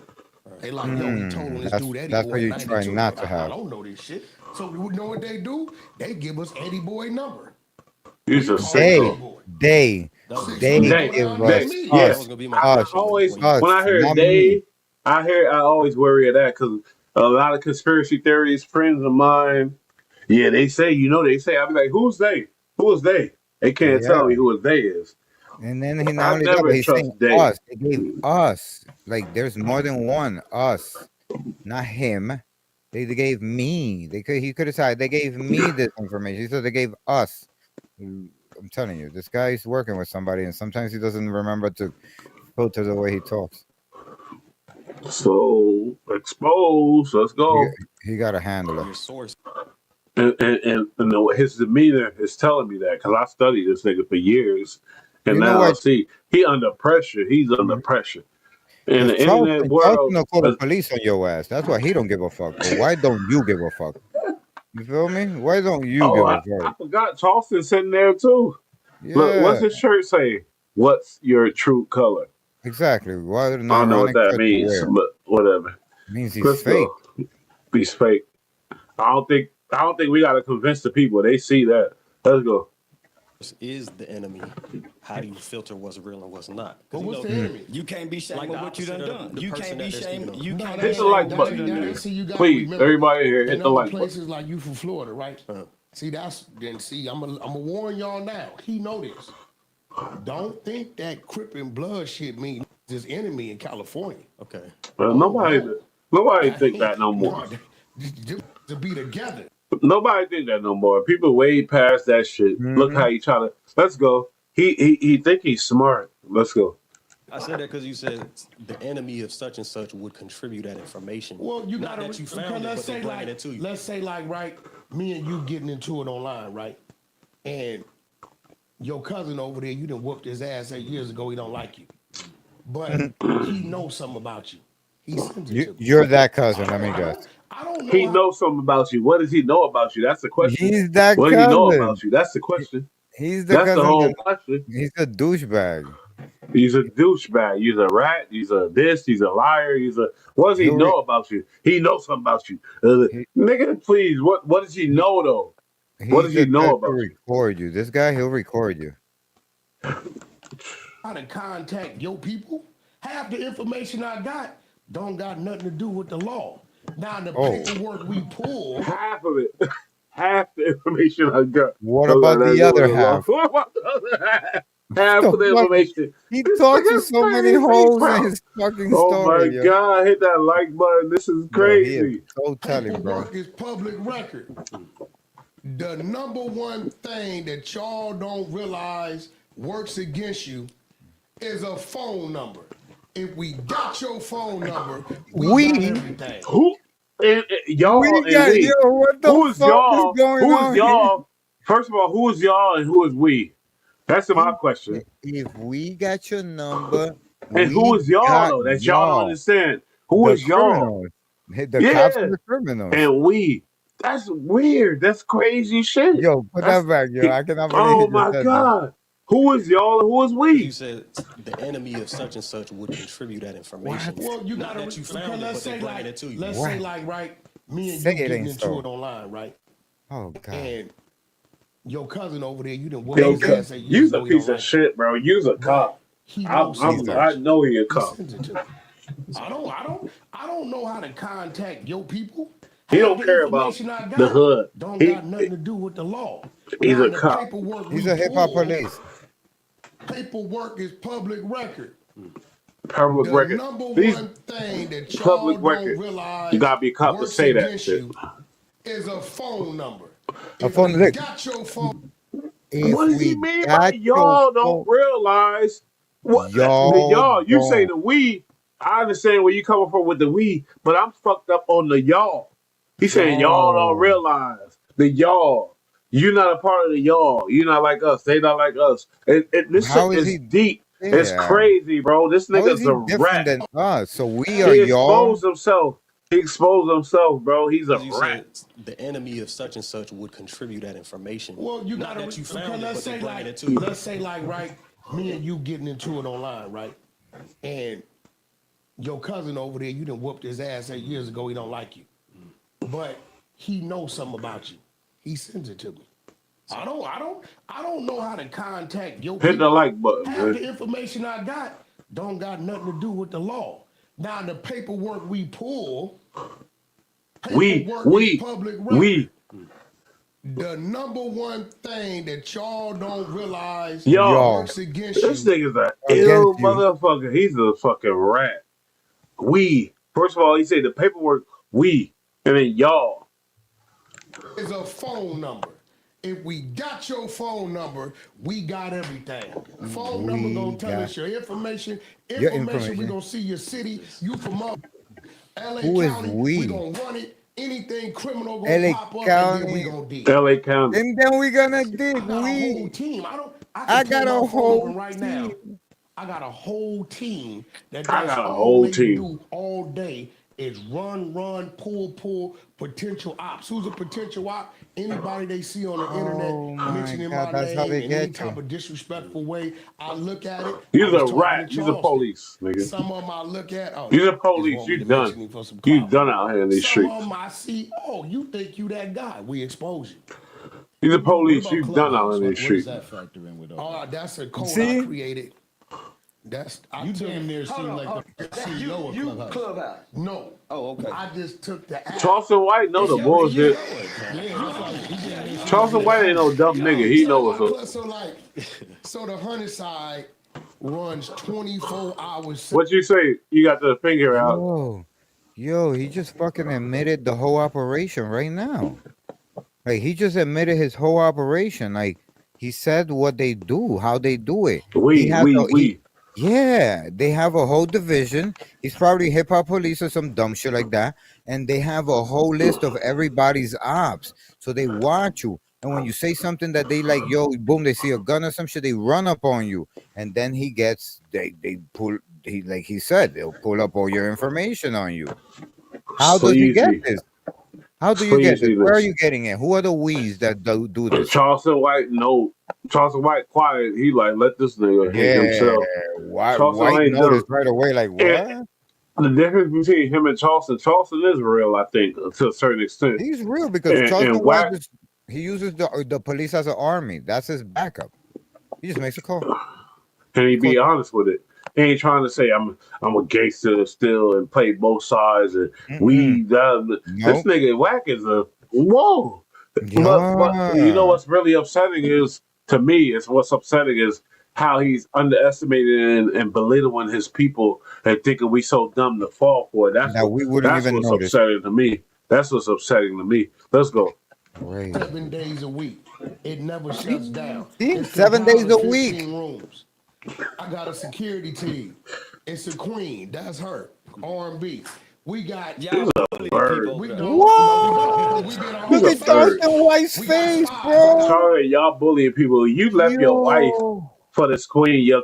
They like, yo, he told on this dude Eddie That's Boy. what you try not to have. I don't know this shit. So you know what they do? They give us Eddie Boy number. He's a They give us. When I hear they, I always worry of that, because a lot of conspiracy theories, friends of mine, they say, I'll be like, who's they? Who is they? They can't tell me who they is. And then he not only that, he's saying us. They gave us. Like, there's more than one us. not him. They gave me. He could have said they gave me this information. So they gave us. I'm telling you, this guy's working with somebody, and sometimes he doesn't remember to filter the way he talks. So expose. Let's go. He got a handler. And his demeanor is telling me that because I studied this nigga for years, and You know now I what? see he under pressure. He's under pressure. In the If Charles internet world, gonna call the police on your ass. That's why he don't give a fuck. But why don't you give a fuck? You feel me? Why don't you give a I fuck? forgot Charleston's sitting there too. Look, Yeah, what's his shirt say? What's your true color? exactly. What an I don't know what ironic that shirt to means, wear. but whatever. Means he's Let's fake. go. He's fake. I don't think we gotta convince the people. They see that. Let's go. Is the enemy. How do you filter what's real and what's not? But what's the enemy? You can't be ashamed of what you done. You can't be ashamed. You can't Hit the like button. Please, everybody here, hit the like button. Places like you from Florida, right? See, I'm gonna warn y'all now. He know this. Don't think that Crip and Blood shit means his enemy in California. Okay. Well, nobody think that no more. Just to be together. Nobody think that no more. People way past that shit. Look how he try to. Let's go. He think he's smart. Let's go. I said that because you said the enemy of such and such would contribute that information. Well, you Not gotta. that you found it, but they're bringing it to you. Let's say like right, me and you getting into it online, right? And your cousin over there, you done whooped his ass 8 years ago. He don't like you, but he knows something about you. He sends it to me. You're that cousin. Let me guess. I don't know. He knows something about you. What does he know about you? That's the question. He's that what does he know cousin. about you? That's the question. He's the That's cousin. the whole question. He's a douchebag. He's a douchebag. He's a rat. He's a this. He's a liar. What does he know about you? He knows something about you. Nigga, please. What does he know though? What does he know about you? Record you. This guy, he'll record you. How to contact your people? Half the information I got don't got nothing to do with the law. Now the paperwork we pull, half of it, half the information I got. What about the other half? What about the other half? Half of the information. He talks to so many holes in his fucking story. Oh my God! Hit that like button. This is crazy. So telling, bro. paperwork is public record. The number one thing that y'all don't realize works against you is a phone number. If we got your phone number, we got everything. Y'all and we. What the who is fuck y'all? is going Who on is y'all? First of all, who is y'all and who is we? That's my question. If we got your number, and who is y'all though? That y'all don't understand. Who is y'all? The cops are the criminals. And we. That's weird. That's crazy shit. Yo, put that back, yo. I cannot believe Oh you my said God. That. Who is y'all and who is we? You said the enemy of such and such would contribute that information. Well, you Not gotta. that you found it, but they're bringing it to you. Let's say like right, me and Say you it getting ain't into so. it online, right? Oh God. And your cousin over there, you done whooped his ass 8 years You's ago. a piece of shit, bro. You's a cop. I know he a cop. I don't know how to contact your people. He don't care about the hood. Don't got nothing to do with the law. He's a cop. He's a hip hop police. Paperwork is public record. Public record. Number These one thing that y'all public don't record. realize You gotta be a cop to say that shit. Is a phone number. A phone. Look. Got your phone. What does he mean by y'all don't realize? What y'all? You say the we. I understand where you coming from with the we, but I'm fucked up on the y'all. He saying y'all don't realize the y'all. You're not a part of the y'all. You're not like us. They not like us. This shit is deep. Yeah. It's crazy, bro. This nigga's a rat. Than us? So we are he y'all. Exposed himself. He exposed himself, bro. He's a rat. The enemy of such and such would contribute that information. Well, you Not gotta. that you found it, Let's but they're say bringing like, it to you. let's say like right, me and you getting into it online, right? And your cousin over there, you done whooped his ass 8 years ago. He don't like you, but he knows something about you. He sends it to me. I don't know how to contact your people. Hit the like button, Half man. the information I got don't got nothing to do with the law. Now the paperwork we pull, is public record. The number one thing that y'all don't realize works against you. This nigga's an ill motherfucker. He's a fucking rat. First of all, he said the paperwork We, and then y'all. Is a phone number. If we got your phone number, we got everything. Phone number gonna tell us your information. Information, we gonna see your city. You from up LA Who is County, we gonna run it. Anything criminal gonna LA pop up, and then we County. gonna dig. LA County. And then we gonna dig. I got a whole team. I I can got pull a my phone whole open right now. I got a whole team that's I got a all whole they team. do all day is run, pull, potential ops. Who's a potential op? Anybody they see on the internet mentioning my that's how name they in any get type you. of disrespectful way. I look at it. You're I was a talking rat. to You're the Charleston. police, nigga. Some of them I look at, oh, You're the just police. want me You to done. mention him for some You clout. done out here in these Some streets. of them I see, oh, you think you that guy. We expose you. You're the police. What You about done out Clubhouse? in these What does streets. that factor in with all? Oh, that's a code I See? created. That's You damn near seem like the CEO of Clubhouse. Clubhouse. No. Oh, okay. I just took the app. Charleston White know the bullshit. Charleston White ain't no dumb nigga. He know what's up. So the Hunter side runs 24 hours. What you say? You got the finger out. Yo, he just fucking admitted the whole operation right now. Like, he just admitted his whole operation. Like, he said what they do, how they do it. Yeah, they have a whole division. He's probably hip hop police or some dumb shit like that. And they have a whole list of everybody's ops. So they watch you. And when you say something that they like, yo, boom, they see a gun or some shit, they run up on you. And then he gets, they pull, he like he said, they'll pull up all your information on you. How does he get this? How do you get this? Where are you getting it? Who are the wees that do this? Charleston White, no. Charleston White quiet. He like, let this nigga hit himself. White noticed right away, like, what? And the difference between him and Charleston is real, I think, to a certain extent. He's real because Charleston White, he uses the police as an army. That's his backup. He just makes a call. And he be honest with it. He ain't trying to say I'm a gangster still and play both sides and this nigga Wack is a whoa. But you know what's really upsetting is, to me, what's upsetting is how he's underestimating and belittling his people and thinking we so dumb to fall for it. That's what's upsetting to me. That's what's upsetting to me. Let's go. 7 days a week. It never shuts down. 7 days a week. 15 rooms. I got a security team. It's a queen. That's her. R&B. We got bird. Whoa! Look at Charleston White's face, bro. Sorry, y'all bullying people. You left your wife for this queen, your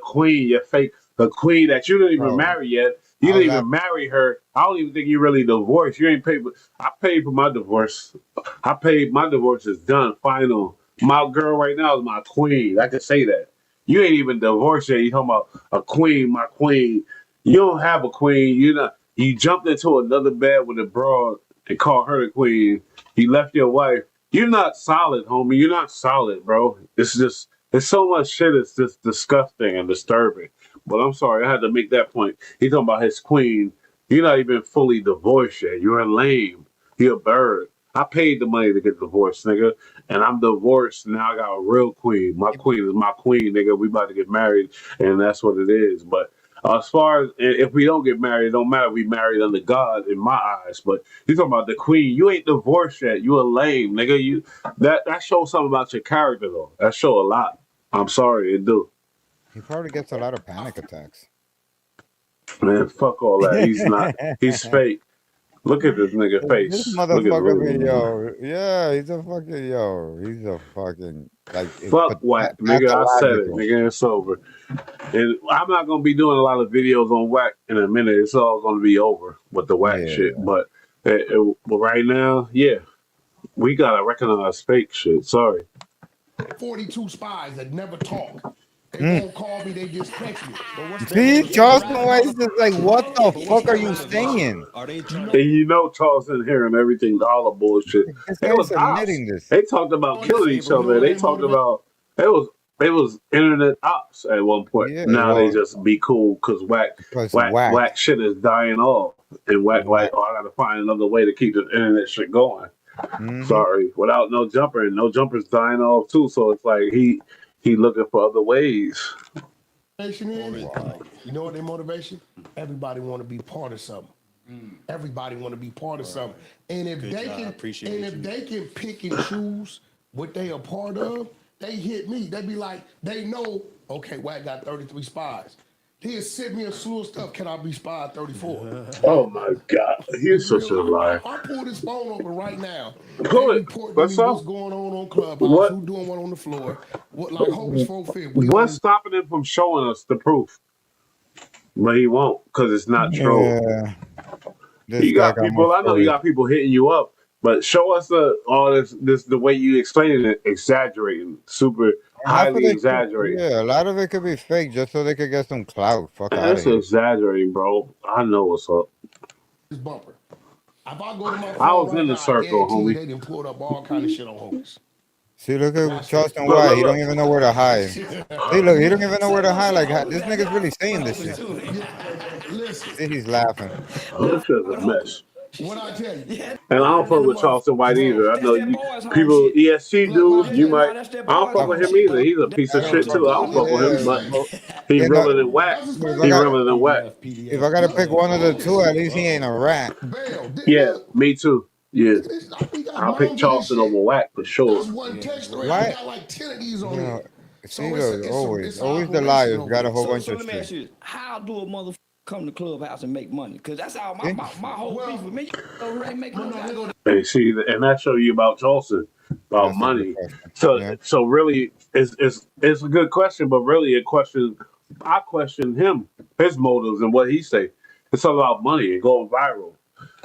fake, the queen that you didn't even marry yet. You didn't even marry her. I don't even think you really divorced. You ain't paid. I paid for my divorce. My divorce is done, final. My girl right now is my queen. I can say that. You ain't even divorced yet. You talking about a queen, my queen. You don't have a queen. You jumped into another bed with a broad and called her the queen. You left your wife. You're not solid, homie. You're not solid, bro. It's so much shit. It's just disgusting and disturbing. But I'm sorry, I had to make that point. He's talking about his queen. You're not even fully divorced yet. You're a lame. You're a bird. I paid the money to get divorced, nigga. And I'm divorced. Now I got a real queen. My queen is my queen, nigga. We about to get married, and that's what it is. But as far as if we don't get married, it don't matter. We married under God in my eyes. But you talking about the queen. You ain't divorced yet. You a lame, nigga. That shows something about your character, though. That show a lot. I'm sorry, it do. He probably gets a lot of panic attacks. Man, fuck all that. He's not. He's fake. Look at this nigga face. This motherfucker, he's a fucking like fuck Wack, nigga. I said it, nigga. It's over. And I'm not gonna be doing a lot of videos on Wack in a minute. It's all gonna be over with the Wack shit. But right now, we gotta recognize fake shit. Sorry. 42 spies that never talk. They won't call me, they just text me. See, Charleston White is like, what the fuck are you saying? And you know Charleston hearing everything, all the bullshit. They was admitting this. They talked about killing each other. They talked about it was internet ops at one point. Now they just be cool because Wack shit is dying off. And Wack like, I gotta find another way to keep the internet shit going. Sorry. Without no jumper, and no jumper's dying off too. So it's like he looking for other ways. You know what their motivation? Everybody want to be part of something. Everybody want to be part of something, and if they can pick and choose what they are part of, they hit me. They be like, they know, okay, Wack got 33 spies. He'll send me a slew of stuff. Can I be spy 34? Oh my God, he's such a liar. I pull this phone open right now. Pull They it. report to What's me up? what's going on Clubhouse, What? who doing what on the floor. What like Hocus 4/5. What's stopping him from showing us the proof? But he won't, because it's not true. Yeah. This You guy got got more people. I know you stories. got people hitting you up, but show us all this the way you explaining it, exaggerating, super Half of highly it, exaggerating. yeah, a lot of it could be fake just so they could get some clout. Fuck out of That's here. exaggerating, bro. I know what's up. This bumper. If I go to my I phone was right in the now, I circle, guarantee you homie. they done pulled up all kind of shit on Hocus. See, look at Watch Charleston this. White. Look, He look, don't even know where to hide. See, look, he don't even know where to hide. Like, this nigga's really saying this shit. Listen, See, he's laughing. Oh, this shit's a mess. what I tell you. And I don't fuck with Charleston White either. I know you people, ESC Look, dude, you might. I don't fuck with him either. He's a piece of shit too. I don't fuck with him, but he Yeah, realer than Wack. That's his if I He favorite got, realer than Wack. if I gotta pick one of the two, at least he ain't a rat. Bell. Yeah, Look, me too. Yeah, we got I'll pick mounds of this Charleston over shit. Wack for sure. That's one text thread. Why? I got like 10 of these on You know, here. see, So look, it's always the operation liars over got a there. whole bunch So of let me ask shit. you this: how do a motherfucker come to the clubhouse and make money? Because that's how my whole beef with me. You ain't making no And see, and that show you about Charleston, about That's a good money. question. So, Yeah. so really, it's a good question, but really, I question him, his motives, and what he say. It's all about money and going viral.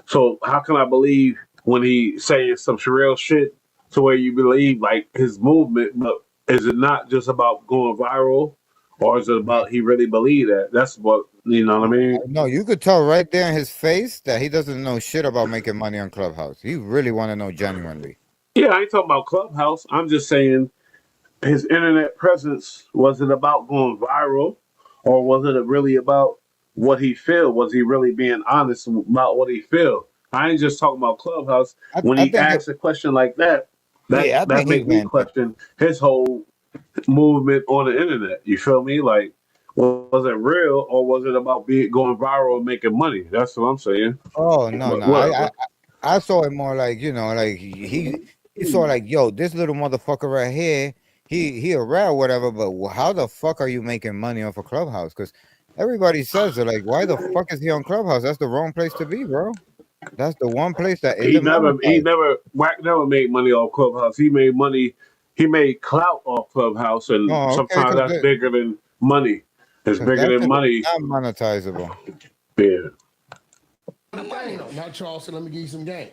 So how can I believe when he saying some surreal shit to where you believe like his movement? But is it not just about going viral, or is it about he really believe that? That's what you know what I mean. No, you could tell right there in his face that he doesn't know shit about making money on Clubhouse. He really want to know genuinely. Yeah, I ain't talking about Clubhouse. I'm just saying his internet presence. Was it about going viral, or was it really about what he feel? Was he really being honest about what he feel? I ain't just talking about Clubhouse. When I he think, asks a question like that, yeah, I that think he make me meant it. question his whole movement on the internet. You feel me? Like, was it real, or was it about going viral and making money? That's what I'm saying. Oh no, But no. whatever. I saw it more like, like he saw like, yo, this little motherfucker right here, he a rat or whatever, but how the fuck are you making money off a Clubhouse? Because everybody says it, like, why the fuck is he on Clubhouse? That's the wrong place to be, bro. That's the one place that isn't monetized. Wack never made money off Clubhouse. He made money, he made clout off Clubhouse, and Oh, okay, sometimes that's bigger than money. It's bigger that than shit money. is not monetizable. Yeah. Now, Charleston, let me give you some game.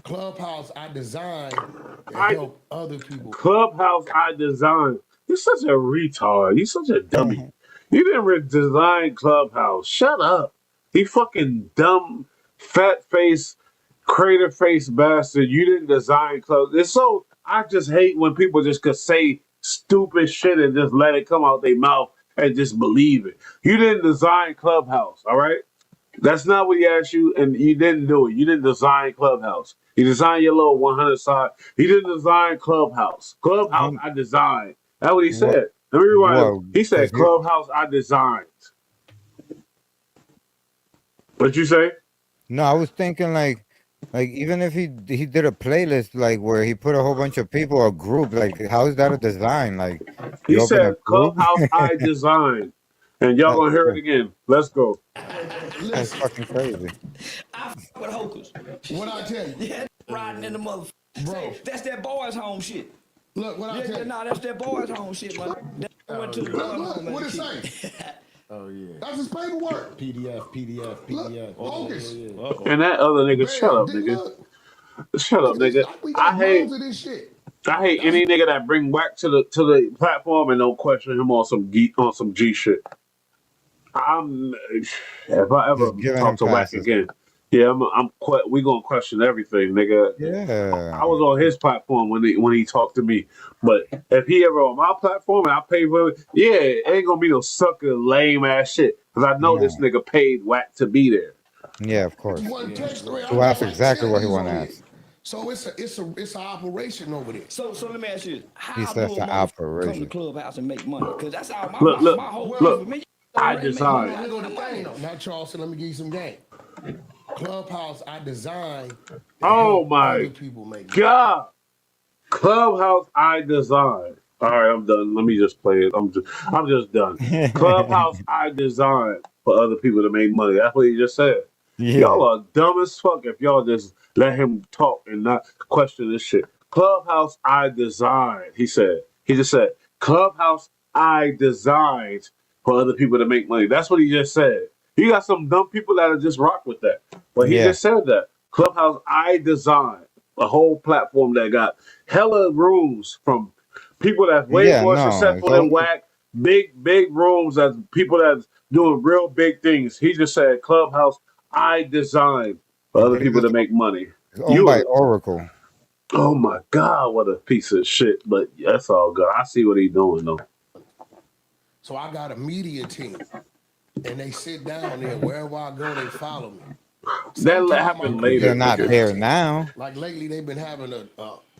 Clubhouse, I designed to help other people. Clubhouse, I designed. You're such a retard. You're such a dummy. You didn't design Clubhouse. Shut up. You fucking dumb, fat face, crater face bastard. You didn't design Clubhouse. It's so. I just hate when people just could say stupid shit and just let it come out their mouth and just believe it. You didn't design Clubhouse, all right? That's not what he asked you, and you didn't do it. You didn't design Clubhouse. You designed your little 100 side. He didn't design Clubhouse. Clubhouse, I designed. That's what he said. Let me rewind. He said, Clubhouse, I designed. What'd you say? No, I was thinking like even if he did a playlist like where he put a whole bunch of people or a group, like how is that a design? Like He you open a said, group? Clubhouse, I designed. And y'all gonna hear it again. Let's go. That's fucking crazy. I fuck with Hocus. What I tell you? Yeah, riding in the motherfucker. Bro. That's that boys' home shit. Look, what I tell you? Nah, that's that boys' home shit, man. Went to the boys' home. What it say? Oh yeah. That's his paperwork. PDF. Focus. And that other nigga, shut up, nigga. Shut up, nigga. I hate any nigga that bring Wack to the platform and don't question him on some G shit. If I ever talk to Wack again, yeah, we gonna question everything, nigga. Yeah. I was on his platform when he talked to me, but if he ever on my platform and I pay for it, yeah, it ain't gonna be no sucker lame ass shit because I know this nigga paid Wack to be there. Yeah, of course. To ask exactly what he want to ask. So it's an operation over there. So let me ask you this. How He do says a the motherfucker come to operation. Clubhouse and make money? Because that's how my Look, whole look. beef with me. I designed. Now, Charleston, let me give you some game. Clubhouse I designed to Oh help my other people make money. God. Clubhouse I designed. All right, I'm done. Let me just play it. I'm just done. Clubhouse I designed for other people to make money. That's what he just said. Yeah. Y'all are dumb as fuck if y'all just let him talk and not question this shit. Clubhouse I designed, he said. He just said, Clubhouse I designed for other people to make money. That's what he just said. You got some dumb people that'll just rock with that. But he Yeah. just said that. Clubhouse I designed a whole platform that got hella rooms from people that's way Yeah, more no. It's successful all than Wack. Big rooms as people that's doing real big things. He just said Clubhouse I designed for I other believe people to it's make money. owned by Oracle. Oh my God, what a piece of shit. But that's all good. I see what he's doing though. So I got a media team, and they sit down there wherever I go. They follow me. That Sometimes happened I later. They're create not there content. now. Like lately, they've been having a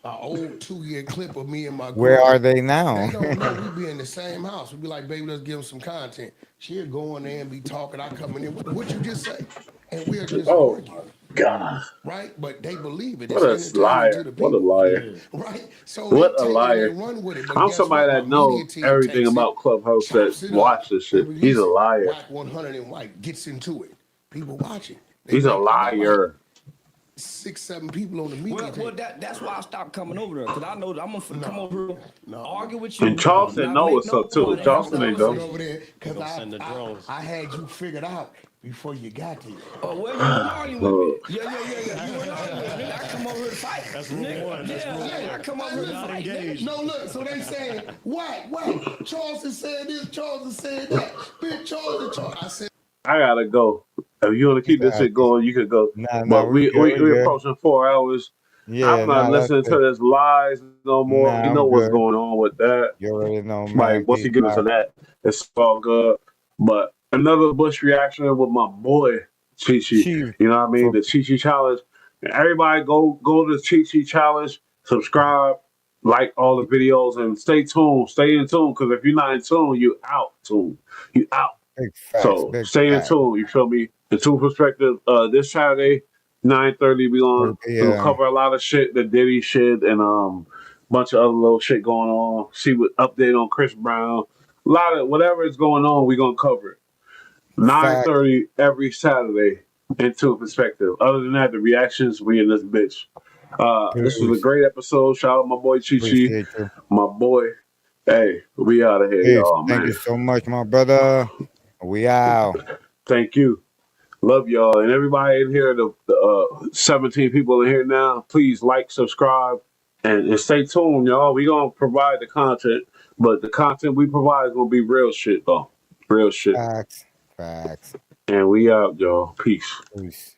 old 2-year clip of me and my Where girl. are they now? They don't know we be in the same house. We be like, baby, let's give them some content. She'll go in there and be talking. I come in there. What you just say? And we'll just Oh argue. my God. Right? But they believe it. What It's a entertainment to liar. the What a people. liar. Right? So they What a take it and they liar. run with it. But I'm guess somebody what? My that media know team everything takes it, about Clubhouse that chops it up, watch this and shit. He's a release it. liar. Whack 100 and White gets into it. People watch it. They He's a make, I got like liar. 6-7 people on the media Well, team. that's why I stopped coming over there, because I know that I'm gonna come over here, argue with And you, Charleston not know make what's no up too. money, have a Charleston ain't Coming dumb. over there because Gonna send the drones. I had you figured out before you got here. Oh, well, you wasn't arguing with me. Yeah. You wasn't arguing with me. Nigga, I come over here to fight. That's rule Nigga, one. That's rule yeah, I one. come over here to Not fight. Nigga. engaged. No, look, so they saying, Wack, Charleston said this, Charleston said that. Bitch, Charleston. I said, I gotta go. If you want to keep this shit going, you could go. Nah, But we good. we We good. approaching 4 hours. Yeah, I'm not nah, that's listening it. to this lies no more. Nah, You know I'm what's good. going on with that. You already know, Like man. once he Peace get into out. that, it's all good. But another Bush reaction with my boy Chi Chi. Chief. You know what I mean? The Chi Chi challenge. And everybody go to the Chi Chi challenge. Subscribe, like all the videos, and stay tuned. Stay in tune, because if you're not in tune, you out tune. You out. Big facts. So Big stay in facts. tune. You feel me? The Two Perspective. This Saturday, 9:30. We gonna cover a lot of shit, the Diddy shit, and bunch of other little shit going on. See what update on Chris Brown. A lot of whatever is going on, we gonna cover it. 9:30 every Saturday in Two Perspective. Other than that, the reactions, we in this bitch. This was a great episode. Shout out my boy Chi Chi. Appreciate you. My boy. Hey, we out of here, Peace. y'all, Thank man. you so much, my brother. We out. Thank you. Love y'all. And everybody in here, the 17 people in here now, please like, subscribe, and stay tuned, y'all. We going to provide the content, but the content we provide is going to be real shit, though. Real shit. Facts. Facts. And we out, y'all. Peace. Peace.